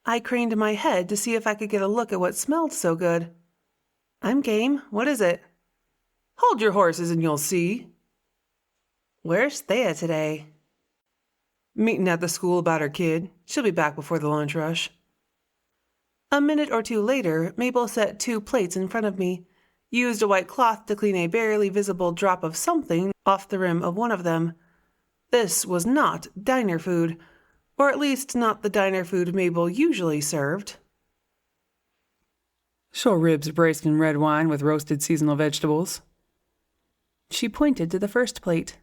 I craned my head to see if I could get a look at what smelled so good. "I'm game. What is it?" "Hold your horses and you'll see." "Where's Thea today?" "Meeting at the school about her kid. She'll be back before the lunch rush." A minute or two later, Mabel set 2 plates in front of me, used a white cloth to clean a barely visible drop of something off the rim of one of them. This was not diner food, or at least not the diner food Mabel usually served. "Short ribs braised in red wine with roasted seasonal vegetables." She pointed to the first plate.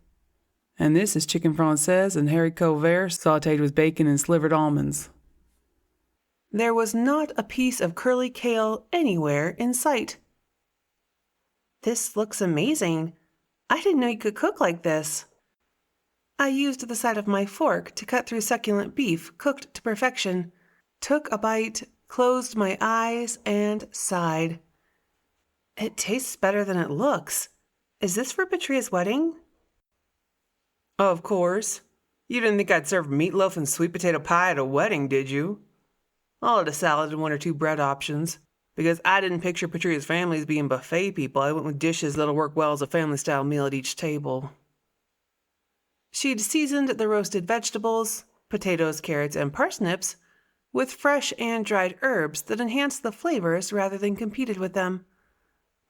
"And this is chicken française and haricot vert sautéed with bacon and slivered almonds." There was not a piece of curly kale anywhere in sight. "This looks amazing. I didn't know you could cook like this." I used the side of my fork to cut through succulent beef cooked to perfection, took a bite, closed my eyes, and sighed. It tastes better than it looks. Is this for Patrea's wedding? Of course. You didn't think I'd serve meatloaf and sweet potato pie at a wedding, did you? I'll add a salad and 1 or 2 bread options. Because I didn't picture Patrea's family as being buffet people, I went with dishes that'll work well as a family-style meal at each table. She'd seasoned the roasted vegetables, potatoes, carrots, and parsnips, with fresh and dried herbs that enhanced the flavors rather than competed with them.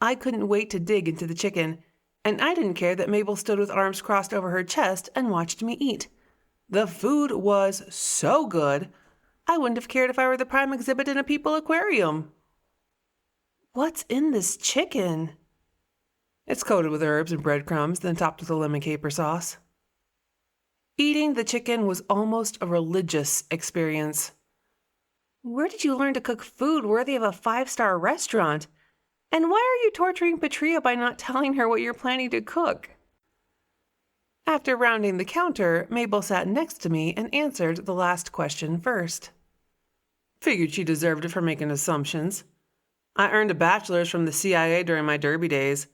I couldn't wait to dig into the chicken, and I didn't care that Mabel stood with arms crossed over her chest and watched me eat. The food was so good, I wouldn't have cared if I were the prime exhibit in a people aquarium. What's in this chicken? It's coated with herbs and breadcrumbs, then topped with a lemon caper sauce. Eating the chicken was almost a religious experience. Where did you learn to cook food worthy of a 5-star restaurant? And why are you torturing Patrea by not telling her what you're planning to cook? After rounding the counter, Mabel sat next to me and answered the last question first. Figured she deserved it for making assumptions. I earned a bachelor's from the CIA during my derby days.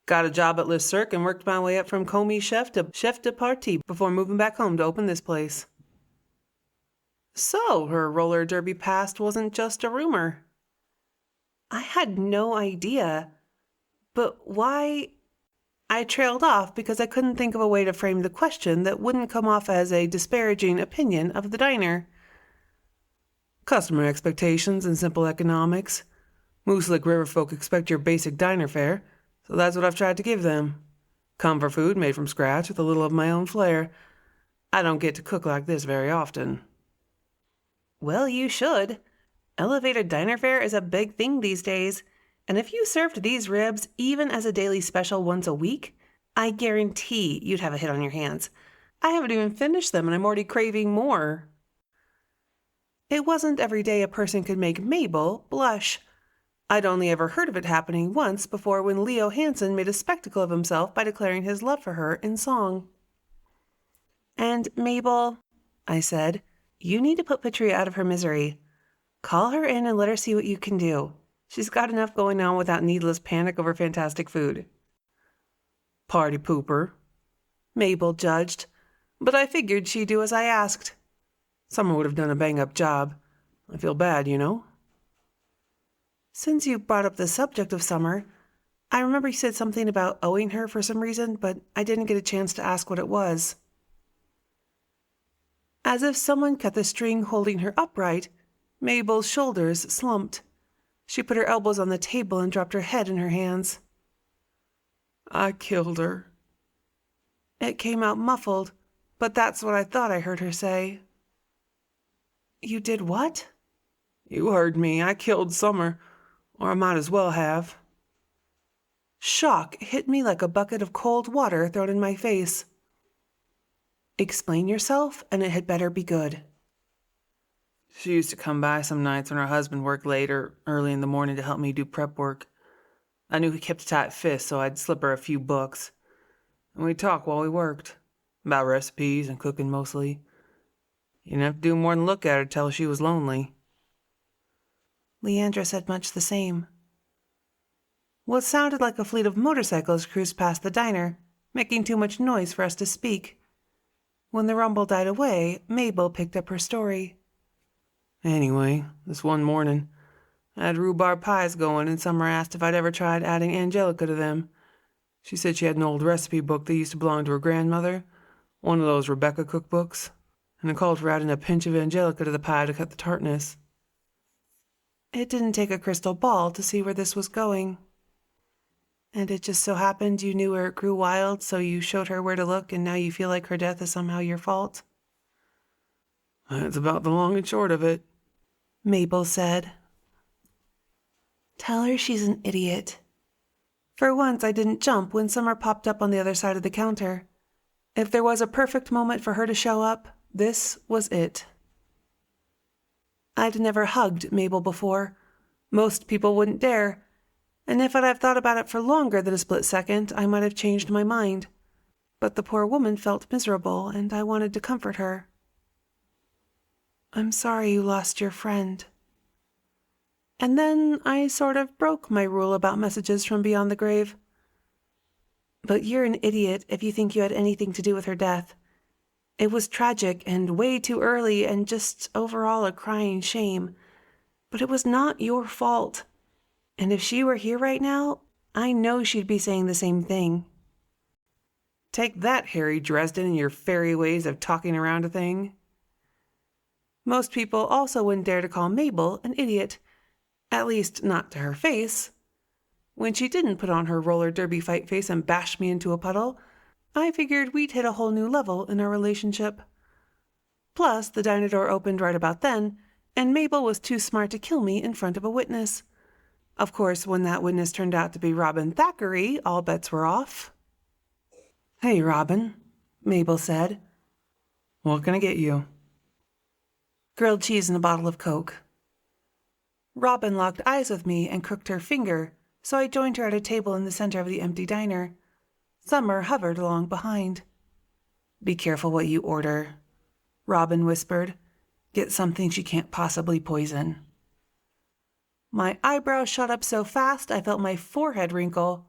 Got a job at Le Cirque and worked my way up from commis chef to chef de partie before moving back home to open this place. So, her roller derby past wasn't just a rumor. I had no idea. But why? I trailed off because I couldn't think of a way to frame the question that wouldn't come off as a disparaging opinion of the diner. Customer expectations and simple economics. Moose Lick River folk expect your basic diner fare, so that's what I've tried to give them. Comfort food made from scratch with a little of my own flair. I don't get to cook like this very often. Well, you should. Elevated diner fare is a big thing these days, and if you served these ribs even as a daily special once a week, I guarantee you'd have a hit on your hands. I haven't even finished them and I'm already craving more. It wasn't every day a person could make Mabel blush. I'd only ever heard of it happening once before when Leo Hansen made a spectacle of himself by declaring his love for her in song. And Mabel, I said, you need to put Patrea out of her misery. Call her in and let her see what you can do. She's got enough going on without needless panic over fantastic food. Party pooper, Mabel judged, but I figured she'd do as I asked. Summer would have done a bang-up job. I feel bad, you know. Since you brought up the subject of Summer, I remember you said something about owing her for some reason, but I didn't get a chance to ask what it was. As if someone cut the string holding her upright, Mabel's shoulders slumped. She put her elbows on the table and dropped her head in her hands. I killed her. It came out muffled, but that's what I thought I heard her say. You did what? You heard me. I killed Summer. Or I might as well have. Shock hit me like a bucket of cold water thrown in my face. Explain yourself, and it had better be good. She used to come by some nights when her husband worked late or early in the morning to help me do prep work. I knew he kept a tight fist, so I'd slip her a few books. And we'd talk while we worked. About recipes and cooking mostly. You didn't have to do more than look at her to tell her she was lonely. Leandra said much the same. What sounded like a fleet of motorcycles cruised past the diner, making too much noise for us to speak. When the rumble died away, Mabel picked up her story. Anyway, this one morning, I had rhubarb pies going, and Summer asked if I'd ever tried adding Angelica to them. She said she had an old recipe book that used to belong to her grandmother, one of those Rebecca cookbooks, and it called for adding a pinch of Angelica to the pie to cut the tartness. It didn't take a crystal ball to see where this was going. And it just so happened you knew where it grew wild, so you showed her where to look, and now you feel like her death is somehow your fault? That's about the long and short of it, Mabel said. Tell her she's an idiot. For once, I didn't jump when Summer popped up on the other side of the counter. If there was a perfect moment for her to show up, this was it. I'd never hugged Mabel before. Most people wouldn't dare. And if I'd have thought about it for longer than a split second, I might have changed my mind. but the poor woman felt miserable, and I wanted to comfort her. "I'm sorry you lost your friend." And then I sort of broke my rule about messages from beyond the grave. "But you're an idiot if you think you had anything to do with her death. It was tragic and way too early and just overall a crying shame. But it was not your fault. And if she were here right now, I know she'd be saying the same thing." Take that, Harry Dresden, and your fairy ways of talking around a thing. Most people also wouldn't dare to call Mabel an idiot. At least, not to her face. When she didn't put on her roller derby fight face and bash me into a puddle, I figured we'd hit a whole new level in our relationship. Plus, the diner door opened right about then, and Mabel was too smart to kill me in front of a witness. Of course, when that witness turned out to be Robin Thackeray, all bets were off. "Hey, Robin," Mabel said. "What can I get you?" "Grilled cheese and a bottle of Coke." Robin locked eyes with me and crooked her finger, so I joined her at a table in the center of the empty diner. Summer hovered along behind. "Be careful what you order," Robin whispered. "Get something she can't possibly poison." My eyebrows shot up so fast I felt my forehead wrinkle.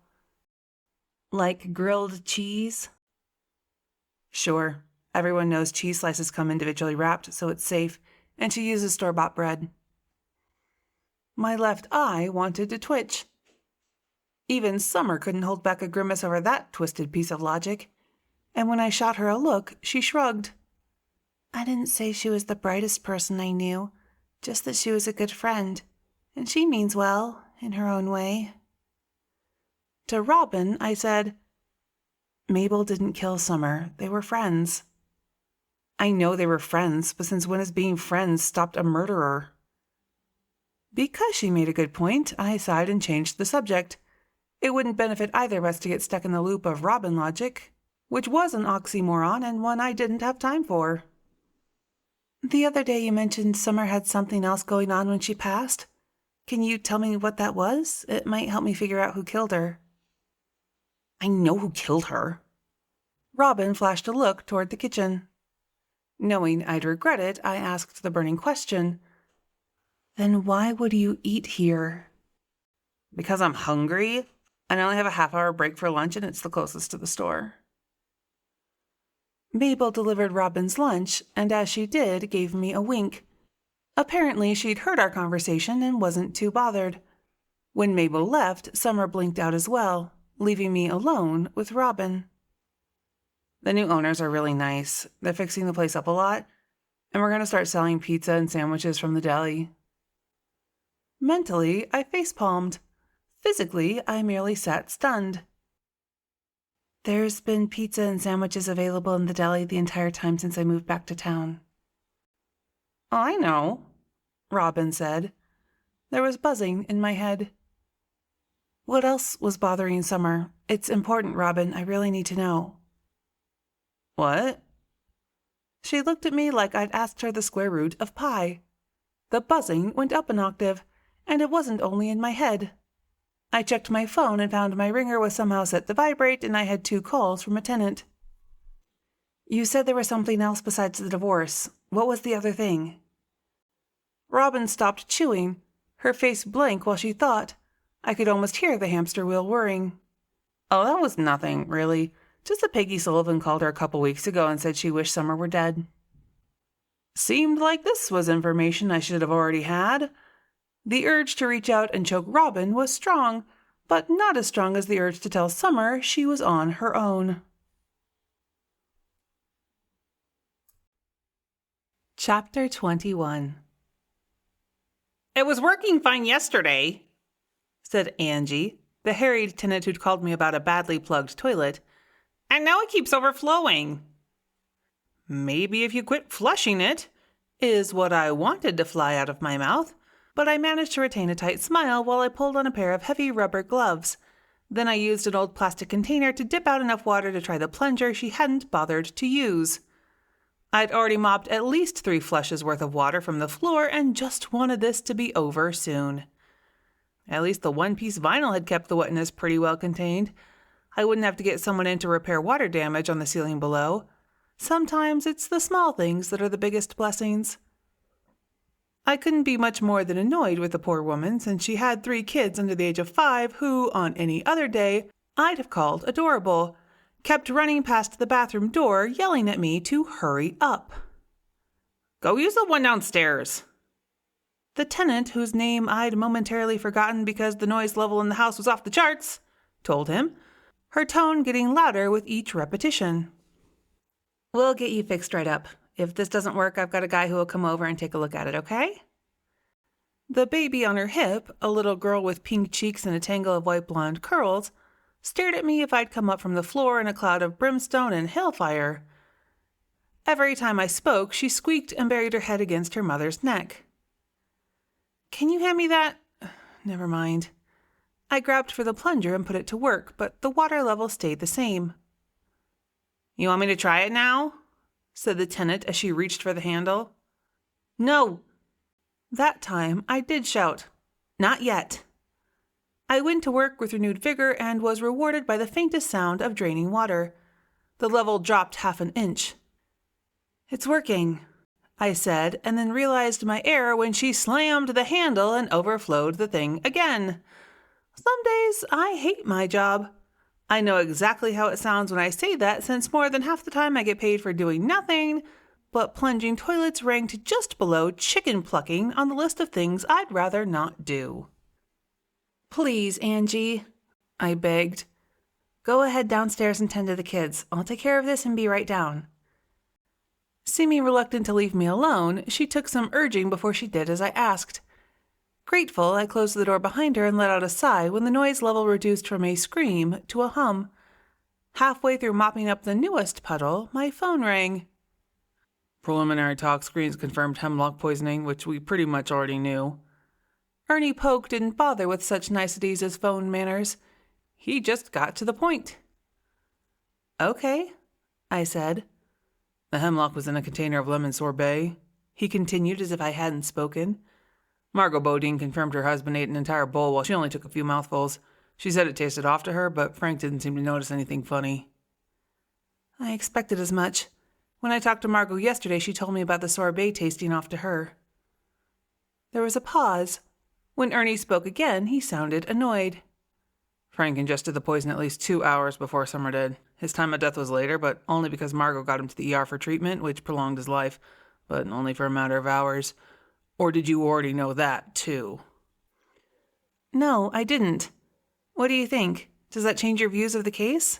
"Like grilled cheese?" "Sure. Everyone knows cheese slices come individually wrapped, so it's safe, and she uses store-bought bread." My left eye wanted to twitch. Even Summer couldn't hold back a grimace over that twisted piece of logic. And when I shot her a look, she shrugged. "I didn't say she was the brightest person I knew, just that she was a good friend, and she means well, in her own way." To Robin, I said, "Mabel didn't kill Summer. They were friends." "I know they were friends, but since when has being friends stopped a murderer?" Because she made a good point, I sighed and changed the subject. It wouldn't benefit either of us to get stuck in the loop of Robin logic, which was an oxymoron and one I didn't have time for. "The other day you mentioned Summer had something else going on when she passed. Can you tell me what that was? It might help me figure out who killed her." "I know who killed her." Robin flashed a look toward the kitchen. Knowing I'd regret it, I asked the burning question. "Then why would you eat here?" "Because I'm hungry, and I only have a half-hour break for lunch, and it's the closest to the store." Mabel delivered Robin's lunch, and as she did, gave me a wink. Apparently, she'd heard our conversation and wasn't too bothered. When Mabel left, Summer blinked out as well, leaving me alone with Robin. "The new owners are really nice. They're fixing the place up a lot, and we're going to start selling pizza and sandwiches from the deli." Mentally, I facepalmed. Physically, I merely sat stunned. "There's been pizza and sandwiches available in the deli the entire time since I moved back to town." "Oh, I know," Robin said. There was buzzing in my head. "What else was bothering Summer? It's important, Robin. I really need to know." "What?" She looked at me like I'd asked her the square root of pi. The buzzing went up an octave, and it wasn't only in my head. I checked my phone and found my ringer was somehow set to vibrate, and I had 2 calls from a tenant. "You said there was something else besides the divorce. What was the other thing?" Robin stopped chewing, her face blank while she thought. I could almost hear the hamster wheel whirring. "Oh, that was nothing, really. Just that Peggy Sullivan called her a couple weeks ago and said she wished Summer were dead." Seemed like this was information I should have already had. The urge to reach out and choke Robin was strong, but not as strong as the urge to tell Summer she was on her own. Chapter 21. "It was working fine yesterday," said Angie, the harried tenant who'd called me about a badly plugged toilet, "and now it keeps overflowing." "Maybe if you quit flushing it," is what I wanted to fly out of my mouth, but I managed to retain a tight smile while I pulled on a pair of heavy rubber gloves. Then I used an old plastic container to dip out enough water to try the plunger she hadn't bothered to use. I'd already mopped at least 3 flushes worth of water from the floor and just wanted this to be over soon. At least the one-piece vinyl had kept the wetness pretty well contained. I wouldn't have to get someone in to repair water damage on the ceiling below. Sometimes it's the small things that are the biggest blessings. I couldn't be much more than annoyed with the poor woman since she had 3 kids under the age of 5 who, on any other day, I'd have called adorable, kept running past the bathroom door yelling at me to hurry up. Go use the one downstairs. The tenant, whose name I'd momentarily forgotten because the noise level in the house was off the charts, told him, her tone getting louder with each repetition. We'll get you fixed right up. If this doesn't work, I've got a guy who will come over and take a look at it, okay? The baby on her hip, a little girl with pink cheeks and a tangle of white blonde curls, stared at me if I'd come up from the floor in a cloud of brimstone and hailfire. Every time I spoke, she squeaked and buried her head against her mother's neck. Can you hand me that? Never mind. I grabbed for the plunger and put it to work, but the water level stayed the same. You want me to try it now? Said the tenant as she reached for the handle. No! That time I did shout, not yet. I went to work with renewed vigor and was rewarded by the faintest sound of draining water. The level dropped half an inch. It's working, I said, and then realized my error when she slammed the handle and overflowed the thing again. Some days I hate my job. I know exactly how it sounds when I say that, since more than half the time I get paid for doing nothing, but plunging toilets ranked just below chicken plucking on the list of things I'd rather not do. Please, Angie, I begged. Go ahead downstairs and tend to the kids. I'll take care of this and be right down. Seeming reluctant to leave me alone, she took some urging before she did as I asked. Grateful, I closed the door behind her and let out a sigh when the noise level reduced from a scream to a hum. Halfway through mopping up the newest puddle, my phone rang. Preliminary talk screens confirmed hemlock poisoning, which we pretty much already knew. Ernie Polk didn't bother with such niceties as phone manners. He just got to the point. Okay, I said. The hemlock was in a container of lemon sorbet, he continued as if I hadn't spoken. Margot Bodine confirmed her husband ate an entire bowl while she only took a few mouthfuls. She said it tasted off to her, but Frank didn't seem to notice anything funny. I expected as much. When I talked to Margot yesterday, she told me about the sorbet tasting off to her. There was a pause. When Ernie spoke again, he sounded annoyed. Frank ingested the poison at least 2 hours before Summer did. His time of death was later, but only because Margot got him to the ER for treatment, which prolonged his life, but only for a matter of hours. Or did you already know that, too? No, I didn't. What do you think? Does that change your views of the case?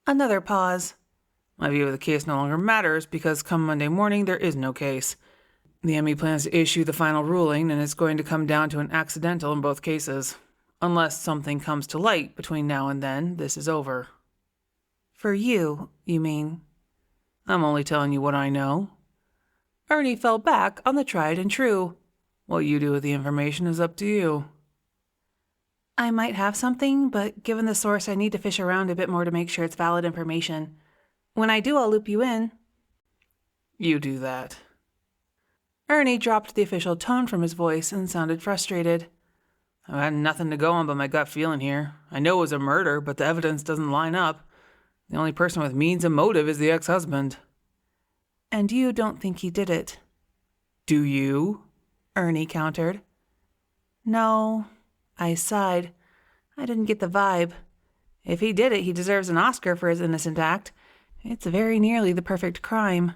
Another pause. My view of the case no longer matters because come Monday morning there is no case. The ME plans to issue the final ruling, and it's going to come down to an accidental in both cases. Unless something comes to light between now and then, this is over. For you, you mean? I'm only telling you what I know. Ernie fell back on the tried and true. What you do with the information is up to you. I might have something, but given the source, I need to fish around a bit more to make sure it's valid information. When I do, I'll loop you in. You do that. Ernie dropped the official tone from his voice and sounded frustrated. I've had nothing to go on but my gut feeling here. I know it was a murder, but the evidence doesn't line up. The only person with means and motive is the ex-husband. And you don't think he did it? Do you? Ernie countered. No, I sighed. I didn't get the vibe. If he did it, he deserves an Oscar for his innocent act. It's very nearly the perfect crime.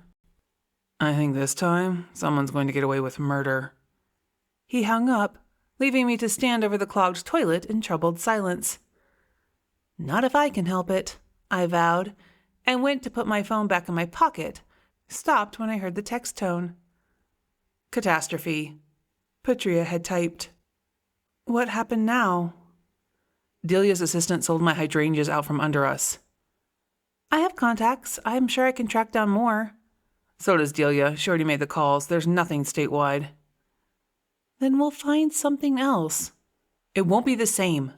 I think this time, someone's going to get away with murder. He hung up, leaving me to stand over the clogged toilet in troubled silence. Not if I can help it, I vowed, and went to put my phone back in my pocket. Stopped when I heard the text tone. Catastrophe. Patrea had typed. What happened now? Delia's assistant sold my hydrangeas out from under us. I have contacts. I'm sure I can track down more. So does Delia. She already made the calls. There's nothing statewide. Then we'll find something else. It won't be the same.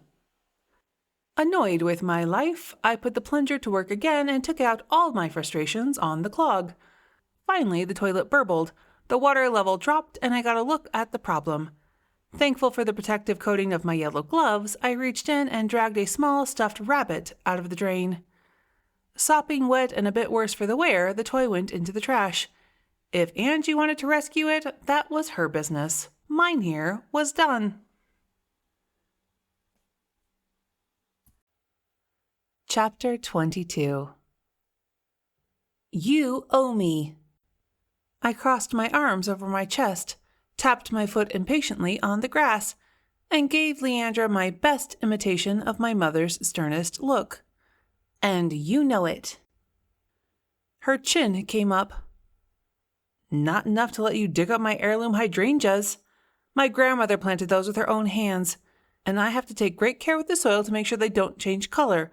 Annoyed with my life, I put the plunger to work again and took out all my frustrations on the clog. Finally, the toilet burbled. The water level dropped, and I got a look at the problem. Thankful for the protective coating of my yellow gloves, I reached in and dragged a small stuffed rabbit out of the drain. Sopping wet and a bit worse for the wear, the toy went into the trash. If Angie wanted to rescue it, that was her business. Mine here was done. Chapter 22. You owe me. I crossed my arms over my chest, tapped my foot impatiently on the grass, and gave Leandra my best imitation of my mother's sternest look. And you know it. Her chin came up. Not enough to let you dig up my heirloom hydrangeas. My grandmother planted those with her own hands, and I have to take great care with the soil to make sure they don't change color.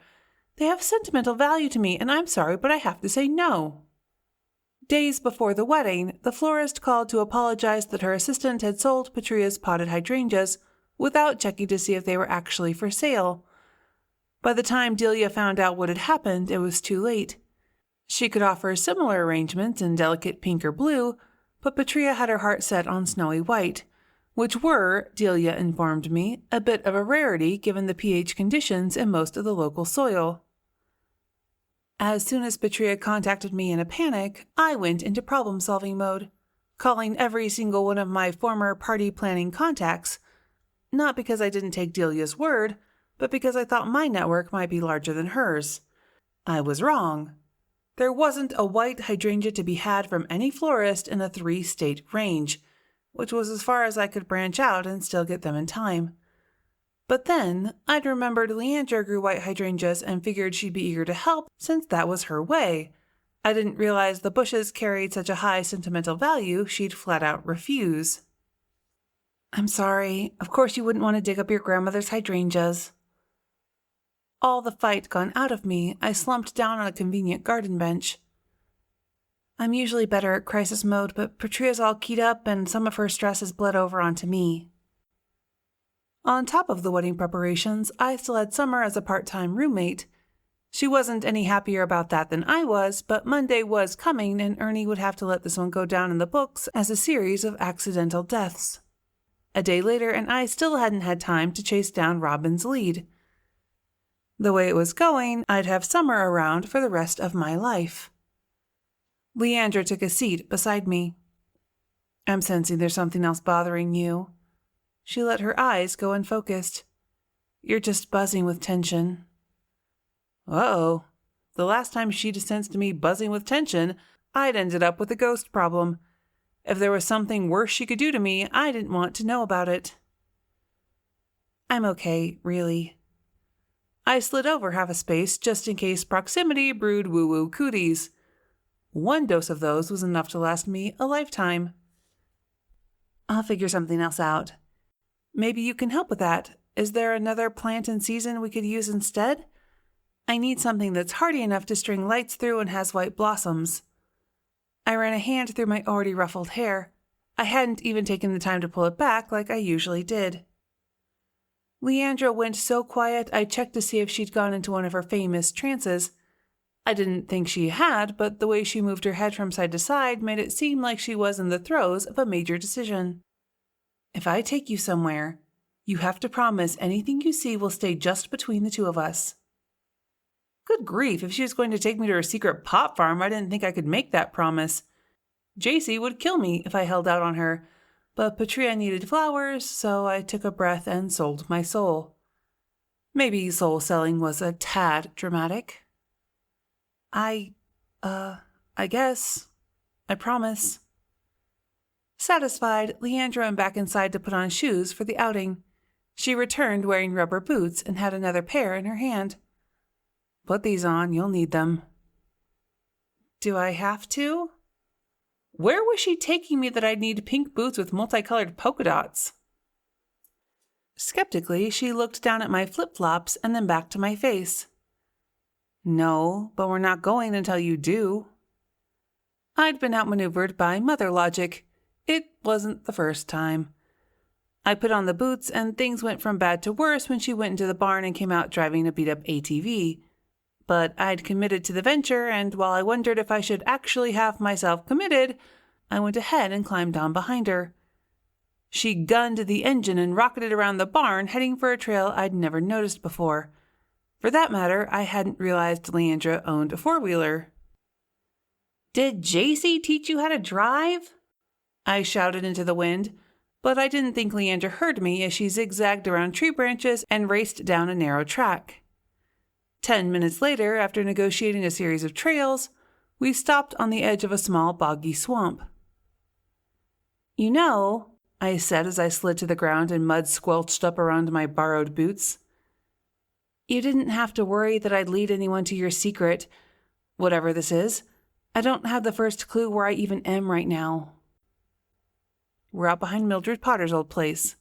They have sentimental value to me, and I'm sorry, but I have to say no. Days before the wedding, the florist called to apologize that her assistant had sold Patrea's potted hydrangeas without checking to see if they were actually for sale. By the time Delia found out what had happened, it was too late. She could offer similar arrangements in delicate pink or blue, but Patrea had her heart set on snowy white, which were, Delia informed me, a bit of a rarity given the pH conditions in most of the local soil. As soon as Patrea contacted me in a panic, I went into problem-solving mode, calling every single one of my former party planning contacts, not because I didn't take Delia's word, but because I thought my network might be larger than hers. I was wrong. There wasn't a white hydrangea to be had from any florist in a 3-state range, which was as far as I could branch out and still get them in time. But then, I'd remembered Leandra grew white hydrangeas and figured she'd be eager to help since that was her way. I didn't realize the bushes carried such a high sentimental value she'd flat out refuse. I'm sorry. Of course you wouldn't want to dig up your grandmother's hydrangeas. All the fight gone out of me, I slumped down on a convenient garden bench. I'm usually better at crisis mode, but Patrea's all keyed up and some of her stress has bled over onto me. On top of the wedding preparations, I still had Summer as a part-time roommate. She wasn't any happier about that than I was, but Monday was coming and Ernie would have to let this one go down in the books as a series of accidental deaths. A day later, and I still hadn't had time to chase down Robin's lead. The way it was going, I'd have Summer around for the rest of my life. Leandra took a seat beside me. I'm sensing there's something else bothering you. She let her eyes go unfocused. You're just buzzing with tension. Uh-oh. The last time she'd sensed me buzzing with tension, I'd ended up with a ghost problem. If there was something worse she could do to me, I didn't want to know about it. I'm okay, really. I slid over half a space just in case proximity brewed woo-woo cooties. 1 dose of those was enough to last me a lifetime. I'll figure something else out. Maybe you can help with that. Is there another plant in season we could use instead? I need something that's hardy enough to string lights through and has white blossoms. I ran a hand through my already ruffled hair. I hadn't even taken the time to pull it back like I usually did. Leandra went so quiet I checked to see if she'd gone into one of her famous trances. I didn't think she had, but the way she moved her head from side to side made it seem like she was in the throes of a major decision. If I take you somewhere, you have to promise anything you see will stay just between the two of us. Good grief, if she was going to take me to her secret pot farm, I didn't think I could make that promise. JC would kill me if I held out on her, but Patrea needed flowers, so I took a breath and sold my soul. Maybe soul selling was a tad dramatic. I guess. I promise. Satisfied, Leandra went back inside to put on shoes for the outing. She returned wearing rubber boots and had another pair in her hand. Put these on, you'll need them. Do I have to? Where was she taking me that I'd need pink boots with multicolored polka dots? Skeptically, she looked down at my flip-flops and then back to my face. No, but we're not going until you do. I'd been outmaneuvered by mother logic. It wasn't the first time. I put on the boots and things went from bad to worse when she went into the barn and came out driving a beat-up ATV. But I'd committed to the venture, and while I wondered if I should actually have myself committed, I went ahead and climbed down behind her. She gunned the engine and rocketed around the barn, heading for a trail I'd never noticed before. For that matter, I hadn't realized Leandra owned a four-wheeler. "Did JC teach you how to drive?" I shouted into the wind, but I didn't think Leandra heard me as she zigzagged around tree branches and raced down a narrow track. 10 minutes later, after negotiating a series of trails, we stopped on the edge of a small boggy swamp. "You know," I said as I slid to the ground and mud squelched up around my borrowed boots, "you didn't have to worry that I'd lead anyone to your secret, whatever this is. I don't have the first clue where I even am right now." We're out behind Mildred Potter's old place.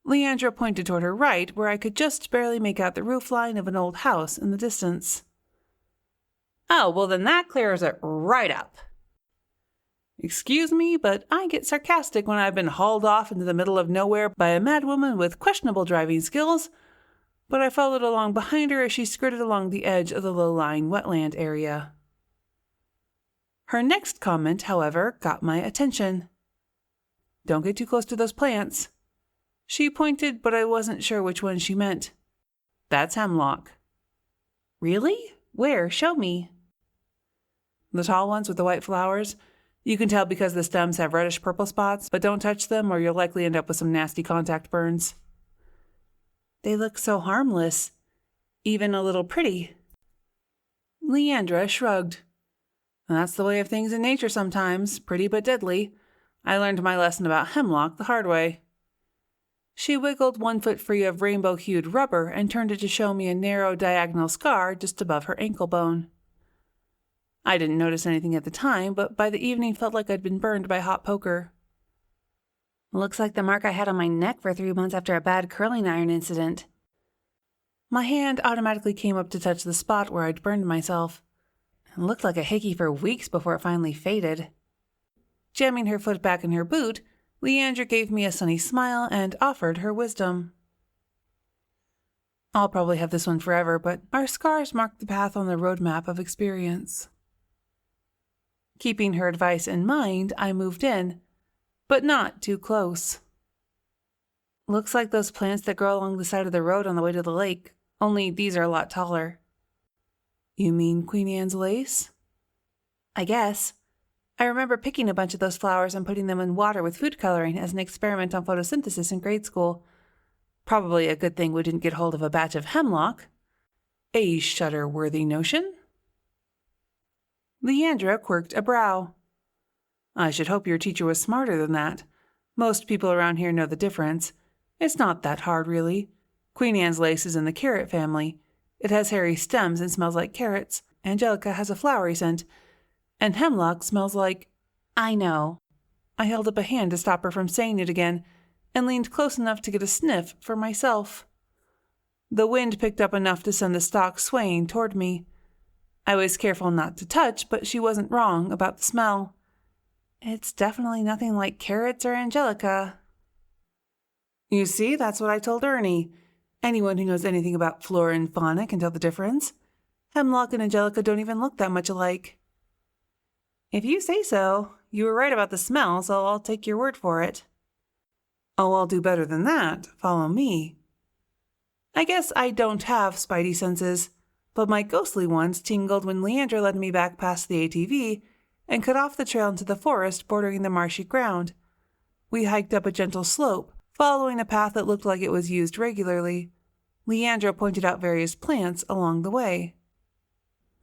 Leandra pointed toward her right, where I could just barely make out the roofline of an old house in the distance. "Oh, well then that clears it right up." Excuse me, but I get sarcastic when I've been hauled off into the middle of nowhere by a madwoman with questionable driving skills, but I followed along behind her as she skirted along the edge of the low-lying wetland area. Her next comment, however, got my attention. "Don't get too close to those plants." She pointed, but I wasn't sure which one she meant. "That's hemlock." "Really? Where? Show me." "The tall ones with the white flowers. You can tell because the stems have reddish-purple spots, but don't touch them or you'll likely end up with some nasty contact burns." "They look so harmless. Even a little pretty." Leandra shrugged. "That's the way of things in nature sometimes, pretty but deadly. I learned my lesson about hemlock the hard way." She wiggled one foot free of rainbow-hued rubber and turned it to show me a narrow diagonal scar just above her ankle bone. I didn't notice anything at the time, but by the evening felt like I'd been burned by hot poker. "Looks like the mark I had on my neck for 3 months after a bad curling iron incident." My hand automatically came up to touch the spot where I'd burned myself. It looked like a hickey for weeks before it finally faded. Jamming her foot back in her boot, Leandra gave me a sunny smile and offered her wisdom. I'll probably have this one forever, but our scars mark the path on the roadmap of experience. Keeping her advice in mind, I moved in, but not too close. "Looks like those plants that grow along the side of the road on the way to the lake, only these are a lot taller." "You mean Queen Anne's lace?" "I guess. I remember picking a bunch of those flowers and putting them in water with food coloring as an experiment on photosynthesis in grade school. Probably a good thing we didn't get hold of a batch of hemlock. A shudder-worthy notion." Leandra quirked a brow. "I should hope your teacher was smarter than that. Most people around here know the difference. It's not that hard, really. Queen Anne's lace is in the carrot family. It has hairy stems and smells like carrots. Angelica has a flowery scent. And hemlock smells like—" "I know." I held up a hand to stop her from saying it again, and leaned close enough to get a sniff for myself. The wind picked up enough to send the stalk swaying toward me. I was careful not to touch, but she wasn't wrong about the smell. It's definitely nothing like carrots or Angelica. You see, that's what I told Ernie. Anyone who knows anything about flora and fauna can tell the difference. Hemlock and Angelica don't even look that much alike. If you say so. You were right about the smell, so I'll take your word for it. Oh, I'll do better than that. Follow me. I guess I don't have spidey senses, but my ghostly ones tingled when Leandra led me back past the ATV and cut off the trail into the forest bordering the marshy ground. We hiked up a gentle slope, following a path that looked like it was used regularly. Leandra pointed out various plants along the way.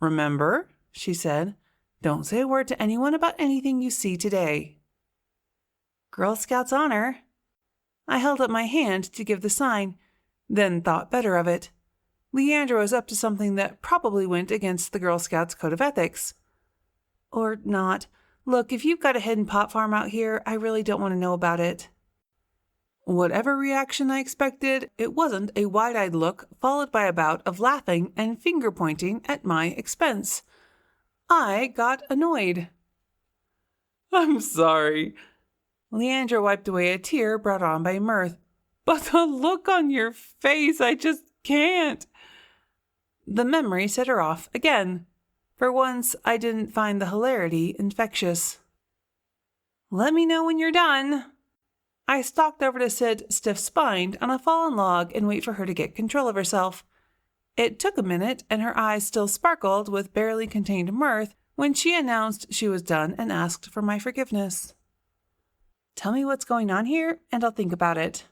"Remember," she said, "don't say a word to anyone about anything you see today." Girl Scouts honor. I held up my hand to give the sign, then thought better of it. Leandra was up to something that probably went against the Girl Scouts' code of ethics. Or not. Look, if you've got a hidden pot farm out here, I really don't want to know about it. Whatever reaction I expected, it wasn't a wide-eyed look followed by a bout of laughing and finger-pointing at my expense. I got annoyed. "I'm sorry." Leandra wiped away a tear brought on by mirth. "But the look on your face, I just can't." The memory set her off again. For once, I didn't find the hilarity infectious. "Let me know when you're done." I stalked over to sit stiff-spined on a fallen log and wait for her to get control of herself. It took a minute, and her eyes still sparkled with barely contained mirth when she announced she was done and asked for my forgiveness. Tell me what's going on here, and I'll think about it.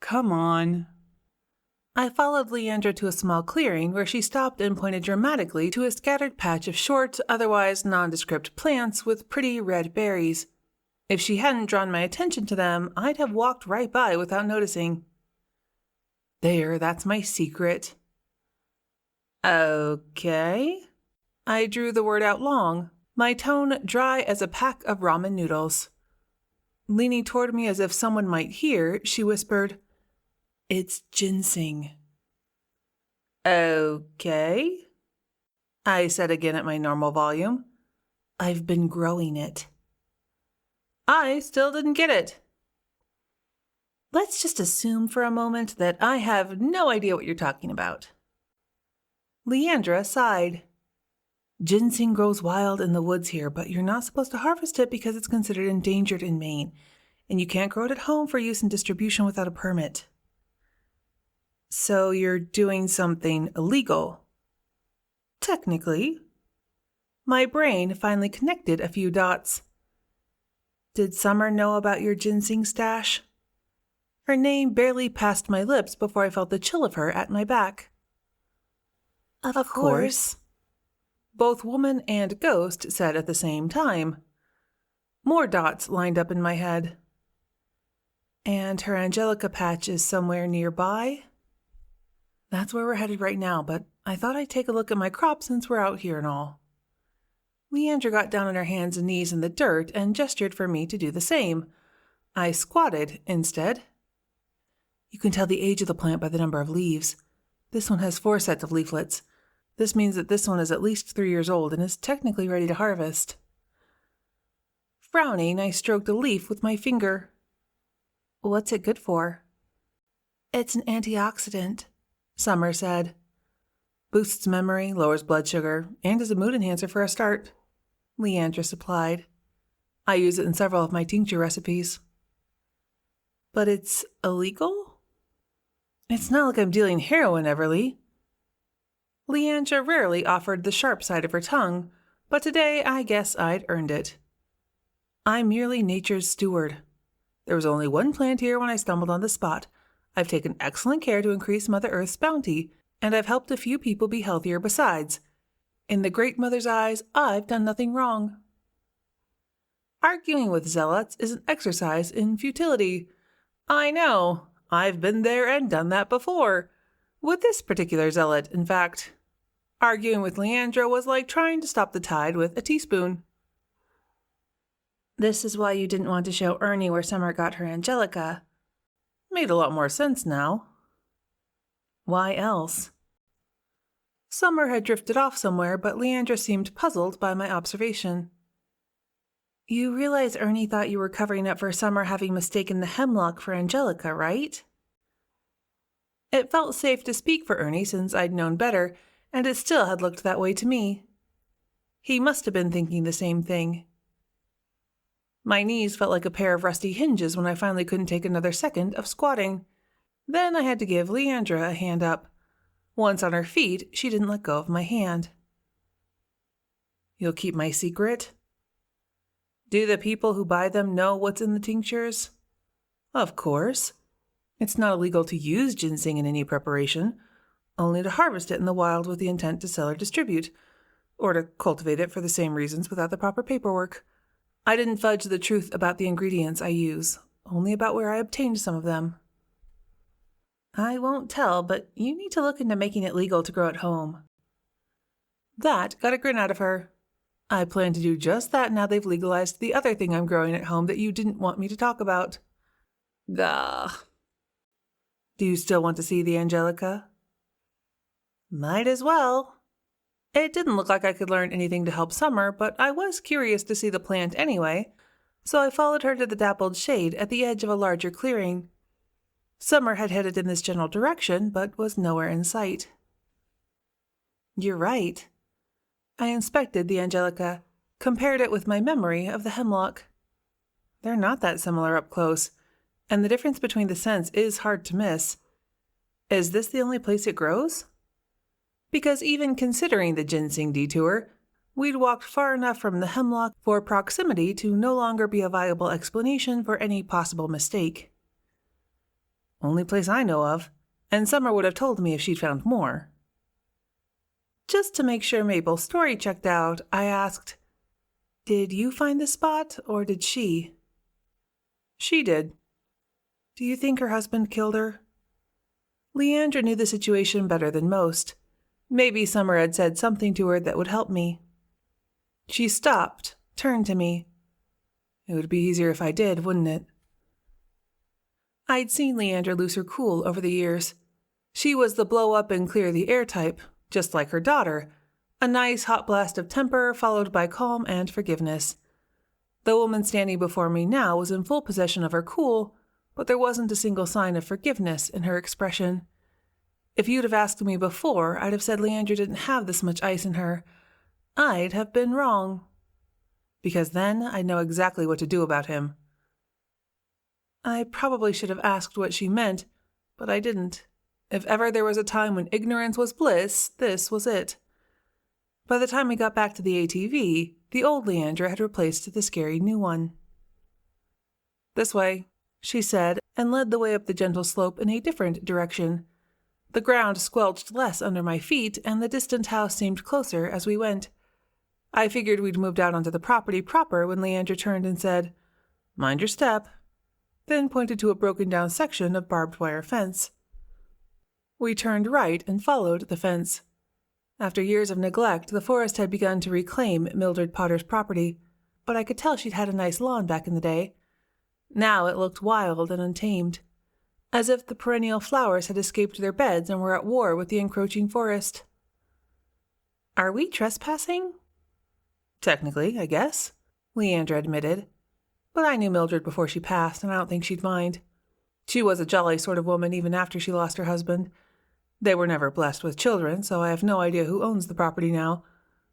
Come on. I followed Leandra to a small clearing where she stopped and pointed dramatically to a scattered patch of short, otherwise nondescript plants with pretty red berries. If she hadn't drawn my attention to them, I'd have walked right by without noticing. There, that's my secret. Okay. I drew the word out long, my tone dry as a pack of ramen noodles. Leaning toward me as if someone might hear, she whispered, "It's ginseng." Okay, I said again at my normal volume. I've been growing it. I still didn't get it. Let's just assume for a moment that I have no idea what you're talking about. Leandra sighed. Ginseng grows wild in the woods here, but you're not supposed to harvest it because it's considered endangered in Maine, and you can't grow it at home for use and distribution without a permit. So you're doing something illegal? Technically. My brain finally connected a few dots. Did Summer know about your ginseng stash? Her name barely passed my lips before I felt the chill of her at my back. Of course. Both woman and ghost said at the same time. More dots lined up in my head. And her Angelica patch is somewhere nearby? That's where we're headed right now, but I thought I'd take a look at my crop since we're out here and all. Leandra got down on her hands and knees in the dirt and gestured for me to do the same. I squatted instead. You can tell the age of the plant by the number of leaves. This one has 4 sets of leaflets. This means that this one is at least 3 years old and is technically ready to harvest. Frowning, I stroked a leaf with my finger. What's it good for? It's an antioxidant, Summer said. Boosts memory, lowers blood sugar, and is a mood enhancer for a start, Leandra supplied. I use it in several of my tincture recipes. But it's illegal? It's not like I'm dealing heroin, Everly. Leandra rarely offered the sharp side of her tongue, but today I guess I'd earned it. I'm merely nature's steward. There was only one plant here when I stumbled on the spot. I've taken excellent care to increase Mother Earth's bounty, and I've helped a few people be healthier besides. In the Great Mother's eyes, I've done nothing wrong. Arguing with zealots is an exercise in futility. I know. I've been there and done that before. With this particular zealot, in fact. Arguing with Leandra was like trying to stop the tide with a teaspoon. This is why you didn't want to show Ernie where Summer got her Angelica. Made a lot more sense now. Why else? Summer had drifted off somewhere, but Leandra seemed puzzled by my observation. You realize Ernie thought you were covering up for Summer having mistaken the hemlock for Angelica, right? It felt safe to speak for Ernie since I'd known better, and it still had looked that way to me. He must have been thinking the same thing. My knees felt like a pair of rusty hinges when I finally couldn't take another second of squatting. Then I had to give Leandra a hand up. Once on her feet, she didn't let go of my hand. You'll keep my secret? Do the people who buy them know what's in the tinctures? Of course. It's not illegal to use ginseng in any preparation, only to harvest it in the wild with the intent to sell or distribute, or to cultivate it for the same reasons without the proper paperwork. I didn't fudge the truth about the ingredients I use, only about where I obtained some of them. I won't tell, but you need to look into making it legal to grow at home. That got a grin out of her. I plan to do just that now they've legalized the other thing I'm growing at home that you didn't want me to talk about. Gah. Do you still want to see the Angelica? Might as well. It didn't look like I could learn anything to help Summer, but I was curious to see the plant anyway, so I followed her to the dappled shade at the edge of a larger clearing. Summer had headed in this general direction, but was nowhere in sight. You're right. I inspected the Angelica, compared it with my memory of the hemlock. They're not that similar up close. and the difference between the scents is hard to miss. Is this the only place it grows? Because even considering the ginseng detour, we'd walked far enough from the hemlock for proximity to no longer be a viable explanation for any possible mistake. Only place I know of, and Summer would have told me if she'd found more. Just to make sure Mabel's story checked out, I asked, "Did you find this spot, or did she?" "She did." "Do you think her husband killed her?" Leandra knew the situation better than most. Maybe Summer had said something to her that would help me. She stopped, turned to me. "It would be easier if I did, wouldn't it?" I'd seen Leandra lose her cool over the years. She was the blow-up-and-clear-the-air type, just like her daughter, a nice hot blast of temper followed by calm and forgiveness. The woman standing before me now was in full possession of her cool, but there wasn't a single sign of forgiveness in her expression. If you'd have asked me before, I'd have said Leandra didn't have this much ice in her. I'd have been wrong. Because then I'd know exactly what to do about him. I probably should have asked what she meant, but I didn't. If ever there was a time when ignorance was bliss, this was it. By the time we got back to the ATV, the old Leandra had replaced the scary new one. "This way," she said, and led the way up the gentle slope in a different direction. The ground squelched less under my feet, and the distant house seemed closer as we went. I figured we'd moved out onto the property proper when Leandra turned and said, "Mind your step," then pointed to a broken-down section of barbed wire fence. We turned right and followed the fence. After years of neglect, the forest had begun to reclaim Mildred Potter's property, but I could tell she'd had a nice lawn back in the day. Now it looked wild and untamed, as if the perennial flowers had escaped their beds and were at war with the encroaching forest. "Are we trespassing?" "Technically, I guess," Leandra admitted. But I knew Mildred before she passed, and I don't think she'd mind. She was a jolly sort of woman even after she lost her husband. They were never blessed with children, so I have no idea who owns the property now,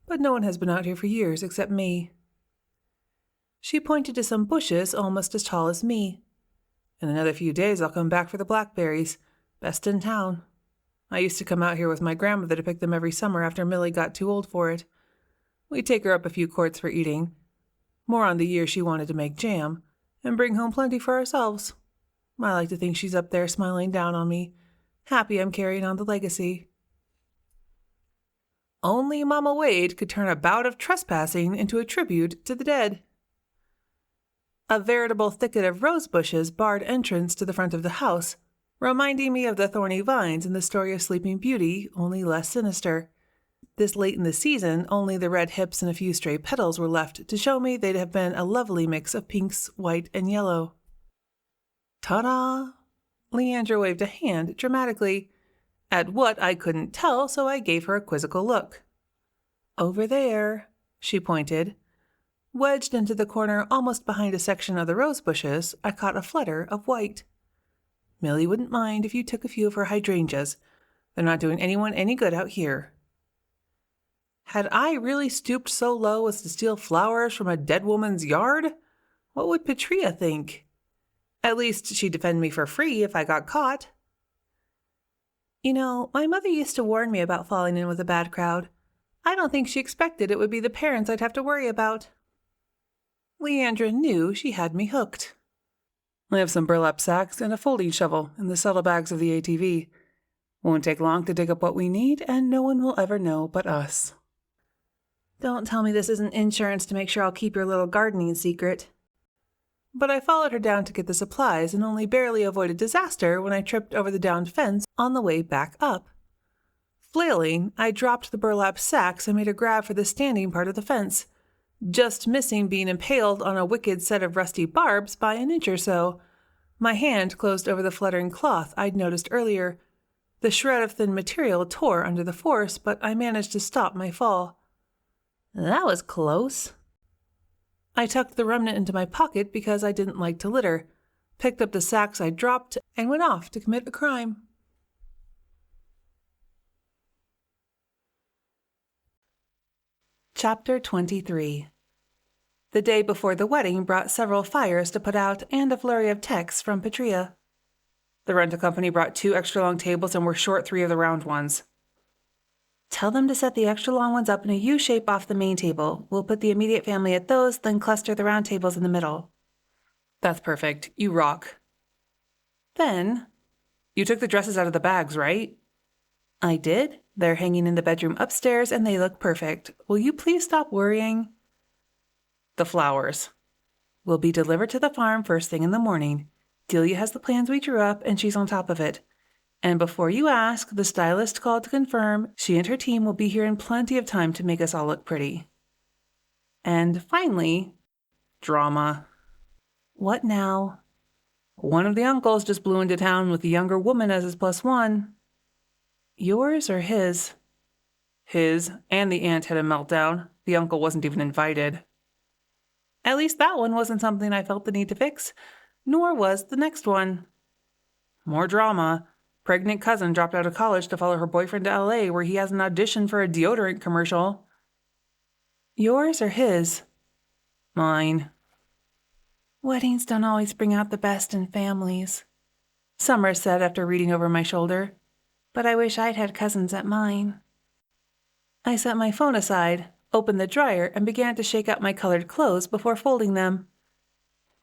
but no one has been out here for years except me. She pointed to some bushes almost as tall as me. "In another few days I'll come back for the blackberries. Best in town. I used to come out here with my grandmother to pick them every summer after Millie got too old for it. We'd take her up a few quarts for eating, more on the year she wanted to make jam, and bring home plenty for ourselves. I like to think she's up there smiling down on me, happy I'm carrying on the legacy." Only Mama Wade could turn a bout of trespassing into a tribute to the dead. A veritable thicket of rose bushes barred entrance to the front of the house, reminding me of the thorny vines in the story of Sleeping Beauty, only less sinister. This late in the season, only the red hips and a few stray petals were left to show me they'd have been a lovely mix of pinks, white, and yellow. "Ta-da!" Leandra waved a hand dramatically, at what I couldn't tell, so I gave her a quizzical look. "Over there," she pointed. Wedged into the corner almost behind a section of the rose bushes, I caught a flutter of white. "Millie wouldn't mind if you took a few of her hydrangeas. They're not doing anyone any good out here." Had I really stooped so low as to steal flowers from a dead woman's yard? What would Patrea think? At least she'd defend me for free if I got caught. "You know, my mother used to warn me about falling in with a bad crowd. I don't think she expected it would be the parents I'd have to worry about." Leandra knew she had me hooked. "I have some burlap sacks and a folding shovel in the saddlebags of the ATV. Won't take long to dig up what we need, and no one will ever know but us." Don't tell me this isn't insurance to make sure I'll keep your little gardening secret. But I followed her down to get the supplies and only barely avoided disaster when I tripped over the downed fence on the way back up. Flailing, I dropped the burlap sacks and made a grab for the standing part of the fence, just missing being impaled on a wicked set of rusty barbs by an inch or so. My hand closed over the fluttering cloth I'd noticed earlier. The shred of thin material tore under the force, but I managed to stop my fall. That was close. I tucked the remnant into my pocket because I didn't like to litter, picked up the sacks I dropped, and went off to commit a crime. Chapter 23. The day before the wedding brought several fires to put out and a flurry of texts from Patrea. The rental company brought 2 extra long tables and we're short 3 of the round ones. Tell them to set the extra long ones up in a U shape off the main table. We'll put the immediate family at those, then cluster the round tables in the middle. That's perfect. You rock. Then, you took the dresses out of the bags, right? I did. They're hanging in the bedroom upstairs and they look perfect. Will you please stop worrying? The flowers will be delivered to the farm first thing in the morning. Delia has the plans we drew up and she's on top of it. And before you ask, the stylist called to confirm she and her team will be here in plenty of time to make us all look pretty. And finally, drama. What now? One of the uncles just blew into town with a younger woman as his +1. Yours or his? His, and the aunt had a meltdown. The uncle wasn't even invited. At least that one wasn't something I felt the need to fix, nor was the next one. More drama. Pregnant cousin dropped out of college to follow her boyfriend to LA where he has an audition for a deodorant commercial. Yours or his? Mine. Weddings don't always bring out the best in families, Summer said after reading over my shoulder. But I wish I'd had cousins at mine. I set my phone aside, opened the dryer, and began to shake out my colored clothes before folding them.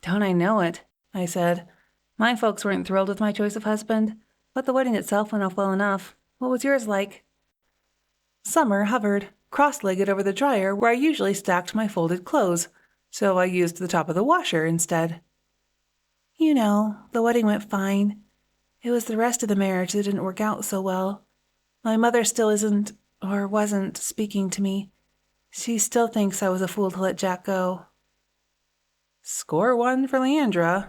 Don't I know it, I said. My folks weren't thrilled with my choice of husband, but the wedding itself went off well enough. What was yours like? Summer hovered, cross-legged over the dryer where I usually stacked my folded clothes, so I used the top of the washer instead. You know, the wedding went fine. It was the rest of the marriage that didn't work out so well. My mother still isn't, or wasn't, speaking to me. She still thinks I was a fool to let Jack go. Score 1 for Leandra.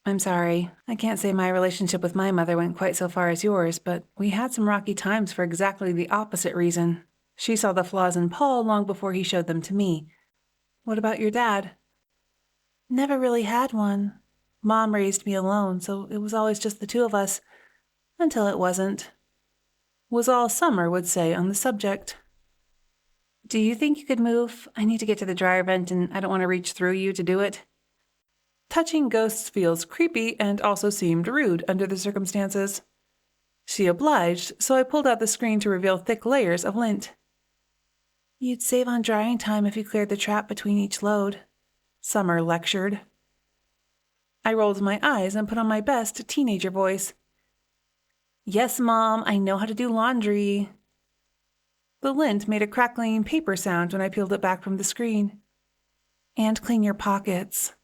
I'm sorry. I can't say my relationship with my mother went quite so far as yours, but we had some rocky times for exactly the opposite reason. She saw the flaws in Paul long before he showed them to me. What about your dad? Never really had one. Mom raised me alone, so it was always just the two of us. Until it wasn't. Was all Summer would say on the subject. Do you think you could move? I need to get to the dryer vent and I don't want to reach through you to do it. Touching ghosts feels creepy and also seemed rude under the circumstances. She obliged, so I pulled out the screen to reveal thick layers of lint. You'd save on drying time if you cleared the trap between each load, Summer lectured. I rolled my eyes and put on my best teenager voice. Yes, Mom, I know how to do laundry. The lint made a crackling paper sound when I peeled it back from the screen. And clean your pockets.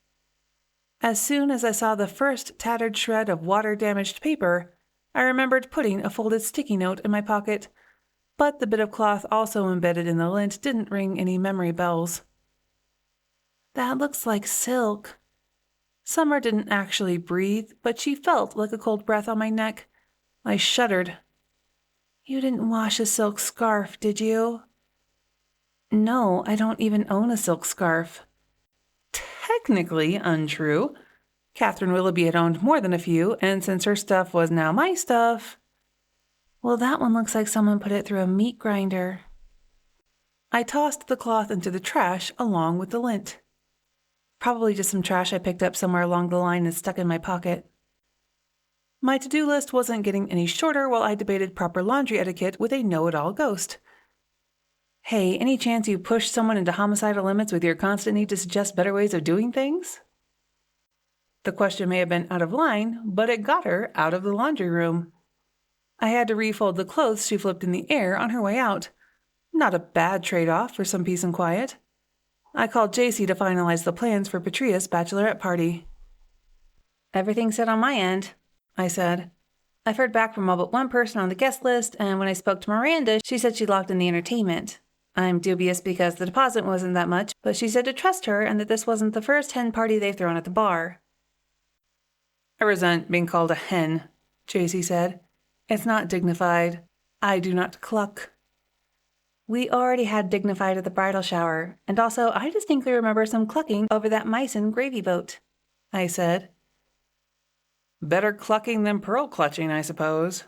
As soon as I saw the first tattered shred of water-damaged paper, I remembered putting a folded sticky note in my pocket, but the bit of cloth also embedded in the lint didn't ring any memory bells. That looks like silk. Summer didn't actually breathe, but she felt like a cold breath on my neck. I shuddered. You didn't wash a silk scarf, did you? No, I don't even own a silk scarf. Technically untrue. Catherine Willoughby had owned more than a few, and since her stuff was now my stuff... Well, that one looks like someone put it through a meat grinder. I tossed the cloth into the trash along with the lint. Probably just some trash I picked up somewhere along the line and stuck in my pocket. My to-do list wasn't getting any shorter while I debated proper laundry etiquette with a know-it-all ghost. Hey, any chance you push someone into homicidal limits with your constant need to suggest better ways of doing things? The question may have been out of line, but it got her out of the laundry room. I had to refold the clothes she flipped in the air on her way out. Not a bad trade-off for some peace and quiet. I called JC to finalize the plans for Patrea's bachelorette party. Everything's set on my end, I said. I've heard back from all but one person on the guest list, and when I spoke to Miranda, she said she locked in the entertainment. I'm dubious because the deposit wasn't that much, but she said to trust her and that this wasn't the first hen party they've thrown at the bar. I resent being called a hen, JC said. It's not dignified. I do not cluck. We already had dignified at the bridal shower, and also I distinctly remember some clucking over that Meissen gravy boat, I said. Better clucking than pearl clutching, I suppose.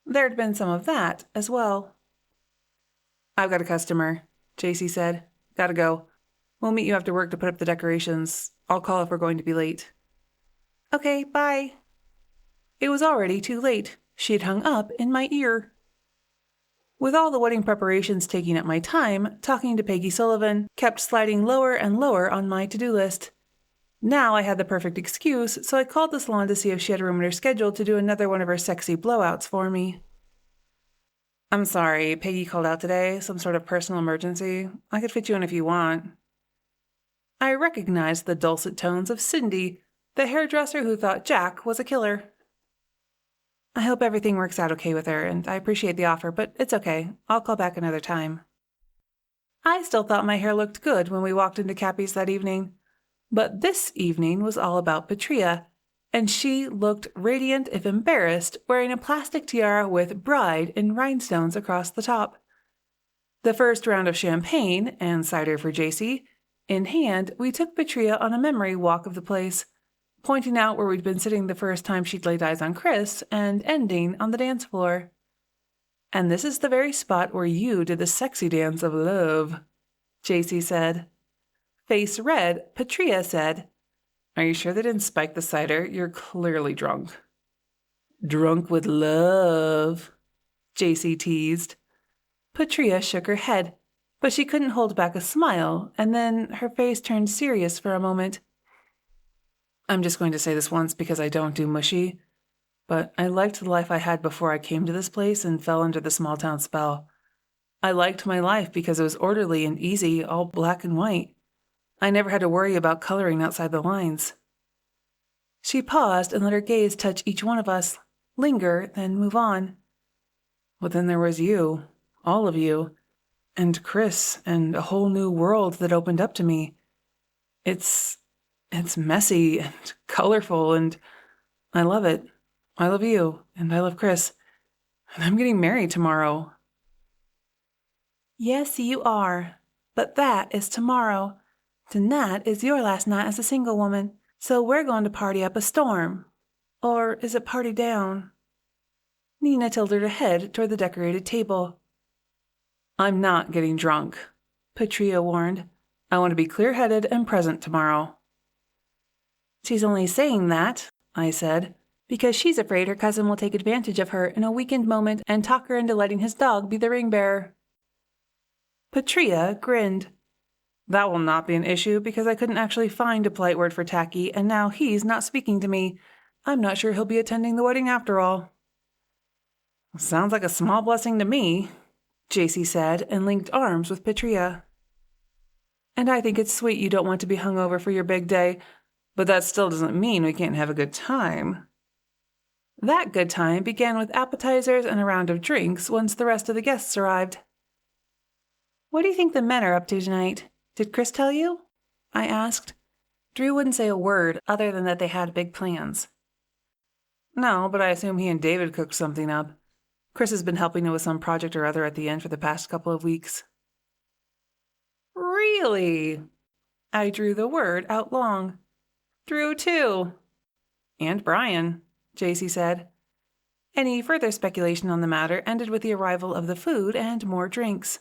There'd been some of that as well. I've got a customer, JC said. Gotta go. We'll meet you after work to put up the decorations. I'll call if we're going to be late. Okay, bye. It was already too late. She had hung up in my ear. With all the wedding preparations taking up my time, talking to Peggy Sullivan kept sliding lower and lower on my to-do list. Now I had the perfect excuse, so I called the salon to see if she had room in her schedule to do another one of her sexy blowouts for me. I'm sorry, Peggy called out today, some sort of personal emergency. I could fit you in if you want. I recognized the dulcet tones of Cindy, the hairdresser who thought Jack was a killer. I hope everything works out okay with her, and I appreciate the offer, but it's okay. I'll call back another time. I still thought my hair looked good when we walked into Cappy's that evening, but this evening was all about Patrea, and she looked radiant if embarrassed, wearing a plastic tiara with bride in rhinestones across the top. The first round of champagne, and cider for JC, in hand, we took Patrea on a memory walk of the place, pointing out where we'd been sitting the first time she'd laid eyes on Chris, and ending on the dance floor. And this is the very spot where you did the sexy dance of love, JC said. Face red, Patrea said, Are you sure they didn't spike the cider? You're clearly drunk. Drunk with love, JC teased. Patrea shook her head, but she couldn't hold back a smile, and then her face turned serious for a moment. I'm just going to say this once because I don't do mushy, but I liked the life I had before I came to this place and fell under the small town spell. I liked my life because it was orderly and easy, all black and white. I never had to worry about coloring outside the lines. She paused and let her gaze touch each one of us, linger, then move on. But then there was you, all of you, and Chris, and a whole new world that opened up to me. It's messy and colorful, and I love it. I love you, and I love Chris. And I'm getting married tomorrow. Yes, you are. But that is tomorrow. Tonight is your last night as a single woman, so we're going to party up a storm. Or is it party down? Nina tilted her head toward the decorated table. I'm not getting drunk, Patrea warned. I want to be clear-headed and present tomorrow. She's only saying that, I said, because she's afraid her cousin will take advantage of her in a weakened moment and talk her into letting his dog be the ring bearer. Patrea grinned. That will not be an issue because I couldn't actually find a polite word for tacky, and now he's not speaking to me. I'm not sure he'll be attending the wedding after all. Sounds like a small blessing to me, JC said, and linked arms with Patrea. And I think it's sweet you don't want to be hungover for your big day, but that still doesn't mean we can't have a good time. That good time began with appetizers and a round of drinks once the rest of the guests arrived. What do you think the men are up to tonight? Did Chris tell you? I asked. Drew wouldn't say a word other than that they had big plans. No, but I assume he and David cooked something up. Chris has been helping him with some project or other at the inn for the past couple of weeks. Really? I drew the word out long. Drew, too. And Brian, JC said. Any further speculation on the matter ended with the arrival of the food and more drinks.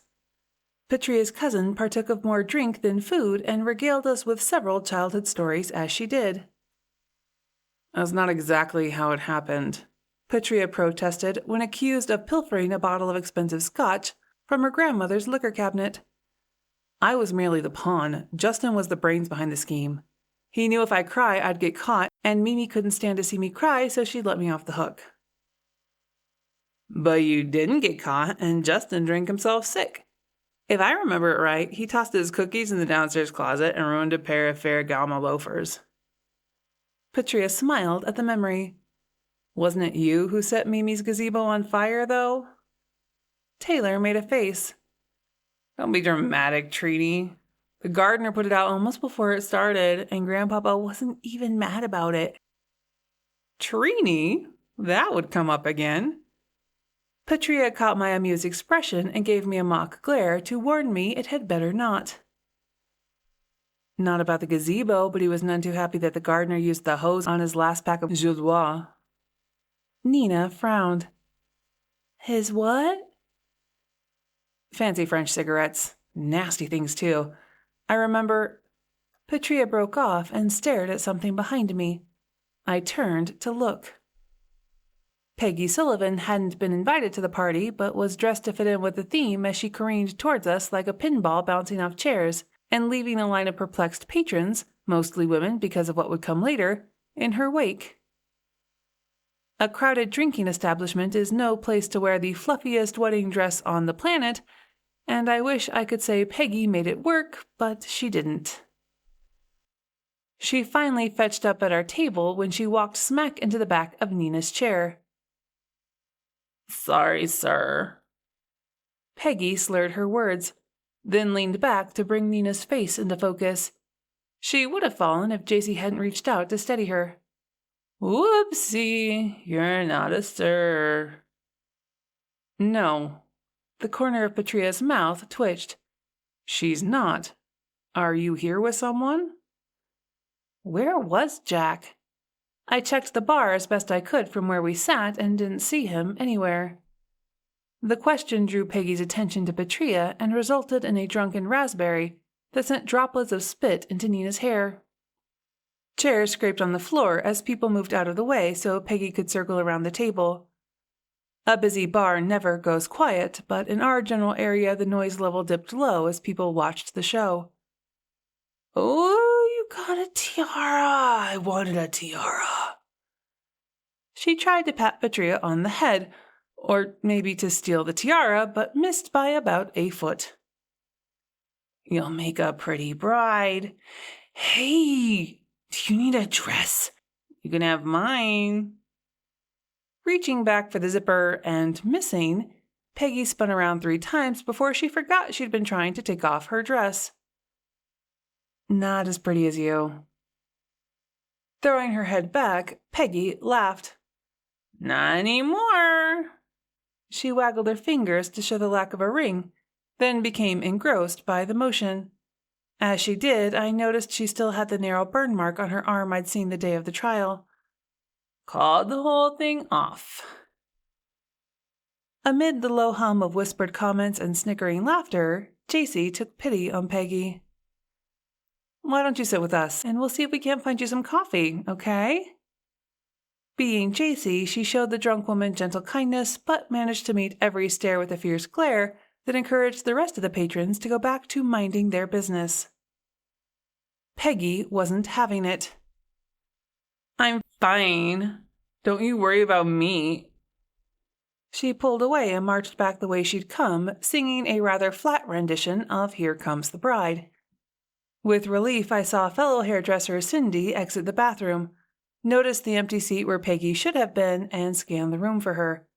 Patrea's cousin partook of more drink than food and regaled us with several childhood stories as she did. That's not exactly how it happened, Patrea protested when accused of pilfering a bottle of expensive scotch from her grandmother's liquor cabinet. I was merely the pawn. Justin was the brains behind the scheme. He knew if I cry, I'd get caught, and Mimi couldn't stand to see me cry, so she'd let me off the hook. But you didn't get caught, and Justin drank himself sick. If I remember it right, he tossed his cookies in the downstairs closet and ruined a pair of Ferragamo loafers. Patrea smiled at the memory. Wasn't it you who set Mimi's gazebo on fire, though? Taylor made a face. Don't be dramatic, Trini. The gardener put it out almost before it started, and Grandpapa wasn't even mad about it. Trini? That would come up again. Patrea caught my amused expression and gave me a mock glare to warn me it had better not. Not about the gazebo, but he was none too happy that the gardener used the hose on his last pack of Gilles Bois. Nina frowned. His what? Fancy French cigarettes. Nasty things, too. I remember... Patrea broke off and stared at something behind me. I turned to look. Peggy Sullivan hadn't been invited to the party, but was dressed to fit in with the theme as she careened towards us like a pinball bouncing off chairs and leaving a line of perplexed patrons, mostly women because of what would come later, in her wake. A crowded drinking establishment is no place to wear the fluffiest wedding dress on the planet, and I wish I could say Peggy made it work, but she didn't. She finally fetched up at our table when she walked smack into the back of Nina's chair. "Sorry, sir." Peggy slurred her words, then leaned back to bring Nina's face into focus. She would have fallen if JC hadn't reached out to steady her. "Whoopsie, you're not a sir." No. The corner of Patrea's mouth twitched. She's not. Are you here with someone? Where was Jack? I checked the bar as best I could from where we sat and didn't see him anywhere. The question drew Peggy's attention to Patrea and resulted in a drunken raspberry that sent droplets of spit into Nina's hair. Chairs scraped on the floor as people moved out of the way so Peggy could circle around the table. A busy bar never goes quiet, but in our general area the noise level dipped low as people watched the show. "Oh, you got a tiara. I wanted a tiara." She tried to pat Patrea on the head, or maybe to steal the tiara, but missed by about a foot. "You'll make a pretty bride. Hey, do you need a dress? You can have mine." Reaching back for the zipper and missing, Peggy spun around 3 times before she forgot she'd been trying to take off her dress. Not as pretty as you. Throwing her head back, Peggy laughed. "Not anymore." She waggled her fingers to show the lack of a ring, then became engrossed by the motion. As she did, I noticed she still had the narrow burn mark on her arm I'd seen the day of the trial. "Called the whole thing off." Amid the low hum of whispered comments and snickering laughter, JC took pity on Peggy. "Why don't you sit with us, and we'll see if we can't find you some coffee, okay?" Being JC, she showed the drunk woman gentle kindness, but managed to meet every stare with a fierce glare that encouraged the rest of the patrons to go back to minding their business. Peggy wasn't having it. "I'm fine. Don't you worry about me." She pulled away and marched back the way she'd come, singing a rather flat rendition of Here Comes the Bride. With relief, I saw fellow hairdresser Cindy exit the bathroom, noticed the empty seat where Peggy should have been, and scanned the room for her.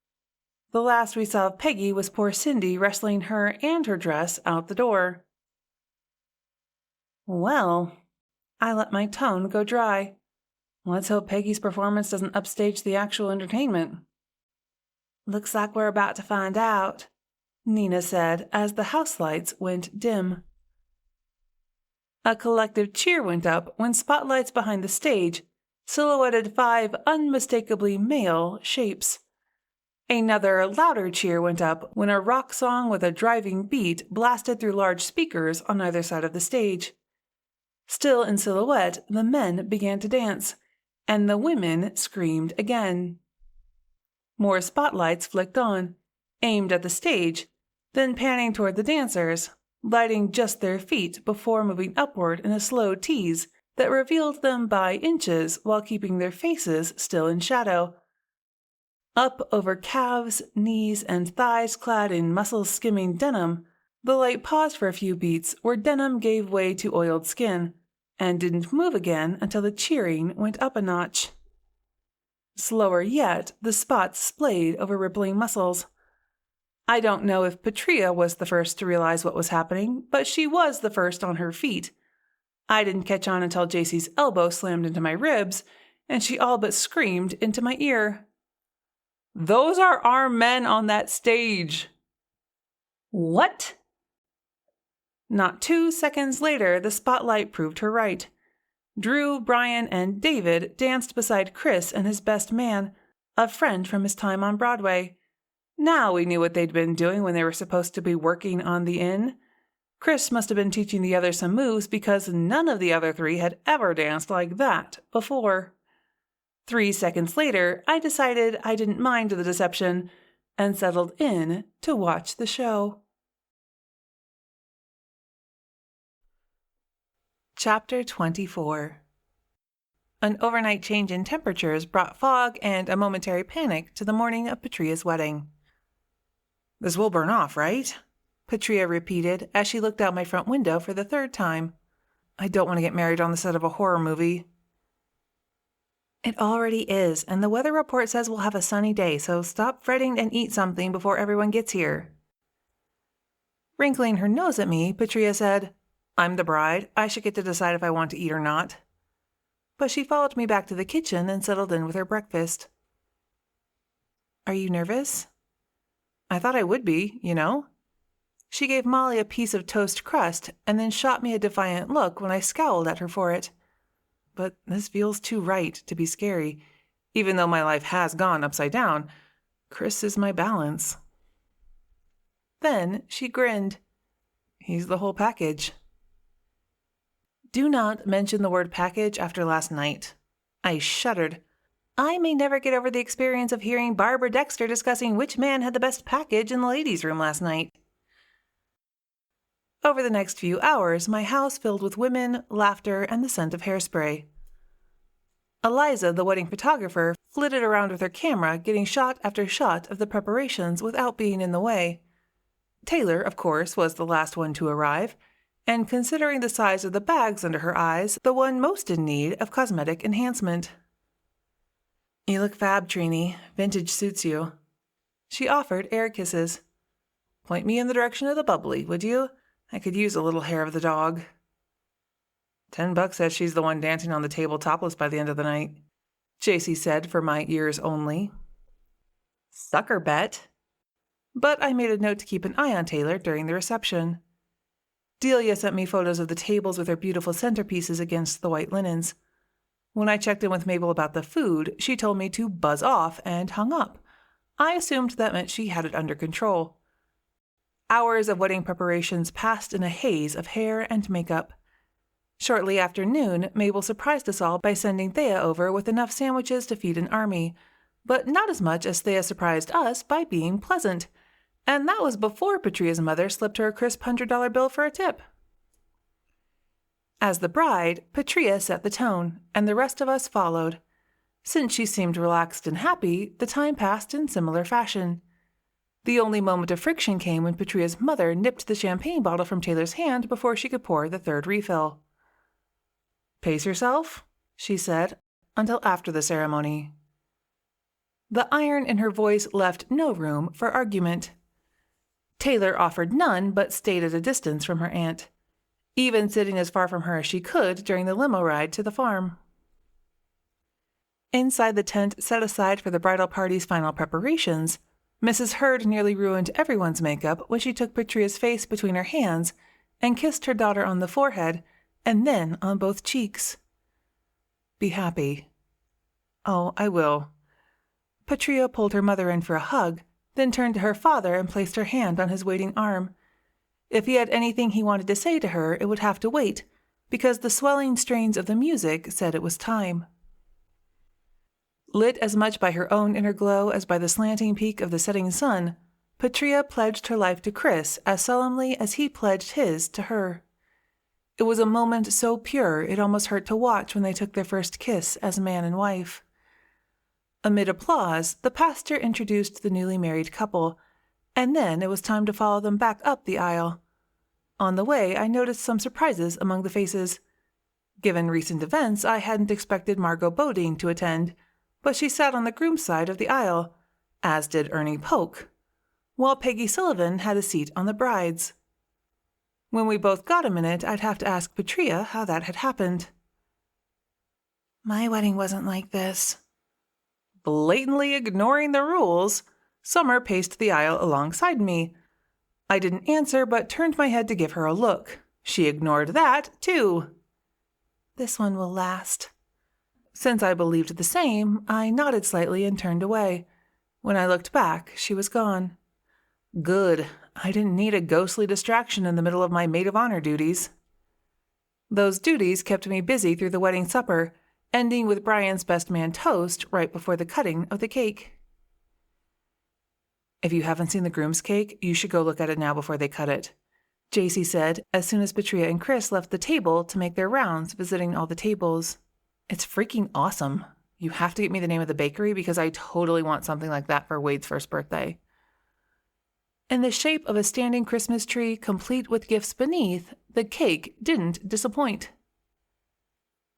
The last we saw of Peggy was poor Cindy wrestling her and her dress out the door. Well, I let my tongue go dry. Let's hope Peggy's performance doesn't upstage the actual entertainment. Looks like we're about to find out, Nina said as the house lights went dim. A collective cheer went up when spotlights behind the stage silhouetted 5 unmistakably male shapes. Another louder cheer went up when a rock song with a driving beat blasted through large speakers on either side of the stage. Still in silhouette, the men began to dance, and the women screamed again. More spotlights flicked on, aimed at the stage, then panning toward the dancers, lighting just their feet before moving upward in a slow tease that revealed them by inches while keeping their faces still in shadow. Up over calves, knees, and thighs clad in muscle-skimming denim, the light paused for a few beats where denim gave way to oiled skin, and didn't move again until the cheering went up a notch. Slower yet, the spots splayed over rippling muscles. I don't know if Patrea was the first to realize what was happening, but she was the first on her feet. I didn't catch on until JC's elbow slammed into my ribs, and she all but screamed into my ear. "Those are our men on that stage." What? Not 2 seconds later, the spotlight proved her right. Drew, Brian, and David danced beside Chris and his best man, a friend from his time on Broadway. Now we knew what they'd been doing when they were supposed to be working on the inn. Chris must have been teaching the others some moves because none of the other three had ever danced like that before. 3 seconds later, I decided I didn't mind the deception and settled in to watch the show. Chapter 24. An overnight change in temperatures brought fog and a momentary panic to the morning of Patrea's wedding. "This will burn off, right?" Patrea repeated as she looked out my front window for the 3rd time. "I don't want to get married on the set of a horror movie." "It already is, and the weather report says we'll have a sunny day, so stop fretting and eat something before everyone gets here." Wrinkling her nose at me, Patrea said, "I'm the bride. I should get to decide if I want to eat or not." But she followed me back to the kitchen and settled in with her breakfast. "Are you nervous?" "I thought I would be, you know." She gave Molly a piece of toast crust and then shot me a defiant look when I scowled at her for it. But this feels too right to be scary. Even though my life has gone upside down, Chris is my balance. Then she grinned. He's the whole package. Do not mention the word package after last night. I shuddered. I may never get over the experience of hearing Barbara Dexter discussing which man had the best package in the ladies' room last night. Over the next few hours, my house filled with women, laughter, and the scent of hairspray. Eliza, the wedding photographer, flitted around with her camera, getting shot after shot of the preparations without being in the way. Taylor, of course, was the last one to arrive, and considering the size of the bags under her eyes, the one most in need of cosmetic enhancement. "You look fab, Trini. Vintage suits you." She offered air kisses. "Point me in the direction of the bubbly, would you? I could use a little hair of the dog." $10 says she's the one dancing on the table topless by the end of the night, JC said for my ears only. Sucker bet. But I made a note to keep an eye on Taylor during the reception. Delia sent me photos of the tables with their beautiful centerpieces against the white linens. When I checked in with Mabel about the food, she told me to buzz off and hung up. I assumed that meant she had it under control. Hours of wedding preparations passed in a haze of hair and makeup. Shortly after noon, Mabel surprised us all by sending Thea over with enough sandwiches to feed an army, but not as much as Thea surprised us by being pleasant. And that was before Patrea's mother slipped her a crisp $100 bill for a tip. As the bride, Patrea set the tone, and the rest of us followed. Since she seemed relaxed and happy, the time passed in similar fashion. The only moment of friction came when Patrea's mother nipped the champagne bottle from Taylor's hand before she could pour the 3rd refill. "Pace yourself," she said, "until after the ceremony." The iron in her voice left no room for argument. Taylor offered none but stayed at a distance from her aunt, even sitting as far from her as she could during the limo ride to the farm. Inside the tent set aside for the bridal party's final preparations, Mrs. Hurd nearly ruined everyone's makeup when she took Patrea's face between her hands and kissed her daughter on the forehead and then on both cheeks. "Be happy." "Oh, I will." Patrea pulled her mother in for a hug, then turned to her father and placed her hand on his waiting arm. If he had anything he wanted to say to her, it would have to wait, because the swelling strains of the music said it was time. Lit as much by her own inner glow as by the slanting peak of the setting sun, Patrea pledged her life to Chris as solemnly as he pledged his to her. It was a moment so pure it almost hurt to watch when they took their first kiss as man and wife. Amid applause, the pastor introduced the newly married couple, and then it was time to follow them back up the aisle. On the way, I noticed some surprises among the faces. Given recent events, I hadn't expected Margot Bodine to attend, but she sat on the groom's side of the aisle, as did Ernie Polk, while Peggy Sullivan had a seat on the bride's. When we both got a minute, I'd have to ask Patrea how that had happened. "My wedding wasn't like this." Blatantly ignoring the rules, Summer paced the aisle alongside me. I didn't answer, but turned my head to give her a look. She ignored that, too. "This one will last." Since I believed the same, I nodded slightly and turned away. When I looked back, she was gone. Good. I didn't need a ghostly distraction in the middle of my Maid of Honor duties. Those duties kept me busy through the wedding supper, ending with Brian's best man toast right before the cutting of the cake. If you haven't seen the groom's cake, you should go look at it now before they cut it, JC said as soon as Patrea and Chris left the table to make their rounds visiting all the tables. It's freaking awesome. You have to get me the name of the bakery because I totally want something like that for Wade's first birthday. In the shape of a standing Christmas tree complete with gifts beneath, the cake didn't disappoint.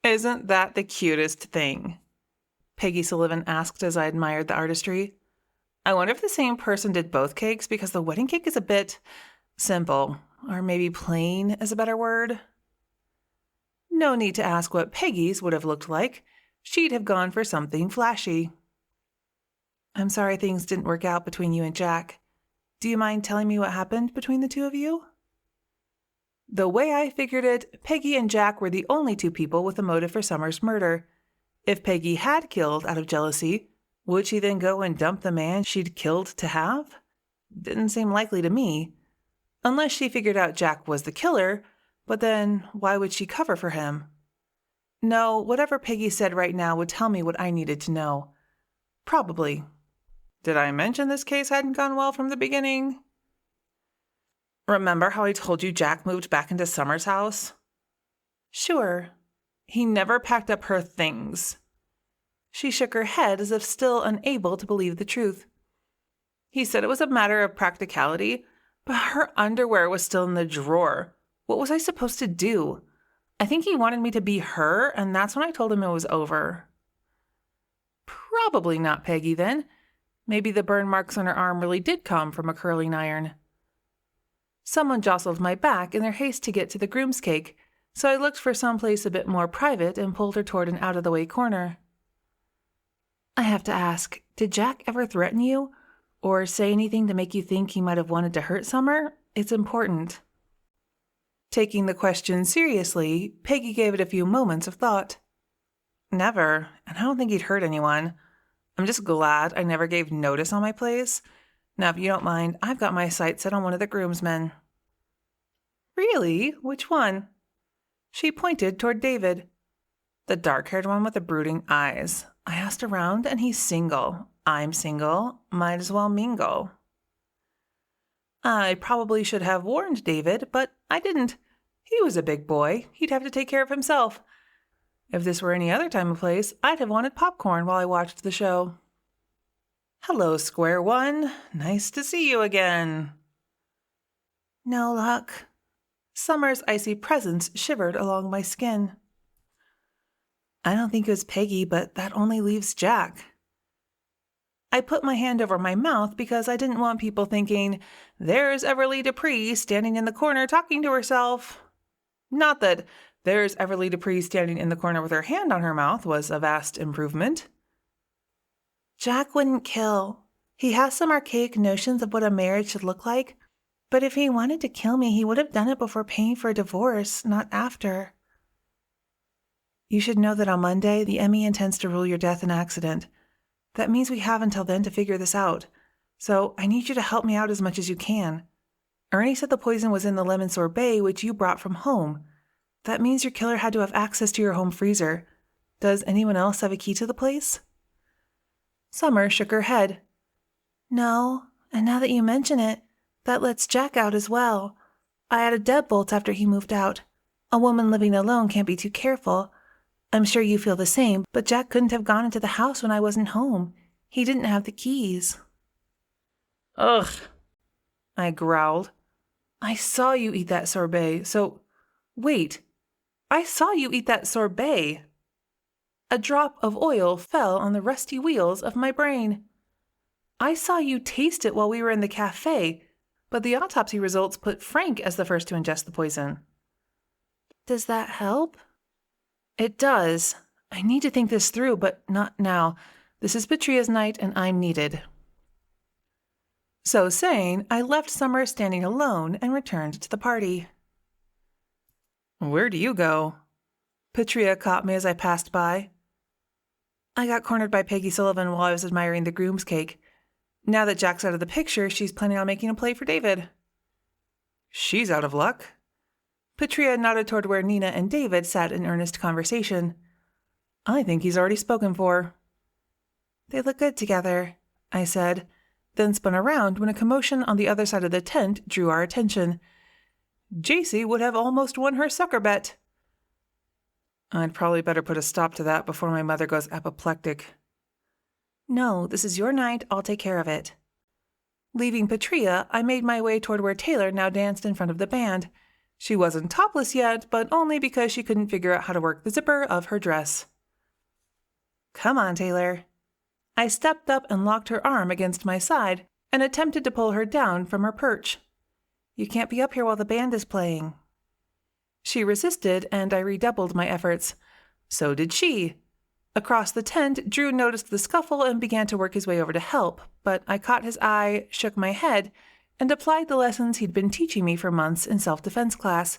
"Isn't that the cutest thing?" Peggy Sullivan asked as I admired the artistry. "I wonder if the same person did both cakes because the wedding cake is a bit simple, or maybe plain is a better word." No need to ask what Peggy's would have looked like. She'd have gone for something flashy. "I'm sorry things didn't work out between you and Jack. Do you mind telling me what happened between the two of you?" The way I figured it, Peggy and Jack were the only two people with a motive for Summer's murder. If Peggy had killed out of jealousy, would she then go and dump the man she'd killed to have? Didn't seem likely to me. Unless she figured out Jack was the killer, but then why would she cover for him? No, whatever Peggy said right now would tell me what I needed to know. Probably. Did I mention this case hadn't gone well from the beginning? Remember how I told you Jack moved back into Summer's house? Sure. He never packed up her things. She shook her head as if still unable to believe the truth. He said it was a matter of practicality, but her underwear was still in the drawer. What was I supposed to do? I think he wanted me to be her, and that's when I told him it was over. Probably not Peggy, then. Maybe the burn marks on her arm really did come from a curling iron. Someone jostled my back in their haste to get to the groom's cake, so I looked for someplace a bit more private and pulled her toward an out-of-the-way corner. I have to ask, did Jack ever threaten you? Or say anything to make you think he might have wanted to hurt Summer? It's important. Taking the question seriously, Peggy gave it a few moments of thought. Never, and I don't think he'd hurt anyone. I'm just glad I never gave notice on my place. Now, if you don't mind, I've got my sights set on one of the groomsmen. Really? Which one? She pointed toward David. The dark-haired one with the brooding eyes. I asked around, and he's single. I'm single. Might as well mingle. I probably should have warned David, but I didn't. He was a big boy. He'd have to take care of himself. If this were any other time and place, I'd have wanted popcorn while I watched the show. Hello, Square One. Nice to see you again. No luck. Summer's icy presence shivered along my skin. I don't think it was Peggy, but that only leaves Jack. I put my hand over my mouth because I didn't want people thinking, there's Everly Dupree standing in the corner talking to herself. Not that there's Everly Dupree standing in the corner with her hand on her mouth was a vast improvement. Jack wouldn't kill. He has some archaic notions of what a marriage should look like, but if he wanted to kill me, he would have done it before paying for a divorce, not after. You should know that on Monday, the Emmy intends to rule your death an accident. That means we have until then to figure this out. So I need you to help me out as much as you can. Ernie said the poison was in the lemon sorbet, which you brought from home. That means your killer had to have access to your home freezer. Does anyone else have a key to the place? Summer shook her head. No, and now that you mention it, that lets Jack out as well. I had a deadbolt after he moved out. A woman living alone can't be too careful. I'm sure you feel the same, but Jack couldn't have gone into the house when I wasn't home. He didn't have the keys. Ugh, I growled. I saw you eat that sorbet, so... Wait, I saw you eat that sorbet. A drop of oil fell on the rusty wheels of my brain. I saw you taste it while we were in the cafe, but the autopsy results put Frank as the first to ingest the poison. Does that help? It does. I need to think this through, but not now. This is Patrea's night, and I'm needed. So saying, I left Summer standing alone and returned to the party. Where do you go? Patrea caught me as I passed by. I got cornered by Peggy Sullivan while I was admiring the groom's cake. Now that Jack's out of the picture, she's planning on making a play for David. She's out of luck. Patrea nodded toward where Nina and David sat in earnest conversation. I think he's already spoken for. They look good together, I said, then spun around when a commotion on the other side of the tent drew our attention. Jacy would have almost won her sucker bet. I'd probably better put a stop to that before my mother goes apoplectic. No, this is your night. I'll take care of it. Leaving Patrea, I made my way toward where Taylor now danced in front of the band. She wasn't topless yet, but only because she couldn't figure out how to work the zipper of her dress. Come on, Taylor. I stepped up and locked her arm against my side and attempted to pull her down from her perch. You can't be up here while the band is playing. She resisted, and I redoubled my efforts. So did she. Across the tent, Drew noticed the scuffle and began to work his way over to help, but I caught his eye, shook my head, and applied the lessons he'd been teaching me for months in self-defense class.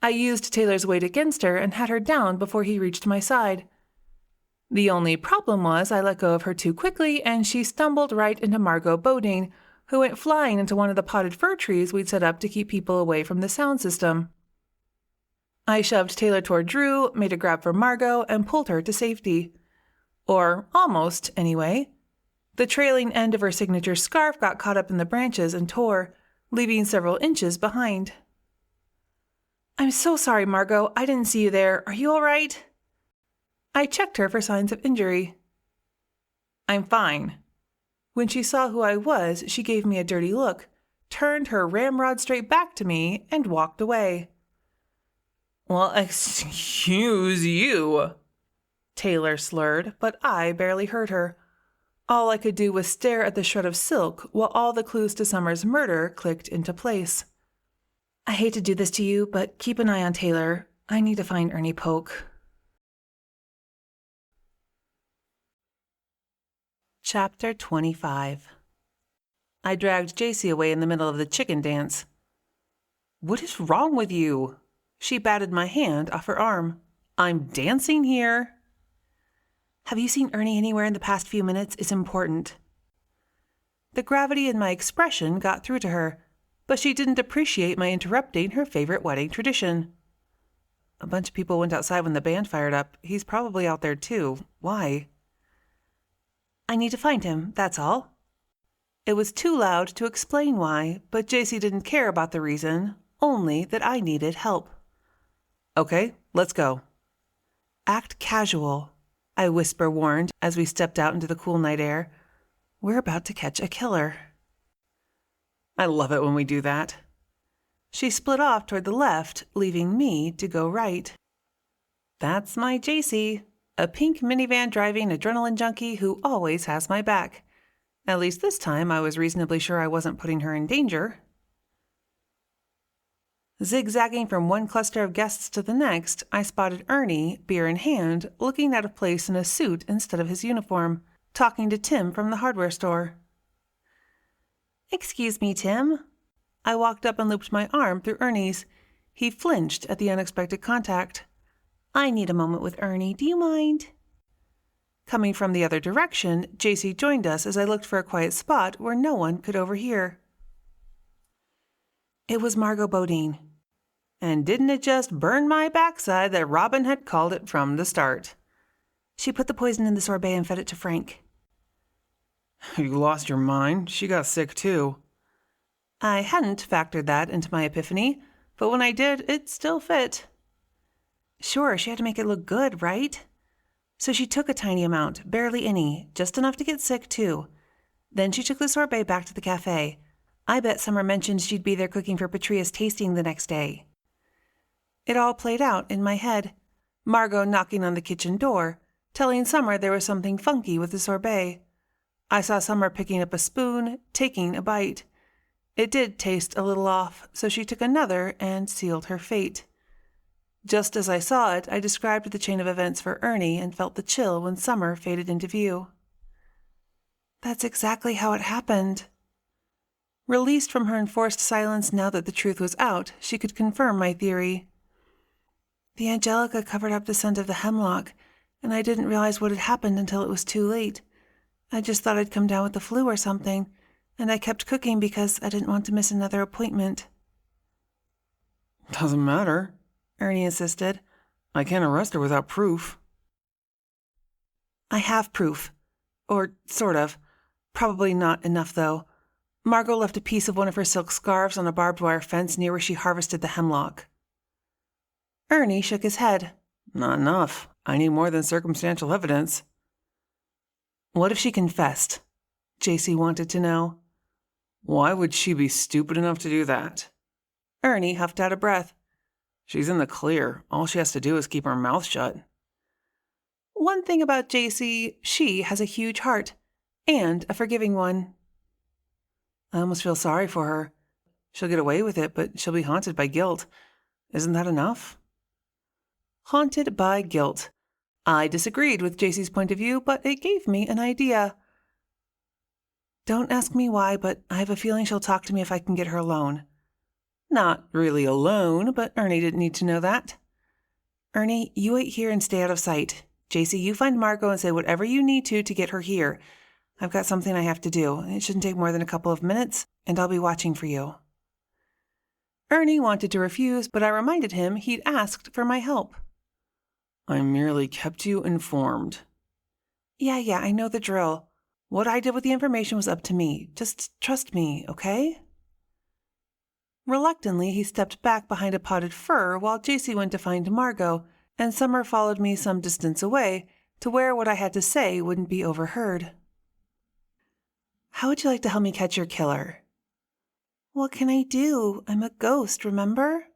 I used Taylor's weight against her and had her down before he reached my side. The only problem was I let go of her too quickly, and she stumbled right into Margot Bodine, who went flying into one of the potted fir trees we'd set up to keep people away from the sound system. I shoved Taylor toward Drew, made a grab for Margot, and pulled her to safety. Or almost, anyway. The trailing end of her signature scarf got caught up in the branches and tore, leaving several inches behind. I'm so sorry, Margot. I didn't see you there. Are you all right? I checked her for signs of injury. I'm fine. When she saw who I was, she gave me a dirty look, turned her ramrod straight back to me, and walked away. Well, excuse you, Taylor slurred, but I barely heard her. All I could do was stare at the shred of silk while all the clues to Summer's murder clicked into place. I hate to do this to you, but keep an eye on Taylor. I need to find Ernie Polk. Chapter 25. I dragged Jacy away in the middle of the chicken dance. What is wrong with you? She batted my hand off her arm. I'm dancing here. Have you seen Ernie anywhere in the past few minutes? It's important. The gravity in my expression got through to her, but she didn't appreciate my interrupting her favorite wedding tradition. A bunch of people went outside when the band fired up. He's probably out there too. Why? I need to find him, that's all. It was too loud to explain why, but Jacy didn't care about the reason, only that I needed help. Okay, let's go. Act casual, I whisper warned as we stepped out into the cool night air. We're about to catch a killer. I love it when we do that. She split off toward the left, leaving me to go right. That's my Jacy, a pink minivan driving adrenaline junkie who always has my back. At least this time I was reasonably sure I wasn't putting her in danger. Zigzagging from one cluster of guests to the next, I spotted Ernie, beer in hand, looking out of place in a suit instead of his uniform, talking to Tim from the hardware store. Excuse me, Tim. I walked up and looped my arm through Ernie's. He flinched at the unexpected contact. I need a moment with Ernie. Do you mind? Coming from the other direction, Jacy joined us as I looked for a quiet spot where no one could overhear. It was Margot Bodine. And didn't it just burn my backside that Robin had called it from the start? She put the poison in the sorbet and fed it to Frank. You lost your mind. She got sick too. I hadn't factored that into my epiphany, but when I did, it still fit. Sure, she had to make it look good, right? So she took a tiny amount, barely any, just enough to get sick too. Then she took the sorbet back to the cafe. I bet Summer mentioned she'd be there cooking for Patrea's tasting the next day. It all played out in my head. Margot knocking on the kitchen door, telling Summer there was something funky with the sorbet. I saw Summer picking up a spoon, taking a bite. It did taste a little off, so she took another and sealed her fate. Just as I saw it, I described the chain of events for Ernie and felt the chill when Summer faded into view. That's exactly how it happened. Released from her enforced silence now that the truth was out, she could confirm my theory. The Angelica covered up the scent of the hemlock, and I didn't realize what had happened until it was too late. I just thought I'd come down with the flu or something, and I kept cooking because I didn't want to miss another appointment. Doesn't matter, Ernie insisted. I can't arrest her without proof. I have proof. Or sort of. Probably not enough, though. Margot left a piece of one of her silk scarves on a barbed wire fence near where she harvested the hemlock. Ernie shook his head. Not enough. I need more than circumstantial evidence. What if she confessed? JC wanted to know. Why would she be stupid enough to do that? Ernie huffed out a breath. She's in the clear. All she has to do is keep her mouth shut. One thing about JC, she has a huge heart. And a forgiving one. I almost feel sorry for her. She'll get away with it, but she'll be haunted by guilt. Isn't that enough? Haunted by guilt. I disagreed with JC's point of view, but it gave me an idea. Don't ask me why, but I have a feeling she'll talk to me if I can get her alone. Not really alone, but Ernie didn't need to know that. Ernie, you wait here and stay out of sight. JC, you find Margot and say whatever you need to get her here. I've got something I have to do. It shouldn't take more than a couple of minutes, and I'll be watching for you. Ernie wanted to refuse, but I reminded him he'd asked for my help. I merely kept you informed. Yeah, I know the drill. What I did with the information was up to me. Just trust me, okay? Reluctantly, he stepped back behind a potted fir while JC went to find Margot, and Summer followed me some distance away to where what I had to say wouldn't be overheard. How would you like to help me catch your killer? What can I do? I'm a ghost, remember?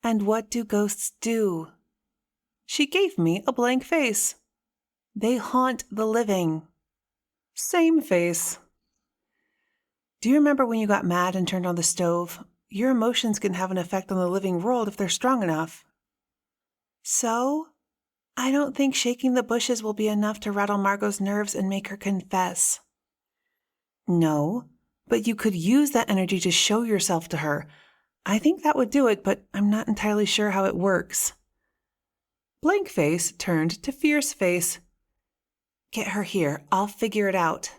And what do ghosts do? She gave me a blank face. They haunt the living. Same face. Do you remember when you got mad and turned on the stove? Your emotions can have an effect on the living world if they're strong enough. So, I don't think shaking the bushes will be enough to rattle Margot's nerves and make her confess. No, but you could use that energy to show yourself to her. I think that would do it, but I'm not entirely sure how it works. Blank face turned to fierce face. Get her here. I'll figure it out.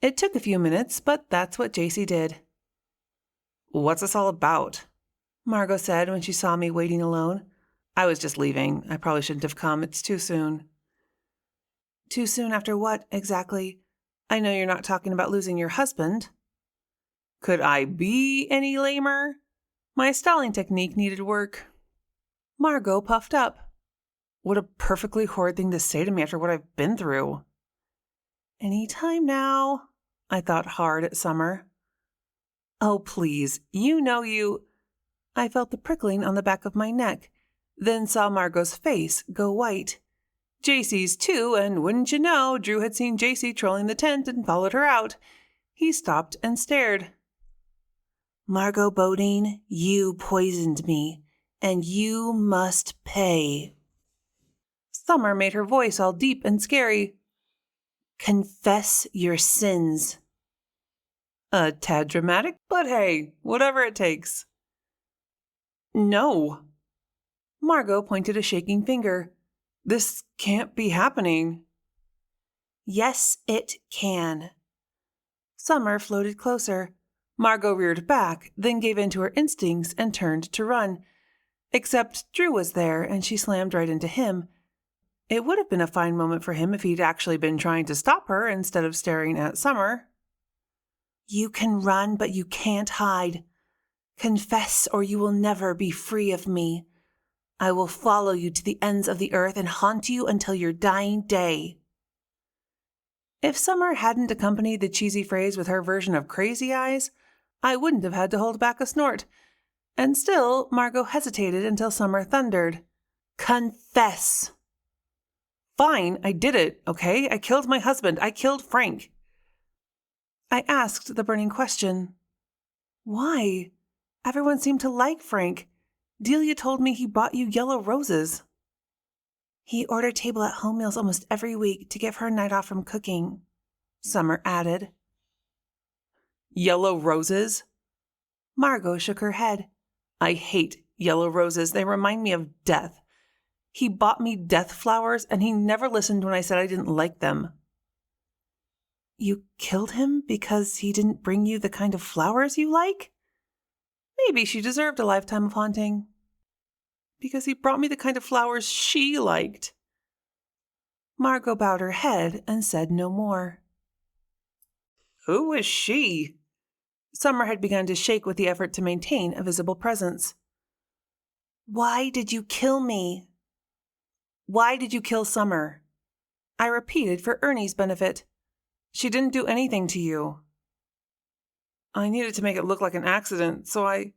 It took a few minutes, but that's what JC did. What's this all about? Margot said when she saw me waiting alone. I was just leaving. I probably shouldn't have come. It's too soon. Too soon after what, exactly? I know you're not talking about losing your husband. Could I be any lamer? My stalling technique needed work. Margot puffed up. What a perfectly horrid thing to say to me after what I've been through. Any time now, I thought hard at Summer. Oh, please, you know you... I felt the prickling on the back of my neck, then saw Margot's face go white. JC's too, and wouldn't you know, Drew had seen JC trolling the tent and followed her out. He stopped and stared. Margot Bodine, you poisoned me, and you must pay. Summer made her voice all deep and scary. Confess your sins. A tad dramatic, but hey, whatever it takes. No. Margot pointed a shaking finger. This can't be happening. Yes, it can. Summer floated closer. Margot reared back, then gave in to her instincts and turned to run. Except Drew was there, and she slammed right into him. It would have been a fine moment for him if he'd actually been trying to stop her instead of staring at Summer. You can run, but you can't hide. Confess, or you will never be free of me. I will follow you to the ends of the earth and haunt you until your dying day. If Summer hadn't accompanied the cheesy phrase with her version of crazy eyes, I wouldn't have had to hold back a snort. And still, Margot hesitated until Summer thundered. Confess! Fine, I did it, okay? I killed my husband. I killed Frank. I asked the burning question. Why? Everyone seemed to like Frank. Delia told me he bought you yellow roses. He ordered table at home meals almost every week to give her a night off from cooking, Summer added. Yellow roses? Margot shook her head. I hate yellow roses. They remind me of death. He bought me death flowers, and he never listened when I said I didn't like them. You killed him because he didn't bring you the kind of flowers you like? Maybe she deserved a lifetime of haunting. Because he brought me the kind of flowers she liked. Margot bowed her head and said no more. Who was she? Summer had begun to shake with the effort to maintain a visible presence. Why did you kill me? Why did you kill Summer? I repeated for Ernie's benefit. She didn't do anything to you. I needed to make it look like an accident, so I...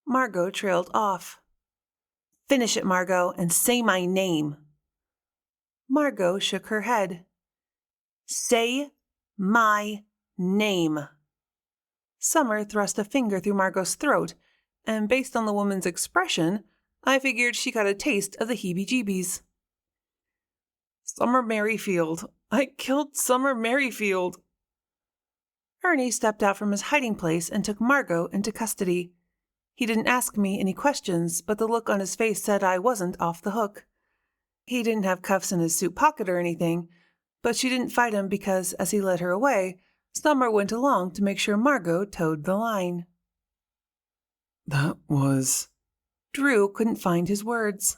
Margot trailed off. Finish it, Margot, and say my name. Margot shook her head. Say my name. Summer thrust a finger through Margot's throat, and based on the woman's expression, I figured she got a taste of the heebie-jeebies. Summer Merrifield. I killed Summer Merrifield. Ernie stepped out from his hiding place and took Margot into custody. He didn't ask me any questions, but the look on his face said I wasn't off the hook. He didn't have cuffs in his suit pocket or anything, but she didn't fight him because, as he led her away, Summer went along to make sure Margot towed the line. That was... Drew couldn't find his words.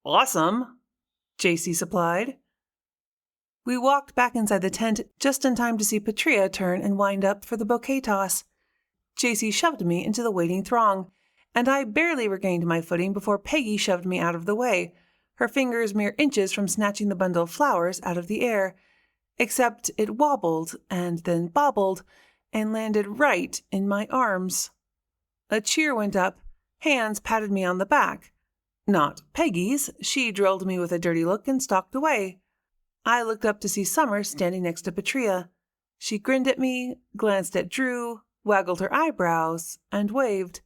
Awesome, JC supplied. We walked back inside the tent just in time to see Patrea turn and wind up for the bouquet toss. JC shoved me into the waiting throng, and I barely regained my footing before Peggy shoved me out of the way, her fingers mere inches from snatching the bundle of flowers out of the air, except it wobbled and then bobbled and landed right in my arms. A cheer went up, hands patted me on the back. Not Peggy's, she drilled me with a dirty look and stalked away. I looked up to see Summer standing next to Patrea. She grinned at me, glanced at Drew, waggled her eyebrows, and waved.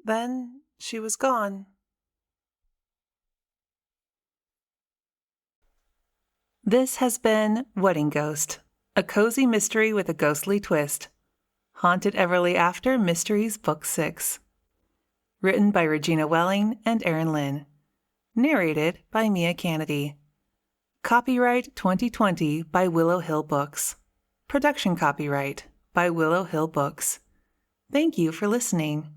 Then she was gone. This has been Wedding Ghost, a cozy mystery with a ghostly twist. Haunted Everly After Mysteries Book 6. Written by ReGina Welling and Erin Lynn. Narrated by Mia Cannedy. Copyright 2020 by Willow Hill Books. Production copyright by Willow Hill Books. Thank you for listening.